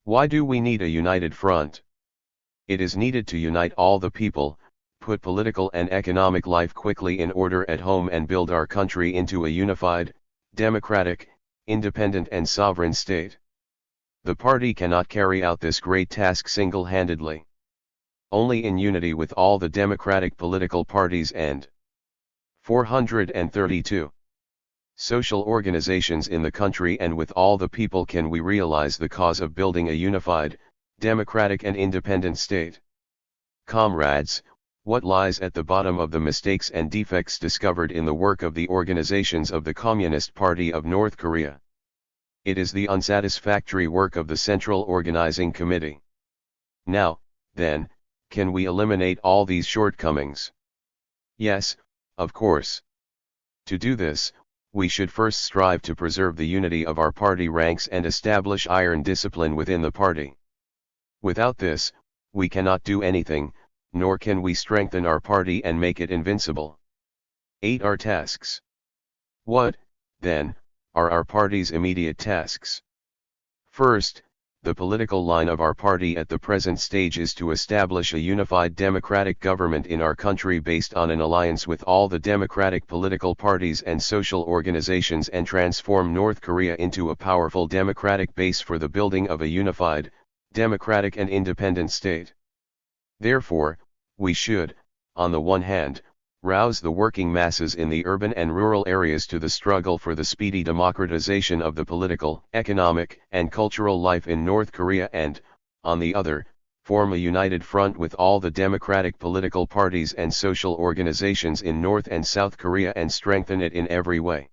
Why do we need a united front? It is needed to unite all the people, put political and economic life quickly in order at home and build our country into a unified, democratic, independent and sovereign state. The party cannot carry out this great task single-handedly. Only in unity with all the democratic political parties and 432 social organizations in the country and with all the people can we realize the cause of building a unified, democratic and independent state. Comrades, what lies at the bottom of the mistakes and defects discovered in the work of the organizations of the Communist Party of North Korea? It is the unsatisfactory work of the Central Organizing Committee. Now, then, can we eliminate all these shortcomings? Yes, of course. To do this, we should first strive to preserve the unity of our party ranks and establish iron discipline within the party. Without this, we cannot do anything, nor can we strengthen our party and make it invincible. 8. Our tasks. What, then, are our party's immediate tasks? First, the political line of our party at the present stage is to establish a unified democratic government in our country based on an alliance with all the democratic political parties and social organizations and transform North Korea into a powerful democratic base for the building of a unified, democratic and independent state. Therefore, we should, on the one hand, rouse the working masses in the urban and rural areas to the struggle for the speedy democratization of the political, economic, and cultural life in North Korea and, on the other, form a united front with all the democratic political parties and social organizations in North and South Korea and strengthen it in every way.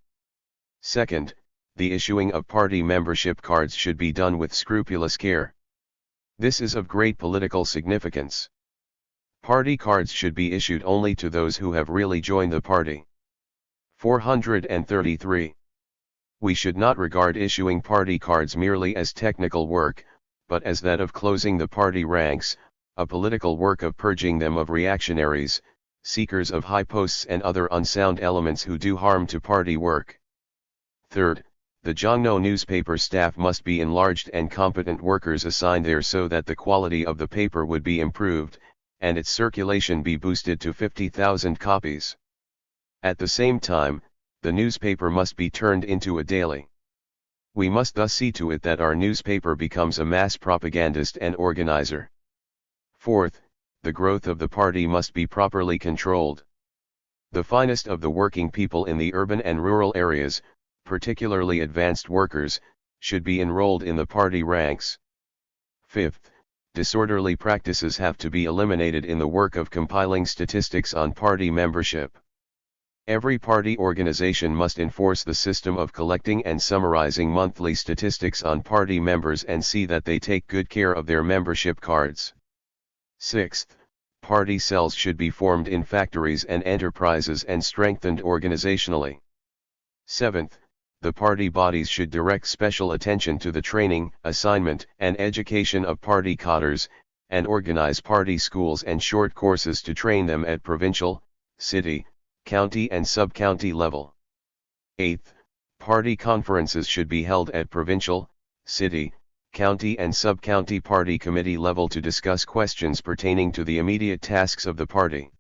Second, the issuing of party membership cards should be done with scrupulous care. This is of great political significance. Party cards should be issued only to those who have really joined the party. 433. We should not regard issuing party cards merely as technical work, but as that of closing the party ranks, a political work of purging them of reactionaries, seekers of high posts and other unsound elements who do harm to party work. Third, the Jongno newspaper staff must be enlarged and competent workers assigned there so that the quality of the paper would be improved, and its circulation be boosted to 50,000 copies. At the same time, the newspaper must be turned into a daily. We must thus see to it that our newspaper becomes a mass propagandist and organizer. Fourth, the growth of the party must be properly controlled. The finest of the working people in the urban and rural areas, particularly advanced workers, should be enrolled in the party ranks. Fifth, disorderly practices have to be eliminated in the work of compiling statistics on party membership. Every party organization must enforce the system of collecting and summarizing monthly statistics on party members and see that they take good care of their membership cards. Sixth, party cells should be formed in factories and enterprises and strengthened organizationally. Seventh, the party bodies should direct special attention to the training, assignment, and education of party cadres, and organize party schools and short courses to train them at provincial, city, county and sub-county level. Eighth, party conferences should be held at provincial, city, county and sub-county party committee level to discuss questions pertaining to the immediate tasks of the party.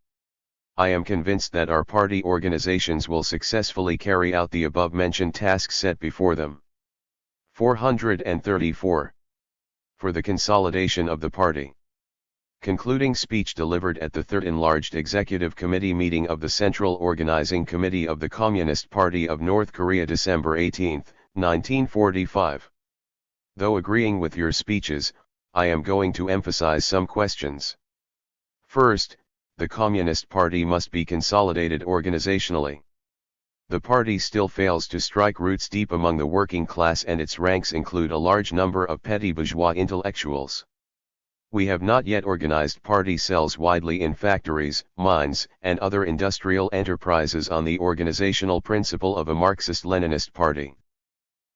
I am convinced that our party organizations will successfully carry out the above-mentioned tasks set before them. 434. For the consolidation of the party. Concluding speech delivered at the Third Enlarged Executive Committee meeting of the Central Organizing Committee of the Communist Party of North Korea December 18, 1945. Though agreeing with your speeches, I am going to emphasize some questions. First, the Communist Party must be consolidated organizationally. The party still fails to strike roots deep among the working class, and its ranks include a large number of petty bourgeois intellectuals. We have not yet organized party cells widely in factories, mines, and other industrial enterprises on the organizational principle of a Marxist-Leninist party.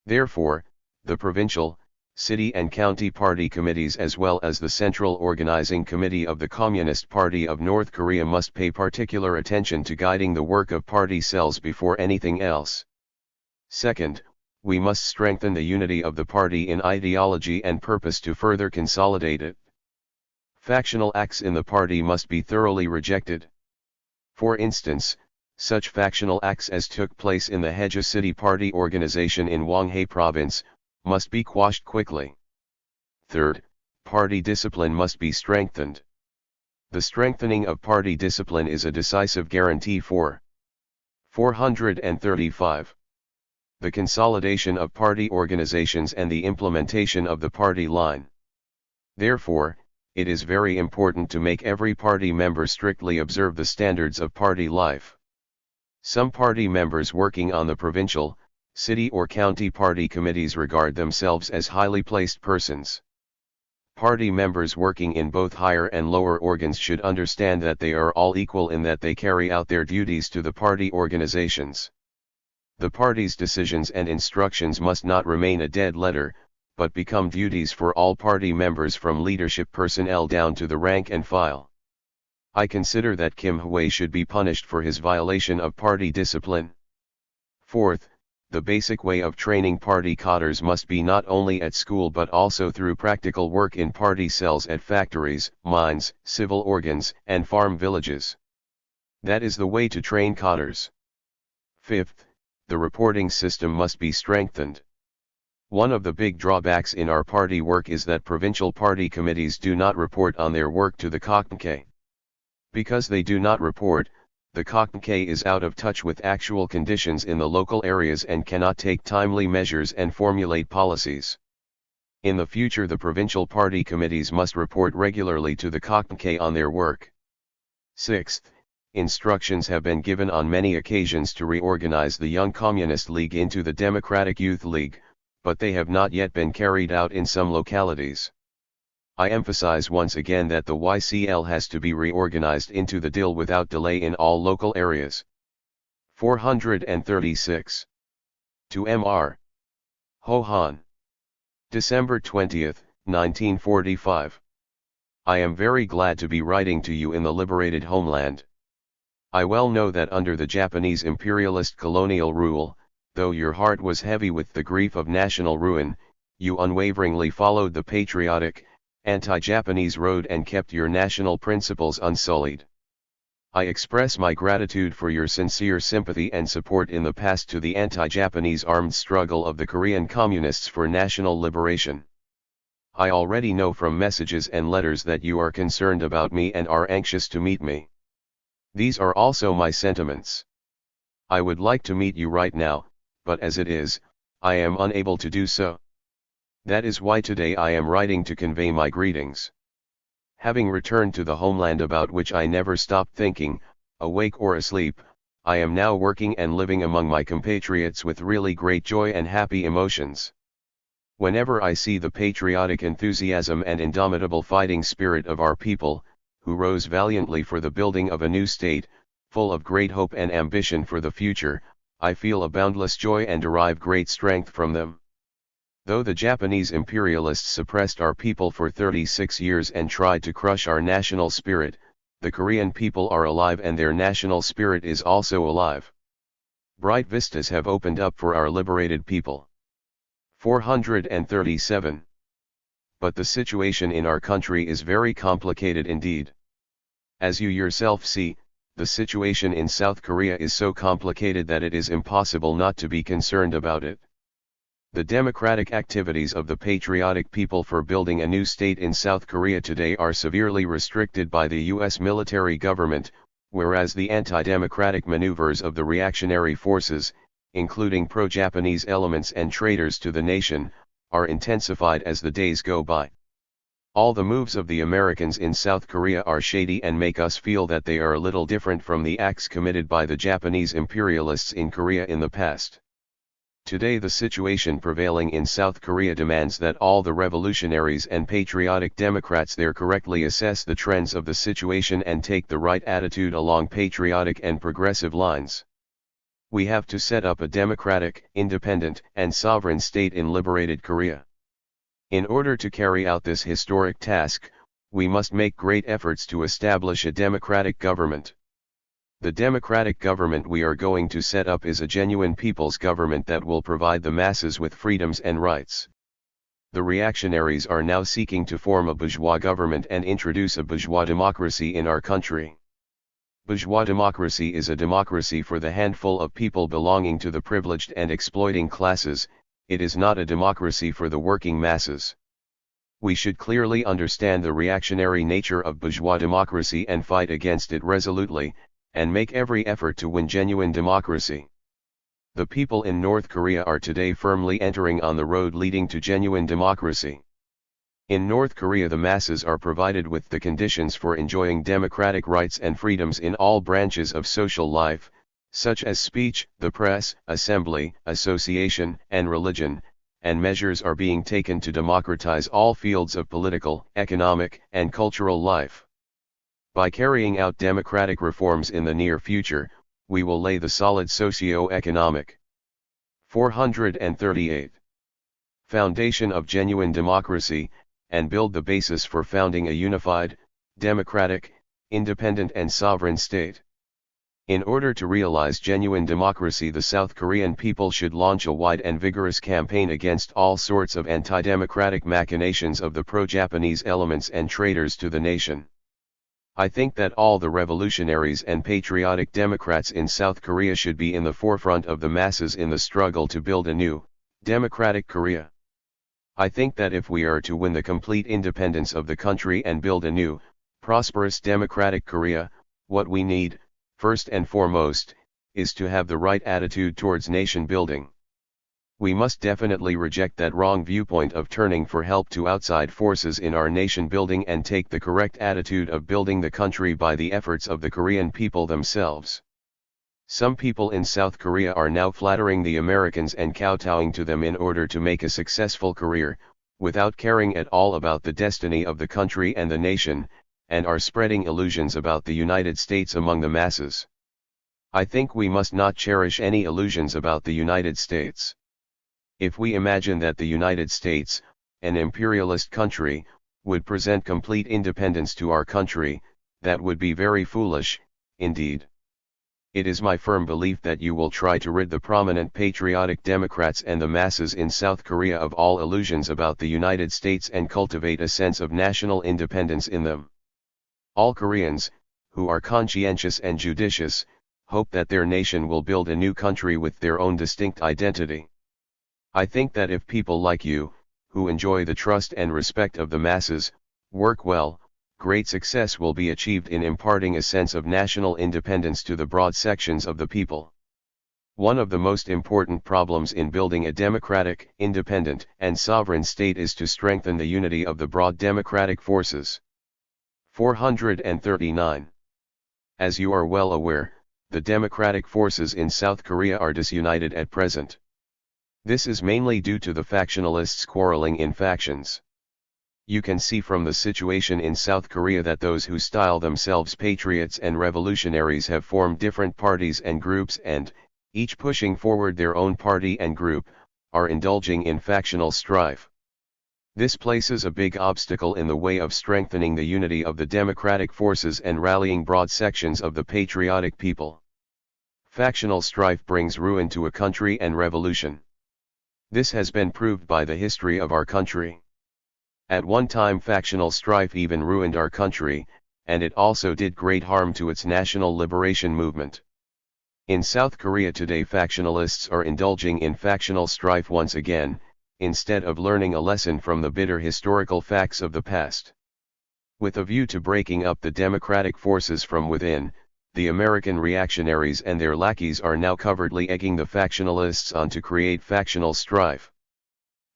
Therefore, the provincial, city and county party committees as well as the Central Organizing Committee of the Communist Party of North Korea must pay particular attention to guiding the work of party cells before anything else. Second, we must strengthen the unity of the party in ideology and purpose to further consolidate it. Factional acts in the party must be thoroughly rejected. For instance, such factional acts as took place in the Heja City Party organization in Hwanghae Province, must be quashed quickly. Third, party discipline must be strengthened. The strengthening of party discipline is a decisive guarantee for 435. The consolidation of party organizations and the implementation of the party line. Therefore, it is very important to make every party member strictly observe the standards of party life. Some party members working on the provincial, city or county party committees regard themselves as highly placed persons. Party members working in both higher and lower organs should understand that they are all equal in that they carry out their duties to the party organizations. The party's decisions and instructions must not remain a dead letter, but become duties for all party members from leadership personnel down to the rank and file. I consider that Kim Hwee should be punished for his violation of party discipline. Fourth, the basic way of training party cadres must be not only at school but also through practical work in party cells at factories, mines, civil organs, and farm villages. That is the way to train cadres. Fifth, the reporting system must be strengthened. One of the big drawbacks in our party work is that provincial party committees do not report on their work to the KOKNK. Because they do not report, the KOKNK is out of touch with actual conditions in the local areas and cannot take timely measures and formulate policies. In the future, the provincial party committees must report regularly to the KOKNK on their work. Sixth, instructions have been given on many occasions to reorganize the Young Communist League into the Democratic Youth League, but they have not yet been carried out in some localities. I emphasize once again that the YCL has to be reorganized into the DIL without delay in all local areas. 436. To M.R. Ho-Han. December 20, 1945. I am very glad to be writing to you in the liberated homeland. I well know that under the Japanese imperialist colonial rule, though your heart was heavy with the grief of national ruin, you unwaveringly followed the patriotic, anti-Japanese road and kept your national principles unsullied. I express my gratitude for your sincere sympathy and support in the past to the anti-Japanese armed struggle of the Korean Communists for national liberation. I already know from messages and letters that you are concerned about me and are anxious to meet me. These are also my sentiments. I would like to meet you right now, but as it is, I am unable to do so. That is why today I am writing to convey my greetings. Having returned to the homeland about which I never stopped thinking, awake or asleep, I am now working and living among my compatriots with really great joy and happy emotions. Whenever I see the patriotic enthusiasm and indomitable fighting spirit of our people, who rose valiantly for the building of a new state, full of great hope and ambition for the future, I feel a boundless joy and derive great strength from them. Though the Japanese imperialists suppressed our people for 36 years and tried to crush our national spirit, the Korean people are alive and their national spirit is also alive. Bright vistas have opened up for our liberated people. 437. But the situation in our country is very complicated indeed. As you yourself see, the situation in South Korea is so complicated that it is impossible not to be concerned about it. The democratic activities of the patriotic people for building a new state in South Korea today are severely restricted by the U.S. military government, whereas the anti-democratic maneuvers of the reactionary forces, including pro-Japanese elements and traitors to the nation, are intensified as the days go by. All the moves of the Americans in South Korea are shady and make us feel that they are a little different from the acts committed by the Japanese imperialists in Korea in the past. Today the situation prevailing in South Korea demands that all the revolutionaries and patriotic Democrats there correctly assess the trends of the situation and take the right attitude along patriotic and progressive lines. We have to set up a democratic, independent, and sovereign state in liberated Korea. In order to carry out this historic task, we must make great efforts to establish a democratic government. The democratic government we are going to set up is a genuine people's government that will provide the masses with freedoms and rights. The reactionaries are now seeking to form a bourgeois government and introduce a bourgeois democracy in our country. Bourgeois democracy is a democracy for the handful of people belonging to the privileged and exploiting classes. It is not a democracy for the working masses. We should clearly understand the reactionary nature of bourgeois democracy and fight against it resolutely, and make every effort to win genuine democracy. The people in North Korea are today firmly entering on the road leading to genuine democracy. In North Korea the masses are provided with the conditions for enjoying democratic rights and freedoms in all branches of social life, such as speech, the press, assembly, association, and religion, and measures are being taken to democratize all fields of political, economic, and cultural life. By carrying out democratic reforms in the near future, we will lay the solid socio-economic 438 foundation of genuine democracy, and build the basis for founding a unified, democratic, independent and sovereign state. In order to realize genuine democracy, the South Korean people should launch a wide and vigorous campaign against all sorts of anti-democratic machinations of the pro-Japanese elements and traitors to the nation. I think that all the revolutionaries and patriotic Democrats in South Korea should be in the forefront of the masses in the struggle to build a new, democratic Korea. I think that if we are to win the complete independence of the country and build a new, prosperous democratic Korea, what we need, first and foremost, is to have the right attitude towards nation building. We must definitely reject that wrong viewpoint of turning for help to outside forces in our nation building and take the correct attitude of building the country by the efforts of the Korean people themselves. Some people in South Korea are now flattering the Americans and kowtowing to them in order to make a successful career, without caring at all about the destiny of the country and the nation, and are spreading illusions about the United States among the masses. I think we must not cherish any illusions about the United States. If we imagine that the United States, an imperialist country, would present complete independence to our country, that would be very foolish, indeed. It is my firm belief that you will try to rid the prominent patriotic Democrats and the masses in South Korea of all illusions about the United States and cultivate a sense of national independence in them. All Koreans, who are conscientious and judicious, hope that their nation will build a new country with their own distinct identity. I think that if people like you, who enjoy the trust and respect of the masses, work well, great success will be achieved in imparting a sense of national independence to the broad sections of the people. One of the most important problems in building a democratic, independent, and sovereign state is to strengthen the unity of the broad democratic forces. 439. As you are well aware, the democratic forces in South Korea are disunited at present. This is mainly due to the factionalists quarreling in factions. You can see from the situation in South Korea that those who style themselves patriots and revolutionaries have formed different parties and groups and, each pushing forward their own party and group, are indulging in factional strife. This places a big obstacle in the way of strengthening the unity of the democratic forces and rallying broad sections of the patriotic people. Factional strife brings ruin to a country and revolution. This has been proved by the history of our country. At one time factional strife even ruined our country, and it also did great harm to its national liberation movement. In South Korea today factionalists are indulging in factional strife once again, instead of learning a lesson from the bitter historical facts of the past. With a view to breaking up the democratic forces from within, the American reactionaries and their lackeys are now covertly egging the factionalists on to create factional strife.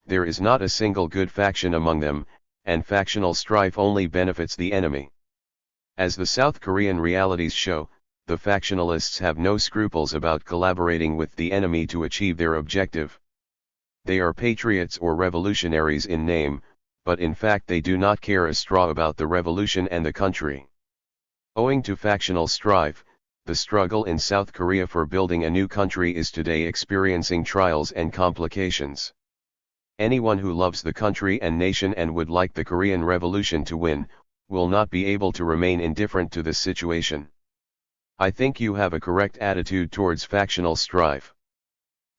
There is not a single good faction among them, and factional strife only benefits the enemy. As the South Korean realities show, the factionalists have no scruples about collaborating with the enemy to achieve their objective. They are patriots or revolutionaries in name, but in fact they do not care a straw about the revolution and the country. Owing to factional strife, the struggle in South Korea for building a new country is today experiencing trials and complications. Anyone who loves the country and nation and would like the Korean Revolution to win, will not be able to remain indifferent to this situation. I think you have a correct attitude towards factional strife.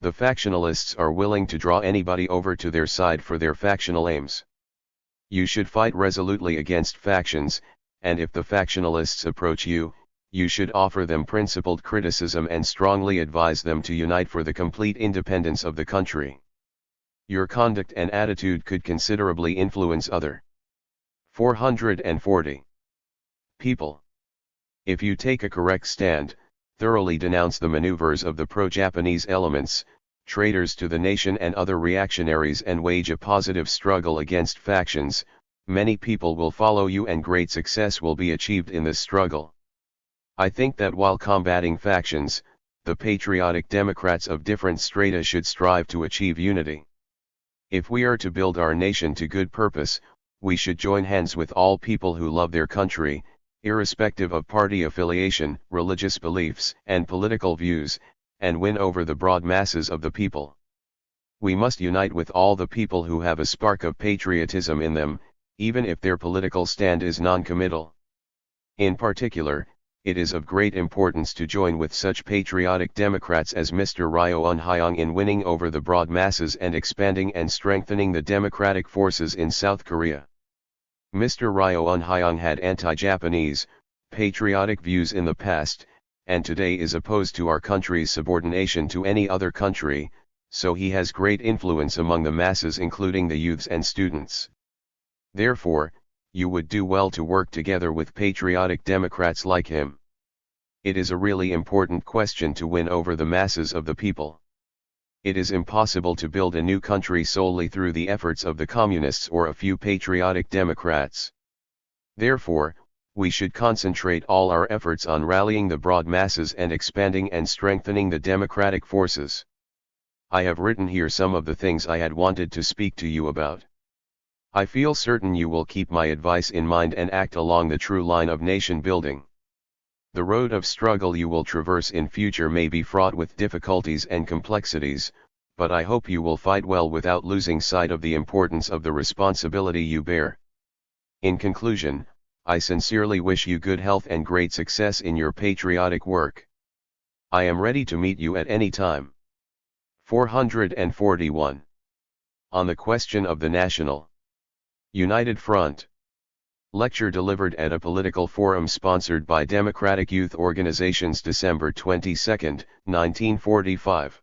The factionalists are willing to draw anybody over to their side for their factional aims. You should fight resolutely against factions, and if the factionalists approach you, you should offer them principled criticism and strongly advise them to unite for the complete independence of the country. Your conduct and attitude could considerably influence other 440 people. If you take a correct stand, thoroughly denounce the maneuvers of the pro-Japanese elements, traitors to the nation and other reactionaries and wage a positive struggle against factions, many people will follow you and great success will be achieved in this struggle. I think that while combating factions, the patriotic Democrats of different strata should strive to achieve unity. If we are to build our nation to good purpose, we should join hands with all people who love their country, irrespective of party affiliation, religious beliefs, and political views, and win over the broad masses of the people. We must unite with all the people who have a spark of patriotism in them, even if their political stand is non-committal. In particular, it is of great importance to join with such patriotic Democrats as Mr. Ryo Eun-hyung in winning over the broad masses and expanding and strengthening the democratic forces in South Korea. Mr. Ryo Eun-hyung had anti-Japanese, patriotic views in the past, and today is opposed to our country's subordination to any other country, so he has great influence among the masses including the youths and students. Therefore, you would do well to work together with patriotic Democrats like him. It is a really important question to win over the masses of the people. It is impossible to build a new country solely through the efforts of the communists or a few patriotic Democrats. Therefore, we should concentrate all our efforts on rallying the broad masses and expanding and strengthening the democratic forces. I have written here some of the things I had wanted to speak to you about. I feel certain you will keep my advice in mind and act along the true line of nation building. The road of struggle you will traverse in future may be fraught with difficulties and complexities, but I hope you will fight well without losing sight of the importance of the responsibility you bear. In conclusion, I sincerely wish you good health and great success in your patriotic work. I am ready to meet you at any time. 441. On the question of the National United Front. Lecture delivered at a political forum sponsored by Democratic Youth Organizations December 22, 1945.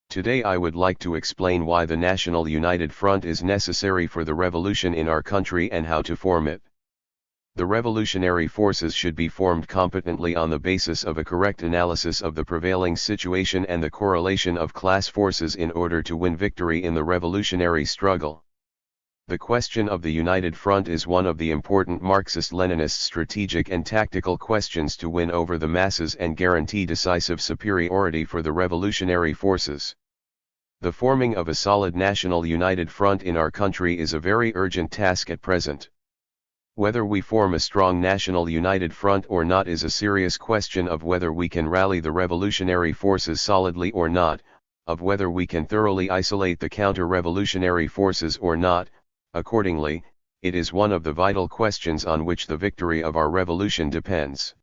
Today I would like to explain why the National United Front is necessary for the revolution in our country and how to form it. The revolutionary forces should be formed competently on the basis of a correct analysis of the prevailing situation and the correlation of class forces in order to win victory in the revolutionary struggle. The question of the United Front is one of the important Marxist-Leninist strategic and tactical questions to win over the masses and guarantee decisive superiority for the revolutionary forces. The forming of a solid national united front in our country is a very urgent task at present. Whether we form a strong national united front or not is a serious question of whether we can rally the revolutionary forces solidly or not, of whether we can thoroughly isolate the counter-revolutionary forces or not. Accordingly, it is one of the vital questions on which the victory of our revolution depends.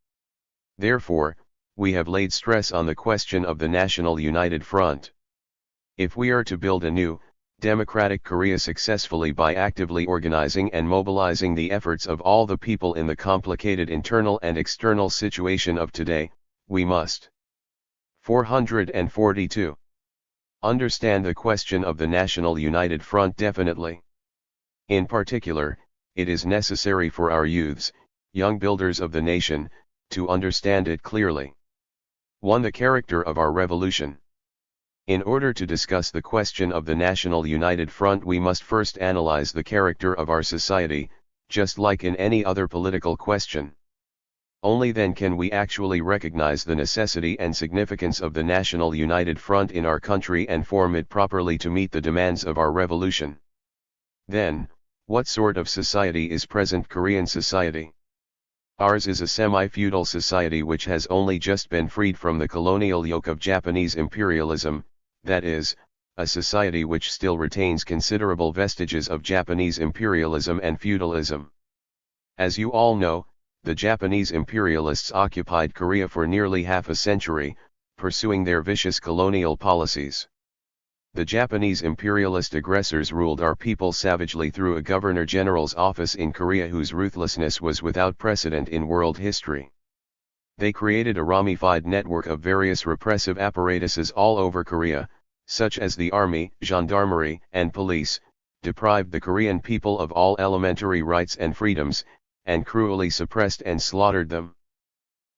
Therefore, we have laid stress on the question of the National United Front. If we are to build a new, democratic Korea successfully by actively organizing and mobilizing the efforts of all the people in the complicated internal and external situation of today, we must 442. Understand the question of the National United Front definitely. In particular, it is necessary for our youths, young builders of the nation, to understand it clearly. 1. The character of our revolution. In order to discuss the question of the National United Front, we must first analyze the character of our society, just like in any other political question. Only then can we actually recognize the necessity and significance of the National United Front in our country and form it properly to meet the demands of our revolution. Then, what sort of society is present Korean society? Ours is a semi-feudal society which has only just been freed from the colonial yoke of Japanese imperialism, that is, a society which still retains considerable vestiges of Japanese imperialism and feudalism. As you all know, the Japanese imperialists occupied Korea for nearly half a century, pursuing their vicious colonial policies. The Japanese imperialist aggressors ruled our people savagely through a governor-general's office in Korea whose ruthlessness was without precedent in world history. They created a ramified network of various repressive apparatuses all over Korea, such as the army, gendarmerie, and police, deprived the Korean people of all elementary rights and freedoms, and cruelly suppressed and slaughtered them.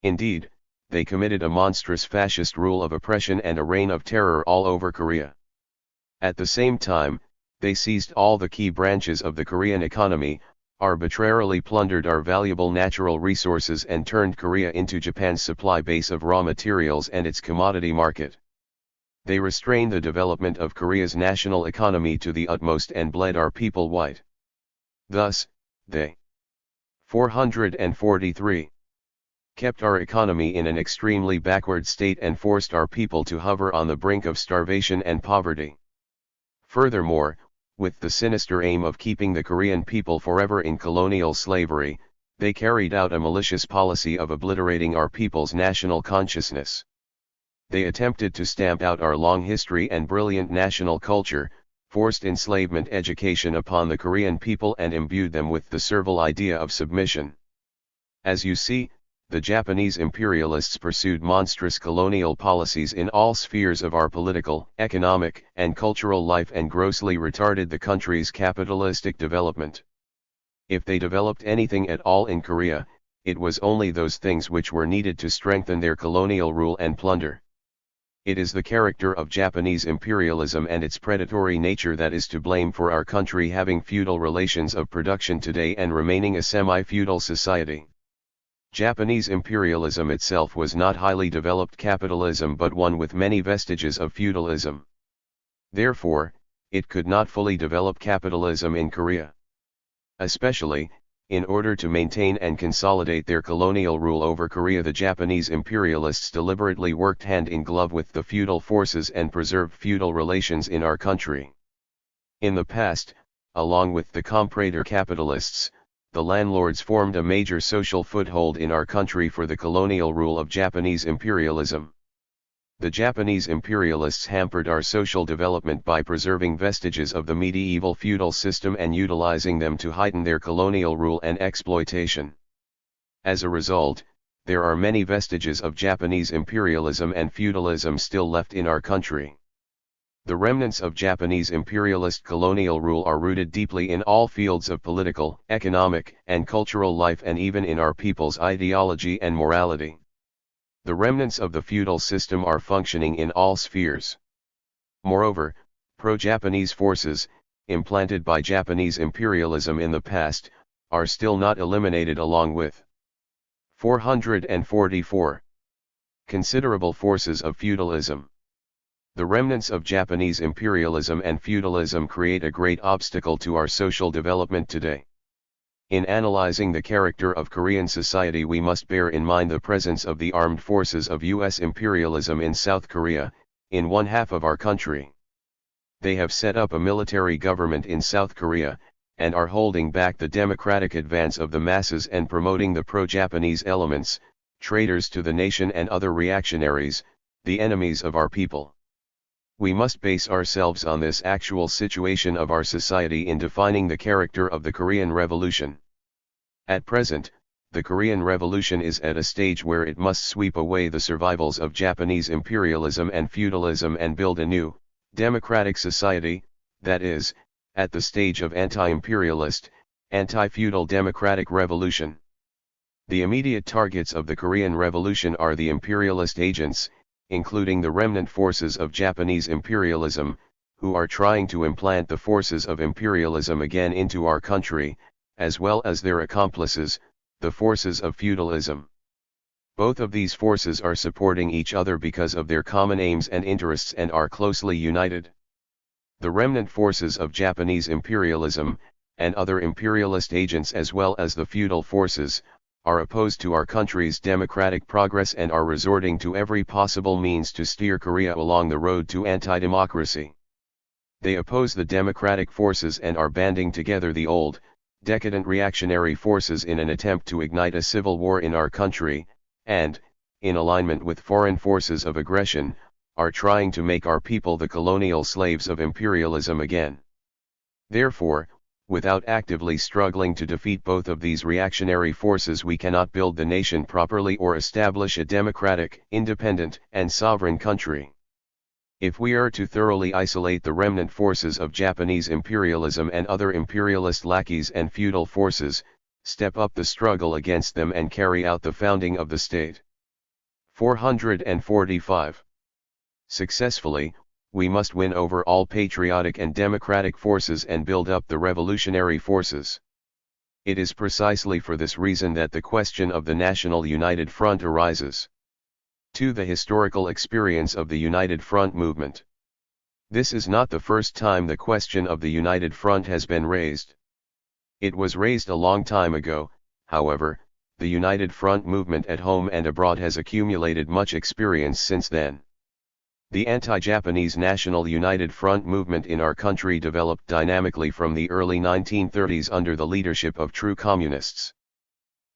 Indeed, they committed a monstrous fascist rule of oppression and a reign of terror all over Korea. At the same time, they seized all the key branches of the Korean economy, arbitrarily plundered our valuable natural resources and turned Korea into Japan's supply base of raw materials and its commodity market. They restrained the development of Korea's national economy to the utmost and bled our people white. Thus, they 443 kept our economy in an extremely backward state and forced our people to hover on the brink of starvation and poverty. Furthermore, with the sinister aim of keeping the Korean people forever in colonial slavery, they carried out a malicious policy of obliterating our people's national consciousness. They attempted to stamp out our long history and brilliant national culture, forced enslavement education upon the Korean people and imbued them with the servile idea of submission. As you see, the Japanese imperialists pursued monstrous colonial policies in all spheres of our political, economic, and cultural life and grossly retarded the country's capitalistic development. If they developed anything at all in Korea, it was only those things which were needed to strengthen their colonial rule and plunder. It is the character of Japanese imperialism and its predatory nature that is to blame for our country having feudal relations of production today and remaining a semi-feudal society. Japanese imperialism itself was not highly developed capitalism but one with many vestiges of feudalism. Therefore, it could not fully develop capitalism in Korea. Especially, in order to maintain and consolidate their colonial rule over Korea, the Japanese imperialists deliberately worked hand in glove with the feudal forces and preserved feudal relations in our country. In the past, along with the comprador capitalists, the landlords formed a major social foothold in our country for the colonial rule of Japanese imperialism. The Japanese imperialists hampered our social development by preserving vestiges of the medieval feudal system and utilizing them to heighten their colonial rule and exploitation. As a result, there are many vestiges of Japanese imperialism and feudalism still left in our country. The remnants of Japanese imperialist colonial rule are rooted deeply in all fields of political, economic, and cultural life and even in our people's ideology and morality. The remnants of the feudal system are functioning in all spheres. Moreover, pro-Japanese forces, implanted by Japanese imperialism in the past, are still not eliminated along with 444 considerable forces of feudalism. The remnants of Japanese imperialism and feudalism create a great obstacle to our social development today. In analyzing the character of Korean society, we must bear in mind the presence of the armed forces of U.S. imperialism in South Korea, in one half of our country. They have set up a military government in South Korea, and are holding back the democratic advance of the masses and promoting the pro-Japanese elements, traitors to the nation and other reactionaries, the enemies of our people. We must base ourselves on this actual situation of our society in defining the character of the Korean Revolution. At present, the Korean Revolution is at a stage where it must sweep away the survivals of Japanese imperialism and feudalism and build a new, democratic society, that is, at the stage of anti-imperialist, anti-feudal democratic revolution. The immediate targets of the Korean Revolution are the imperialist agents, including the remnant forces of Japanese imperialism, who are trying to implant the forces of imperialism again into our country, as well as their accomplices, the forces of feudalism. Both of these forces are supporting each other because of their common aims and interests and are closely united. The remnant forces of Japanese imperialism, and other imperialist agents as well as the feudal forces, are opposed to our country's democratic progress and are resorting to every possible means to steer Korea along the road to anti-democracy. They oppose the democratic forces and are banding together the old, decadent reactionary forces in an attempt to ignite a civil war in our country, and, in alignment with foreign forces of aggression, are trying to make our people the colonial slaves of imperialism again. Therefore, without actively struggling to defeat both of these reactionary forces, we cannot build the nation properly or establish a democratic, independent, and sovereign country. If we are to thoroughly isolate the remnant forces of Japanese imperialism and other imperialist lackeys and feudal forces, step up the struggle against them and carry out the founding of the state. 445. Successfully, we must win over all patriotic and democratic forces and build up the revolutionary forces. It is precisely for this reason that the question of the National United Front arises. 2. The historical experience of the United Front movement. This is not the first time the question of the United Front has been raised. It was raised a long time ago. However, the United Front movement at home and abroad has accumulated much experience since then. The anti-Japanese National United Front movement in our country developed dynamically from the early 1930s under the leadership of true communists.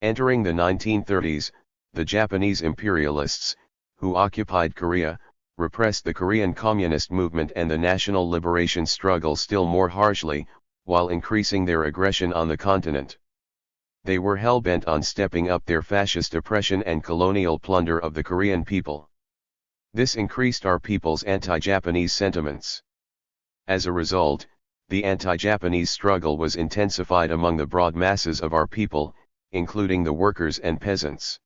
Entering the 1930s, the Japanese imperialists, who occupied Korea, repressed the Korean communist movement and the national liberation struggle still more harshly, while increasing their aggression on the continent. They were hell-bent on stepping up their fascist oppression and colonial plunder of the Korean people. This increased our people's anti-Japanese sentiments. As a result, the anti-Japanese struggle was intensified among the broad masses of our people, including the workers and peasants.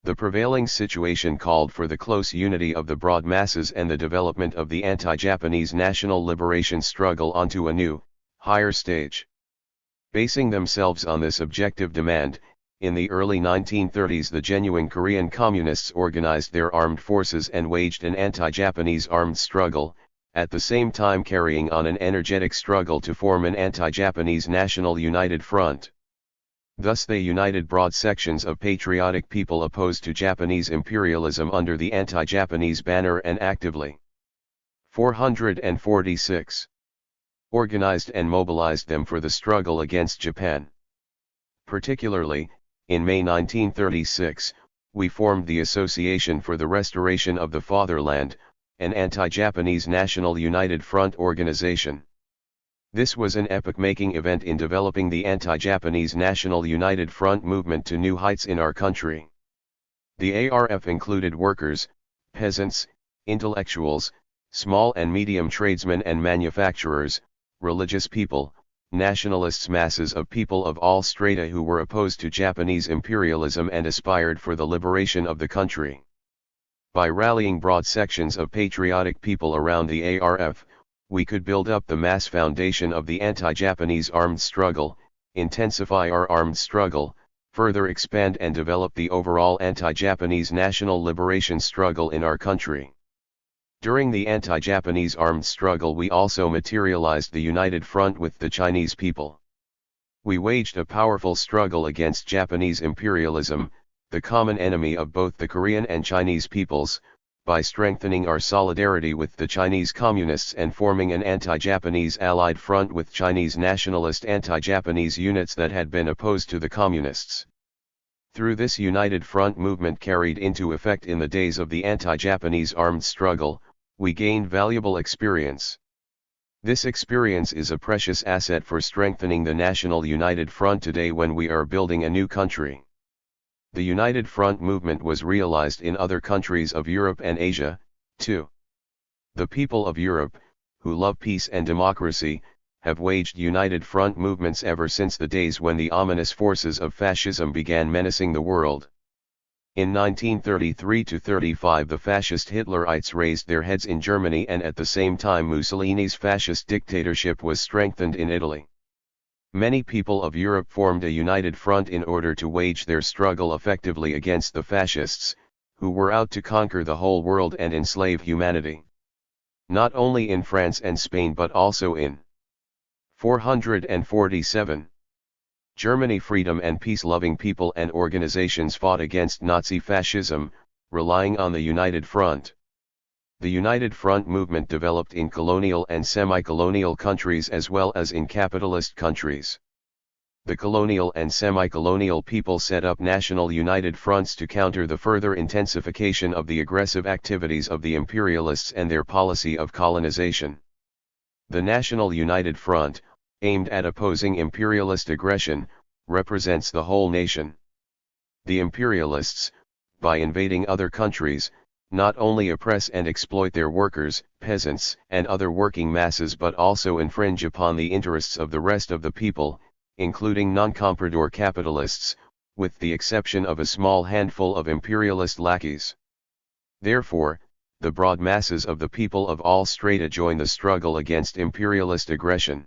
The prevailing situation called for the close unity of the broad masses and the development of the anti-Japanese national liberation struggle onto a new, higher stage. Basing themselves on this objective demand, in the early 1930s the genuine Korean communists organized their armed forces and waged an anti-Japanese armed struggle, at the same time carrying on an energetic struggle to form an anti-Japanese national united front. Thus they united broad sections of patriotic people opposed to Japanese imperialism under the anti-Japanese banner and actively 446. Organized and mobilized them for the struggle against Japan. Particularly, in May 1936, we formed the Association for the Restoration of the Fatherland, an anti-Japanese national united front organization. This was an epoch-making event in developing the anti-Japanese National United Front movement to new heights in our country. The ARF included workers, peasants, intellectuals, small and medium tradesmen and manufacturers, religious people, nationalists, masses of people of all strata who were opposed to Japanese imperialism and aspired for the liberation of the country. By rallying broad sections of patriotic people around the ARF, we could build up the mass foundation of the anti-Japanese armed struggle, intensify our armed struggle, further expand and develop the overall anti-Japanese national liberation struggle in our country. During the anti-Japanese armed struggle we also materialized the united front with the Chinese people. We waged a powerful struggle against Japanese imperialism, the common enemy of both the Korean and Chinese peoples, by strengthening our solidarity with the Chinese communists and forming an anti-Japanese allied front with Chinese nationalist anti-Japanese units that had been opposed to the communists. Through this united front movement carried into effect in the days of the anti-Japanese armed struggle, we gained valuable experience. This experience is a precious asset for strengthening the National United Front today when we are building a new country. The United Front movement was realized in other countries of Europe and Asia, too. The people of Europe, who love peace and democracy, have waged united front movements ever since the days when the ominous forces of fascism began menacing the world. In 1933–35 the fascist Hitlerites raised their heads in Germany, and at the same time Mussolini's fascist dictatorship was strengthened in Italy. Many people of Europe formed a united front in order to wage their struggle effectively against the fascists, who were out to conquer the whole world and enslave humanity. Not only in France and Spain but also in 447. Germany. Freedom and peace-loving people and organizations fought against Nazi fascism, relying on the United Front. The United Front movement developed in colonial and semi-colonial countries as well as in capitalist countries. The colonial and semi-colonial people set up national united fronts to counter the further intensification of the aggressive activities of the imperialists and their policy of colonization. The National United Front, aimed at opposing imperialist aggression, represents the whole nation. The imperialists, by invading other countries, not only oppress and exploit their workers, peasants, and other working masses but also infringe upon the interests of the rest of the people, including non-comprador capitalists, with the exception of a small handful of imperialist lackeys. Therefore, the broad masses of the people of all strata join the struggle against imperialist aggression.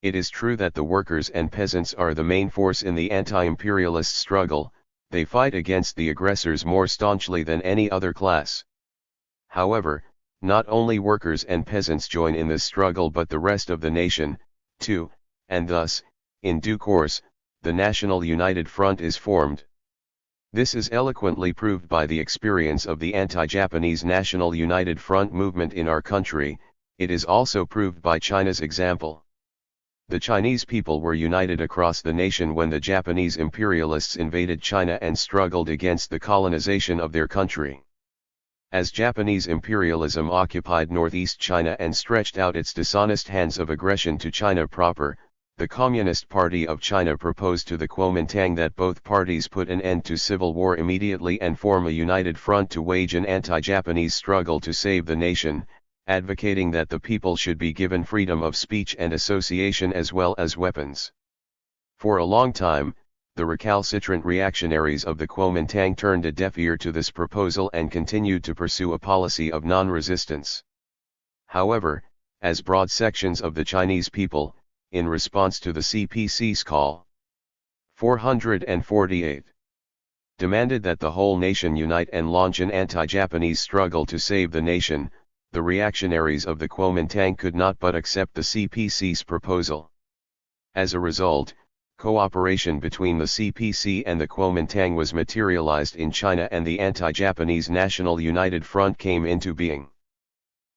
It is true that the workers and peasants are the main force in the anti-imperialist struggle. They fight against the aggressors more staunchly than any other class. However, not only workers and peasants join in this struggle but the rest of the nation, too, and thus, in due course, the National United Front is formed. This is eloquently proved by the experience of the anti-Japanese National United Front movement in our country. It is also proved by China's example. The Chinese people were united across the nation when the Japanese imperialists invaded China and struggled against the colonization of their country. As Japanese imperialism occupied northeast China and stretched out its dishonest hands of aggression to China proper, the Communist Party of China proposed to the Kuomintang that both parties put an end to civil war immediately and form a united front to wage an anti-Japanese struggle to save the nation, advocating that the people should be given freedom of speech and association as well as weapons. For a long time, the recalcitrant reactionaries of the Kuomintang turned a deaf ear to this proposal and continued to pursue a policy of non-resistance. However, as broad sections of the Chinese people, in response to the CPC's call, 448, demanded that the whole nation unite and launch an anti-Japanese struggle to save the nation, the reactionaries of the Kuomintang could not but accept the CPC's proposal. As a result, cooperation between the CPC and the Kuomintang was materialized in China and the anti-Japanese National United Front came into being.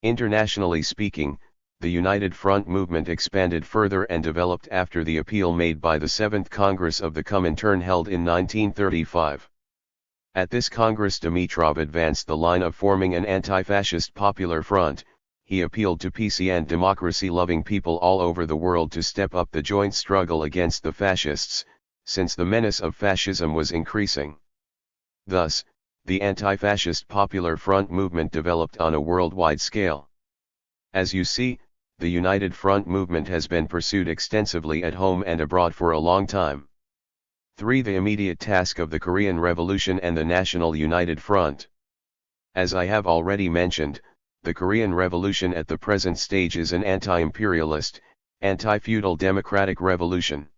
Internationally speaking, the United Front movement expanded further and developed after the appeal made by the 7th Congress of the Comintern held in 1935. At this Congress Dimitrov advanced the line of forming an anti-fascist popular front. He appealed to peace and democracy-loving people all over the world to step up the joint struggle against the fascists, since the menace of fascism was increasing. Thus, the anti-fascist popular front movement developed on a worldwide scale. As you see, the United Front movement has been pursued extensively at home and abroad for a long time. 3. The immediate task of the Korean Revolution and the National United Front. As I have already mentioned, the Korean Revolution at the present stage is an anti-imperialist, anti-feudal democratic revolution.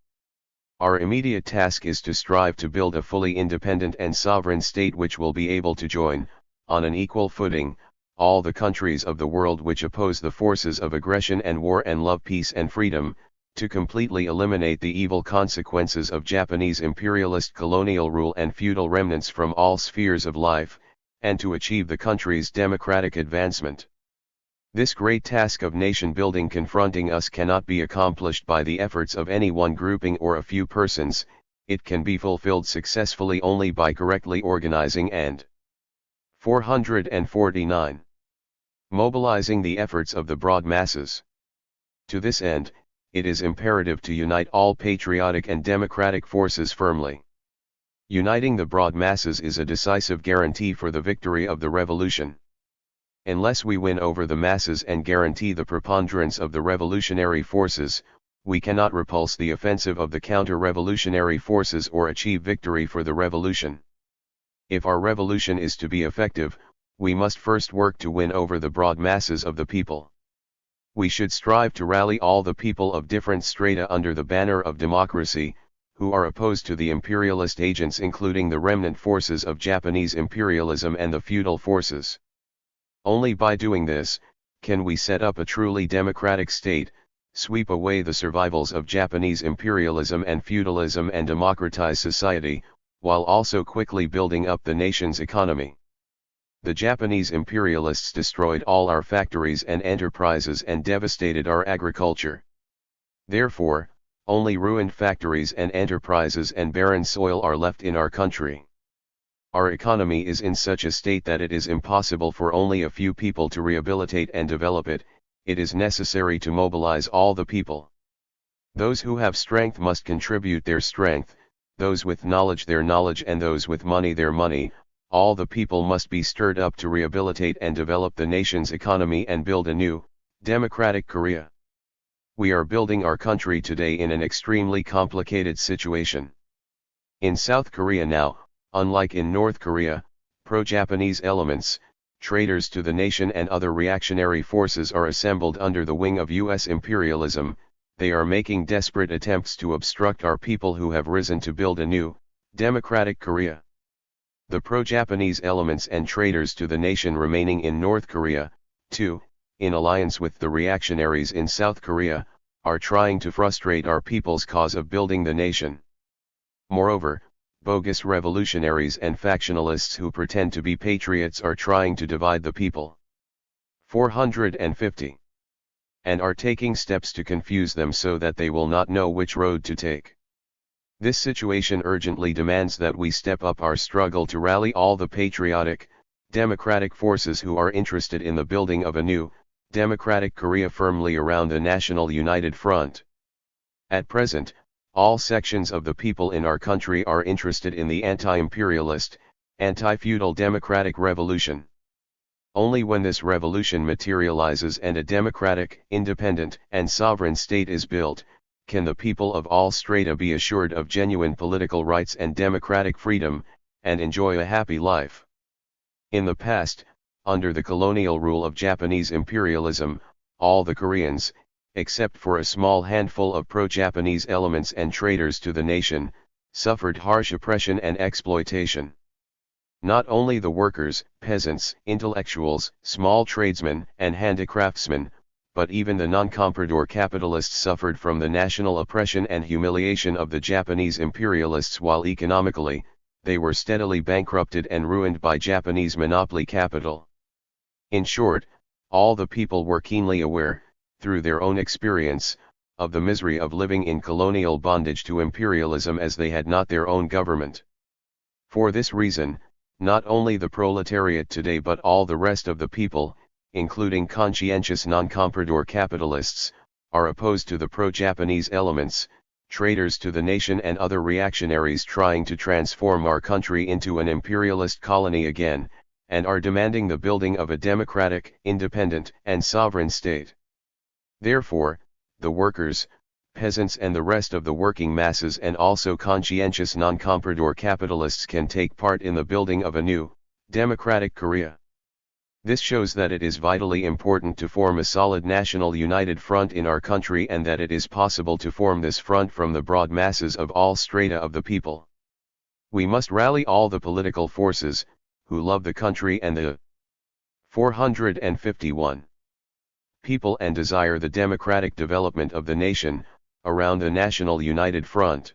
Our immediate task is to strive to build a fully independent and sovereign state which will be able to join, on an equal footing, all the countries of the world which oppose the forces of aggression and war and love peace and freedom, to completely eliminate the evil consequences of Japanese imperialist colonial rule and feudal remnants from all spheres of life, and to achieve the country's democratic advancement. This great task of nation building confronting us cannot be accomplished by the efforts of any one grouping or a few persons. It can be fulfilled successfully only by correctly organizing and 449. Mobilizing the efforts of the broad masses. To this end, it is imperative to unite all patriotic and democratic forces firmly. Uniting the broad masses is a decisive guarantee for the victory of the revolution. Unless we win over the masses and guarantee the preponderance of the revolutionary forces, we cannot repulse the offensive of the counter-revolutionary forces or achieve victory for the revolution. If our revolution is to be effective, we must first work to win over the broad masses of the people. We should strive to rally all the people of different strata under the banner of democracy, who are opposed to the imperialist agents, including the remnant forces of Japanese imperialism and the feudal forces. Only by doing this, can we set up a truly democratic state, sweep away the survivals of Japanese imperialism and feudalism and democratize society, while also quickly building up the nation's economy. The Japanese imperialists destroyed all our factories and enterprises and devastated our agriculture. Therefore, only ruined factories and enterprises and barren soil are left in our country. Our economy is in such a state that it is impossible for only a few people to rehabilitate and develop it. It is necessary to mobilize all the people. Those who have strength must contribute their strength, those with knowledge their knowledge, and those with money their money. All the people must be stirred up to rehabilitate and develop the nation's economy and build a new, democratic Korea. We are building our country today in an extremely complicated situation. In South Korea now, unlike in North Korea, pro-Japanese elements, traitors to the nation and other reactionary forces are assembled under the wing of U.S. imperialism. They are making desperate attempts to obstruct our people who have risen to build a new, democratic Korea. The pro-Japanese elements and traitors to the nation remaining in North Korea, too, in alliance with the reactionaries in South Korea, are trying to frustrate our people's cause of building the nation. Moreover, bogus revolutionaries and factionalists who pretend to be patriots are trying to divide the people. 450. And are taking steps to confuse them so that they will not know which road to take. This situation urgently demands that we step up our struggle to rally all the patriotic, democratic forces who are interested in the building of a new, democratic Korea firmly around a national united front. At present, all sections of the people in our country are interested in the anti-imperialist, anti-feudal democratic revolution. Only when this revolution materializes and a democratic, independent, and sovereign state is built, can the people of all strata be assured of genuine political rights and democratic freedom, and enjoy a happy life. In the past, under the colonial rule of Japanese imperialism, all the Koreans, except for a small handful of pro-Japanese elements and traitors to the nation, suffered harsh oppression and exploitation. Not only the workers, peasants, intellectuals, small tradesmen, and handicraftsmen, but even the non-comprador capitalists suffered from the national oppression and humiliation of the Japanese imperialists, while economically, they were steadily bankrupted and ruined by Japanese monopoly capital. In short, all the people were keenly aware, through their own experience, of the misery of living in colonial bondage to imperialism, as they had not their own government. For this reason, not only the proletariat today but all the rest of the people, including conscientious non-comprador capitalists, are opposed to the pro-Japanese elements, traitors to the nation and other reactionaries trying to transform our country into an imperialist colony again, and are demanding the building of a democratic, independent, and sovereign state. Therefore, the workers, peasants and the rest of the working masses and also conscientious non-comprador capitalists can take part in the building of a new, democratic Korea. This shows that it is vitally important to form a solid national united front in our country, and that it is possible to form this front from the broad masses of all strata of the people. We must rally all the political forces, who love the country and the 451 people and desire the democratic development of the nation, around a national united front.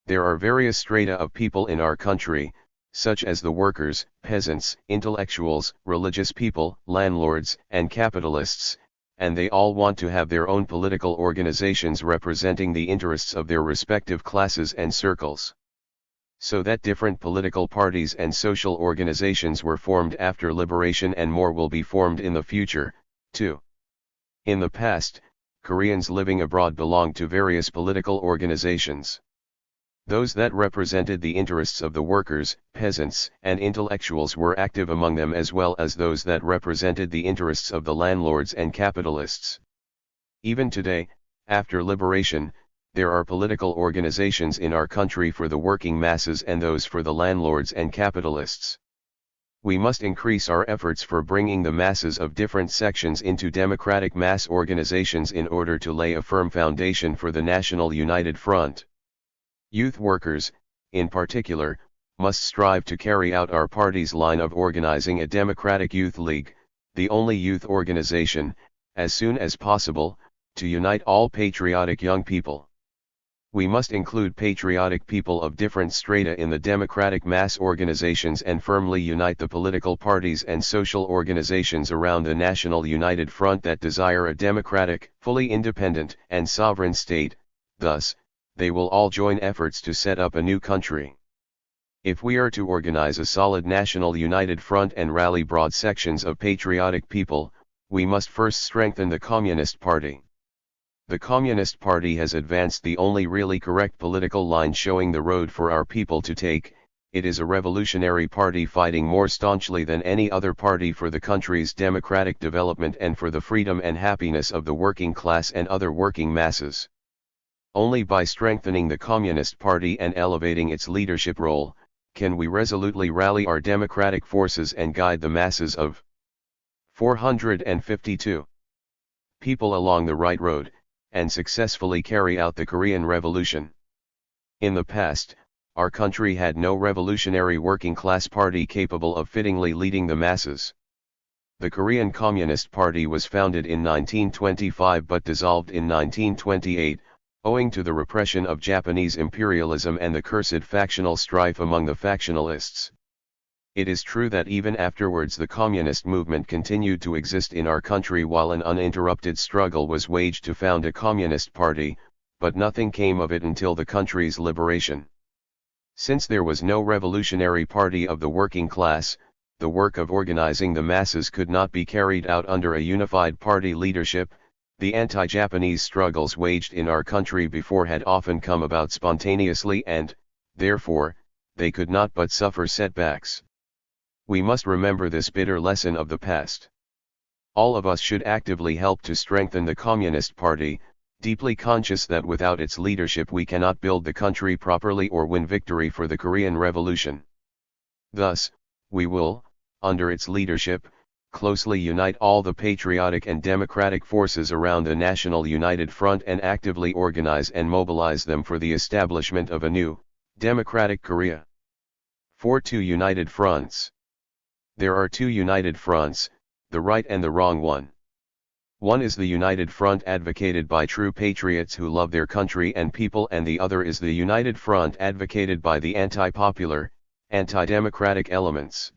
There are various strata of people in our country, such as the workers, peasants, intellectuals, religious people, landlords, and capitalists, and they all want to have their own political organizations representing the interests of their respective classes and circles. So that different political parties and social organizations were formed after liberation, and more will be formed in the future, too. In the past, Koreans living abroad belonged to various political organizations. Those that represented the interests of the workers, peasants, and intellectuals were active among them, as well as those that represented the interests of the landlords and capitalists. Even today, after liberation, there are political organizations in our country for the working masses and those for the landlords and capitalists. We must increase our efforts for bringing the masses of different sections into democratic mass organizations in order to lay a firm foundation for the National United Front. Youth workers, in particular, must strive to carry out our party's line of organizing a democratic youth league, the only youth organization, as soon as possible, to unite all patriotic young people. We must include patriotic people of different strata in the democratic mass organizations and firmly unite the political parties and social organizations around the National United Front that desire a democratic, fully independent, and sovereign state. Thus, they will all join efforts to set up a new country. If we are to organize a solid National United Front and rally broad sections of patriotic people, we must first strengthen the Communist Party. The Communist Party has advanced the only really correct political line showing the road for our people to take. It is a revolutionary party fighting more staunchly than any other party for the country's democratic development and for the freedom and happiness of the working class and other working masses. Only by strengthening the Communist Party and elevating its leadership role, can we resolutely rally our democratic forces and guide the masses of 452 people along the right road, and successfully carry out the Korean Revolution. In the past, our country had no revolutionary working class party capable of fittingly leading the masses. The Korean Communist Party was founded in 1925 but dissolved in 1928, owing to the repression of Japanese imperialism and the cursed factional strife among the factionalists. It is true that even afterwards the communist movement continued to exist in our country while an uninterrupted struggle was waged to found a communist party, but nothing came of it until the country's liberation. Since there was no revolutionary party of the working class, the work of organizing the masses could not be carried out under a unified party leadership. The anti-Japanese struggles waged in our country before had often come about spontaneously and, therefore, they could not but suffer setbacks. We must remember this bitter lesson of the past. All of us should actively help to strengthen the Communist Party, deeply conscious that without its leadership we cannot build the country properly or win victory for the Korean Revolution. Thus, we will, under its leadership, closely unite all the patriotic and democratic forces around the National United Front and actively organize and mobilize them for the establishment of a new, democratic Korea. 2 United Fronts. There are two united fronts, the right and the wrong one. One is the united front advocated by true patriots who love their country and people, and the other is the united front advocated by the anti-popular, anti-democratic elements.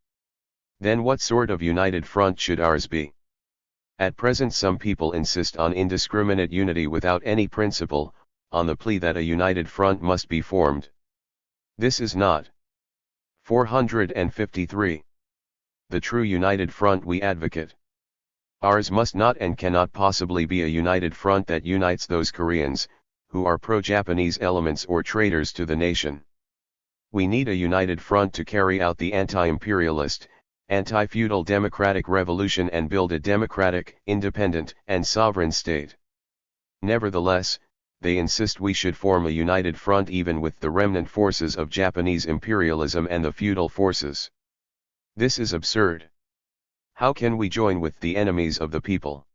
Then what sort of united front should ours be? At present some people insist on indiscriminate unity without any principle, on the plea that a united front must be formed. This is not 453. The true united front we advocate. Ours must not and cannot possibly be a united front that unites those Koreans, who are pro-Japanese elements or traitors to the nation. We need a united front to carry out the anti-imperialist, anti-feudal democratic revolution and build a democratic, independent, and sovereign state. Nevertheless, they insist we should form a united front even with the remnant forces of Japanese imperialism and the feudal forces. This is absurd. How can we join with the enemies of the people?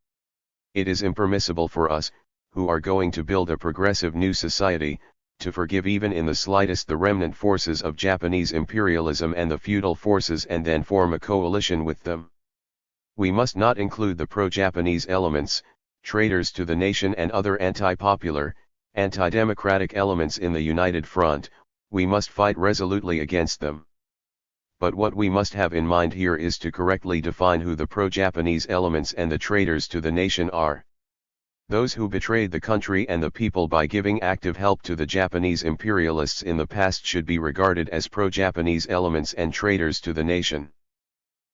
It is impermissible for us, who are going to build a progressive new society, to forgive even in the slightest the remnant forces of Japanese imperialism and the feudal forces and then form a coalition with them. We must not include the pro-Japanese elements, traitors to the nation and other anti-popular, anti-democratic elements in the united front. We must fight resolutely against them. But what we must have in mind here is to correctly define who the pro-Japanese elements and the traitors to the nation are. Those who betrayed the country and the people by giving active help to the Japanese imperialists in the past should be regarded as pro-Japanese elements and traitors to the nation.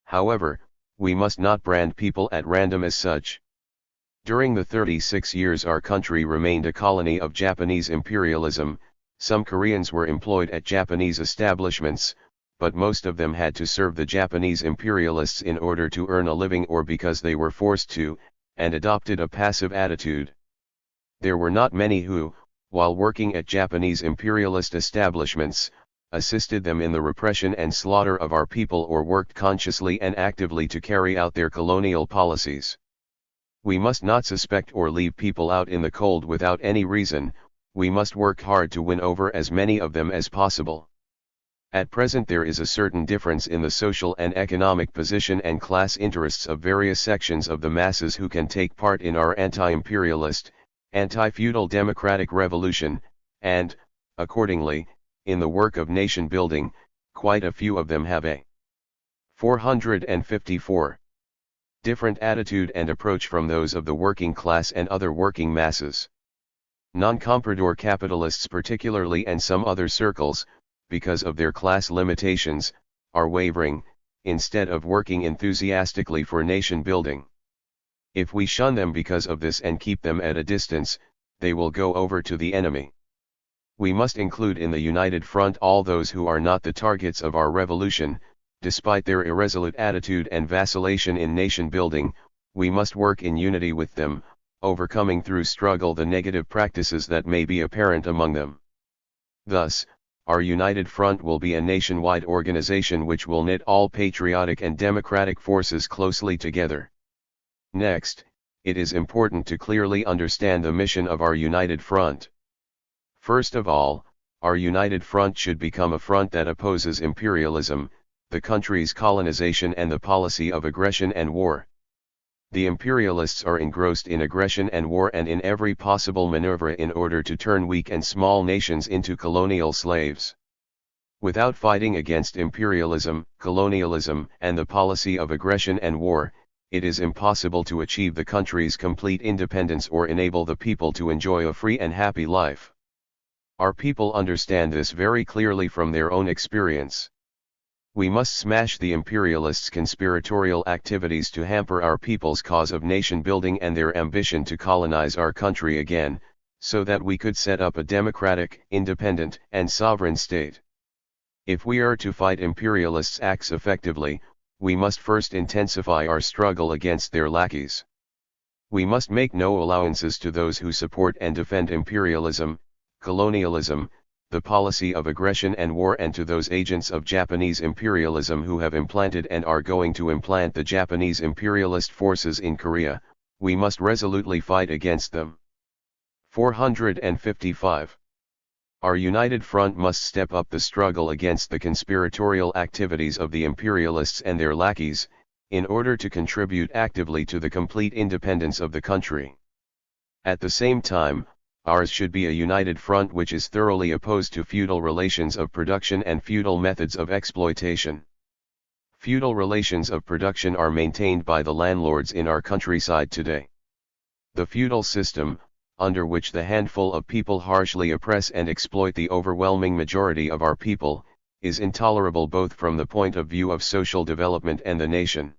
However, we must not brand people at random as such. During the 36 years our country remained a colony of Japanese imperialism, Some Koreans were employed at Japanese establishments, but most of them had to serve the Japanese imperialists in order to earn a living or because they were forced to, and adopted a passive attitude. There were not many who, while working at Japanese imperialist establishments, assisted them in the repression and slaughter of our people or worked consciously and actively to carry out their colonial policies. We must not suspect or leave people out in the cold without any reason. We must work hard to win over as many of them as possible. At present there is a certain difference in the social and economic position and class interests of various sections of the masses who can take part in our anti-imperialist, anti-feudal democratic revolution, and, accordingly, in the work of nation building. Quite a few of them have a 454 different attitude and approach from those of the working class and other working masses. Non-comprador capitalists particularly and some other circles, because of their class limitations, are wavering, instead of working enthusiastically for nation building. If we shun them because of this and keep them at a distance, they will go over to the enemy. We must include in the united front all those who are not the targets of our revolution. Despite their irresolute attitude and vacillation in nation building, we must work in unity with them, overcoming through struggle the negative practices that may be apparent among them. Thus, our united front will be a nationwide organization which will knit all patriotic and democratic forces closely together. Next, it is important to clearly understand the mission of our united front. First of all, our united front should become a front that opposes imperialism, the country's colonization and the policy of aggression and war. The imperialists are engrossed in aggression and war and in every possible maneuver in order to turn weak and small nations into colonial slaves. Without fighting against imperialism, colonialism, and the policy of aggression and war, it is impossible to achieve the country's complete independence or enable the people to enjoy a free and happy life. Our people understand this very clearly from their own experience. We must smash the imperialists' conspiratorial activities to hamper our people's cause of nation building and their ambition to colonize our country again, so that we could set up a democratic, independent, and sovereign state. If we are to fight imperialists' acts effectively, we must first intensify our struggle against their lackeys. We must make no allowances to those who support and defend imperialism, colonialism, the policy of aggression and war, and to those agents of Japanese imperialism who have implanted and are going to implant the Japanese imperialist forces in Korea. We must resolutely fight against them. 455. Our united front must step up the struggle against the conspiratorial activities of the imperialists and their lackeys, in order to contribute actively to the complete independence of the country. At the same time, ours should be a united front which is thoroughly opposed to feudal relations of production and feudal methods of exploitation. Feudal relations of production are maintained by the landlords in our countryside today. The feudal system, under which the handful of people harshly oppress and exploit the overwhelming majority of our people, is intolerable both from the point of view of social development and the nation.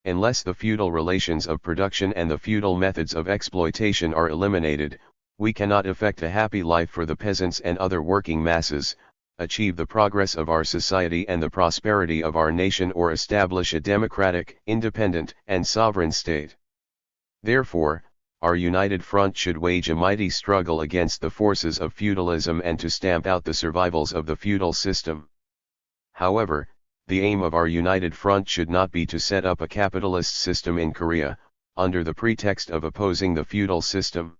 Unless the feudal relations of production and the feudal methods of exploitation are eliminated, we cannot effect a happy life for the peasants and other working masses, achieve the progress of our society and the prosperity of our nation, or establish a democratic, independent, and sovereign state. Therefore, our united front should wage a mighty struggle against the forces of feudalism and to stamp out the survivals of the feudal system. However, the aim of our united front should not be to set up a capitalist system in Korea, under the pretext of opposing the feudal system.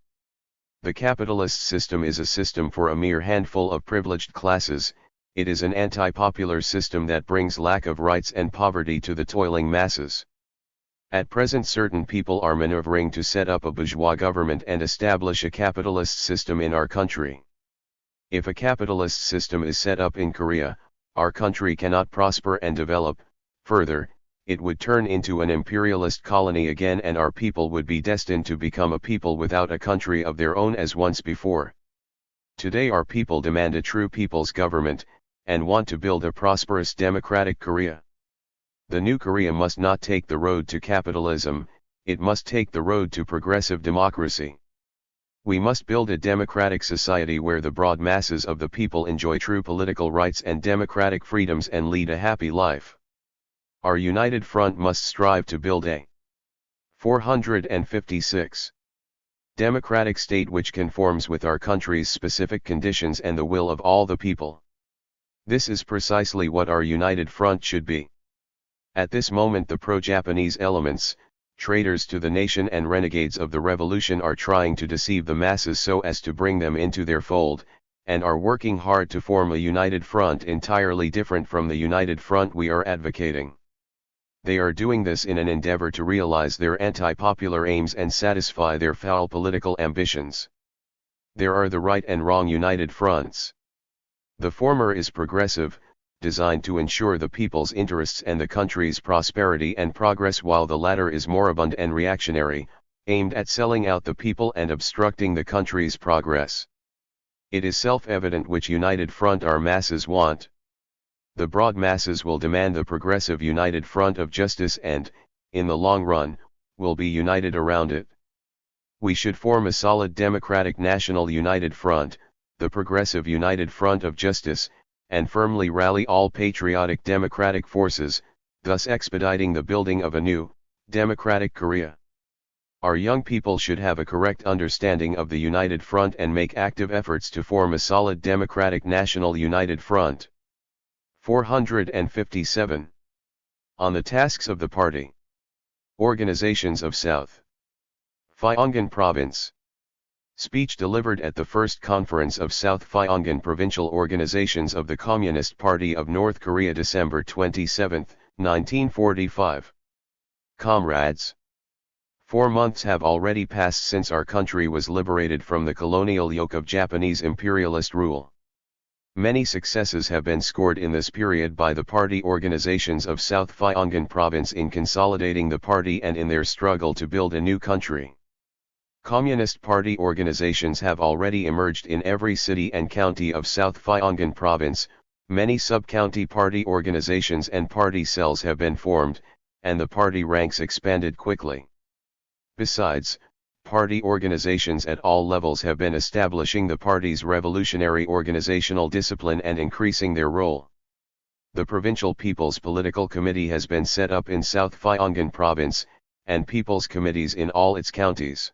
The capitalist system is a system for a mere handful of privileged classes. It is an anti-popular system that brings lack of rights and poverty to the toiling masses. At present certain people are maneuvering to set up a bourgeois government and establish a capitalist system in our country. If a capitalist system is set up in Korea, our country cannot prosper and develop. Further, it would turn into an imperialist colony again, and our people would be destined to become a people without a country of their own as once before. Today our people demand a true people's government, and want to build a prosperous democratic Korea. The new Korea must not take the road to capitalism, it must take the road to progressive democracy. We must build a democratic society where the broad masses of the people enjoy true political rights and democratic freedoms and lead a happy life. Our united front must strive to build a 456. Democratic state which conforms with our country's specific conditions and the will of all the people. This is precisely what our united front should be. At this moment the pro-Japanese elements, traitors to the nation and renegades of the revolution are trying to deceive the masses so as to bring them into their fold, and are working hard to form a united front entirely different from the united front we are advocating. They are doing this in an endeavor to realize their anti-popular aims and satisfy their foul political ambitions. There are the right and wrong united fronts. The former is progressive, designed to ensure the people's interests and the country's prosperity and progress, while the latter is moribund and reactionary, aimed at selling out the people and obstructing the country's progress. It is self-evident which united front our masses want. The broad masses will demand the progressive united front of justice and, in the long run, will be united around it. We should form a solid democratic national united front, the progressive united front of justice, and firmly rally all patriotic democratic forces, thus expediting the building of a new, democratic Korea. Our young people should have a correct understanding of the united front and make active efforts to form a solid democratic national united front. 457. On the tasks of the party. Organizations of South Pyongan Province. Speech delivered at the first conference of South Pyongan Provincial Organizations of the Communist Party of North Korea, December 27, 1945. Comrades, 4 months have already passed since our country was liberated from the colonial yoke of Japanese imperialist rule. Many successes have been scored in this period by the party organizations of South Pyongan Province in consolidating the party and in their struggle to build a new country. Communist Party organizations have already emerged in every city and county of South Pyongan Province, many sub-county party organizations and party cells have been formed, and the party ranks expanded quickly. Besides, party organizations at all levels have been establishing the party's revolutionary organizational discipline and increasing their role. The Provincial People's Political Committee has been set up in South Pyongan Province, and People's Committees in all its counties.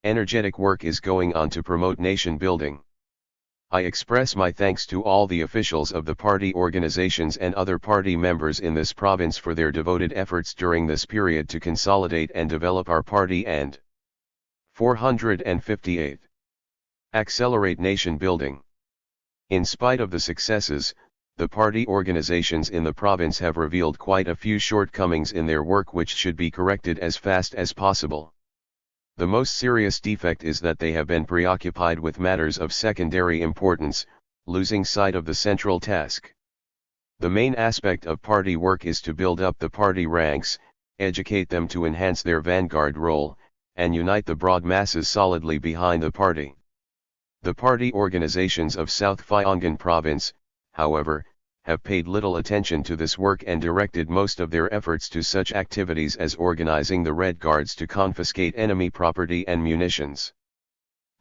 Energetic work is going on to promote nation building. I express my thanks to all the officials of the party organizations and other party members in this province for their devoted efforts during this period to consolidate and develop our party and 458. Accelerate nation building. In spite of the successes, the party organizations in the province have revealed quite a few shortcomings in their work which should be corrected as fast as possible. The most serious defect is that they have been preoccupied with matters of secondary importance, losing sight of the central task. The main aspect of party work is to build up the party ranks, educate them to enhance their vanguard role, and unite the broad masses solidly behind the party. The party organizations of South Pyongan Province, however, have paid little attention to this work and directed most of their efforts to such activities as organizing the Red Guards to confiscate enemy property and munitions.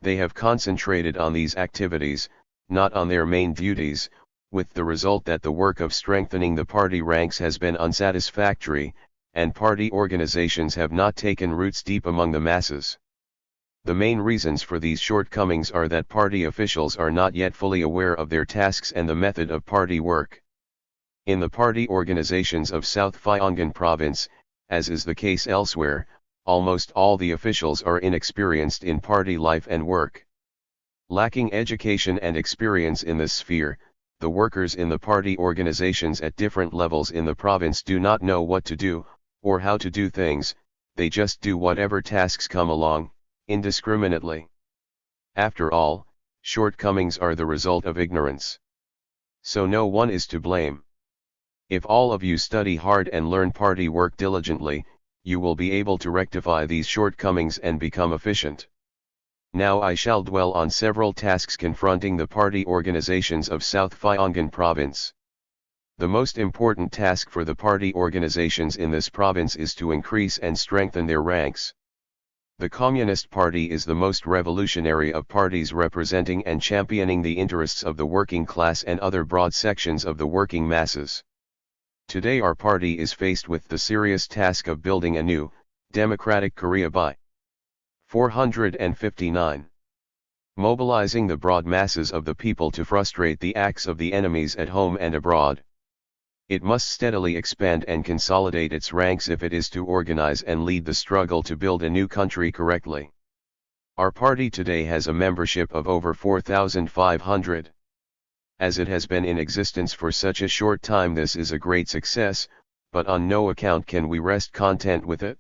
They have concentrated on these activities, not on their main duties, with the result that the work of strengthening the party ranks has been unsatisfactory, and party organizations have not taken roots deep among the masses. The main reasons for these shortcomings are that party officials are not yet fully aware of their tasks and the method of party work. In the party organizations of South Pyongan Province, as is the case elsewhere, almost all the officials are inexperienced in party life and work. Lacking education and experience in this sphere, the workers in the party organizations at different levels in the province do not know what to do, or how to do things, they just do whatever tasks come along, indiscriminately. After all, shortcomings are the result of ignorance. So no one is to blame. If all of you study hard and learn party work diligently, you will be able to rectify these shortcomings and become efficient. Now I shall dwell on several tasks confronting the party organizations of South Pyongan Province. The most important task for the party organizations in this province is to increase and strengthen their ranks. The Communist Party is the most revolutionary of parties representing and championing the interests of the working class and other broad sections of the working masses. Today our party is faced with the serious task of building a new, democratic Korea by 459. Mobilizing the broad masses of the people to frustrate the acts of the enemies at home and abroad. It must steadily expand and consolidate its ranks if it is to organize and lead the struggle to build a new country correctly. Our party today has a membership of over 4,500. As it has been in existence for such a short time, this is a great success, but on no account can we rest content with it.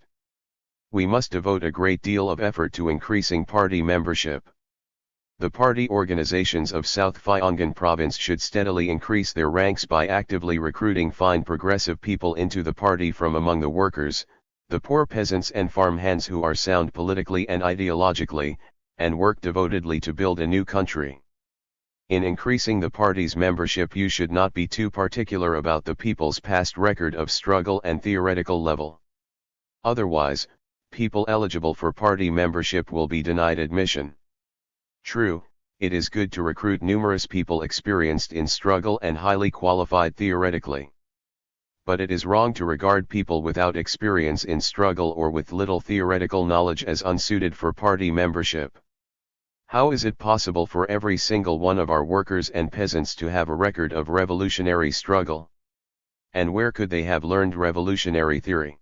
We must devote a great deal of effort to increasing party membership. The party organizations of South Gyeonggi Province should steadily increase their ranks by actively recruiting fine progressive people into the party from among the workers, the poor peasants and farm hands who are sound politically and ideologically, and work devotedly to build a new country. In increasing the party's membership, you should not be too particular about the people's past record of struggle and theoretical level. Otherwise, people eligible for party membership will be denied admission. True, it is good to recruit numerous people experienced in struggle and highly qualified theoretically. But it is wrong to regard people without experience in struggle or with little theoretical knowledge as unsuited for party membership. How is it possible for every single one of our workers and peasants to have a record of revolutionary struggle? And where could they have learned revolutionary theory?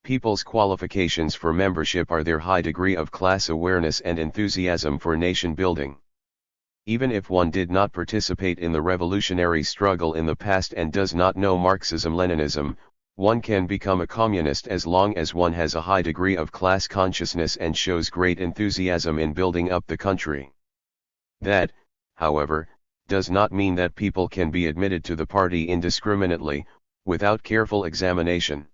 People's qualifications for membership are their high degree of class awareness and enthusiasm for nation building. Even if one did not participate in the revolutionary struggle in the past and does not know Marxism-Leninism, one can become a communist as long as one has a high degree of class consciousness and shows great enthusiasm in building up the country. That, however, does not mean that people can be admitted to the party indiscriminately, without careful examination.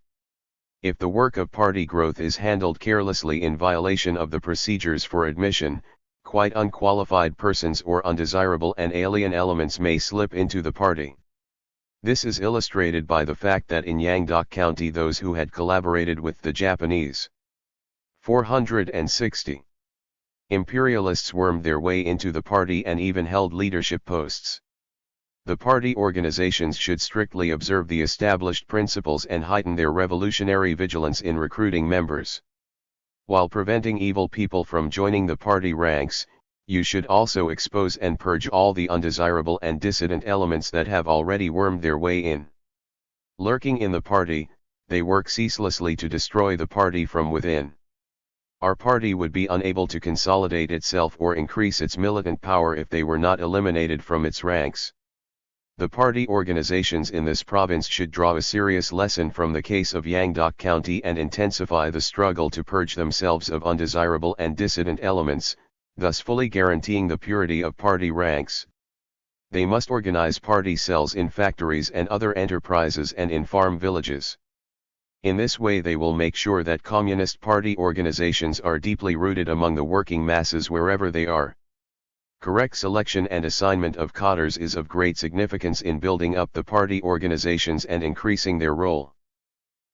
If the work of party growth is handled carelessly in violation of the procedures for admission, quite unqualified persons or undesirable and alien elements may slip into the party. This is illustrated by the fact that in Yangdok County those who had collaborated with the Japanese 460 imperialists wormed their way into the party and even held leadership posts. The party organizations should strictly observe the established principles and heighten their revolutionary vigilance in recruiting members. While preventing evil people from joining the party ranks, you should also expose and purge all the undesirable and dissident elements that have already wormed their way in. Lurking in the party, they work ceaselessly to destroy the party from within. Our party would be unable to consolidate itself or increase its militant power if they were not eliminated from its ranks. The party organizations in this province should draw a serious lesson from the case of Yangdok County and intensify the struggle to purge themselves of undesirable and dissident elements, thus fully guaranteeing the purity of party ranks. They must organize party cells in factories and other enterprises and in farm villages. In this way they will make sure that Communist Party organizations are deeply rooted among the working masses wherever they are. Correct selection and assignment of cadres is of great significance in building up the party organizations and increasing their role.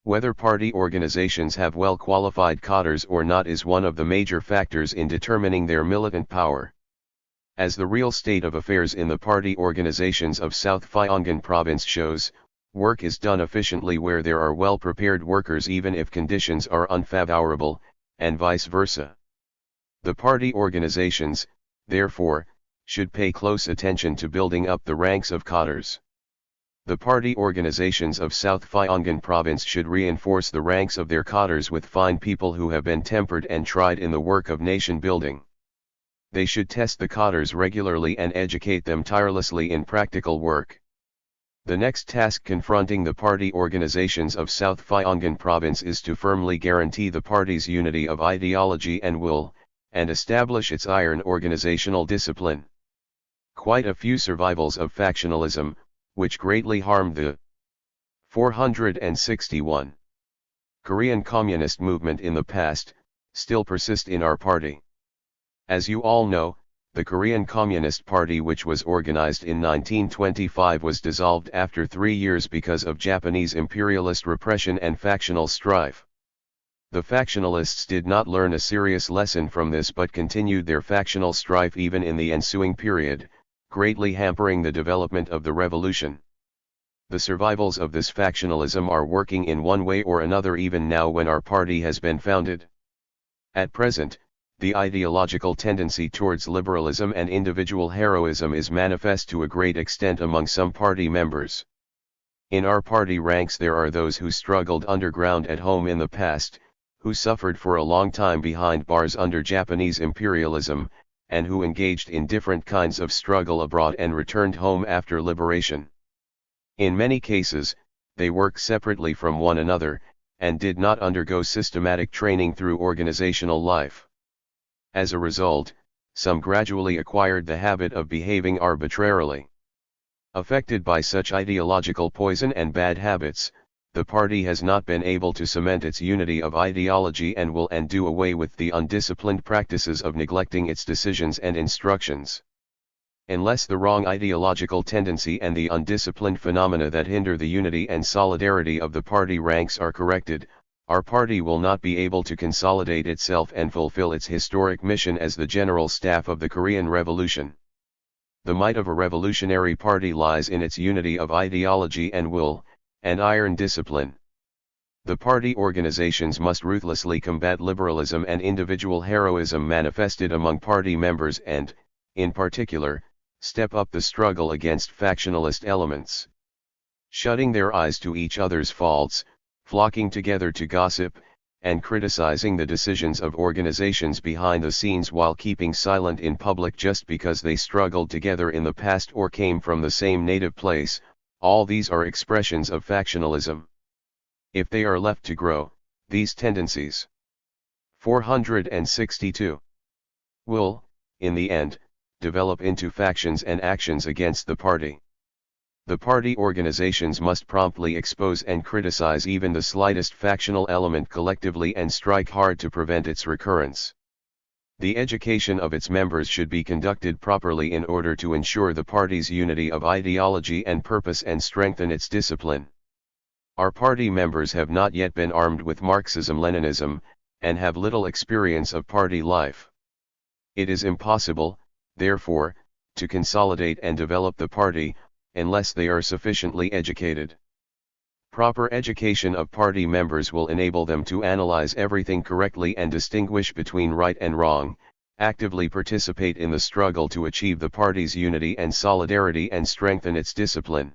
Whether party organizations have well-qualified cadres or not is one of the major factors in determining their militant power. As the real state of affairs in the party organizations of South Gyeonggi Province shows, work is done efficiently where there are well-prepared workers even if conditions are unfavorable, and vice versa. The party organizations, therefore, should pay close attention to building up the ranks of cadres. The party organizations of South Gyeonggi Province should reinforce the ranks of their cadres with fine people who have been tempered and tried in the work of nation building. They should test the cadres regularly and educate them tirelessly in practical work. The next task confronting the party organizations of South Gyeonggi Province is to firmly guarantee the party's unity of ideology and will, and establish its iron organizational discipline. Quite a few survivals of factionalism, which greatly harmed the 461 Korean Communist movement in the past, still persist in our party. As you all know, the Korean Communist Party, which was organized in 1925, was dissolved after 3 years because of Japanese imperialist repression and factional strife. The factionalists did not learn a serious lesson from this but continued their factional strife even in the ensuing period, greatly hampering the development of the revolution. The survivals of this factionalism are working in one way or another even now when our party has been founded. At present, the ideological tendency towards liberalism and individual heroism is manifest to a great extent among some party members. In our party ranks there are those who struggled underground at home in the past, who suffered for a long time behind bars under Japanese imperialism, and who engaged in different kinds of struggle abroad and returned home after liberation. In many cases, they worked separately from one another, and did not undergo systematic training through organizational life. As a result, some gradually acquired the habit of behaving arbitrarily. Affected by such ideological poison and bad habits, the party has not been able to cement its unity of ideology and will do away with the undisciplined practices of neglecting its decisions and instructions. Unless the wrong ideological tendency and the undisciplined phenomena that hinder the unity and solidarity of the party ranks are corrected, our party will not be able to consolidate itself and fulfill its historic mission as the general staff of the Korean Revolution. The might of a revolutionary party lies in its unity of ideology and will, and iron discipline. The party organizations must ruthlessly combat liberalism and individual heroism manifested among party members and, in particular, step up the struggle against factionalist elements. Shutting their eyes to each other's faults, flocking together to gossip, and criticizing the decisions of organizations behind the scenes while keeping silent in public just because they struggled together in the past or came from the same native place, all these are expressions of factionalism. If they are left to grow, these tendencies 462 will, in the end, develop into factions and actions against the party. The party organizations must promptly expose and criticize even the slightest factional element collectively and strike hard to prevent its recurrence. The education of its members should be conducted properly in order to ensure the party's unity of ideology and purpose and strengthen its discipline. Our party members have not yet been armed with Marxism-Leninism, and have little experience of party life. It is impossible, therefore, to consolidate and develop the party, unless they are sufficiently educated. Proper education of party members will enable them to analyze everything correctly and distinguish between right and wrong, actively participate in the struggle to achieve the party's unity and solidarity and strengthen its discipline.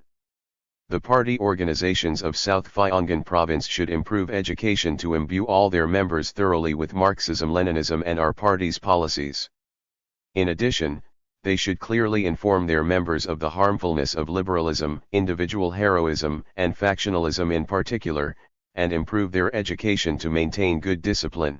The party organizations of South Gyeonggi Province should improve education to imbue all their members thoroughly with Marxism-Leninism and our party's policies. In addition, they should clearly inform their members of the harmfulness of liberalism, individual heroism, and factionalism in particular, and improve their education to maintain good discipline.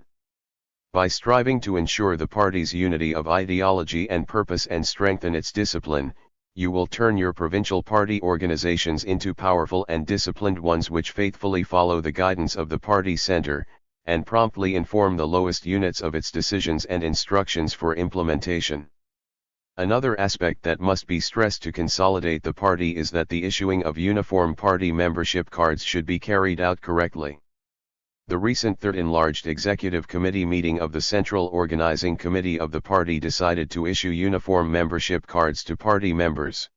By striving to ensure the party's unity of ideology and purpose and strengthen its discipline, you will turn your provincial party organizations into powerful and disciplined ones which faithfully follow the guidance of the party center, and promptly inform the lowest units of its decisions and instructions for implementation. Another aspect that must be stressed to consolidate the party is that the issuing of uniform party membership cards should be carried out correctly. The recent Third Enlarged Executive Committee meeting of the Central Organizing Committee of the party decided to issue uniform membership cards to party members.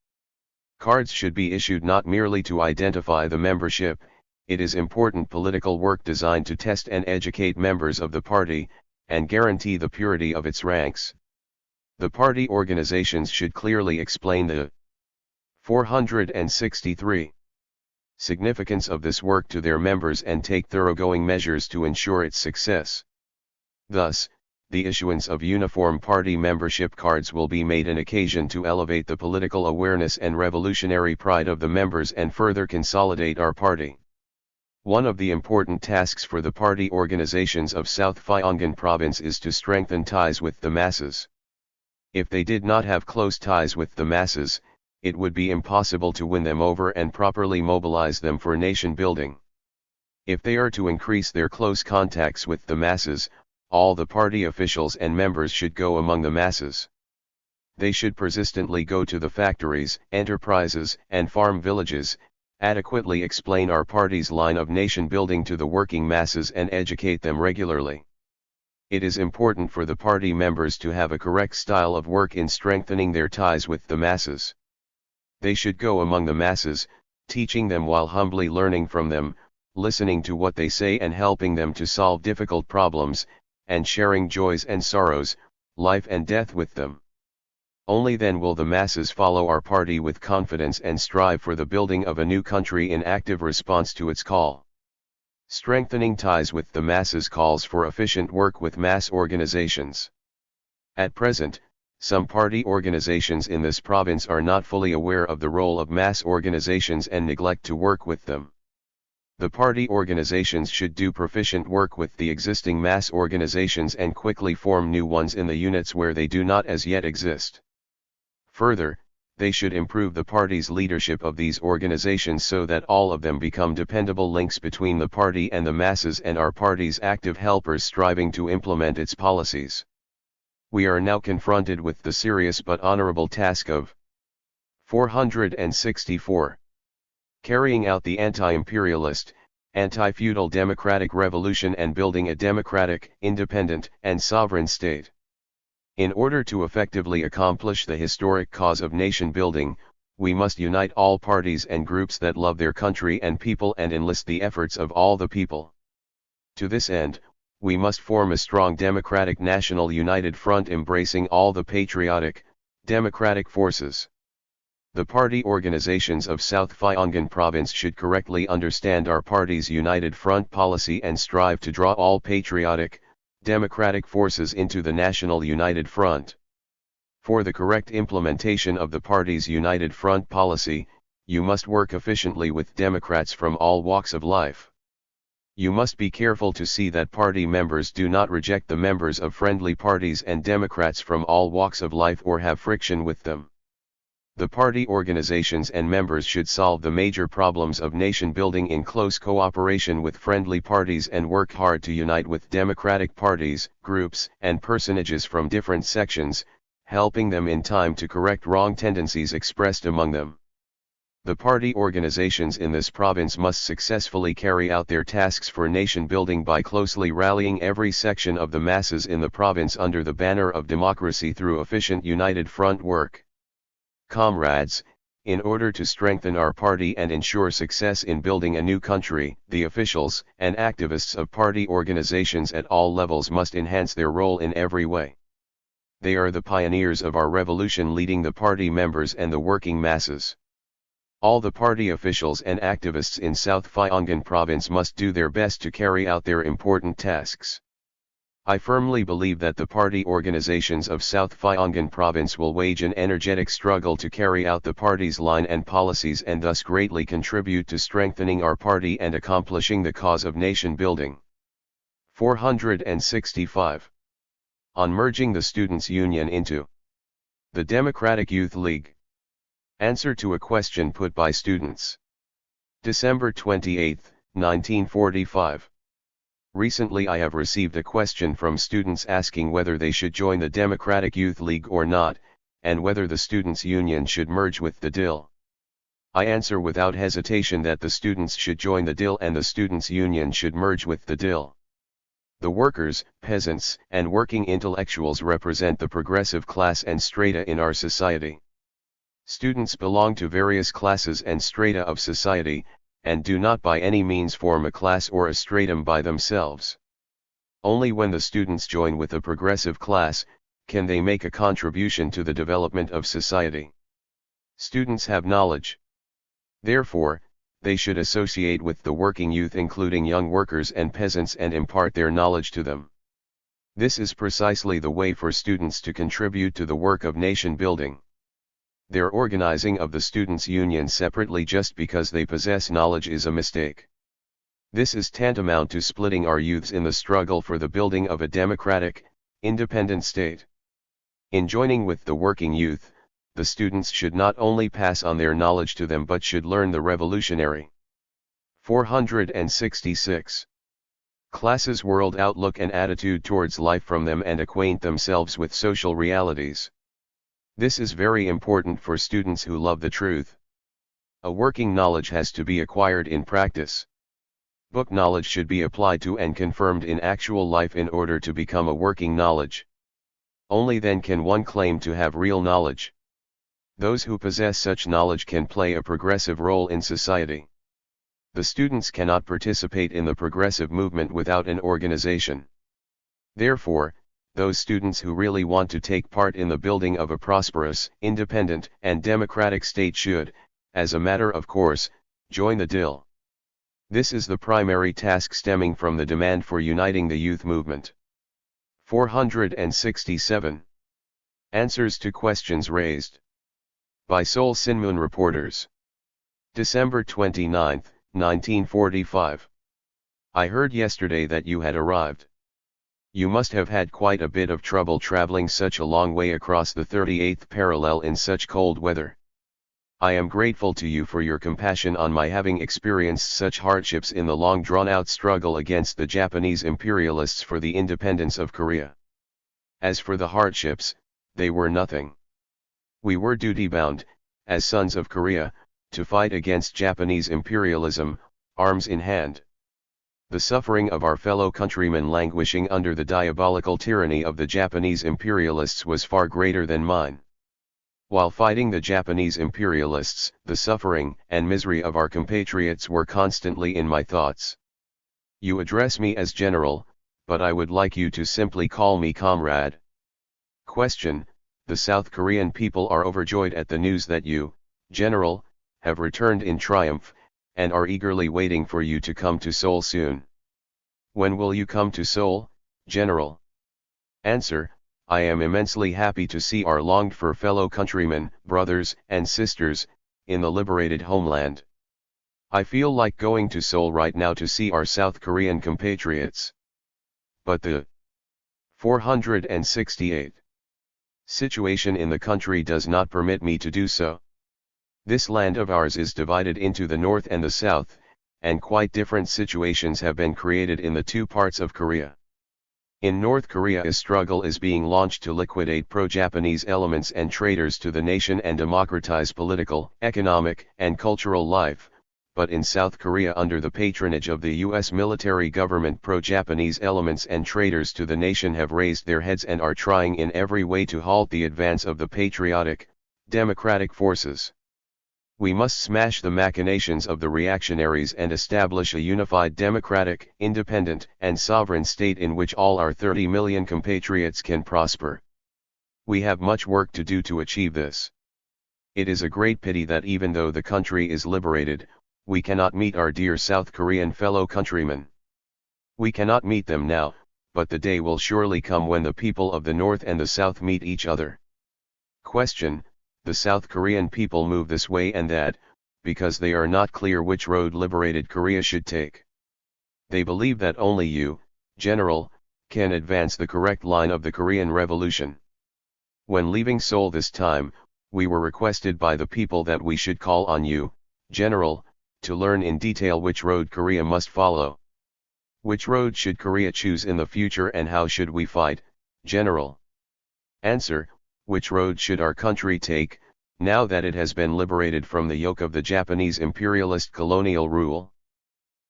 Cards should be issued not merely to identify the membership, it is important political work designed to test and educate members of the party, and guarantee the purity of its ranks. The party organizations should clearly explain the 463 significance of this work to their members and take thoroughgoing measures to ensure its success. Thus, the issuance of uniform party membership cards will be made an occasion to elevate the political awareness and revolutionary pride of the members and further consolidate our party. One of the important tasks for the party organizations of South Gyeonggi Province is to strengthen ties with the masses. If they did not have close ties with the masses, it would be impossible to win them over and properly mobilize them for nation building. If they are to increase their close contacts with the masses, all the party officials and members should go among the masses. They should persistently go to the factories, enterprises, and farm villages, Adequately explain our party's line of nation building to the working masses and educate them regularly. It is important for the party members to have a correct style of work in strengthening their ties with the masses. They should go among the masses, teaching them while humbly learning from them, listening to what they say and helping them to solve difficult problems, and sharing joys and sorrows, life and death with them. Only then will the masses follow our party with confidence and strive for the building of a new country in active response to its call. Strengthening ties with the masses calls for efficient work with mass organizations. At present, some party organizations in this province are not fully aware of the role of mass organizations and neglect to work with them. The party organizations should do proficient work with the existing mass organizations and quickly form new ones in the units where they do not as yet exist. Further, they should improve the party's leadership of these organizations so that all of them become dependable links between the party and the masses and our party's active helpers striving to implement its policies. We are now confronted with the serious but honorable task of 464. Carrying out the anti-imperialist, anti-feudal democratic revolution and building a democratic, independent, and sovereign state. In order to effectively accomplish the historic cause of nation building, we must unite all parties and groups that love their country and people and enlist the efforts of all the people. To this end, we must form a strong democratic national united front embracing all the patriotic, democratic forces. The party organizations of South Phayangan province should correctly understand our party's united front policy and strive to draw all patriotic, democratic forces into the National United Front. For the correct implementation of the party's United Front policy, you must work efficiently with Democrats from all walks of life. You must be careful to see that party members do not reject the members of friendly parties and Democrats from all walks of life or have friction with them. The party organizations and members should solve the major problems of nation building in close cooperation with friendly parties and work hard to unite with democratic parties, groups, and personages from different sections, helping them in time to correct wrong tendencies expressed among them. The party organizations in this province must successfully carry out their tasks for nation building by closely rallying every section of the masses in the province under the banner of democracy through efficient united front work. Comrades, in order to strengthen our party and ensure success in building a new country, the officials and activists of party organizations at all levels must enhance their role in every way. They are the pioneers of our revolution, leading the party members and the working masses. All the party officials and activists in South Phayangan province must do their best to carry out their important tasks. I firmly believe that the party organizations of South Phayangan province will wage an energetic struggle to carry out the party's line and policies and thus greatly contribute to strengthening our party and accomplishing the cause of nation building. 465. On merging the Students' Union into the Democratic Youth League. Answer to a question put by students. December 28, 1945. Recently I have received a question from students asking whether they should join the Democratic Youth League or not, and whether the Students' Union should merge with the DIL. I answer without hesitation that the students should join the DIL and the Students' Union should merge with the DIL. The workers, peasants, and working intellectuals represent the progressive class and strata in our society. Students belong to various classes and strata of society, and do not by any means form a class or a stratum by themselves. Only when the students join with a progressive class, can they make a contribution to the development of society. Students have knowledge. Therefore, they should associate with the working youth, including young workers and peasants, and impart their knowledge to them. This is precisely the way for students to contribute to the work of nation building. Their organizing of the Students' Union separately just because they possess knowledge is a mistake. This is tantamount to splitting our youths in the struggle for the building of a democratic, independent state. In joining with the working youth, the students should not only pass on their knowledge to them but should learn the revolutionary 466 classes' world outlook and attitude towards life from them and acquaint themselves with social realities. This is very important for students who love the truth. A working knowledge has to be acquired in practice. Book knowledge should be applied to and confirmed in actual life in order to become a working knowledge. Only then can one claim to have real knowledge. Those who possess such knowledge can play a progressive role in society. The students cannot participate in the progressive movement without an organization. Therefore, those students who really want to take part in the building of a prosperous, independent, and democratic state should, as a matter of course, join the DIL. This is the primary task stemming from the demand for uniting the youth movement. 467. Answers to questions raised. By Seoul Sinmun Reporters. December 29, 1945. I heard yesterday that you had arrived. You must have had quite a bit of trouble traveling such a long way across the 38th parallel in such cold weather. I am grateful to you for your compassion on my having experienced such hardships in the long drawn-out struggle against the Japanese imperialists for the independence of Korea. As for the hardships, they were nothing. We were duty-bound, as sons of Korea, to fight against Japanese imperialism, arms in hand. The suffering of our fellow countrymen languishing under the diabolical tyranny of the Japanese imperialists was far greater than mine. While fighting the Japanese imperialists, the suffering and misery of our compatriots were constantly in my thoughts. You address me as General, but I would like you to simply call me Comrade. Question: the South Korean people are overjoyed at the news that you, General, have returned in triumph, and are eagerly waiting for you to come to Seoul soon. When will you come to Seoul, General? Answer: I am immensely happy to see our longed-for fellow countrymen, brothers and sisters, in the liberated homeland. I feel like going to Seoul right now to see our South Korean compatriots. But the 468 situation in the country does not permit me to do so. This land of ours is divided into the north and the south, and quite different situations have been created in the two parts of Korea. In North Korea, a struggle is being launched to liquidate pro-Japanese elements and traitors to the nation and democratize political, economic, and cultural life, but in South Korea, under the patronage of the U.S. military government, pro-Japanese elements and traitors to the nation have raised their heads and are trying in every way to halt the advance of the patriotic, democratic forces. We must smash the machinations of the reactionaries and establish a unified democratic, independent, and sovereign state in which all our 30 million compatriots can prosper. We have much work to do to achieve this. It is a great pity that even though the country is liberated, we cannot meet our dear South Korean fellow countrymen. We cannot meet them now, but the day will surely come when the people of the North and the South meet each other. Question: the South Korean people move this way and that, because they are not clear which road liberated Korea should take. They believe that only you, General, can advance the correct line of the Korean Revolution. When leaving Seoul this time, we were requested by the people that we should call on you, General, to learn in detail which road Korea must follow. Which road should Korea choose in the future and how should we fight, General? Answer: which road should our country take, now that it has been liberated from the yoke of the Japanese imperialist colonial rule?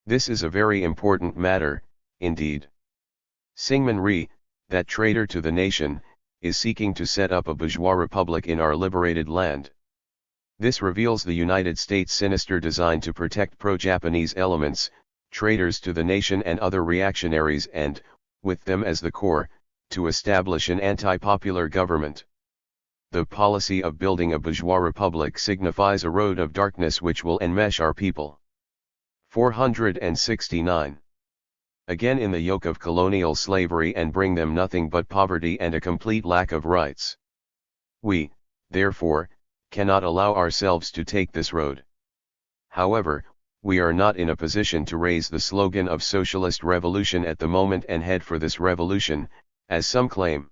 This is a very important matter, indeed. Syngman Rhee, that traitor to the nation, is seeking to set up a bourgeois republic in our liberated land. This reveals the United States' sinister design to protect pro-Japanese elements, traitors to the nation and other reactionaries and, with them as the core, to establish an anti-popular government. The policy of building a bourgeois republic signifies a road of darkness which will enmesh our people. 469. Again in the yoke of colonial slavery and bring them nothing but poverty and a complete lack of rights. We, therefore, cannot allow ourselves to take this road. However, we are not in a position to raise the slogan of socialist revolution at the moment and head for this revolution, as some claim.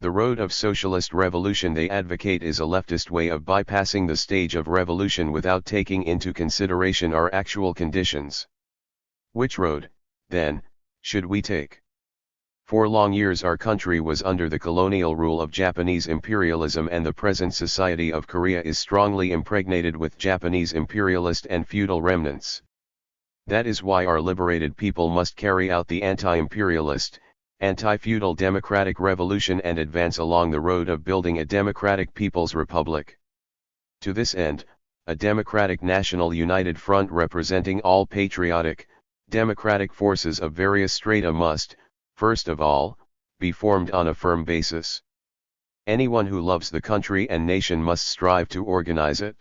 The road of socialist revolution they advocate is a leftist way of bypassing the stage of revolution without taking into consideration our actual conditions. Which road, then, should we take? For long years our country was under the colonial rule of Japanese imperialism, and the present society of Korea is strongly impregnated with Japanese imperialist and feudal remnants. That is why our liberated people must carry out the anti-imperialist, anti-feudal democratic revolution and advance along the road of building a democratic people's republic. To this end, a democratic national united front representing all patriotic, democratic forces of various strata must, first of all, be formed on a firm basis. Anyone who loves the country and nation must strive to organize it.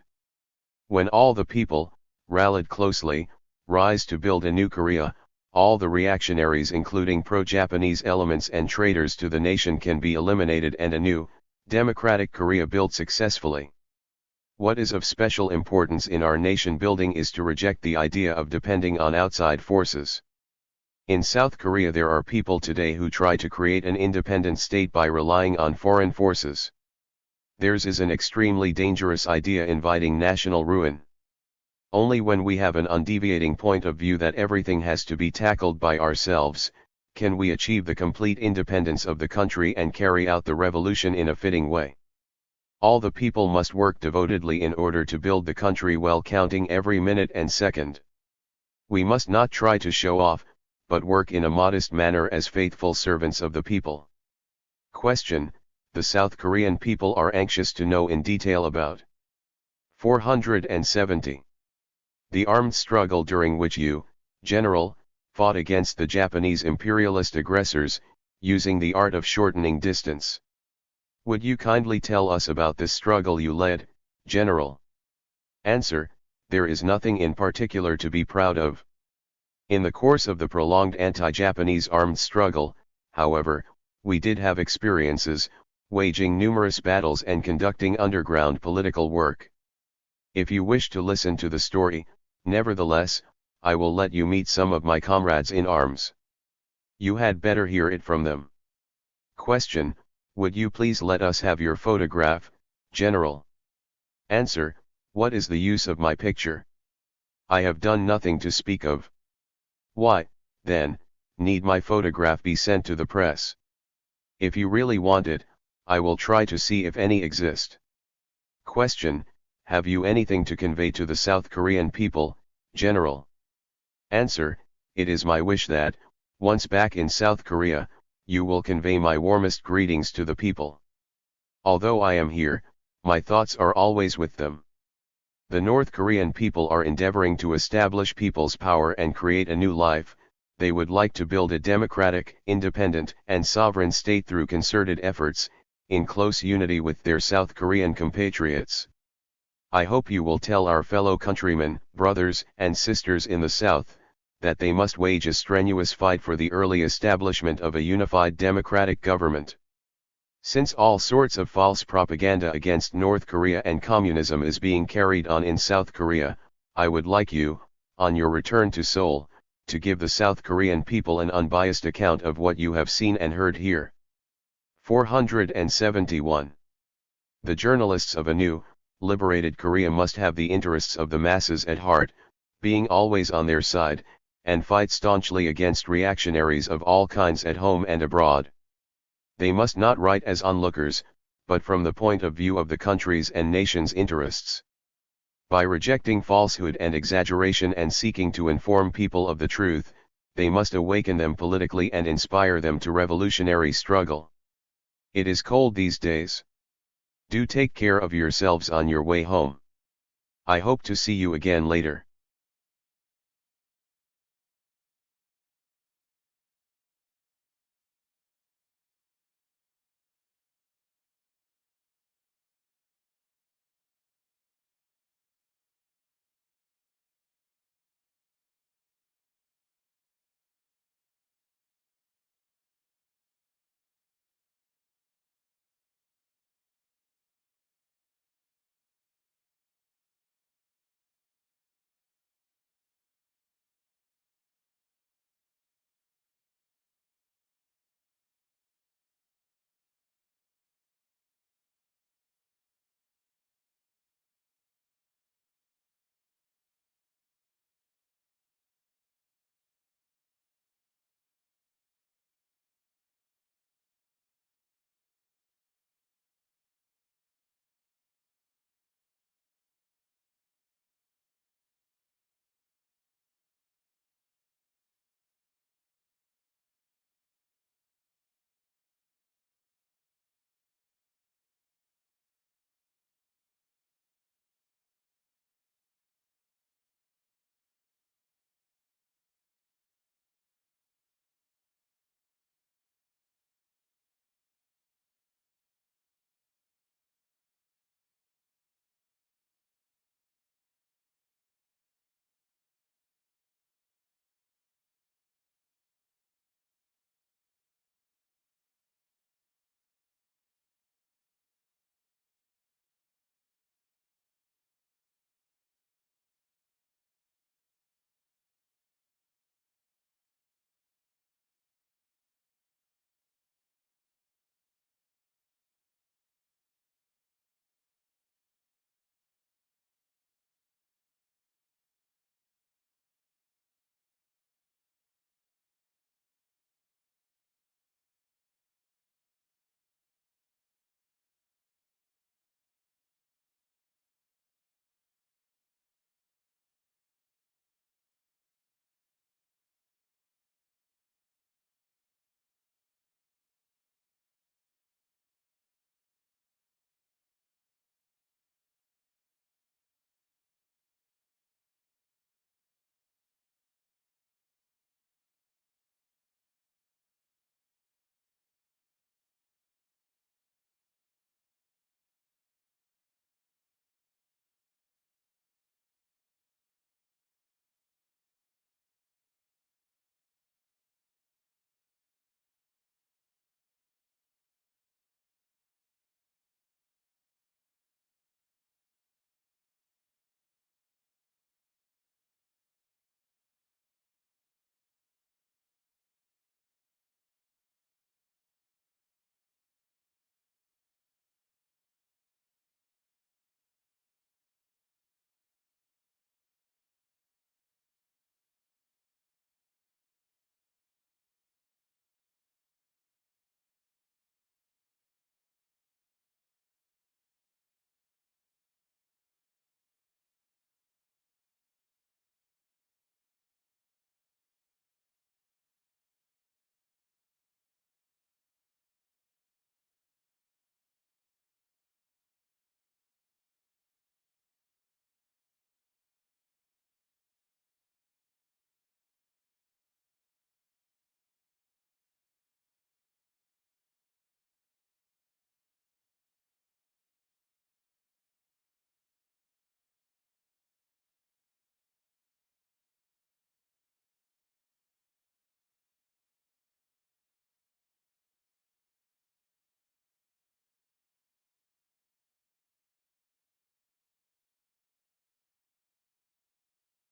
When all the people, rallied closely, rise to build a new Korea, all the reactionaries including pro-Japanese elements and traitors to the nation can be eliminated and a new, democratic Korea built successfully. What is of special importance in our nation building is to reject the idea of depending on outside forces. In South Korea there are people today who try to create an independent state by relying on foreign forces. Theirs is an extremely dangerous idea inviting national ruin. Only when we have an undeviating point of view that everything has to be tackled by ourselves, can we achieve the complete independence of the country and carry out the revolution in a fitting way. All the people must work devotedly in order to build the country well, counting every minute and second. We must not try to show off, but work in a modest manner as faithful servants of the people. Question: the South Korean people are anxious to know in detail about 470. The armed struggle during which you, General, fought against the Japanese imperialist aggressors, using the art of shortening distance. Would you kindly tell us about this struggle you led, General? Answer: there is nothing in particular to be proud of. In the course of the prolonged anti-Japanese armed struggle, however, we did have experiences, waging numerous battles and conducting underground political work. If you wish to listen to the story, nevertheless, I will let you meet some of my comrades in arms. You had better hear it from them. Question: would you please let us have your photograph, General? Answer: what is the use of my picture? I have done nothing to speak of. Why, then, need my photograph be sent to the press? If you really want it, I will try to see if any exist. Question: have you anything to convey to the South Korean people, General? Answer: it is my wish that, once back in South Korea, you will convey my warmest greetings to the people. Although I am here, my thoughts are always with them. The North Korean people are endeavoring to establish people's power and create a new life. They would like to build a democratic, independent, and sovereign state through concerted efforts, in close unity with their South Korean compatriots. I hope you will tell our fellow countrymen, brothers, and sisters in the South, that they must wage a strenuous fight for the early establishment of a unified democratic government. Since all sorts of false propaganda against North Korea and communism is being carried on in South Korea, I would like you, on your return to Seoul, to give the South Korean people an unbiased account of what you have seen and heard here. 471. The journalists of a new, liberated Korea must have the interests of the masses at heart, being always on their side, and fight staunchly against reactionaries of all kinds at home and abroad. They must not write as onlookers, but from the point of view of the country's and nation's interests. By rejecting falsehood and exaggeration and seeking to inform people of the truth, they must awaken them politically and inspire them to revolutionary struggle. It is cold these days. Do take care of yourselves on your way home. I hope to see you again later.